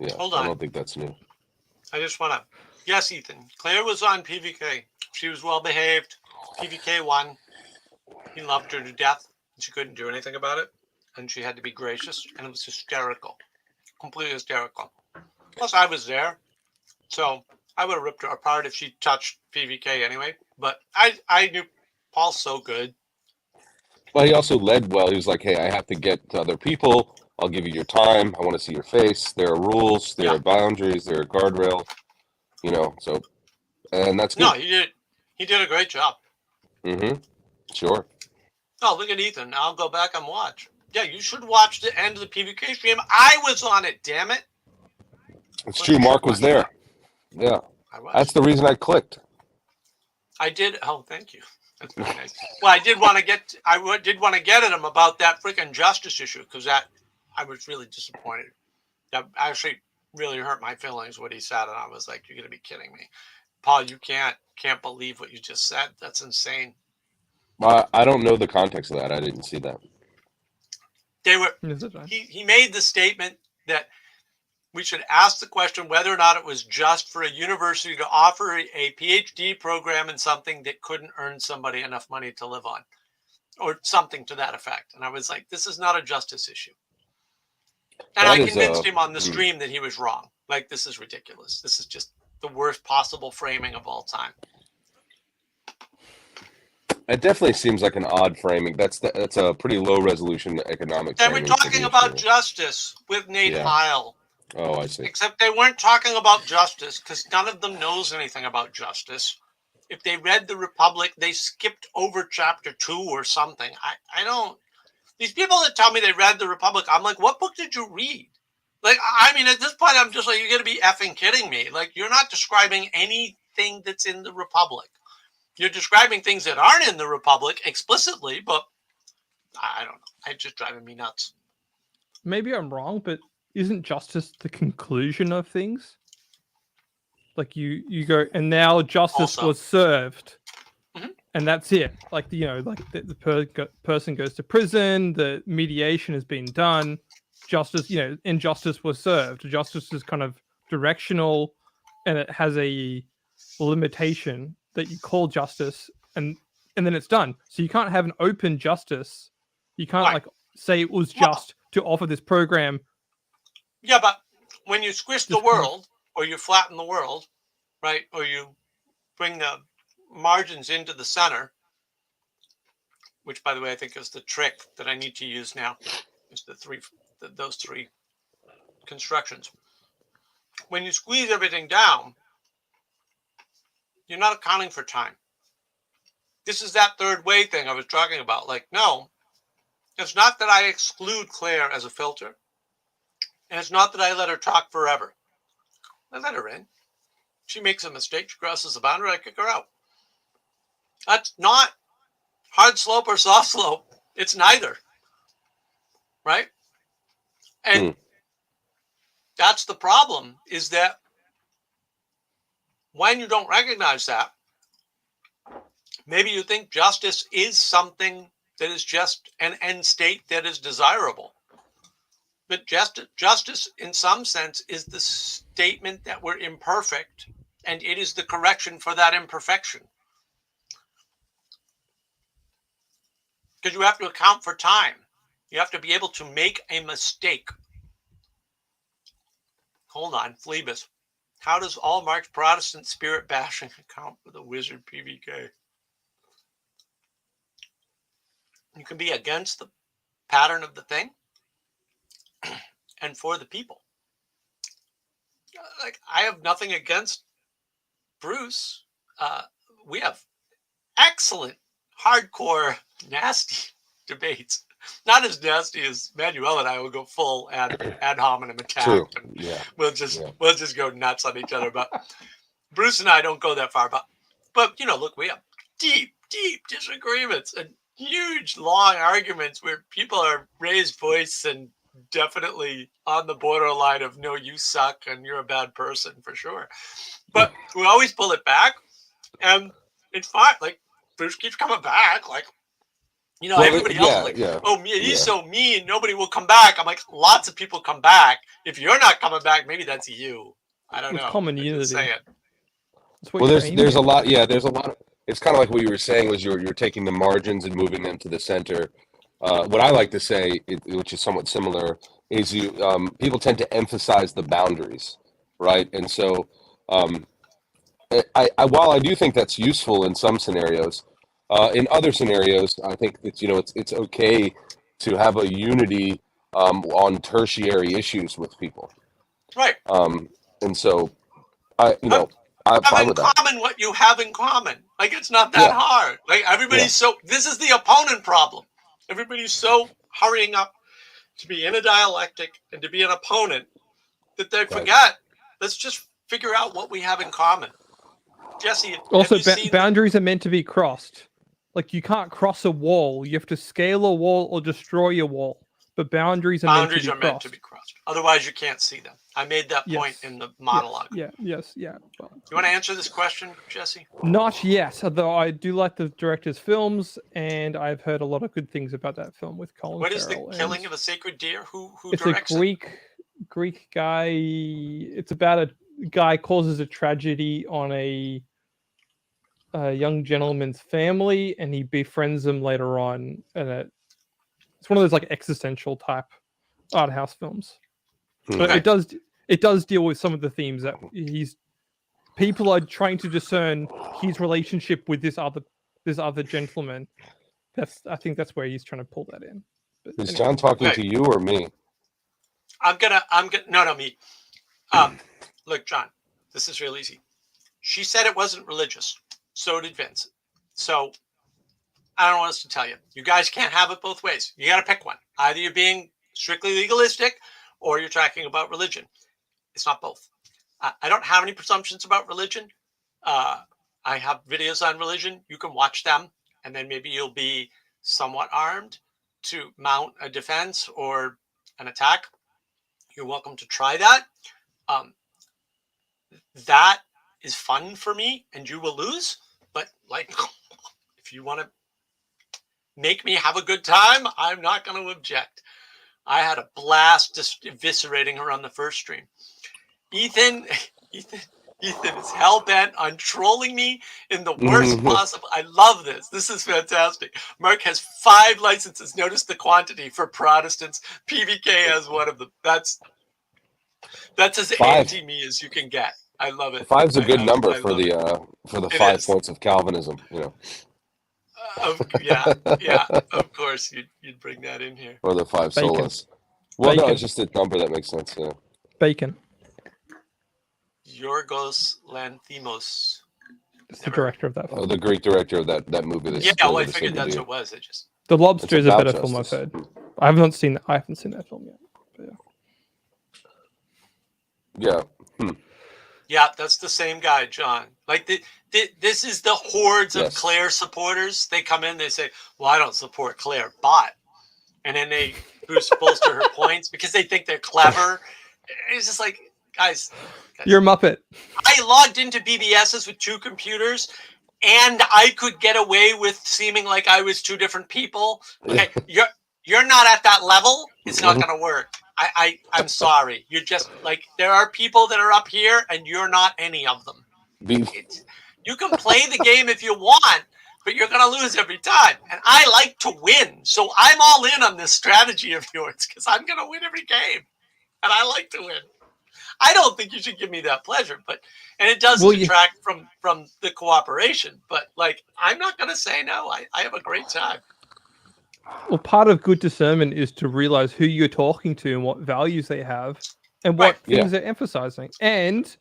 Yeah. Hold on. I don't think that's new. I just want to. Yes, Ethan. Claire was on PVK. She was well behaved. PVK won. He loved her to death. She couldn't do anything about it, and she had to be gracious, and it was hysterical. Completely hysterical. Plus, I was there, so I would have ripped her apart if she touched PVK anyway. But I knew Paul's so good. Well, he also led well. He was like, "Hey, I have to get to other people. I'll give you your time. I want to see your face. There are rules. There are boundaries. There are guardrails. So, and that's good." No, he did a great job. Mm-hmm. Sure. Oh, look at Ethan. I'll go back and watch. Yeah, you should watch the end of the PVK stream. I was on it, damn it. It's true. Mark was there. Yeah. I was. That's the reason I clicked. I did. Oh, thank you. That's very nice. Well, I did want to get at him about that freaking justice issue, because I was really disappointed. That actually really hurt my feelings what he said, and I was like, "You're gonna be kidding me, Paul? You can't believe what you just said. That's insane." I don't know the context of that. I didn't see that. They were. He made the statement that we should ask the question whether or not it was just for a university to offer a PhD program in something that couldn't earn somebody enough money to live on, or something to that effect. And I was like, this is not a justice issue. And I convinced him on the stream that he was wrong. Like, this is ridiculous. This is just the worst possible framing of all time. It definitely seems like an odd framing. That's a pretty low resolution economic. They were talking about justice with Nate Heil. Oh, I see. Except they weren't talking about justice because none of them knows anything about justice. If they read the Republic, they skipped over chapter 2 or something. I don't. These people that tell me they read the Republic, I'm like, what book did you read? Like, I mean, at this point, I'm just like, you're going to be effing kidding me. Like, you're not describing anything anything that's in the Republic. You're describing things that aren't in the Republic explicitly, but I don't know. It's just driving me nuts. Maybe I'm wrong, but isn't justice the conclusion of things? Like you go, and now justice Also. was served, Mhm. and that's it. Like the person goes to prison, the mediation has been done, justice, and justice was served. Justice is kind of directional, and it has a limitation that you call justice, and then it's done. So you can't have an open justice. You can't Right. like say it was just to offer this program. Yeah, but when you squish the Just kind of- world, or you flatten the world, right, or you bring the margins into the center, which, by the way, I think is the trick that I need to use now, is those three constructions. When you squeeze everything down, you're not accounting for time. This is that third way thing I was talking about. Like, no, it's not that I exclude Claire as a filter, and it's not that I let her talk forever. I let her in. She makes a mistake, she crosses the boundary, I kick her out. That's not hard slope or soft slope. It's neither. Right? And that's the problem, is that when you don't recognize that, maybe you think justice is something that is just an end state that is desirable. But justice, in some sense, is the statement that we're imperfect, and it is the correction for that imperfection. Because you have to account for time. You have to be able to make a mistake. Hold on, Phlebas. How does all Marx Protestant spirit bashing account for the wizard PVK? You can be against the pattern of the thing and for the people. Like, I have nothing against Bruce. We have excellent, hardcore, nasty debates. Not as nasty as Manuel and I will go full ad hominem attack. True. And Yeah. we'll just go nuts on each other. But Bruce and I don't go that far. But look, we have deep disagreements and huge, long arguments where people are raised voice and definitely on the borderline of no, you suck and you're a bad person for sure. But we always pull it back, and it's fine. Like, Bruce keeps coming back. Like, everybody else is like, oh, he's so mean, nobody will come back. I'm like, lots of people come back. If you're not coming back, maybe that's you. I don't know. Common unity. Well, there's a lot. Yeah, there's a lot. It's kind of like what you were saying was you're taking the margins and moving them to the center. What I like to say, which is somewhat similar, is people tend to emphasize the boundaries, right? And so, while I do think that's useful in some scenarios, in other scenarios, I think that it's okay to have a unity on tertiary issues with people, right? And so, I'm fine with that. Common what you have in common. Like, it's not that hard. Like, everybody's this is the opponent problem. Everybody's so hurrying up to be in a dialectic and to be an opponent that they forget. Let's just figure out what we have in common. Jesse, also boundaries are meant to be crossed. Like, you can't cross a wall. You have to scale a wall or destroy a wall. But boundaries are meant to be crossed. Otherwise, you can't see them. I made that point in the monologue. Yes. You want to answer this question, Jesse? Not yet, although I do like the director's films, and I've heard a lot of good things about that film with Colin Farrell. What is the killing of a sacred deer? Who it's directs a Greek guy. It's about a guy causes a tragedy on a young gentleman's family, and he befriends them later on, and it's one of those like existential type art house films. But it does deal with some of the themes that people are trying to discern his relationship with this other gentleman. I think that's where he's trying to pull that in. But is John talking to you or me? No, me. Look, John, this is real easy. She said it wasn't religious. So did Vince. So I don't know what else to tell you. You guys can't have it both ways. You got to pick one. Either you're being strictly legalistic or you're talking about religion. It's not both. I don't have any presumptions about religion. I have videos on religion. You can watch them, and then maybe you'll be somewhat armed to mount a defense or an attack. You're welcome to try that. That is fun for me, and you will lose. But like, if you want to make me have a good time, I'm not going to object. I had a blast just eviscerating her on the first stream. Ethan is hell-bent on trolling me in the worst possible. I love this. This is fantastic. Mark has 5 licenses. Notice the quantity for Protestants. PVK has one of them. That's as 5. anti-me as you can get. I love it. 5's a good number I for love the it 5 is. points of Calvinism. You know. Yeah. Of course, you'd bring that in here. Or the 5 Bacon. solas. Well, no, Bacon. it's just a number that makes sense. Yeah. Bacon. Yorgos Lanthimos. It's the director of that film. Oh, the Greek director of that movie. Yeah, well, I figured that's what it was. It just The Lobster It's is a about better film, I've justice. heard. I haven't seen that film yet. But yeah. Yeah. Yeah, that's the same guy, John. Like this is the hordes of Yes. Claire supporters. They come in, they say, "Well, I don't support Claire, but," and then they bolster her points because they think they're clever. It's just like, guys, You're a Muppet. I logged into BBSs with 2 computers, and I could get away with seeming like I was 2 different people. Okay, you're not at that level. It's not going to work. I'm sorry. You're just like, there are people that are up here, and you're not any of them. You can play the game if you want, but you're going to lose every time. And I like to win, so I'm all in on this strategy of yours because I'm going to win every game, and I like to win. I don't think you should give me that pleasure, and it does detract from the cooperation. But like, I'm not going to say no. I have a great time. Well, part of good discernment is to realize who you're talking to and what values they have and what things they're emphasizing. And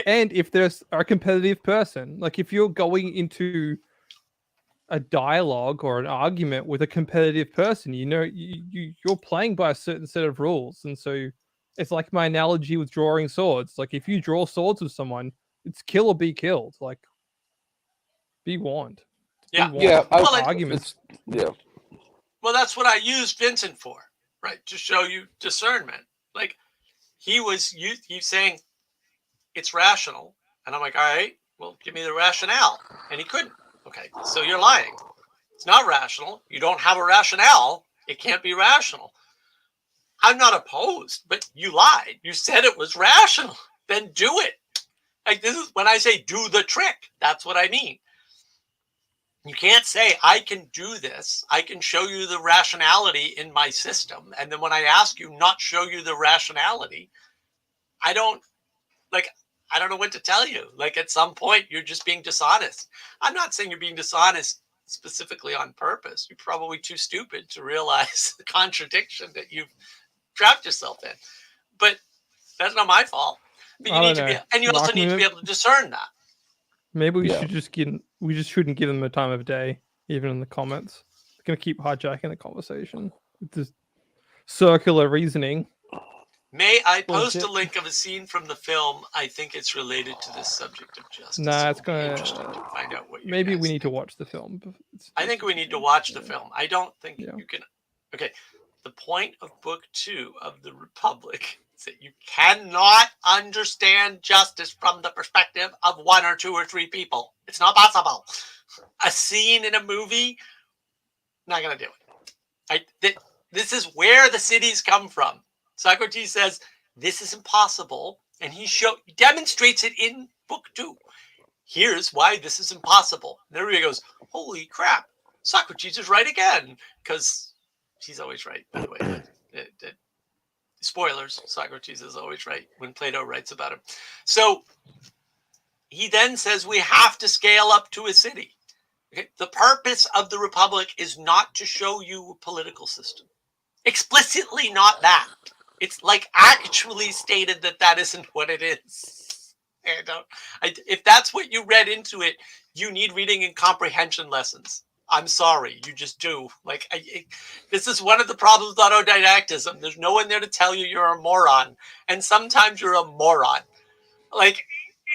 and if there's a competitive person, like if you're going into a dialogue or an argument with a competitive person, you know, you're playing by a certain set of rules. And so it's like my analogy with drawing swords. Like if you draw swords with someone, it's kill or be killed. Like be warned. Arguments. Yeah. Well, that's what I used Vincent for, right? To show you discernment. Like he's saying it's rational. And I'm like, all right, well, give me the rationale. And he couldn't. Okay, so you're lying. It's not rational. You don't have a rationale. It can't be rational. I'm not opposed, but you lied. You said it was rational. Then do it. Like this is when I say do the trick. That's what I mean. You can't say I can do this. I can show you the rationality in my system. And then when I ask you not show you the rationality, I don't know what to tell you. Like at some point, you're just being dishonest. I'm not saying you're being dishonest specifically on purpose. You're probably too stupid to realize the contradiction that you've trapped yourself in. But that's not my fault. But you need to be, and you also need to be able to discern that. Maybe we just shouldn't give them a time of day, even in the comments. We're gonna keep hijacking the conversation with this circular reasoning. May I post a link of a scene from the film? I think it's related to this subject of justice. Nah, it's gonna interesting to find out what. Maybe we need to watch the film. I think we need to watch the film. I don't think you can. Okay, the point of Book 2 of the Republic is that you cannot understand justice from the perspective of 1 or 2 or 3 people. It's not possible. A scene in a movie, not gonna do it. This is where the cities come from. Socrates says this is impossible, and he demonstrates it in Book 2. Here's why this is impossible. And everybody goes, "Holy crap! Socrates is right again," because he's always right. By the way, spoilers: Socrates is always right when Plato writes about him. So he then says we have to scale up to a city. Okay? The purpose of the Republic is not to show you a political system. Explicitly not that. It's like actually stated that isn't what it is. If that's what you read into it, you need reading and comprehension lessons. I'm sorry, you just do. This is one of the problems with autodidactism. There's no one there to tell you you're a moron, and sometimes you're a moron. Like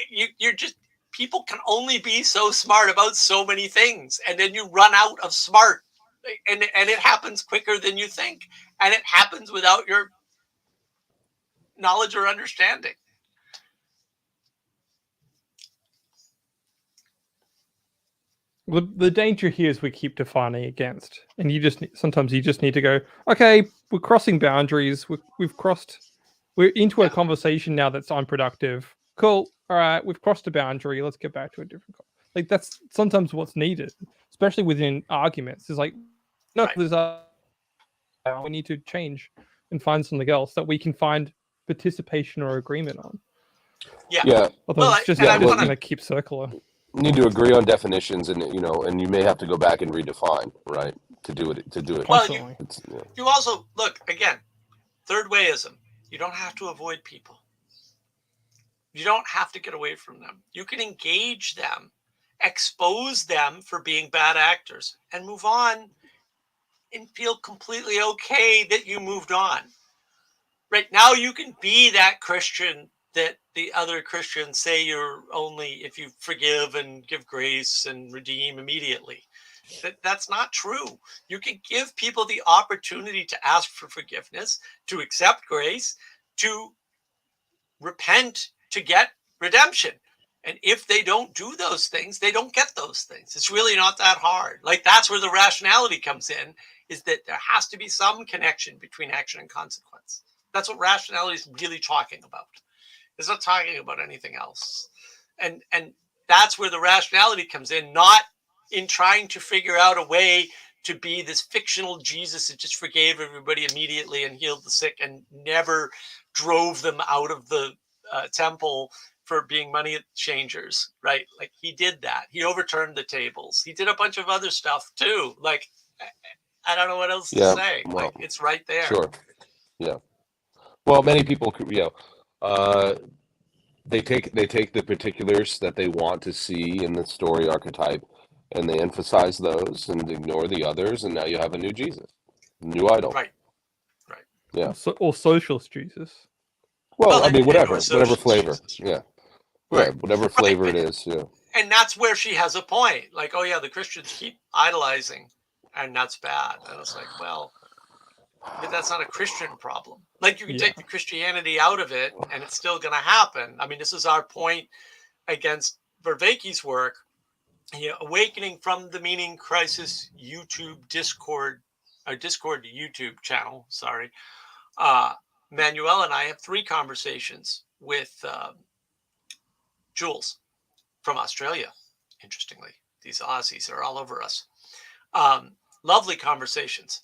you're just people can only be so smart about so many things, and then you run out of smart, and it happens quicker than you think, and it happens without your knowledge or understanding. The danger here is we keep defining against, and sometimes you just need to go, okay, we're crossing boundaries. We're into a conversation now that's unproductive. Cool. All right, we've crossed a boundary. Let's get back to a different. Like that's sometimes what's needed, especially within arguments. Is like, no, there's we need to change and find something else that we can find participation or agreement on. Yeah. Otherwise, it's just going to keep circular. You need to agree on definitions, and and you may have to go back and redefine, right, to do it. Well, you also look again. Third wayism. You don't have to avoid people. You don't have to get away from them. You can engage them, expose them for being bad actors, and move on and feel completely okay that you moved on. Right now, you can be that Christian that the other Christians say you're only if you forgive and give grace and redeem immediately. That's not true. You can give people the opportunity to ask for forgiveness, to accept grace, to repent, to get redemption. And if they don't do those things, they don't get those things. It's really not that hard. Like that's where the rationality comes in, is that there has to be some connection between action and consequence. That's what rationality is really talking about. It's not talking about anything else. And that's where the rationality comes in, not in trying to figure out a way to be this fictional Jesus that just forgave everybody immediately and healed the sick and never drove them out of the temple for being money changers, right? Like he did that. He overturned the tables. He did a bunch of other stuff too. Like, I don't know what else to say. Well, like it's right there. Sure. Yeah. Well, many people, they take the particulars that they want to see in the story archetype, and they emphasize those and ignore the others, and now you have a new Jesus, new idol. Right. Yeah. Or socialist Jesus. Well, I mean, whatever flavor. Jesus. Yeah. Right. Yeah, whatever flavor it is. Yeah. And that's where she has a point. Like, oh yeah, the Christians keep idolizing, and that's bad. And it's like, well, but that's not a Christian problem. Like you can take the Christianity out of it, and it's still going to happen. I mean, this is our point against Vervaeke's work. Awakening from the Meaning Crisis Discord YouTube channel. Sorry. Manuel and I have 3 conversations with Jules from Australia. Interestingly, these Aussies are all over us. Lovely conversations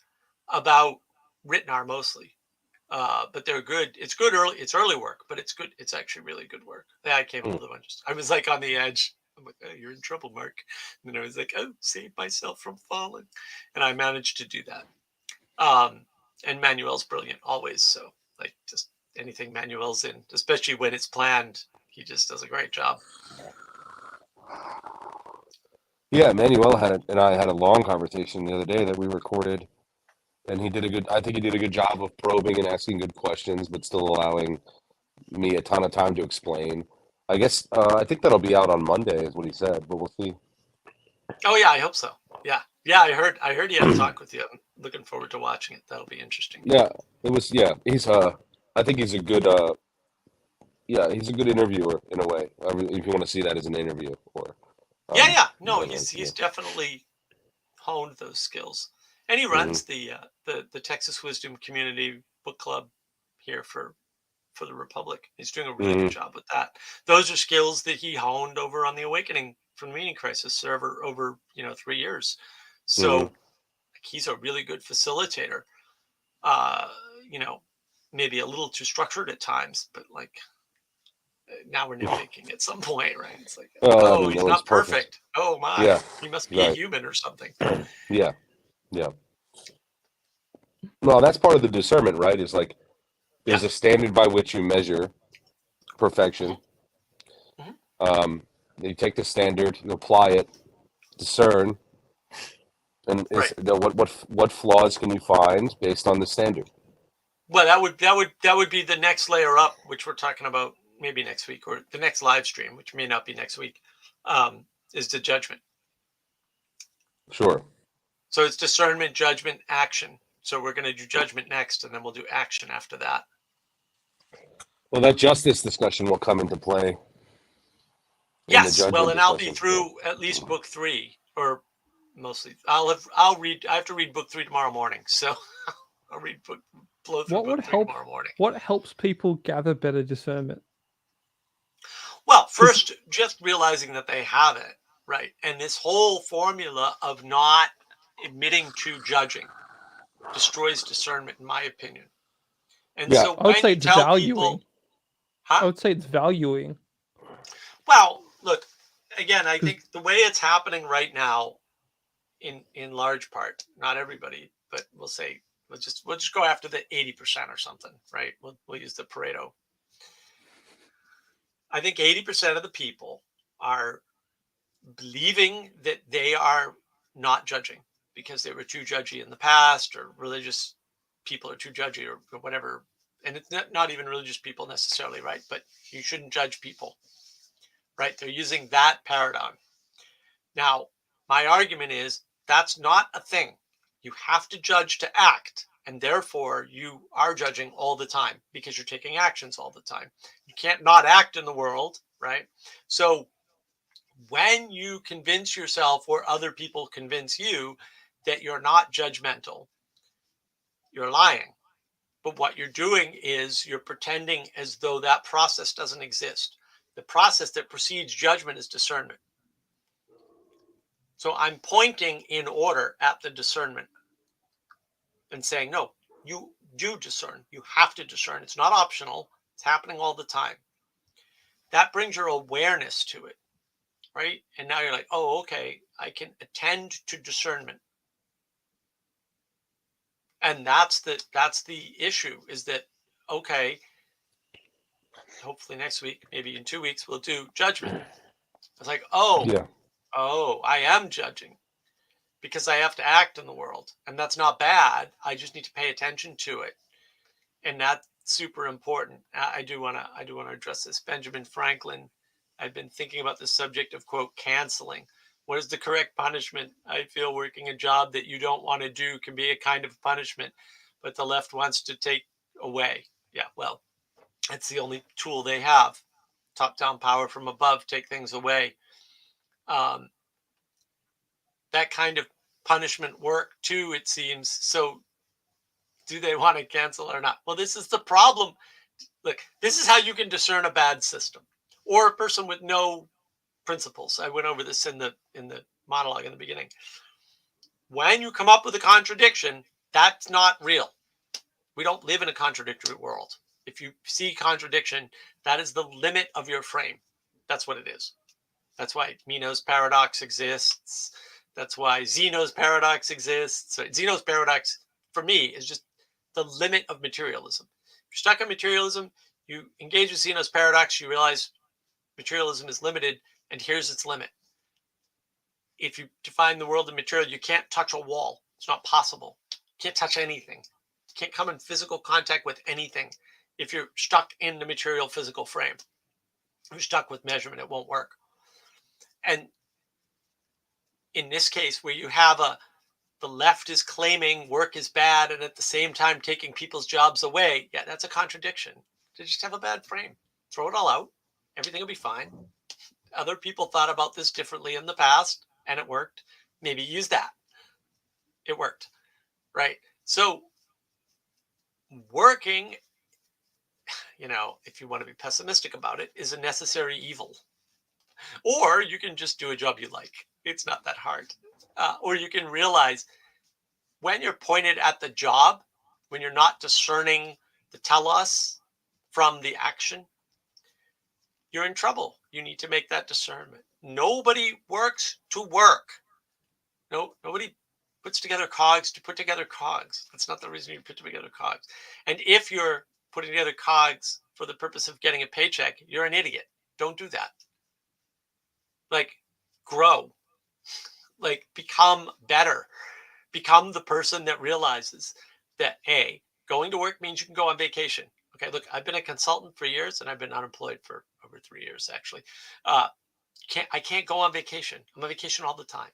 about Ritnar mostly, but they're good. It's good early. It's early work, but it's good. It's actually really good work. Yeah, I came with a bunch. I was like on the edge. I'm like, oh, you're in trouble, Mark. And then I was like, oh, save myself from falling, and I managed to do that. And Manuel's brilliant always. So like just anything Manuel's in, especially when it's planned, he just does a great job. Yeah, Manuel and I had a long conversation the other day that we recorded, and I think he did a good job of probing and asking good questions, but still allowing me a ton of time to explain. I guess I think that'll be out on Monday, is what he said, but we'll see. Oh yeah, I hope so. Yeah, I heard he had a talk with you. I'm looking forward to watching it. That'll be interesting. Yeah, it was. Yeah, he's. I think he's a good. He's a good interviewer in a way. If you want to see that as an interview, or. No, he's definitely honed those skills, and he runs the Texas Wisdom Community Book Club here for the Republic. He's doing a really good job with that. Those are skills that he honed over on the Awakening from the Meaning Crisis server over 3 years. So he's a really good facilitator. Maybe a little too structured at times, but like now we're nitpicking at some point, right? It's like, he's not perfect. Oh my, he must be a human or something. Yeah. Well, that's part of the discernment, right? Is like there's a standard by which you measure perfection. You take the standard, you apply it, discern, and what flaws can you find based on the standard? Well, that would be the next layer up, which we're talking about maybe next week or the next live stream, which may not be next week. is the judgment. Sure. So it's discernment, judgment, action. So we're going to do judgment next, and then we'll do action after that. Well, that justice discussion will come into play. In the Yes, well, judgment and I'll be discussion. through at least book 3, or mostly. I'll read. I have to read book 3 tomorrow morning, so I'll blow through What would book 3 help? tomorrow morning. What helps people gather better discernment? Well, first, just realizing that they have it, right? And this whole formula of not admitting to judging destroys discernment, in my opinion. And Yeah. so I would when say you it's tell valuing. people, I would say it's valuing. well, look, again, I think the way it's happening right now, in large part, not everybody, but we'll say we'll just go after the 80% or something, right? We'll use the Pareto. I think 80% of the people are believing that they are not judging because they were too judgy in the past, or religious people are too judgy, or whatever. And it's not even religious people necessarily, right? But you shouldn't judge people, right? They're using that paradigm. Now, my argument is that's not a thing. You have to judge to act. And therefore, you are judging all the time because you're taking actions all the time. You can't not act in the world, right? So when you convince yourself, or other people convince you, that you're not judgmental, you're lying. But what you're doing is you're pretending as though that process doesn't exist. The process that precedes judgment is discernment. So I'm pointing in order at the discernment and saying, no, you do discern. You have to discern. It's not optional. It's happening all the time. That brings your awareness to it, right? And now you're like, oh, okay, I can attend to discernment. And that's the issue, is that, okay, hopefully next week, maybe in 2 weeks, we'll do judgment. It's like, Yeah. I am judging because I have to act in the world, and that's not bad. I just need to pay attention to it, and that's super important. I do want to address this. Benjamin Franklin, I've been thinking about the subject of, quote, canceling. What is the correct punishment? I feel working a job that you don't want to do can be a kind of punishment, but the left wants to take away. Yeah, well, it's the only tool they have. Top-down power from above, take things away. That kind of punishment work too, it seems. So do they want to cancel or not? Well, this is the problem. Look, this is how you can discern a bad system or a person with no principles. I went over this in the monologue in the beginning. When you come up with a contradiction, that's not real. We don't live in a contradictory world. If you see contradiction, that is the limit of your frame. That's what it is. That's why Meno's paradox exists. That's why Zeno's paradox exists. So Zeno's paradox, for me, is just the limit of materialism. If you're stuck in materialism, you engage with Zeno's paradox, you realize materialism is limited, and here's its limit. If you define the world in material, you can't touch a wall. It's not possible. You can't touch anything. You can't come in physical contact with anything if you're stuck in the material physical frame. If you're stuck with measurement, it won't work. And in this case, where you have the left is claiming work is bad and at the same time taking people's jobs away, yeah, that's a contradiction. They just have a bad frame. Throw it all out. Everything will be fine. Other people thought about this differently in the past, and it worked. Maybe use that. It worked, right? So working, if you want to be pessimistic about it, is a necessary evil. Or you can just do a job you like. It's not that hard. Or you can realize when you're pointed at the job, when you're not discerning the telos from the action, you're in trouble. You need to make that discernment. Nobody works to work. No, nobody puts together cogs to put together cogs. That's not the reason you put together cogs. And if you're putting together cogs for the purpose of getting a paycheck, you're an idiot. Don't do that. Like, grow. Like, become better. Become the person that realizes that, A, going to work means you can go on vacation. Okay, look, I've been a consultant for years, and I've been unemployed for over 3 years, actually. I can't go on vacation. I'm on vacation all the time.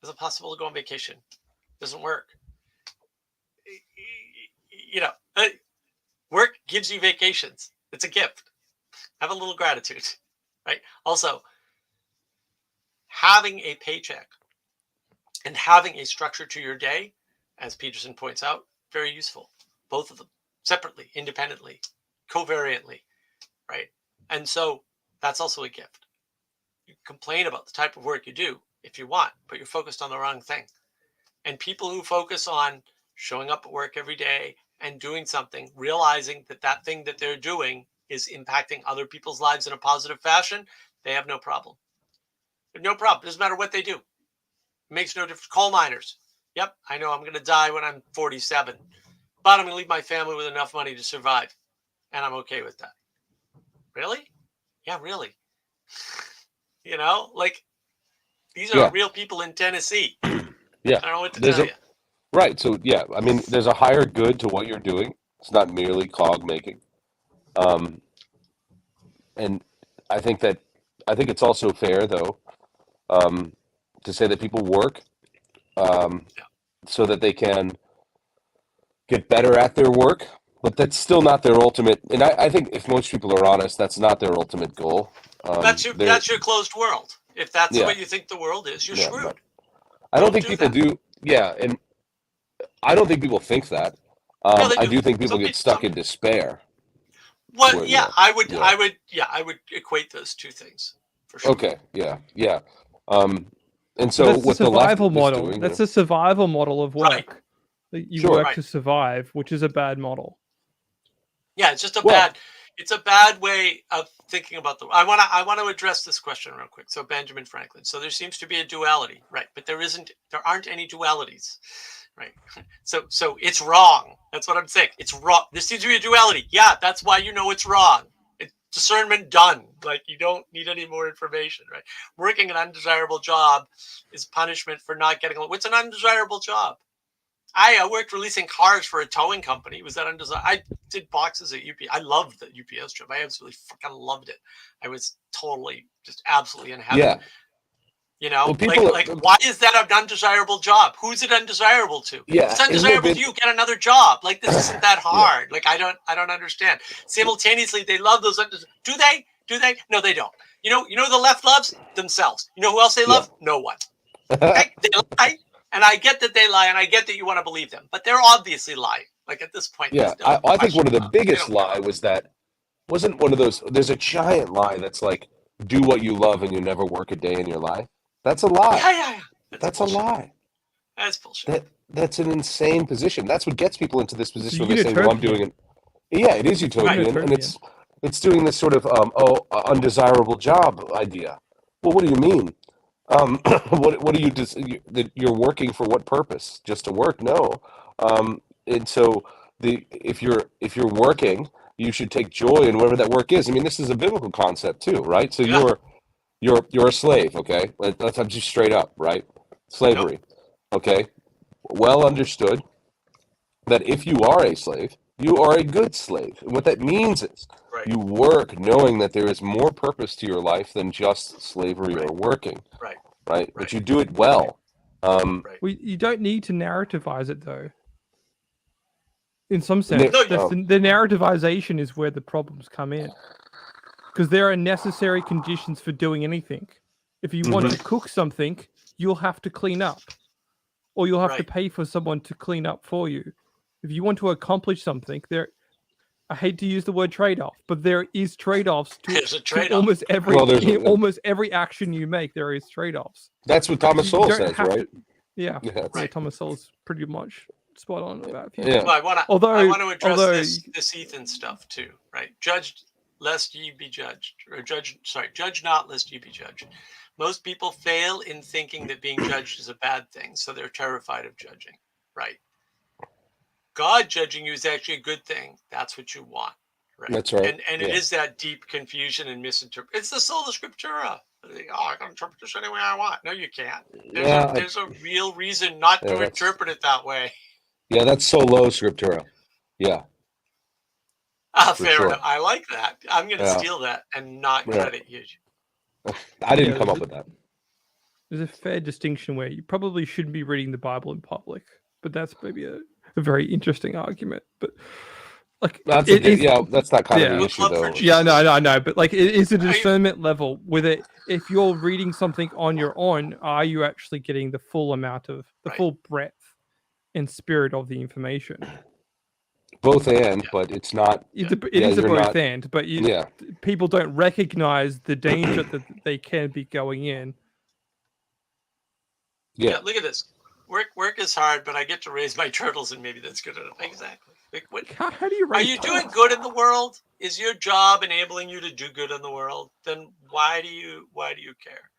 Is it possible to go on vacation? Doesn't work. You know, work gives you vacations. It's a gift. Have a little gratitude, right? Also, having a paycheck and having a structure to your day, as Peterson points out, very useful. Both of them, separately, independently, covariantly, right? And so that's also a gift. You complain about the type of work you do if you want, but you're focused on the wrong thing. And people who focus on showing up at work every day and doing something, realizing that that thing that they're doing is impacting other people's lives in a positive fashion, they have no problem. No problem. Doesn't matter what they do. It makes no difference. Coal miners. Yep, I know I'm going to die when I'm 47, but I'm going to leave my family with enough money to survive. And I'm okay with that. Really? Yeah, really. You know, like these are real people in Tennessee. Yeah. I don't know what to tell you. Right. So, yeah, I mean, there's a higher good to what you're doing. It's not merely cog making. And I think it's also fair, though, to say that people work so that they can get better at their work, but that's still not their ultimate. And I think if most people are honest, that's not their ultimate goal. That's your closed world. If that's the way you think the world is, you're screwed. But I don't think people do. Yeah, and I don't think people think that. I do think people get stuck in despair. Well, I would equate those two things for sure. Okay, yeah. And so that's what the survival the left model. is doing, that's a survival model of work. Right. You work to survive, which is a bad model. Yeah, it's just it's a bad way of thinking about the. I want to address this question real quick. So Benjamin Franklin. So there seems to be a duality, right? But there aren't any dualities, right? So it's wrong. That's what I'm saying. It's wrong. There seems to be a duality. Yeah, that's why you know it's wrong. Discernment done. Like you don't need any more information, right? Working an undesirable job is punishment for not getting. What's an undesirable job? I worked releasing cars for a towing company. Was that undesirable? I did boxes at UPS. I loved the UPS job. I absolutely fucking loved it. I was totally, just absolutely in heaven. Yeah. You know, well, why is that an undesirable job? Who's it undesirable to? Yeah, if it's undesirable to you, get another job. Like this isn't that hard. Yeah. Like I don't understand. Simultaneously, they love those. Do they? Do they? No, they don't. You know the left loves themselves. You know who else they love? No one. Okay? They lie. And I get that they lie, and I get that you want to believe them, but they're obviously lying. Like at this point, yeah, I think one of the biggest lie was that wasn't one of those. There's a giant lie that's like, do what you love and you never work a day in your life. That's a lie. Yeah. That's a lie. That's bullshit. That's an insane position. That's what gets people into this position where they say, "Well, I'm doing it." Yeah, it is utopian, and it's doing this sort of undesirable job idea. Well, what do you mean? What do you that you're working for? What purpose? Just to work? No. And so if you're working, you should take joy in whatever that work is. I mean, this is a biblical concept too, right? So you're a slave, okay? Let's just straight up, right? Slavery, okay? Well understood that if you are a slave, you are a good slave. And what that means is you work knowing that there is more purpose to your life than just slavery or working. Right. But you do it well. You don't need to narrativize it, though. In some sense, the narrativization is where the problems come in. Because there are necessary conditions for doing anything. If you want to cook something, you'll have to clean up. Or you'll have to pay for someone to clean up for you. If you want to accomplish something, I hate to use the word trade-off, but there is trade-offs to almost every almost every action you make. There is trade-offs. That's what Thomas Sowell says, right? Yeah, Thomas Sowell's pretty much spot on about that. Yeah. Well, I want to address this Ethan stuff too, right? Judge lest ye be judged, or judge not lest ye be judged. Most people fail in thinking that being judged is a bad thing, so they're terrified of judging, right? God judging you is actually a good thing. That's what you want, right? That's right. And it is that deep confusion and misinterpretation. It's the sola scriptura. I can interpret this any way I want. No, you can't. There's a real reason not to interpret it that way. Yeah, that's sola scriptura. Yeah. Fair enough. I like that. I'm going to steal that and not credit you. I didn't Yeah, come up with that. There's a fair distinction where you probably shouldn't be reading the Bible in public, but that's maybe a very interesting argument. But like, That's that's not kind of the yeah. issue though. Yeah, I know, but like, it is a discernment level with it. If you're reading something on your own, are you actually getting the full amount of the full breadth and spirit of the information? Both and, but it's not. It is a you're both not- and, but Yeah. people don't recognize the danger that they can be going in. Yeah, look at this. Work is hard, but I get to raise my turtles, and maybe that's good enough. Exactly. Like, what, How do you raise are you doing good in the world? Is your job enabling you to do good in the world? Then why do you care?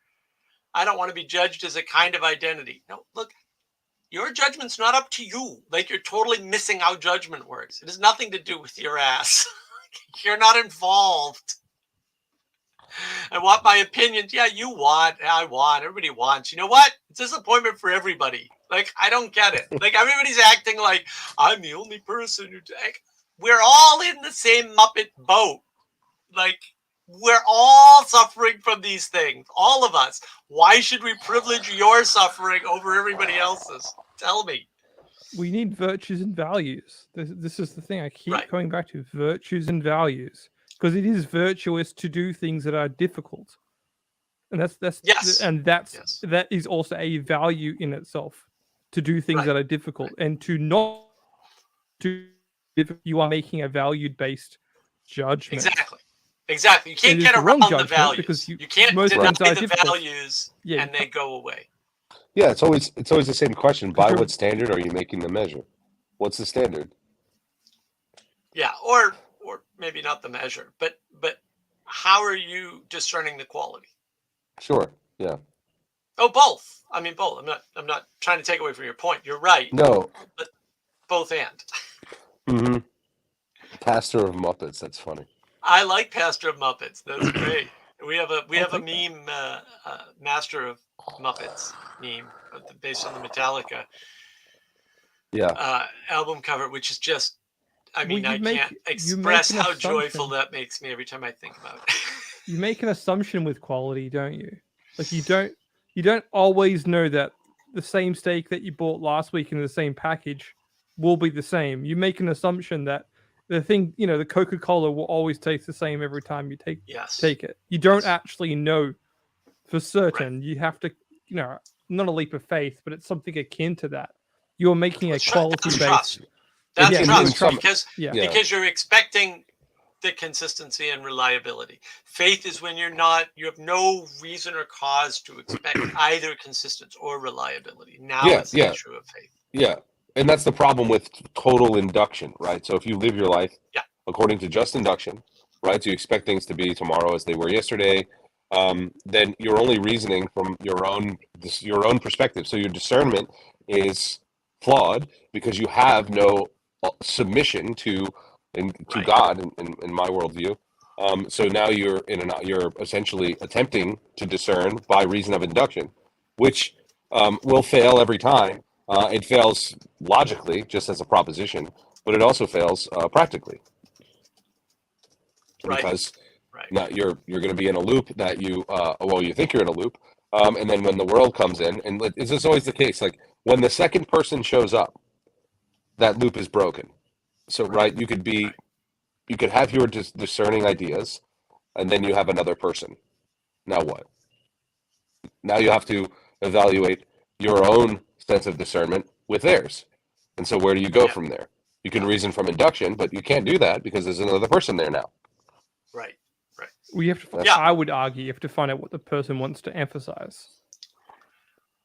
I don't want to be judged as a kind of identity. No, look, your judgment's not up to you. Like, you're totally missing how judgment works. It has nothing to do with your ass. You're not involved. I want my opinions. Yeah, you want. I want. Everybody wants. You know what? It's a disappointment for everybody. Like, I don't get it. Like, everybody's acting like I'm the only person who. Like, we're all in the same Muppet boat. Like, we're all suffering from these things. All of us. Why should we privilege your suffering over everybody else's? Tell me. We need virtues and values. This is the thing I keep going back to: virtues and values. Because it is virtuous to do things that are difficult, and that is also a value in itself, to do things that are difficult, and to not do. If you are making a value-based judgment, Exactly. You can't get around the values because you can't deny the values, and they go away. Yeah, it's always the same question. By what standard are you making the measure? What's the standard? Yeah, or maybe not the measure, but how are you discerning the quality? Sure. Yeah. Oh, both. I mean, both. I'm not trying to take away from your point. You're right. No. But both and. Mm-hmm. Pastor of Muppets. That's funny. I like Pastor of Muppets. That's great. We have a meme, Master of Muppets meme based on the Metallica album cover, which is just. I mean, I can't express how joyful that makes me every time I think about it. You make an assumption with quality, don't you? Like, you don't always know that the same steak that you bought last week in the same package will be the same. You make an assumption that the thing, the Coca-Cola will always taste the same every time you take it. You don't actually know for certain. Right. You have to, not a leap of faith, but it's something akin to that. You're making a quality-based. That's trust, because you're expecting the consistency and reliability. Faith is when you have no reason or cause to expect either consistency or reliability. Now it's the issue of faith. Yeah, and that's the problem with total induction, right? So if you live your life according to just induction, right? So you expect things to be tomorrow as they were yesterday, then you're only reasoning from your own perspective. So your discernment is flawed because you have no submission to God in my worldview. So now you're essentially attempting to discern by reason of induction, which will fail every time. It fails logically, just as a proposition, but it also fails practically because now you're going to be in a loop that you think you're in a loop, and then when the world comes in, and this is always the case, like when the second person shows up, that loop is broken. So you could have your discerning ideas, and then you have another person. Now what? Now you have to evaluate your own sense of discernment with theirs. And so where do you go from there? You can reason from induction, but you can't do that because there's another person there now. Right. Well, you have to. I would argue you have to find out what the person wants to emphasize.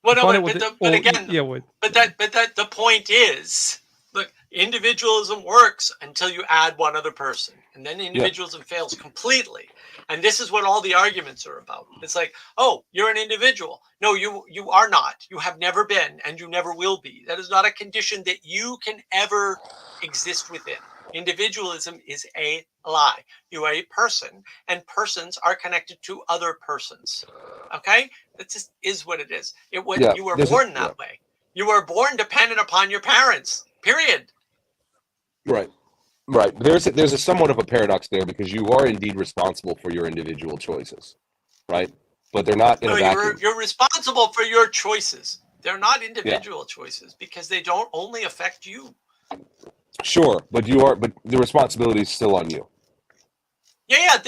Well, no, but the point is, look, individualism works until you add one other person, and then individualism fails completely. And this is what all the arguments are about. It's like, oh, you're an individual. No, you are not. You have never been, and you never will be. That is not a condition that you can ever exist within. Individualism is a lie. You are a person, and persons are connected to other persons. Okay? That just is what it is. You were born that way. You were born dependent upon your parents. Period. Right. There's a somewhat of a paradox there because you are indeed responsible for your individual choices, right? but they're not in a No, vacuum. you're responsible for your choices. They're not individual choices because they don't only affect you. Sure, but the responsibility is still on you. Yeah.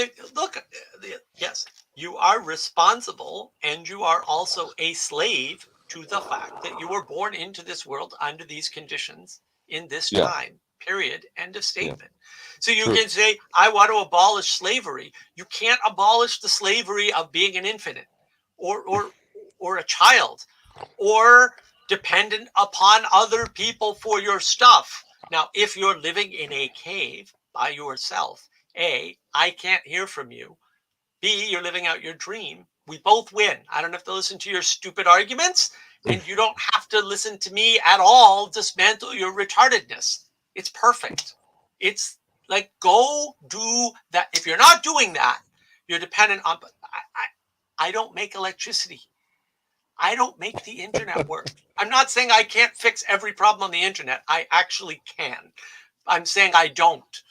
Yes, you are responsible, and you are also a slave to the fact that you were born into this world under these conditions in this Yeah. time period. End of statement. So you True. can say, I want to abolish slavery. You can't abolish the slavery of being an infant or a child or dependent upon other people for your stuff. Now, if you're living in a cave by yourself, A, I can't hear from you. B, you're living out your dream. We both win. I don't have to listen to your stupid arguments, and you don't have to listen to me at all dismantle your retardedness. It's perfect. It's like, go do that. If you're not doing that, you're dependent on. I don't make electricity. I don't make the internet work. I'm not saying I can't fix every problem on the internet. I actually can. I'm saying I don't.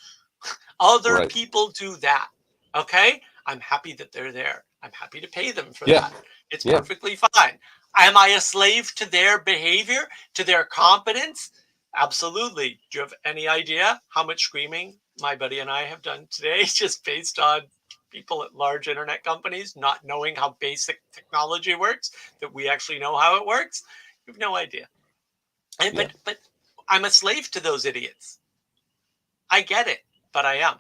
Other people do that. Okay? I'm happy that they're there. I'm happy to pay them for that. It's perfectly fine. Am I a slave to their behavior, to their competence? Absolutely. Do you have any idea how much screaming my buddy and I have done today just based on people at large internet companies not knowing how basic technology works, that we actually know how it works? You have no idea. But I'm a slave to those idiots. I get it, but I am.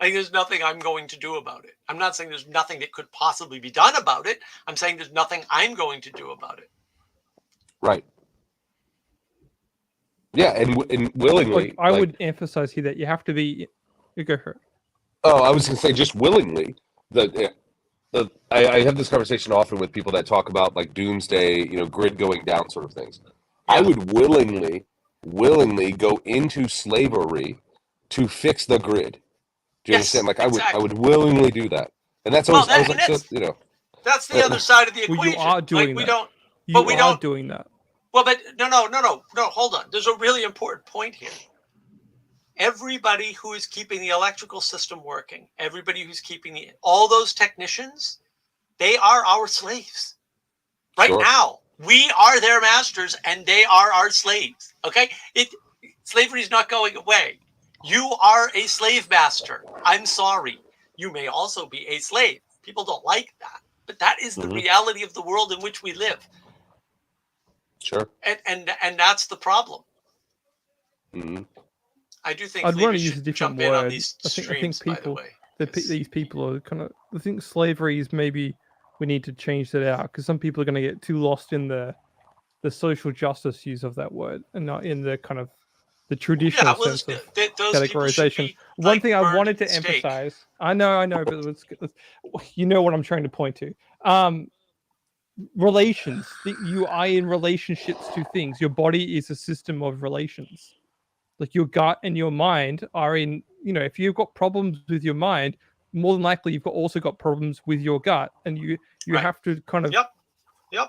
Like, there's nothing I'm going to do about it. I'm not saying there's nothing that could possibly be done about it. I'm saying there's nothing I'm going to do about it. Right. Yeah, and willingly. I would emphasize here that you have to be. You go for it. Oh, I was going to say just willingly. I have this conversation often with people that talk about like doomsday, grid going down sort of things. Yeah. I would willingly go into slavery to fix the grid. Do you understand? Like I would willingly do that, and that's always That's the other side of the equation. Well, you are doing that. We are doing that. Well, but no. Hold on. There's a really important point here. Everybody who is keeping the electrical system working, everybody who's keeping all those technicians, they are our slaves. Right now, we are their masters, and they are our slaves. Okay, slavery is not going away. You are a slave master. I'm sorry. You may also be a slave. People don't like that, but that is the reality of the world in which we live. Sure. And that's the problem. Mm-hmm. I do think I'd want to use a jump different in word. on these streams, I think people, by the way. these people are kind of. I think slavery is maybe we need to change that out because some people are going to get too lost in the social justice use of that word and not in the kind of the traditional sense of categorization. One thing I wanted to emphasize, I know, but you know what I'm trying to point to. Relations. You are in relationships to things. Your body is a system of relations. Like your gut and your mind are in, if you've got problems with your mind, more than likely you've also got problems with your gut, and you have to kind of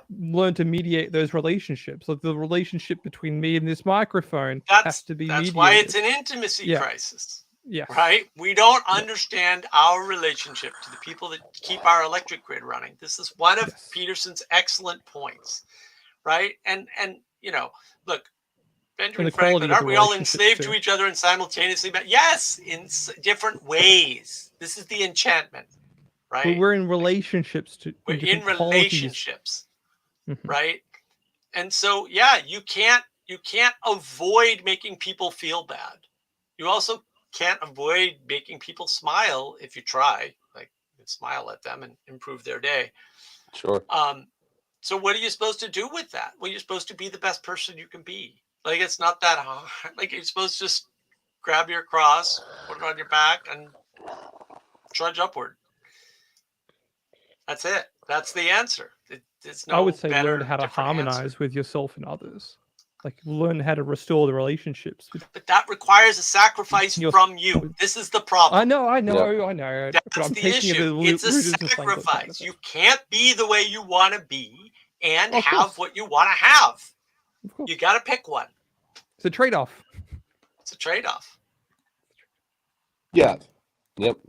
learn to mediate those relationships. Like the relationship between me and this microphone has to be mediated. That's why it's an intimacy crisis. Yeah. Right? We don't understand our relationship to the people that keep our electric grid running. This is one of Peterson's excellent points. Right? And look, Benjamin Franklin, aren't we all enslaved to each other and simultaneously? Yes, in different ways. This is the enchantment, right? But we're in relationships we're in relationships, right? And so, you can't avoid making people feel bad. You also can't avoid making people smile if you try. Like, you can smile at them and improve their day. Sure. So what are you supposed to do with that? Well, you're supposed to be the best person you can be. Like, it's not that hard. Like, you're supposed to just grab your cross, put it on your back, and trudge upward. That's it. That's the answer. It's no I would say better, learn how to harmonize with yourself and others. Like, learn how to restore the relationships. But that requires a sacrifice from you. This is the problem. I know. That's but I'm the taking issue. It's a sacrifice. You can't be the way you want to be and have what you want to have. You got to pick one. It's a trade-off. It's a trade-off. Yeah. Yep.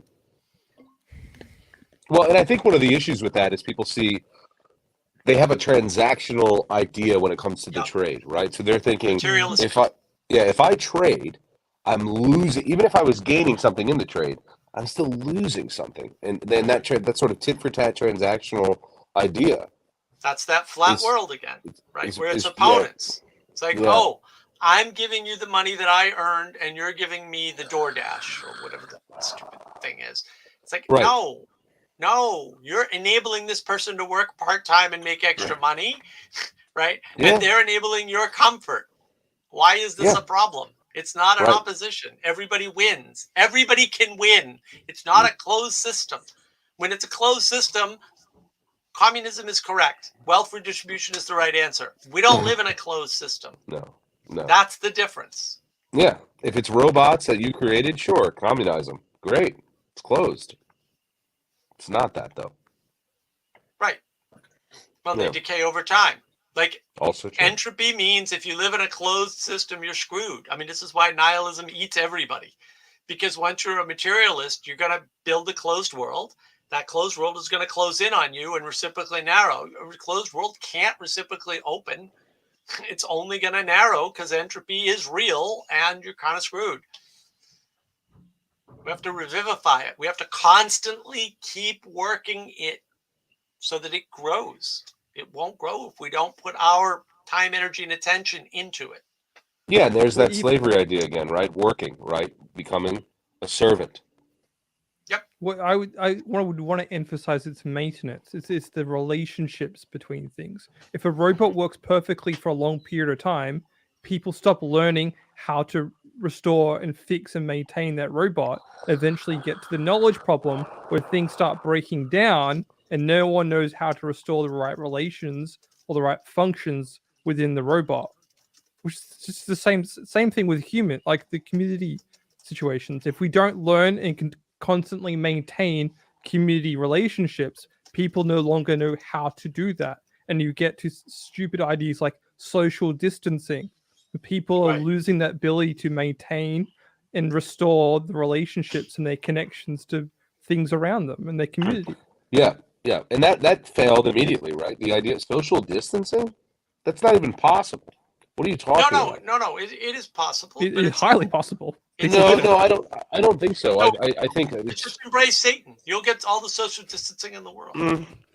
Well, and I think one of the issues with that is people see they have a transactional idea when it comes to the Yep. trade, right? So they're thinking, Materialistic. if I trade, I'm losing. Even if I was gaining something in the trade, I'm still losing something. And then that sort of tit for tat transactional idea. That's that flat Is- world again, right? Where it's yeah. opponents. It's like, Yeah. oh, I'm giving you the money that I earned, and you're giving me the DoorDash or whatever the stupid thing is. It's like, Right. no, you're enabling this person to work part time and make extra money, right? Yeah. And they're enabling your comfort. Why is this Yeah. a problem? It's not an Right. opposition. Everybody wins. Everybody can win. It's not a closed system. When it's a closed system, communism is correct. Wealth redistribution is the right answer. We don't live in a closed system. No. That's the difference. Yeah. If it's robots that you created, sure, communize them. Great. It's closed. It's not that, though. Right. Well, Yeah. they decay over time. Like, Also true. entropy means if you live in a closed system, you're screwed. I mean, this is why nihilism eats everybody. Because once you're a materialist, you're going to build a closed world. That closed world is going to close in on you and reciprocally narrow. A closed world can't reciprocally open. It's only going to narrow because entropy is real and you're kind of screwed. We have to revivify it. We have to constantly keep working it so that it grows. It won't grow if we don't put our time, energy, and attention into it. Yeah, and there's Well, that slavery idea again, right? Working, right? Becoming a servant. What I would want to emphasize its maintenance. It's the relationships between things. If a robot works perfectly for a long period of time, people stop learning how to restore and fix and maintain that robot. Eventually get to the knowledge problem where things start breaking down and no one knows how to restore the right relations or the right functions within the robot. Which is just the same thing with human, like the community situations. If we don't learn and can constantly maintain community relationships, people no longer know how to do that. And you get to stupid ideas like social distancing. People are Right. losing that ability to maintain and restore the relationships and their connections to things around them and their community. Yeah. And that failed immediately, right? The idea of social distancing? That's not even possible. What are you talking about? No. It is possible. It but is it's highly possible. It's No, evil. I don't think so. No. I think It's just embrace Satan. You'll get all the social distancing in the world.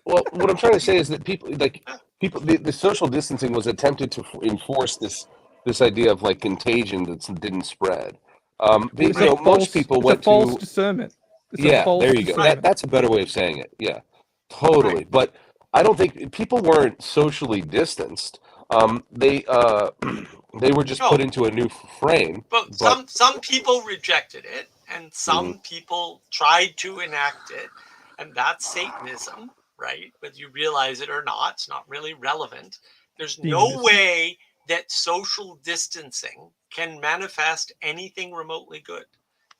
well, what I'm trying to say is that the social distancing was attempted to enforce this idea of like contagion that didn't spread. Most people went it's a false to discernment. It's a yeah. false There you go. discernment. That's a better way of saying it. Yeah, totally. Right. But I don't think people weren't socially distanced. They were just No. put into a new frame. But some people rejected it, and some people tried to enact it, and that's Satanism, right? Whether you realize it or not, it's not really relevant. There's no Demonism. way that social distancing can manifest anything remotely good.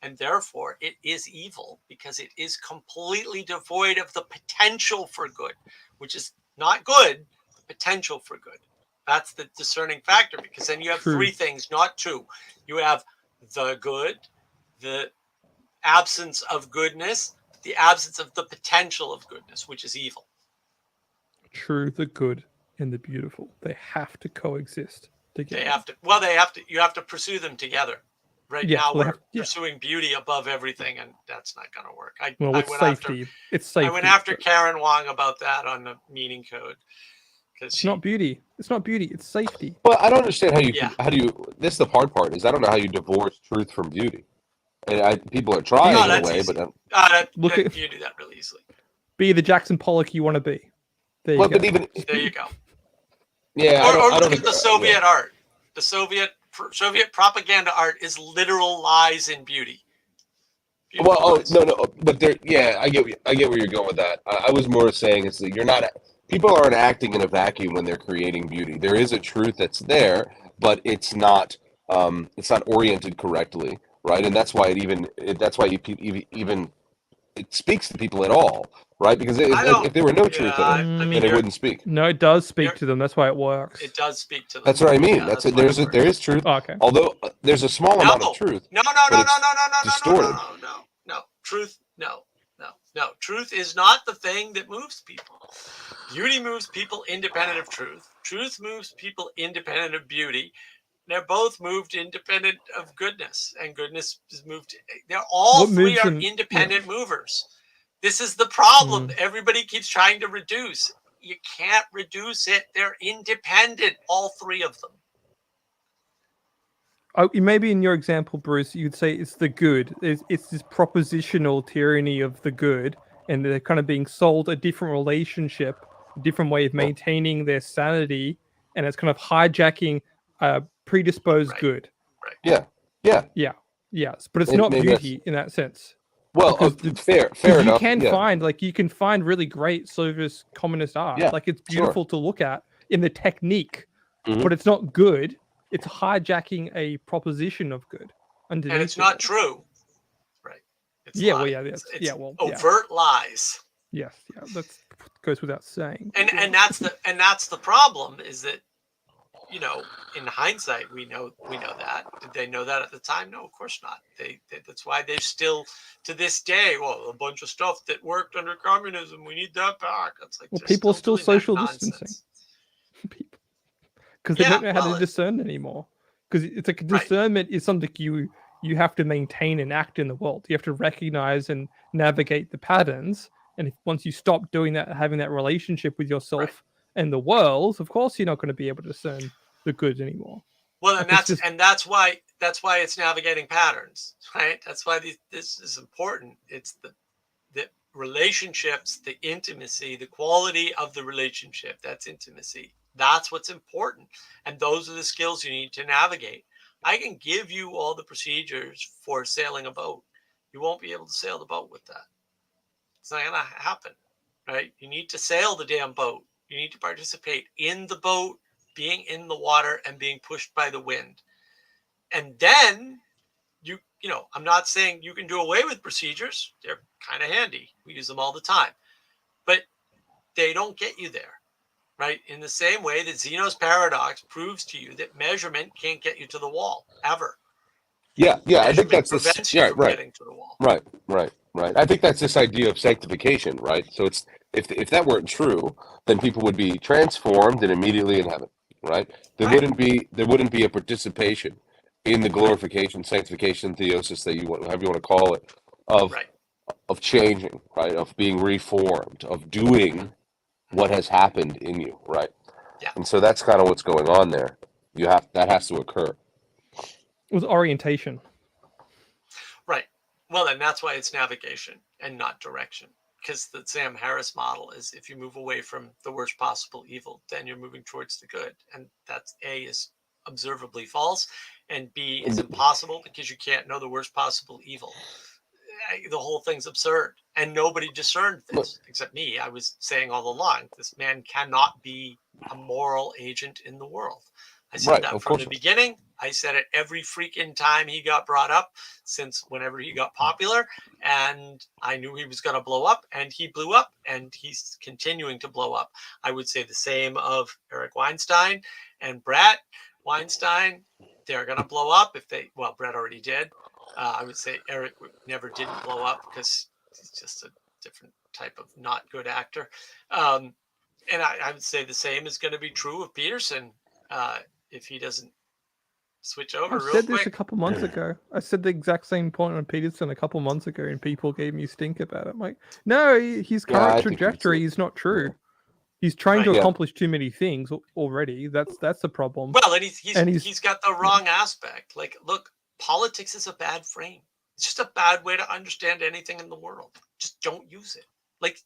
And therefore, it is evil because it is completely devoid of the potential for good, which is not good, potential for good. That's the discerning factor, because then you have True. three things, not two. You have the good, the absence of goodness, the absence of the potential of goodness, which is evil. True, the good and the beautiful. They have to coexist together. You have to pursue them together. Right now we're pursuing beauty above everything, and that's not going to work. It's safety. It's safety. I went after Karen Wong about that on the meaning code. It's not beauty. It's not beauty. It's safety. Well, I don't understand how do you. This is the hard part. Is I don't know how you divorce truth from beauty. And people are trying in a way, easy. but you do that really easily. Be the Jackson Pollock you want to be. There you go. But even there you go. Yeah, or look at the Soviet art. The Soviet propaganda art is literal lies in beauty. Well, no, but there. Yeah, I get where you're going with that. I was more saying it's that you're not. People aren't acting in a vacuum when they're creating beauty. There is a truth that's there, but it's not oriented correctly, right? And that's why it speaks to people at all, right? Because if there were no truth in it, then it wouldn't speak. No, it does speak to them. That's why it works. It does speak to them. That's what I mean. There is truth. Oh, okay. Although there's a small amount of truth. No. Distorted. Truth, no. No, truth is not the thing that moves people. Beauty moves people independent of truth. Truth moves people independent of beauty. They're both moved independent of goodness, and goodness is moved. They're all What three moves are them? independent movers. This is the problem. Mm. Everybody keeps trying to reduce. You can't reduce it. They're independent, all three of them. Maybe in your example, Bruce, you'd say it's the good. It's this propositional tyranny of the good, and they're kind of being sold a different relationship, a different way of maintaining their sanity, and it's kind of hijacking a predisposed Right. good. Right. Yeah. Yeah. Yeah. Yes, but it's Maybe not that's- beauty in that sense. Well, Because fair you enough. can yeah. find you can find really great Soviet communist art. Yeah, Like it's sure. beautiful to look at in the technique, Mhm. but it's not good. It's hijacking a proposition of good underneath. And it's not true. Right. It's Yeah, well, lies. yeah, that's, It's yeah, well, overt lies. yes, yeah, that goes without saying. And yeah. and that's the problem, is that, you know, in hindsight, we know that. Did they know that at the time? No, of course not. They that's why they're still to this day. Well, a bunch of stuff that worked under communism, we need that back. It's like, Well, they're people are still doing that social nonsense. distancing. People, because they don't know how to discern anymore. Because it's like discernment is something you have to maintain and act in the world. You have to recognize and navigate the patterns. And once you stop doing that, having that relationship with yourself and the world, of course, you're not going to be able to discern the good anymore. Well, and that's why it's navigating patterns, right? That's why this is important. It's the relationships, the intimacy, the quality of the relationship. That's intimacy. That's what's important, and those are the skills you need to navigate. I can give you all the procedures for sailing a boat. You won't be able to sail the boat with that. It's not going to happen, right? You need to sail the damn boat. You need to participate in the boat, being in the water and being pushed by the wind. And then you know, I'm not saying you can do away with procedures. They're kind of handy. We use them all the time, but they don't get you there, right? In the same way that Zeno's paradox proves to you that measurement can't get you to the wall ever. Yeah. I think that's prevents you from getting to the wall. Right. I think that's this idea of sanctification, right? So it's if that weren't true, then people would be transformed and immediately in heaven, right? There wouldn't be a participation in the glorification, sanctification, theosis, that however you want to call it, of changing, right? Of being reformed, of doing what has happened in you, right? Yeah. And so that's kind of what's going on there. That has to occur. It was orientation. Right. Well, then that's why it's navigation and not direction. Because the Sam Harris model is, if you move away from the worst possible evil, then you're moving towards the good. And that's A, is observably false, and B, is impossible, because you can't know the worst possible evil. The whole thing's absurd, and nobody discerned this except me. I was saying all along, this man cannot be a moral agent in the world. I said that from the beginning. I said it every freaking time he got brought up since whenever he got popular, and I knew he was going to blow up, and he blew up, and he's continuing to blow up. I would say the same of Eric Weinstein and Brett Weinstein. They're going to blow up Brett already did. I would say Eric never didn't blow up because he's just a different type of not good actor. And I would say the same is going to be true of Peterson if he doesn't switch over real quick. I said this a couple months ago. I said the exact same point on Peterson a couple months ago, and people gave me stink about it. I'm like, no, his current trajectory is not true. He's trying to accomplish too many things already. That's the problem. Well, and he's got the wrong aspect. Like, look, politics is a bad frame. It's just a bad way to understand anything in the world. Just don't use it. Like,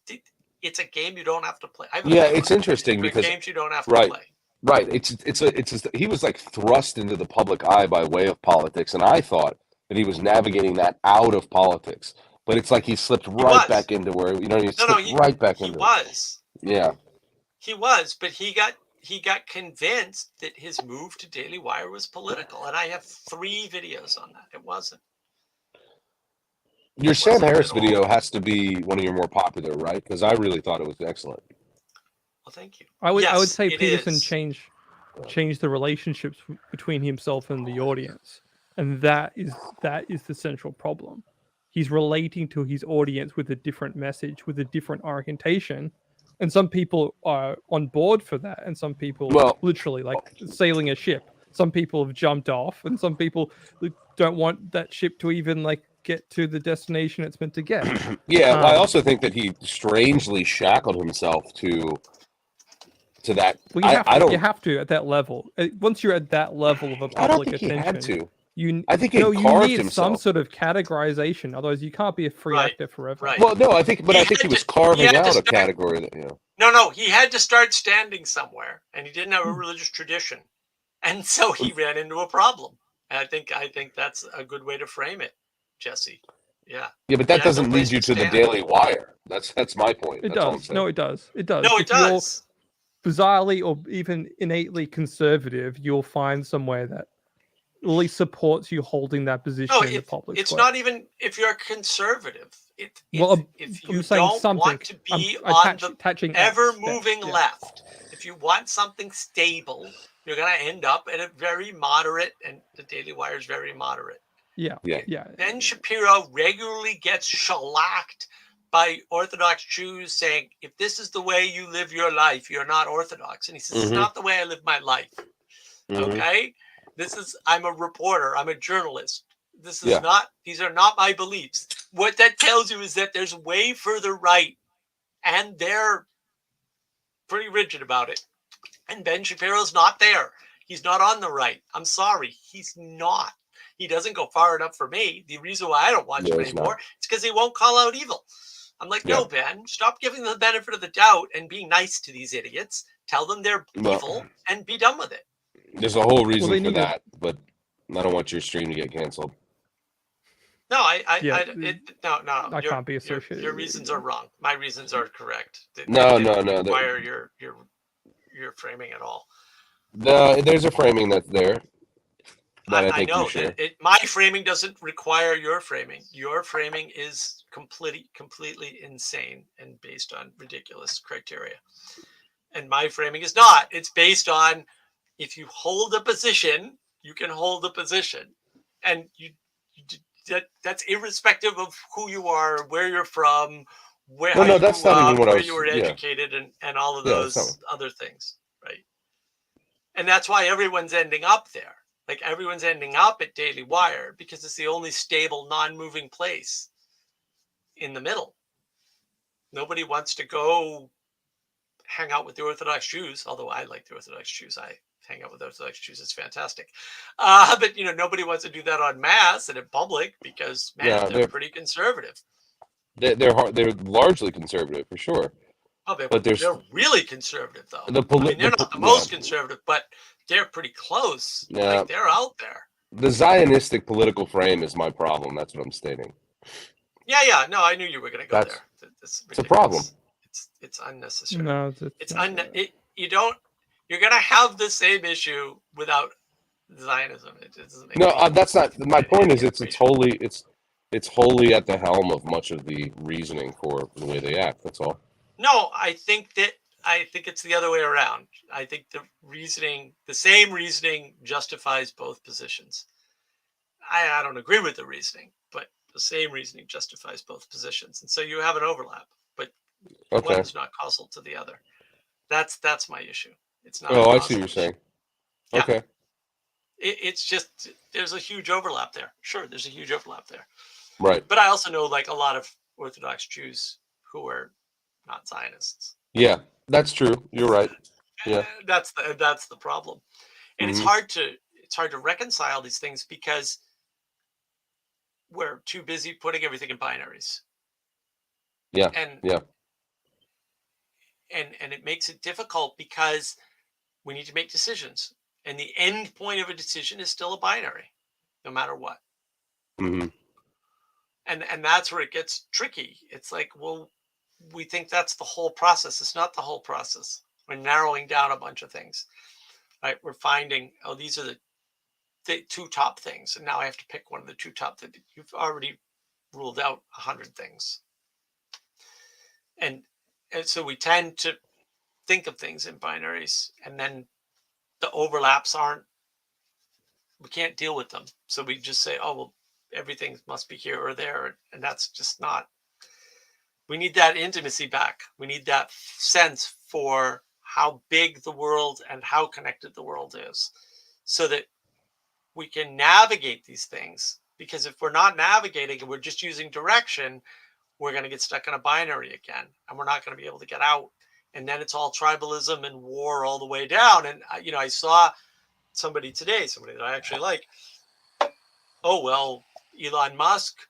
it's a game you don't have to play. It's interesting because games you don't have to play. Right. He was like thrust into the public eye by way of politics, and I thought that he was navigating that out of politics. But it's like he slipped back into where right back into. He was. Yeah. He was, but he got convinced that his move to Daily Wire was political, and I have 3 videos on that. It wasn't. Your Sam Harris video has to be one of your more popular, right? Because I really thought it was excellent. Well, thank you. I would say Peterson changed the relationships between himself and the audience, and that is the central problem. he's relating to his audience with a different message, with a different orientation. And some people are on board for that, and some people literally like sailing a ship. Some people have jumped off, and some people don't want that ship to even like get to the destination it's meant to get. Yeah, well, I also think that he strangely shackled himself to that. Well, you have to at that level. Once you're at that level of a I don't public think attention, he had to. you I think he you carved need some himself. sort of categorization. Otherwise, you can't be a free actor forever. Right. Well, no, I think he was carving out a start, category that No, he had to start standing somewhere, and he didn't have a religious tradition, and so he ran into a problem. And I think that's a good way to frame it, Jesse. Yeah. Yeah, but that doesn't lead you to the Daily Wire. That's my point. It That's all I'm does. saying. No, it does. It does. No, it if does. You're bizarrely or even innately conservative, you'll find somewhere that at least supports you holding that position in the public it's square. not even if you're conservative. If you don't want to be on the ever-moving left, if you want something stable, you're going to end up at a very moderate, and the Daily Wire is very moderate. Yeah. Ben Shapiro regularly gets shellacked by Orthodox Jews saying, if this is the way you live your life, you're not Orthodox. And he says, it's not the way I live my life. Okay? I'm a reporter. I'm a journalist. These are not my beliefs. What that tells you is that there's way further right, and they're pretty rigid about it. And Ben Shapiro's not there. He's not on the right. I'm sorry. He's not. He doesn't go far enough for me. The reason why I don't watch him anymore is because he won't call out evil. I'm like, no, Ben, stop giving them the benefit of the doubt and being nice to these idiots. Tell them they're evil and be done with it. There's a whole reason for that, but I don't want your stream to get canceled. No, I can't be associated. Your reasons are wrong. My reasons are correct. No. Require your framing at all. No, there's a framing that's there. I know that my framing doesn't require your framing. Your framing is completely insane and based on ridiculous criteria. And my framing is not. It's based on if you hold a position, you can hold a position, and that's irrespective of who you are, where you're from, where you were educated, and all of those other things, right? And that's why everyone's ending up there. Like everyone's ending up at Daily Wire because it's the only stable, non-moving place in the middle. Nobody wants to go hang out with the Orthodox Jews, although I like the Orthodox Jews. I hang out with Orthodox Jews. It's fantastic. But nobody wants to do that en masse and in public because they're pretty conservative. They're largely conservative for sure. Oh, but they're really conservative though. They're not the most conservative, but they're pretty close. Yeah. Like they're out there. The Zionistic political frame is my problem. That's what I'm stating. Yeah. No, I knew you were going to go there. It's a problem. It's unnecessary. No, you're going to have the same issue without Zionism. It doesn't make that's not my point. Is it's wholly at the helm of much of the reasoning for the way they act. That's all. No, I think it's the other way around. I think the same reasoning justifies both positions. I don't agree with the reasoning, but the same reasoning justifies both positions. And so you have an overlap, but one's not causal to the other. That's my issue. It's not. Oh, I see what you're saying. Yeah. Okay. It's just, there's a huge overlap there. Sure, there's a huge overlap there. Right. But I also know like a lot of Orthodox Jews who are not Zionists. Yeah, that's true. You're right. Yeah. That's the problem. And it's hard to reconcile these things because we're too busy putting everything in binaries. Yeah. And it makes it difficult because we need to make decisions. And the end point of a decision is still a binary, no matter what. Mm-hmm. And that's where it gets tricky. It's like, well, we think that's the whole process. It's not the whole process. We're narrowing down a bunch of things, right? We're finding, these are the two top things. And now I have to pick one of the two top things. You've already ruled out 100 things. And so we tend to think of things in binaries, and then the overlaps we can't deal with them. So we just say, oh, well, everything must be here or there, and that's just not. We need that intimacy back. We need that sense for how big the world and how connected the world is, so that we can navigate these things. Because if we're not navigating and we're just using direction, we're going to get stuck in a binary again, and we're not going to be able to get out. And then it's all tribalism and war all the way down. And I saw somebody today, somebody that I actually like. Oh, well, Elon Musk,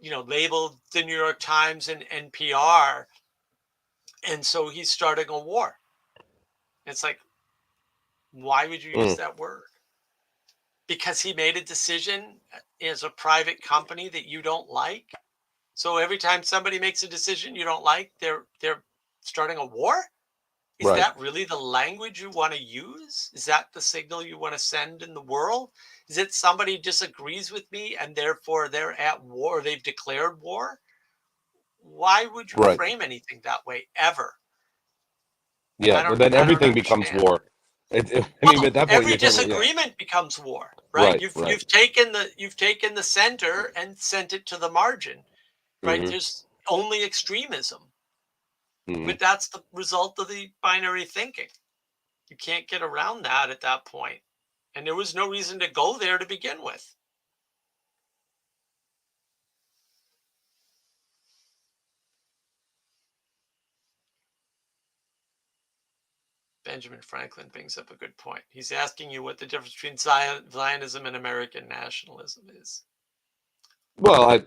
labeled the New York Times and NPR, and so he's starting a war. It's like, why would you use that word? Because he made a decision as a private company that you don't like. So every time somebody makes a decision you don't like, they're starting a war? Is Right. that really the language you want to use? Is that the signal you want to send in the world? Is it somebody disagrees with me and therefore they're at war, they've declared war? Why would you Right. frame anything that way ever? Yeah, but then everything becomes war. I mean, at that point, every you're totally, disagreement becomes war, right? Right. You've taken the center and sent it to the margin, right? There's only extremism, but that's the result of the binary thinking. You can't get around that at that point, and there was no reason to go there to begin with. Benjamin Franklin brings up a good point. He's asking you what the difference between Zionism and American nationalism is. Well, I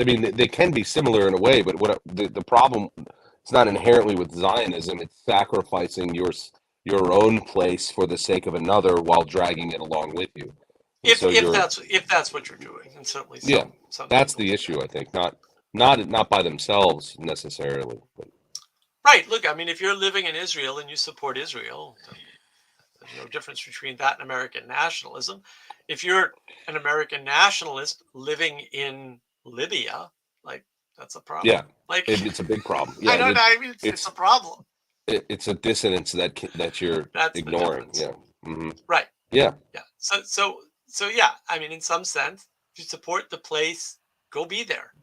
mean, they can be similar in a way, but what the problem, it's not inherently with Zionism. It's sacrificing your own place for the sake of another while dragging it along with you. If that's what you're doing, and certainly some that's the issue. I think not by themselves necessarily. But. Right. Look, I mean, if you're living in Israel and you support Israel, there's no difference between that and American nationalism. If you're an American nationalist living in Libya, like, that's a problem. Yeah, like it's a big problem. Yeah, I mean, it's a problem. It's a dissonance that you're ignoring. Yeah. Right. Yeah. Yeah. So yeah. I mean, in some sense, if you support the place, go be there.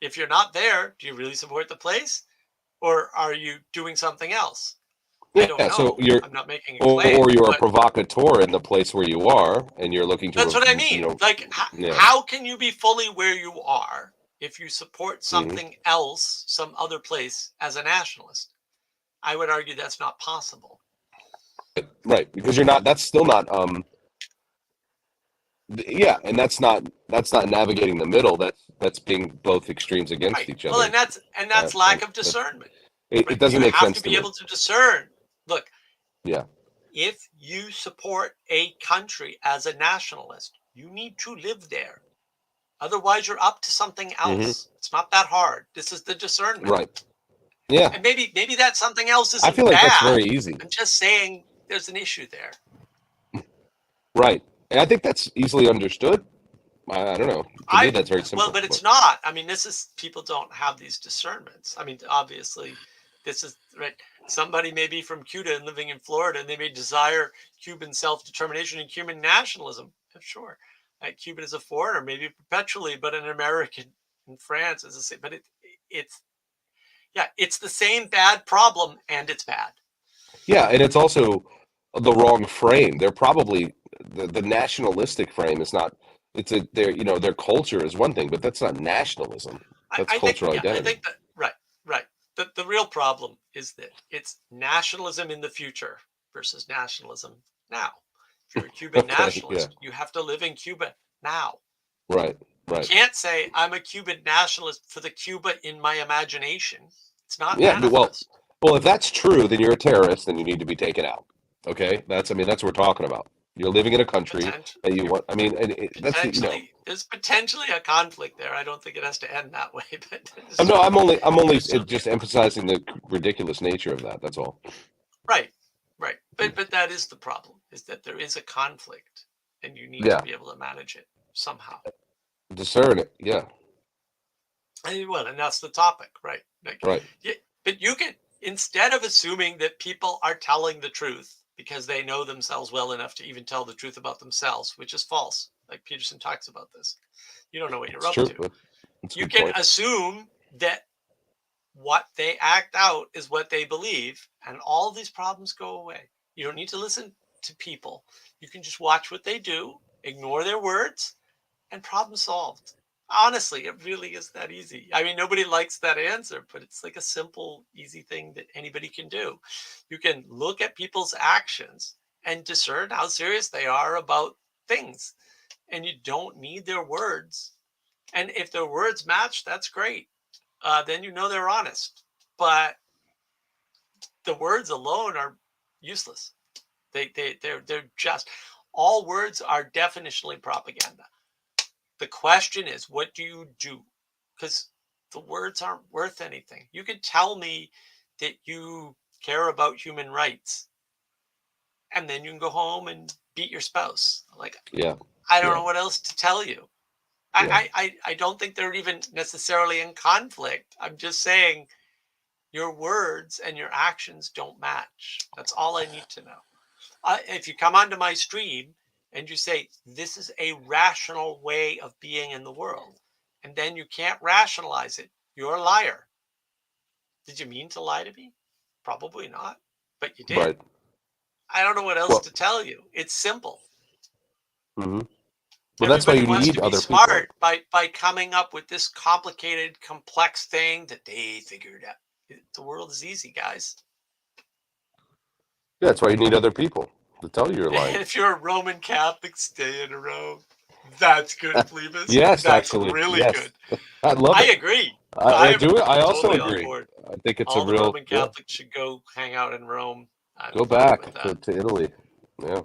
If you're not there, do you really support the place, or are you doing something else? Yeah, I don't know. so I'm not making a claim. Or you're a provocateur in the place where you are, and you're looking to. That's what I mean. How can you be fully where you are if you support something else, some other place, as a nationalist? I would argue that's not possible. Right, because you're not. That's still not. Yeah, and that's not navigating the middle. That's being both extremes against each other. Well, and that's lack of discernment. It doesn't make sense to me. You have to be able to discern. Look. Yeah. If you support a country as a nationalist, you need to live there. Otherwise, you're up to something else. It's not that hard. This is the discernment. Right. Yeah. And maybe that something else isn't I feel like bad. that's very easy. I'm just saying there's an issue there. Right. And I think that's easily understood. I don't know. To me, that's very simple. Well, but it's not. I mean, people don't have these discernments. I mean, obviously, this is right. Somebody may be from Cuba and living in Florida, and they may desire Cuban self-determination and Cuban nationalism. Sure. Cuban is a foreigner, maybe perpetually, but an American in France is the same. But it's the same bad problem, and it's bad. Yeah, and it's also the wrong frame. They're probably the nationalistic frame is not. It's their culture is one thing, but that's not nationalism. That's cultural identity. I think that right. The real problem is that it's nationalism in the future versus nationalism now. If you're a Cuban nationalist, you have to live in Cuba now. Right. You can't say I'm a Cuban nationalist for the Cuba in my imagination. It's not manifest. Well, if that's true, then you're a terrorist and you need to be taken out. Okay? That's what we're talking about. You're living in a country that you want. I mean, there's potentially a conflict there. I don't think it has to end that way. But no, I'm only just emphasizing the ridiculous nature of that. That's all. Right. But that is the problem: is that there is a conflict, and you need to be able to manage it somehow. Discern it, yeah. And that's the topic, right? Right. But you can, instead of assuming that people are telling the truth because they know themselves well enough to even tell the truth about themselves, which is false. Like Peterson talks about this. You don't know what you're It's up true. to. That's a You good can point. assume that what they act out is what they believe, and all these problems go away. You don't need to listen to people. You can just watch what they do, ignore their words, and problem solved. Honestly, it really is that easy. I mean, nobody likes that answer, but it's like a simple, easy thing that anybody can do. You can look at people's actions and discern how serious they are about things, and you don't need their words. And if their words match, that's great. Then you know they're honest. But the words alone are useless. They're just, all words are definitionally propaganda. The question is, what do you do? Because the words aren't worth anything. You can tell me that you care about human rights, and then you can go home and beat your spouse. Like, Yeah. I don't Yeah. know what else to tell you. Yeah. I don't think they're even necessarily in conflict. I'm just saying your words and your actions don't match. That's all I need to know. If you come onto my stream and you say, this is a rational way of being in the world, and then you can't rationalize it, you're a liar. Did you mean to lie to me? Probably not, but you did. Right. I don't know what else Well, to tell you. It's simple. well, that's why Everybody you wants need to be other smart people. by coming up with this complicated, complex thing that they figured out. The world is easy, guys. Yeah, that's why you need other people to tell you you're lying. If you're a Roman Catholic, stay in Rome. That's good, Phlebas. Yes, That's actually, really yes. good. I love I it. agree. I do. I'm I also totally on agree. board. I think it's All a the real Roman Catholics should go hang out in Rome. I'm Go fine with back that. to Italy. Yeah.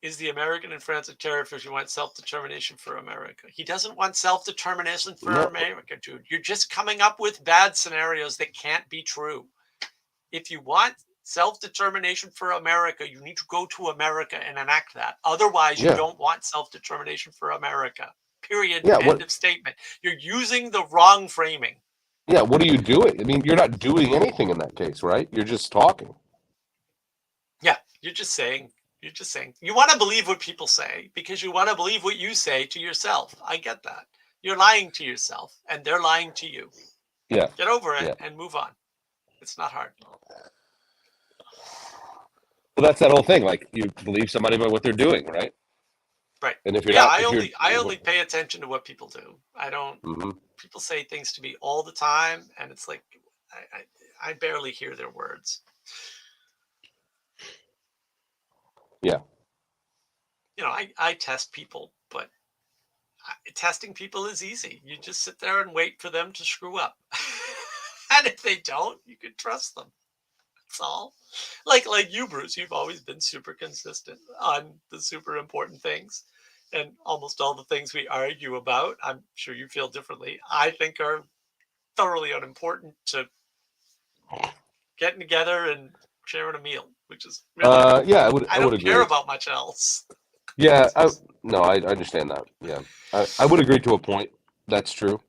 Is the American in France a terrorist if you want self-determination for America? He doesn't want self-determination for No. America, dude. You're just coming up with bad scenarios that can't be true. If you want self-determination for America, you need to go to America and enact that. Otherwise, you Yeah. don't want self-determination for America. Period. Yeah. End of statement. You're using the wrong framing. Yeah. What are you doing? I mean, you're not doing anything in that case, right? You're just talking. Yeah, you're just saying you want to believe what people say because you want to believe what you say to yourself. I get that. You're lying to yourself and they're lying to you. Yeah. Get over it Yeah. and move on. It's not hard. Well, that's that whole thing. Like you believe somebody by what they're doing, right? Right. And if you're Yeah, not, I only pay attention to what people do. I don't. People say things to me all the time, and it's like I barely hear their words. Yeah. You know, I test people, but testing people is easy. You just sit there and wait for them to screw up. And if they don't, you can trust them. That's all. Like you, Bruce, you've always been super consistent on the super important things. And almost all the things we argue about, I'm sure you feel differently, I think are thoroughly unimportant to getting together and sharing a meal, which is really yeah, I would don't agree. care about much else. Yeah, I understand that. Yeah, I would agree to a point. That's true.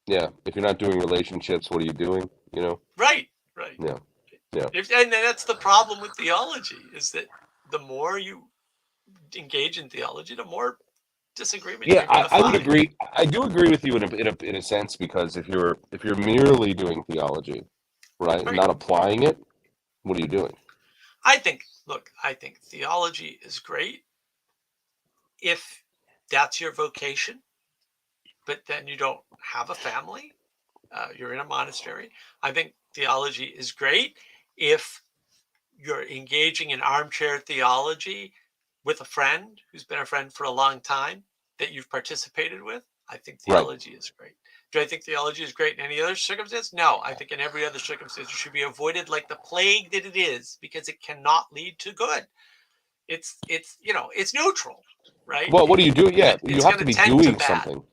Yeah, if you're not doing relationships, what are you doing? You know. Right. Yeah. Yeah. And that's the problem with theology is that the more you engage in theology, the more disagreement Yeah, you're going to I find. would agree. I do agree with you in a sense because if you're merely doing theology, right, and not applying it, what are you doing? I think theology is great if that's your vocation, but then you don't have a family, you're in a monastery. I think theology is great if you're engaging in armchair theology with a friend who's been a friend for a long time that you've participated with. I think theology is great. Do I think theology is great in any other circumstance? No, I think in every other circumstance it should be avoided like the plague that it is because it cannot lead to good. It's neutral, right? Well, what do you do? Yeah, you have to be doing bad. something.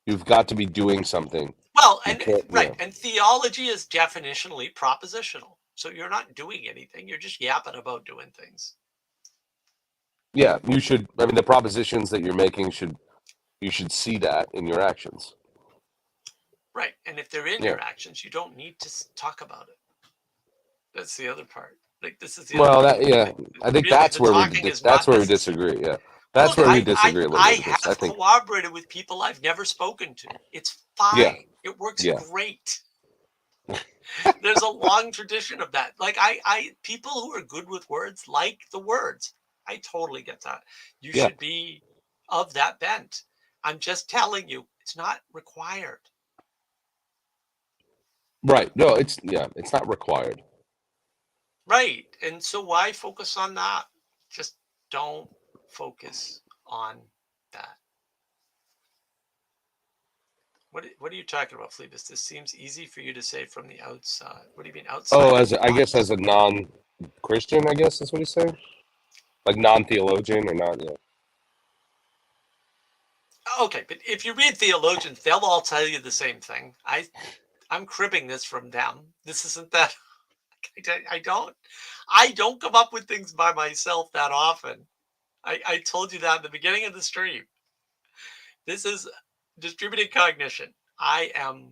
You've got to be doing something. Well, You and can't- yeah. and theology is definitionally propositional. So you're not doing anything. You're just yapping about doing things. Yeah, you should. I mean, the propositions that you're making you should see that in your actions. Right. And if they're in your actions, you don't need to talk about it. That's the other part. Like this is the Well, other I think really, that's the where talking is not we necessary. disagree. Yeah. That's Look, where we disagree a little I bit with this. I have think, cooperated with people I've never spoken to. It's yeah, fine. It works yeah, great. There's a long tradition of that. Like people who are good with words like the words. I totally get that. You yeah, should be of that bent. I'm just telling you, it's not required. right. No, it's not required. Right. And so why focus on that? Just don't focus on that. What are you talking about, Phoebus? This seems easy for you to say from the outside. What do you mean outside? Oh, of I guess what? as a non-Christian, I guess that's what he's saying. Like non-theologian or not, yeah. Okay, but if you read theologians, they'll all tell you the same thing. I'm cribbing this from them. This isn't that. I don't come up with things by myself that often. I told you that at the beginning of the stream. This is distributed cognition. I am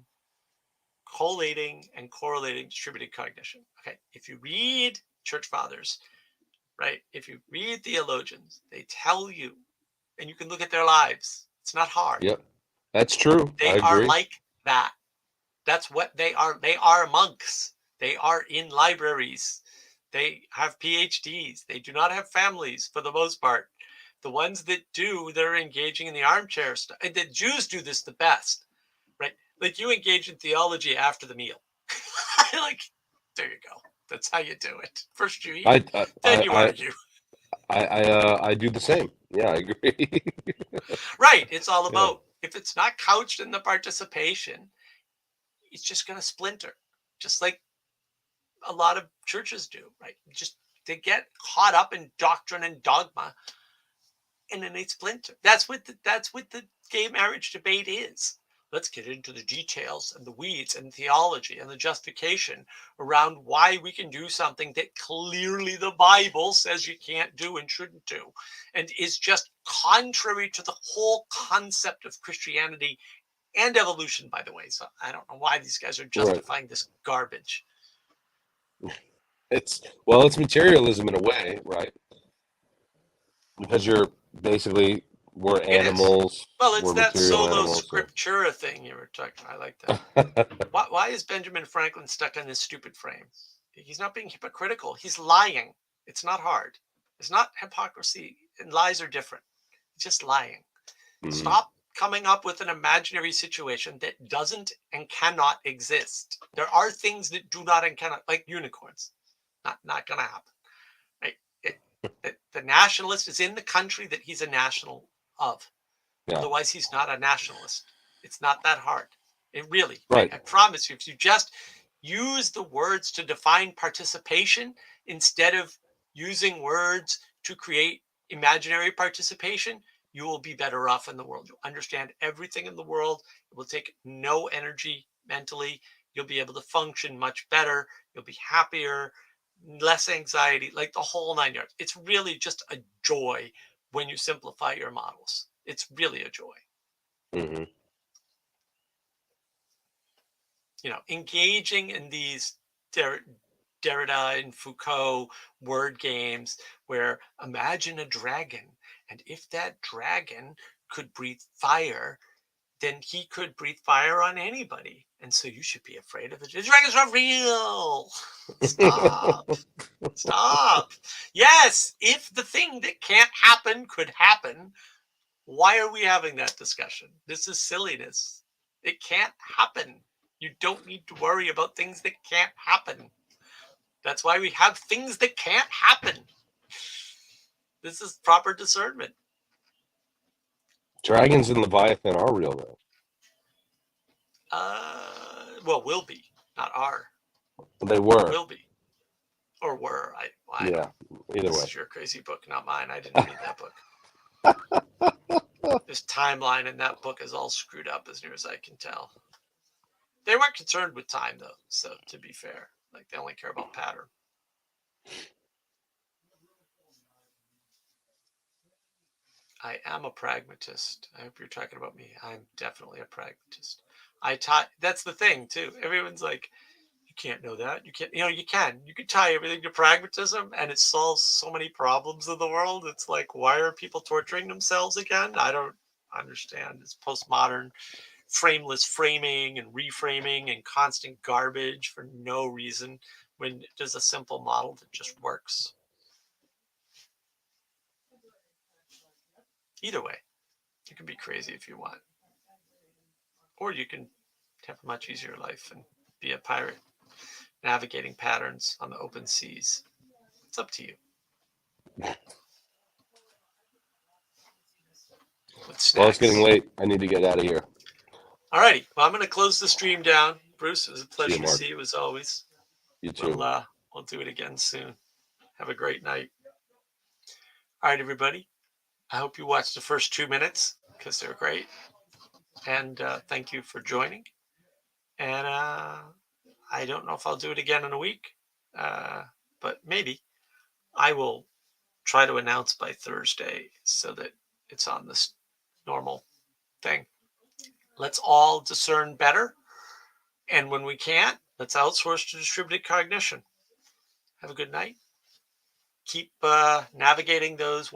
collating and correlating distributed cognition. Okay, if you read church fathers, right? If you read theologians, they tell you, and you can look at their lives. It's not hard. Yep, that's true. I They are agree. like that. That's what they are. They are monks. They are in libraries. They have PhDs. They do not have families for the most part. The ones that do, they're engaging in the armchair stuff. And the Jews do this the best, right? Like you engage in theology after the meal. Like, there you go. That's how you do it. First you eat, then you argue. I do the same. Yeah, I agree. Right. It's all Yeah, about, if it's not couched in the participation, it's just going to splinter, just like a lot of churches do, right? Just they get caught up in doctrine and dogma, and then they splinter. That's what the gay marriage debate is. Let's get into the details and the weeds and theology and the justification around why we can do something that clearly the Bible says you can't do and shouldn't do, and is just contrary to the whole concept of Christianity and evolution, by the way. So I don't know why these guys are right. justifying this garbage. It's materialism in a way, right? Because you're basically we're It is. animals, Well, it's we're that material solo animals. So. scriptura thing you were talking about. I like that. Why is Benjamin Franklin stuck in this stupid frame? He's not being hypocritical. He's lying. It's not hard. It's not hypocrisy, and lies are different. It's just lying. Mhm. Stop coming up with an imaginary situation that doesn't and cannot exist. There are things that do not and cannot, like unicorns. Not going to happen. Right? The nationalist is in the country that he's a national of. Yeah, Otherwise, he's not a nationalist. It's not that hard. It really, right. I promise you, if you just use the words to define participation instead of using words to create imaginary participation, you will be better off in the world. You'll understand everything in the world. It will take no energy mentally. You'll be able to function much better. You'll be happier, less anxiety, like the whole 9 yards. It's really just a joy when you simplify your models. It's really a joy. Hmm. Engaging in these Derrida and Foucault word games where imagine a dragon, and if that dragon could breathe fire, then he could breathe fire on anybody. And so you should be afraid of it. The dragon's not real. Stop. Stop. Yes, if the thing that can't happen could happen, why are we having that discussion? This is silliness. It can't happen. You don't need to worry about things that can't happen. That's why we have things that can't happen. This is proper discernment. Dragons and Leviathan are real though. Well, will be, not are. They were. Will be. Or were. I Yeah. don't. Either This way. is your crazy book, not mine. I didn't read that book. This timeline in that book is all screwed up as near as I can tell. They weren't concerned with time, though, so to be fair. Like, they only care about pattern. I am a pragmatist. I hope you're talking about me. I'm definitely a pragmatist. That's the thing, too. Everyone's like, you can't know that. You can't, you can. You can tie everything to pragmatism and it solves so many problems in the world. It's like, why are people torturing themselves again? I don't understand. It's postmodern, frameless framing and reframing and constant garbage for no reason when there's a simple model that just works. Either way, you can be crazy if you want. Or you can have a much easier life and be a pirate navigating patterns on the open seas. It's up to you. Well, it's getting late. I need to get out of here. All righty. Well, I'm going to close the stream down. Bruce, it was a pleasure to Mark. see you as always. You too. We'll do it again soon. Have a great night. All right, everybody. I hope you watched the first 2 minutes because they're great. And thank you for joining. And I don't know if I'll do it again in a week, but maybe. I will try to announce by Thursday so that it's on this normal thing. Let's all discern better. And when we can't, let's outsource to distributed cognition. Have a good night. Keep navigating those